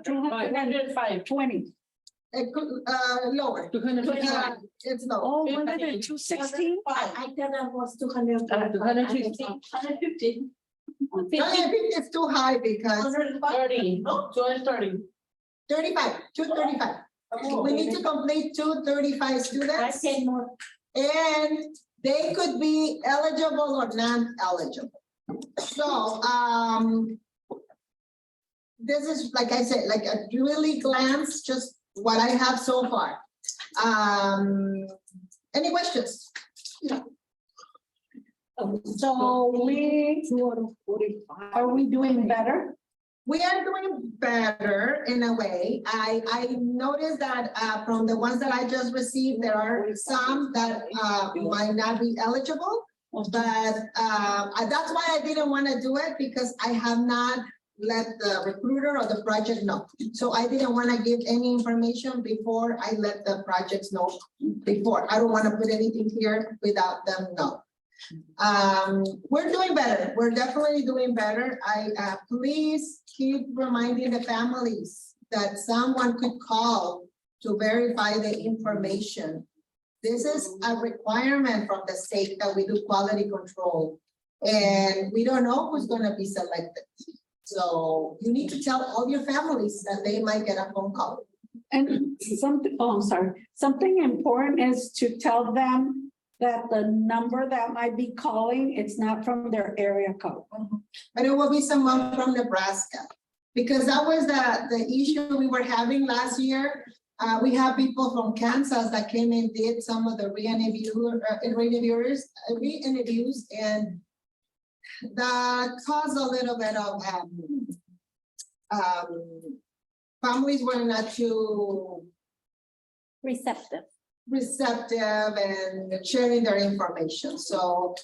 205, 20. It could, lower. 225. It's low. Oh, wasn't it 216? I thought that was 200. 250. 150 is too high because 30. No, 230. 35, 235. We need to complete 235 students. 10 more. And they could be eligible or non-eligible. So, this is, like I said, like a really glance, just what I have so far. Any questions? So are we doing better? We are doing better in a way. I noticed that from the ones that I just received, there are some that might not be eligible. But that's why I didn't want to do it, because I have not let the recruiter or the project know. So I didn't want to give any information before I let the projects know before. I don't want to put anything here without them know. We're doing better. We're definitely doing better. Please keep reminding the families that someone could call to verify the information. This is a requirement from the state that we do quality control, and we don't know who's going to be selected. So you need to tell all your families that they might get a phone call. And something important is to tell them that the number that might be calling, it's not from their area code. But it will be someone from Nebraska, because that was the issue we were having last year. We have people from Kansas that came and did some of the re-interviews, and that caused a little bit of, families were not too Receptive. and sharing their information. So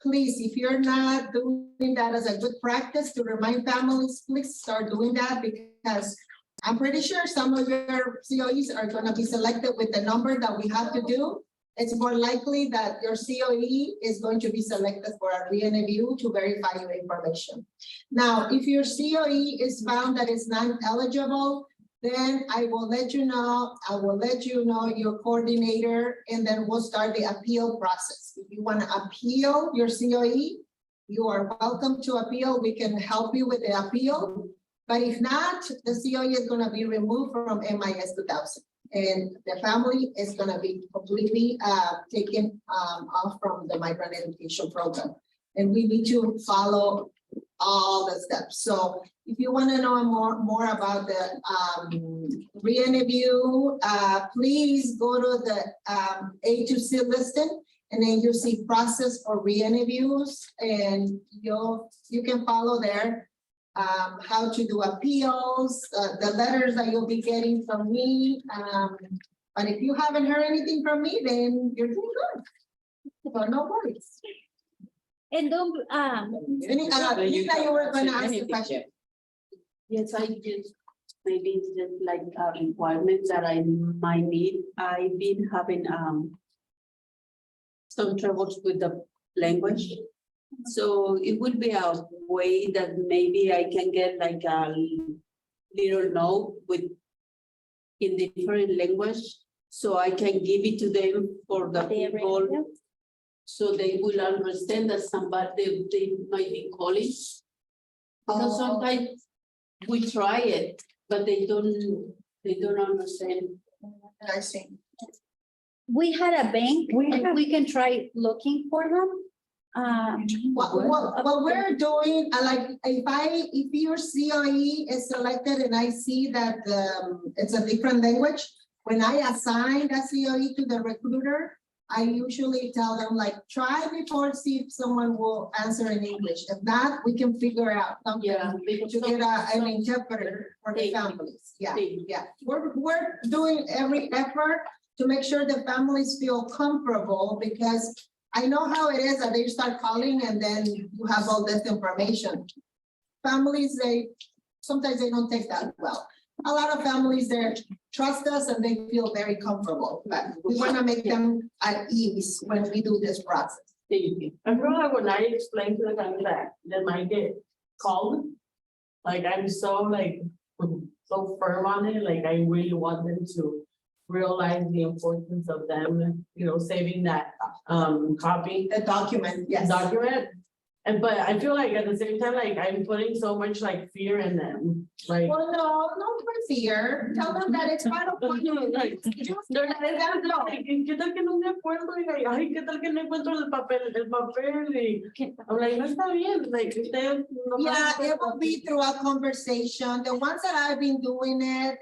please, if you're not doing that as a good practice to remind families, please start doing that, because I'm pretty sure some of your COEs are gonna be selected with the number that we have to do. It's more likely that your COE is going to be selected for a re-interview to verify your information. Now, if your COE is found that it's not eligible, then I will let you know, your coordinator, and then we'll start the appeal process. If you want to appeal your COE, you are welcome to appeal. We can help you with the appeal. But if not, the COE is going to be removed from MIS 2000. And the family is going to be completely taken off from the migrant education program. And we need to follow all the steps. So if you want to know more about the re-interview, please go to the A2C listing, and then you see process for re-interviews, and you can follow there how to do appeals, the letters that you'll be getting from me. But if you haven't heard anything from me, then you're doing good. So no worries. And don't, Lisa, you were going to ask a question. Yes, I just, maybe it's just like a requirement that I might need. I've been having some troubles with the language. So it would be a way that maybe I can get like a little note with in different language, so I can give it to them for the people. So they will understand that somebody they might be calling. Because sometimes we try it, but they don't understand. I see. we had a bank, we can try looking for them. What we're doing, if your COE is selected and I see that it's a different language, when I assign that COE to the recruiter, I usually tell them try before, see if someone will answer in English. If not, we can figure out something to get an interpreter for the families. Yeah. We're doing every effort to make sure the families feel comfortable, because I know how it is that they start calling and then you have all this information. Families, sometimes they don't take that well. A lot of families, they trust us and they feel very comfortable, but we want to make them at ease when we do this process. Thank you. I feel like when I explain to them that they might get called, I'm so so firm on it, I really want them to realize the importance of them, saving that copy. The document, yes. Document. But I feel like at the same time, I'm putting so much fear in them. Well, no fear. Tell them that it's part of what you like. They're not ¿qué tal que no me acuerdo? Ay, ¿qué tal que no encuentro el papel? I'm like, no está bien. Yeah, it will be through a conversation. The ones that I've been doing it,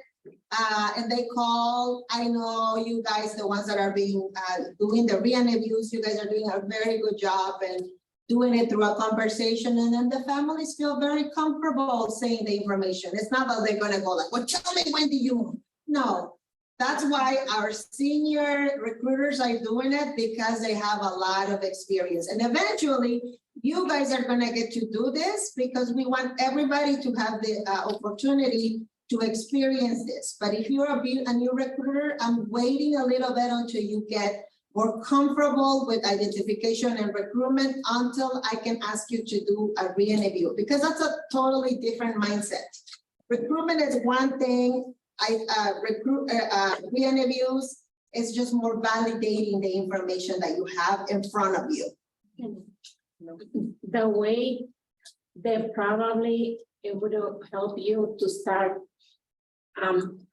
and they call, I know you guys, the ones that are being doing the re-interviews, you guys are doing a very good job and doing it through a conversation, and then the families feel very comfortable saying the information. It's not that they're gonna go well, tell me, when do you move? No, that's why our senior recruiters are doing it, because they have a lot of experience. And eventually, you guys are gonna get to do this, because we want everybody to have the opportunity to experience this. But if you're a new recruiter, I'm waiting a little bit until you get more comfortable with identification and recruitment until I can ask you to do a re-interview, because that's a totally different mindset. Recruitment is one thing, re-interviews is just more validating the information that you have in front of you. The way they probably, it would help you to start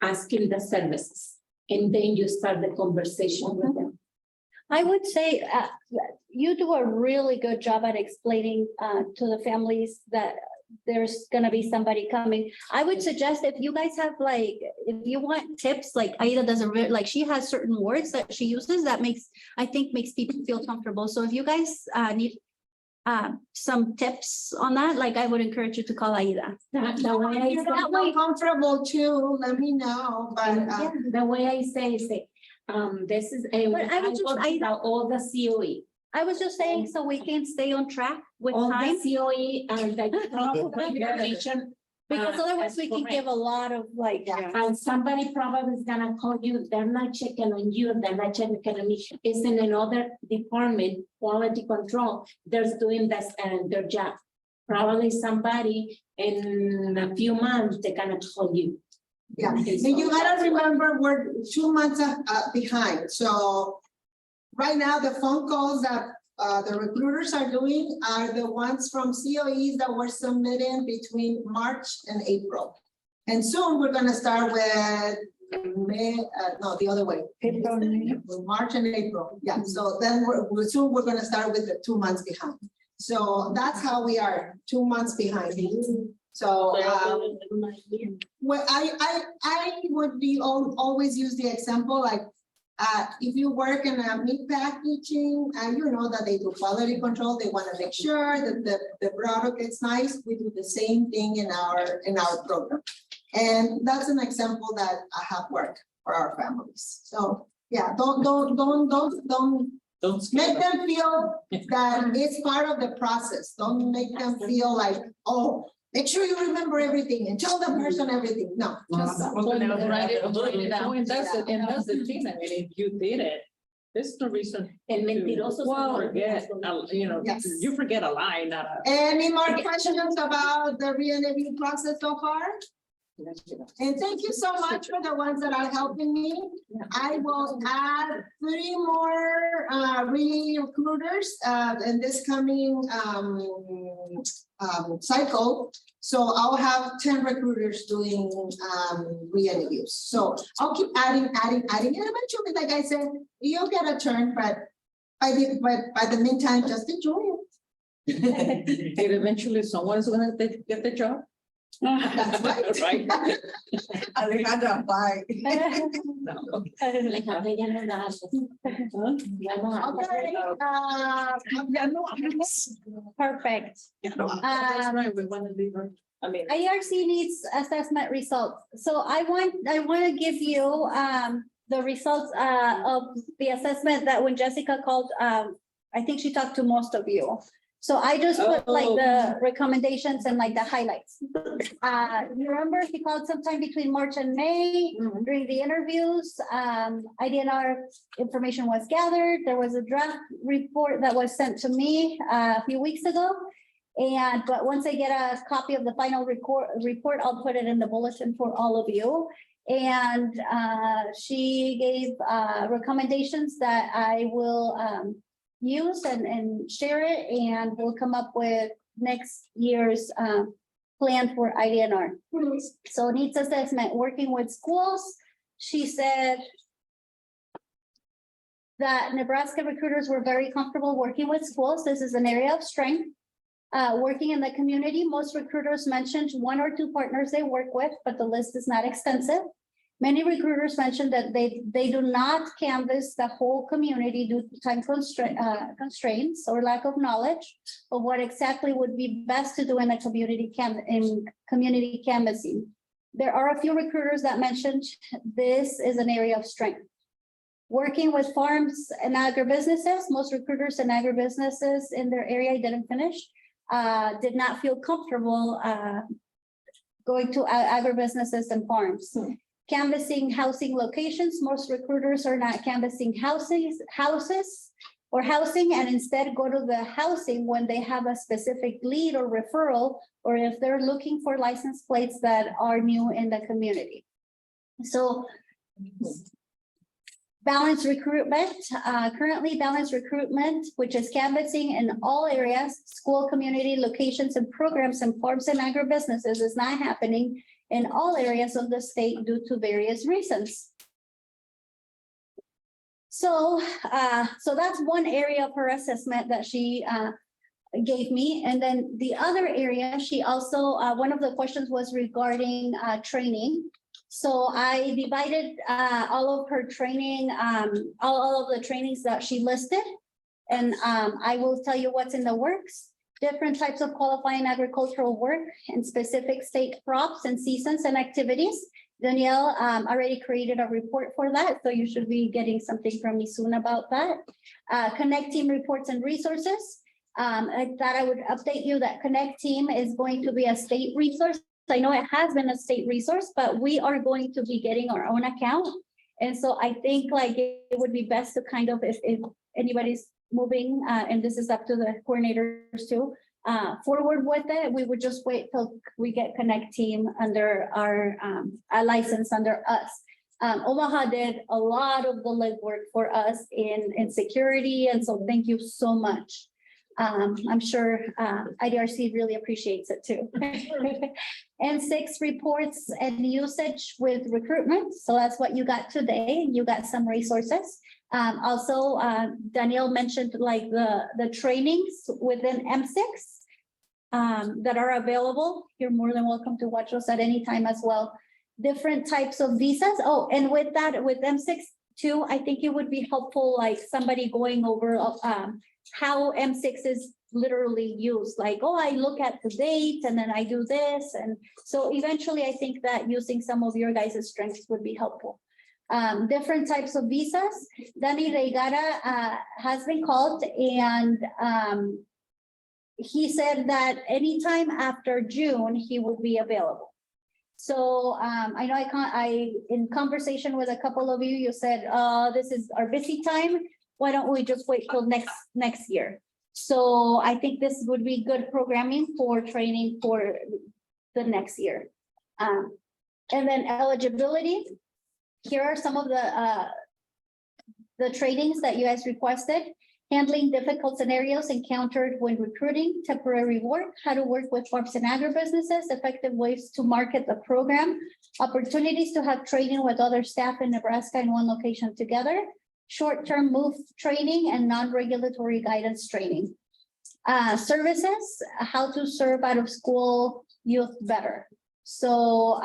asking the services, and then you start the conversation with them. I would say you do a really good job at explaining to the families that there's gonna be somebody coming. I would suggest if you guys have like, if you want tips, like Aida doesn't like, she has certain words that she uses that I think makes people feel comfortable. So if you guys need some tips on that, like I would encourage you to call Aida. If you're not more comfortable too, let me know, but Yeah, the way I say is this is a, But I would just- all the COE. I was just saying, so we can stay on track with All time, the COE and the information. because otherwise we can give a lot of like. And somebody probably is gonna call you, they're not checking on you, they're not checking on me. It's in another department, quality control, they're doing this and their job. Probably somebody in a few months, they're gonna call you. yeah, and you gotta remember, we're 2 months behind, so. Right now, the phone calls that the recruiters are doing are the ones from COEs that were submitted between March and April. And soon we're gonna start with May, no, the other way. March and April, yeah, so then soon we're gonna start with the 2 months behind. So that's how we are, 2 months behind. So, well, I would be always use the example like, if you work in a meat packaging, you know that they do quality control, they want to make sure that the product is nice. We do the same thing in our program. And that's an example that I have worked for our families. So yeah, don't make them feel that it's part of the process. Don't make them feel like, oh, make sure you remember everything and tell the person everything. No. Just Write it down. And that's the thing, I mean, if you did it, there's no reason. El mentiroso. to forget, you know, Yes. you forget a lie, not a. Any more questions about the re-interview process so far? And thank you so much for the ones that are helping me. I will add 3 more recruiters in this coming cycle. So I'll have 10 recruiters doing re-interviews. So I'll keep adding, and eventually, like I said, you'll get a turn, but by the meantime, just enjoy it. And eventually someone's gonna get the job. That's right. Right. Alejandra, bye. Alejandra ya no la hace. Ya no hace. Okay, Perfect. That's right, we wanna leave her. I mean. IRC needs assessment results. So I want to give you the results of the assessment that when Jessica called, I think she talked to most of you. So I just put like the recommendations and like the highlights. You remember she called sometime between March and May during the interviews. IDNR information was gathered. There was a draft report that was sent to me a few weeks ago. But once I get a copy of the final report, I'll put it in the bulletin for all of you. And she gave recommendations that I will use and share it, and we'll come up with next year's plan for IDNR. So needs assessment, working with schools. She said that Nebraska recruiters were very comfortable working with schools. This is an area of strength. Working in the community, most recruiters mentioned 1 or 2 partners they work with, but the list is not extensive. Many recruiters mentioned that they do not canvass the whole community due to time constraints or lack of knowledge of what exactly would be best to do in a community canvassing. There are a few recruiters that mentioned this is an area of strength. Working with farms and agribusinesses, most recruiters and agribusinesses in their area didn't finish, did not feel comfortable going to agribusinesses and farms. Canvassing housing locations, most recruiters are not canvassing houses or housing, and instead go to the housing when they have a specific lead or referral, or if they're looking for license plates that are new in the community. So balanced recruitment, currently balanced recruitment, which is canvassing in all areas, school, community, locations, and programs, and farms and agribusinesses is not happening in all areas of the state due to various reasons. So, so that's one area of her assessment that she gave me. And then the other area, she also, one of the questions was regarding training. So I divided all of her training, all of the trainings that she listed. And I will tell you what's in the works. Different types of qualifying agricultural work and specific state crops and seasons and activities. Danielle already created a report for that, so you should be getting something from me soon about that. Connect Team reports and resources. I thought I would update you that Connect Team is going to be a state resource. I know it has been a state resource, but we are going to be getting our own account. And so I think like it would be best to kind of, if anybody's moving, and this is up to the coordinators too, forward with it, we would just wait till we get Connect Team under our license under us. Omaha did a lot of the legwork for us in security, and so thank you so much. I'm sure IDRC really appreciates it too. And 6 reports and usage with recruitment. So that's what you got today. You got some resources. Also, Danielle mentioned like the trainings within M6 that are available. You're more than welcome to watch those at any time as well. Different types of visas. Oh, and with that, with M6 too, I think it would be helpful, like somebody going over how M6 is literally used. Like, oh, I look at the date and then I do this. And so eventually I think that using some of your guys' strengths would be helpful. Different types of visas. Danny Reigara has been called, and he said that anytime after June, he will be available. So I know in conversation with a couple of you, you said, this is our busy time. Why don't we just wait till next year? So I think this would be good programming for training for the next year. And then eligibility. Here are some of the trainings that you guys requested. Handling difficult scenarios encountered when recruiting temporary work, how to work with farms and agribusinesses, effective ways to market the program, opportunities to have training with other staff in Nebraska in one location together, short-term move training and non-regulatory guidance training. Services, how to serve out of school youth better. So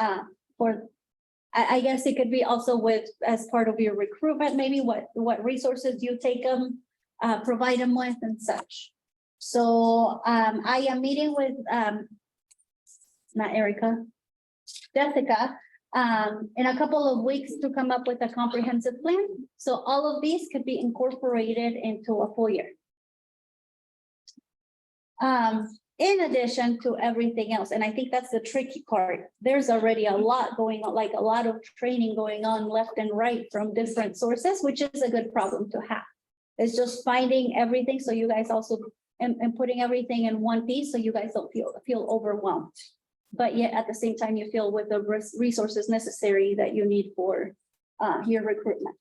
I guess it could be also with, as part of your recruitment, maybe what resources you take them, provide them with and such. So I am meeting with, not Erica, Jessica, in a couple of weeks to come up with a comprehensive plan. So all of these could be incorporated into a full year. In addition to everything else, and I think that's the tricky part, there's already a lot going on, like a lot of training going on left and right from different sources, which is a good problem to have. It's just finding everything, so you guys also, and putting everything in one piece, so you guys don't feel overwhelmed. But yet at the same time, you feel with the resources necessary that you need for your recruitment.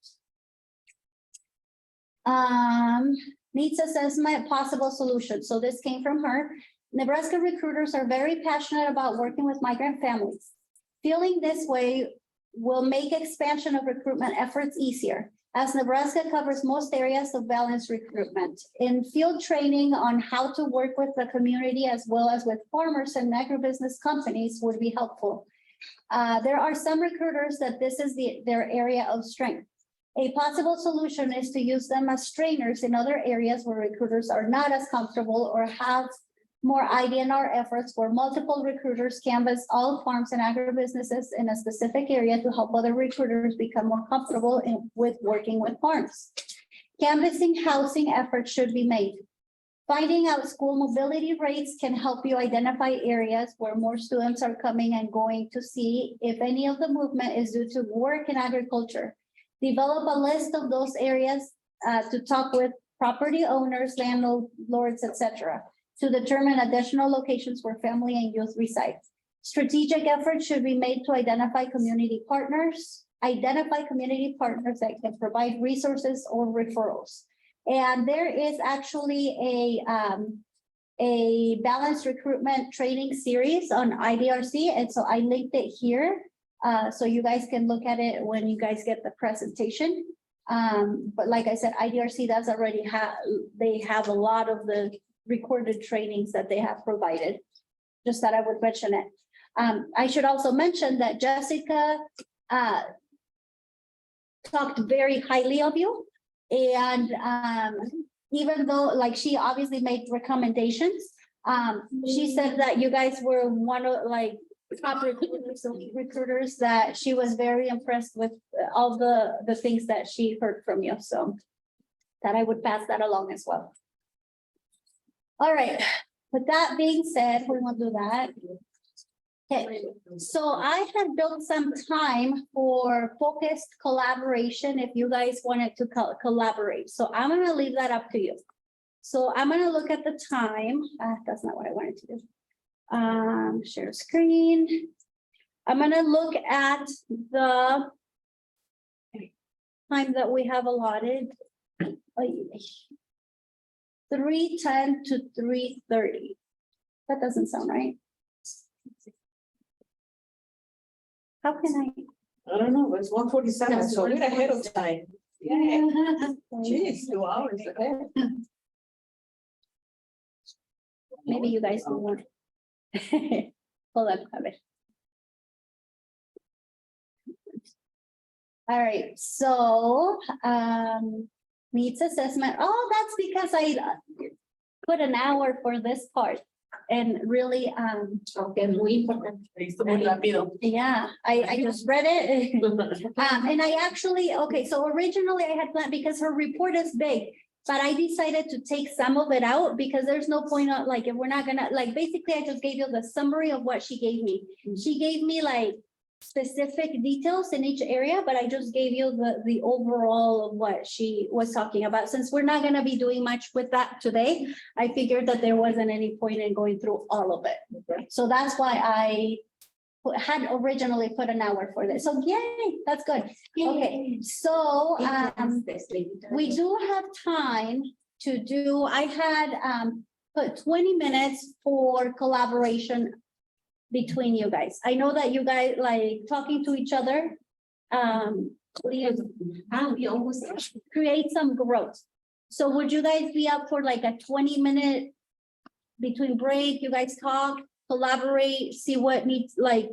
Needs assessment, possible solutions. So this came from her. Nebraska recruiters are very passionate about working with migrant families. Feeling this way will make expansion of recruitment efforts easier, as Nebraska covers most areas of balanced recruitment. In field training on how to work with the community as well as with farmers and agribusiness companies would be helpful. There are some recruiters that this is their area of strength. A possible solution is to use them as trainers in other areas where recruiters are not as comfortable or have more IDNR efforts, where multiple recruiters canvass all farms and agribusinesses in a specific area to help other recruiters become more comfortable with working with farms. Canvassing housing efforts should be made. Finding out school mobility rates can help you identify areas where more students are coming and going to see if any of the movement is due to work in agriculture. Develop a list of those areas to talk with property owners, landlords, etc., to determine additional locations where family and youth reside. Strategic efforts should be made to identify community partners that can provide resources or referrals. And there is actually a balanced recruitment training series on IDRC. And so I linked it here. So you guys can look at it when you guys get the presentation. But like I said, IDRC does already have, they have a lot of the recorded trainings that they have provided. Just that I would mention it. I should also mention that Jessica talked very highly of you. And even though like she obviously made recommendations, she said that you guys were one of like top recruiters that she was very impressed with all the things that she heard from you. So that I would pass that along as well. All right, with that being said, we will do that. Okay, so I have built some time for focused collaboration if you guys wanted to collaborate. So I'm gonna leave that up to you. So I'm gonna look at the time. That's not what I wanted to do. Share screen. I'm gonna look at the time that we have allotted. 3:10 to 3:30. That doesn't sound right. How can I don't know, it's 1:47, so we're ahead of time. I? Jeez, 2 hours ahead. Maybe you guys will want. Hold on, Javier. All right, so needs assessment. Oh, that's because I put an hour for this part. And really, Okay, muy importante. Muy rápido. yeah, I just read it. And I actually, okay, so originally I had planned, because her report is big, but I decided to take some of it out because there's no point on, like, if we're not gonna, like, basically I just gave you the summary of what she gave me. She gave me like specific details in each area, but I just gave you the overall of what she was talking about. Since we're not gonna be doing much with that today, I figured that there wasn't any point in going through all of it. So that's why I had originally put an hour for this. So yay, that's good. Okay, so we do have time to do, I had put 20 minutes for collaboration between you guys. I know that you guys like talking to each other. Create some growth. So would you guys be up for like a 20-minute between break? You guys talk, collaborate, see what needs, like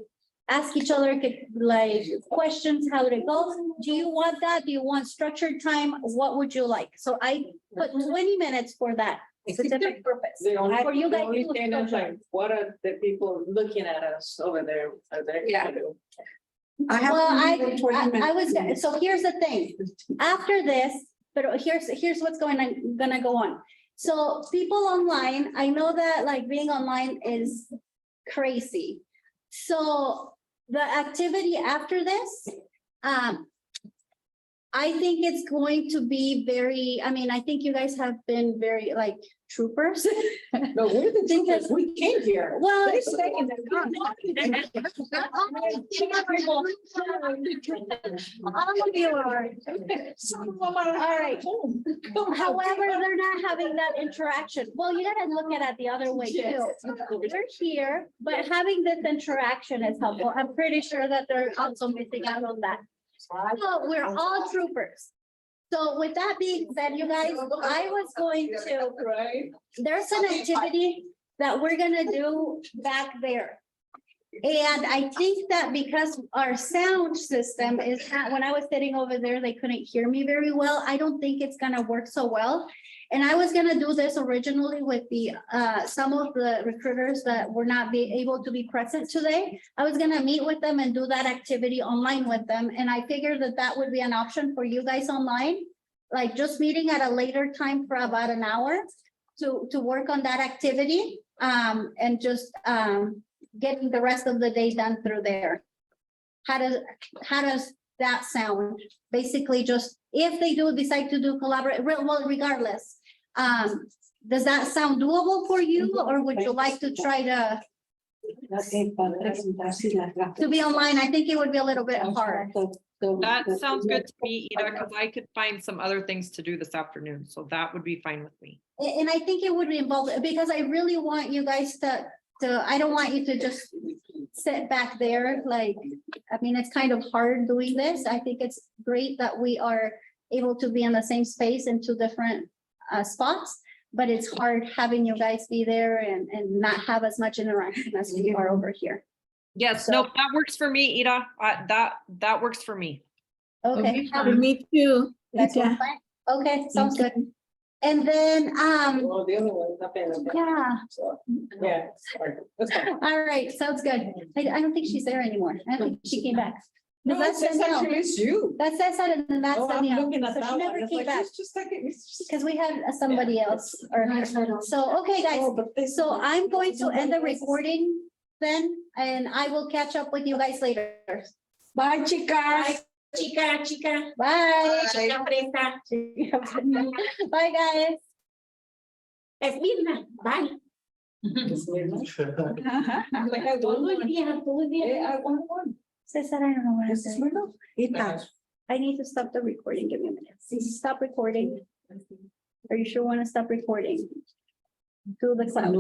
ask each other like questions, how did it go? Do you want that? Do you want structured time? What would you like? So I put 20 minutes for that specific purpose. For you guys. What are the people looking at us over there? Yeah. Well, I was, so here's the thing, after this, but here's what's gonna go on. So people online, I know that like being online is crazy. So the activity after this, I think it's going to be very, I mean, I think you guys have been very like troopers. No, we're the troopers. We came here. Well, They're saying that. all of you are. All right. However, they're not having that interaction. Well, you gotta look at it the other way too. We're here, but having this interaction is helpful. I'm pretty sure that they're also missing out on that. So we're all troopers. So with that being said, you guys, I was going to, there's an activity that we're gonna do back there. And I think that because our sound system is not, when I was sitting over there, they couldn't hear me very well. I don't think it's gonna work so well. And I was gonna do this originally with the some of the recruiters that were not able to be present today. I was gonna meet with them and do that activity online with them. And I figured that that would be an option for you guys online, like just meeting at a later time for about an hour to work on that activity and just getting the rest of the day done through there. How does that sound? Basically, just if they do decide to do collaborate, well, regardless, does that sound doable for you, or would you like to try to be online? I think it would be a little bit hard. That sounds good to me, Ida, because I could find some other things to do this afternoon, so that would be fine with me. And I think it would involve, because I really want you guys to, I don't want you to just sit back there, like, I mean, it's kind of hard doing this. I think it's great that we are able to be in the same space in two different spots. but it's hard having you guys be there and not have as much interaction as we are over here. Yes, So- nope, that works for me, Ida. That works for me. Okay. Me too. That's all fine. Okay, sounds good. And then, Well, the other one, not bad. yeah, So, yeah, sorry. That's fine. all right, sounds good. I don't think she's there anymore. I don't think she came back. No, it That's says Danielle. actually it's you. That's Cesar and then that's Oh, I'm Danielle. looking at So that she one. never It's came like, back it's just like, it's just. because we had somebody else or, so, okay, guys. Oh, but this- So I'm going to end the recording then, and I will catch up with you guys later. Bye, chicas. Chica. Bye. Chica fresa. Bye, guys. Es Mirna. Bye. Like, I want one. Todo el día. Yeah, I want one. Cesar, I don't know what I'm This is doing. Mirna? I need to stop the recording. Give me a minute. Stop recording. Are you sure you want to stop recording? To the cloud.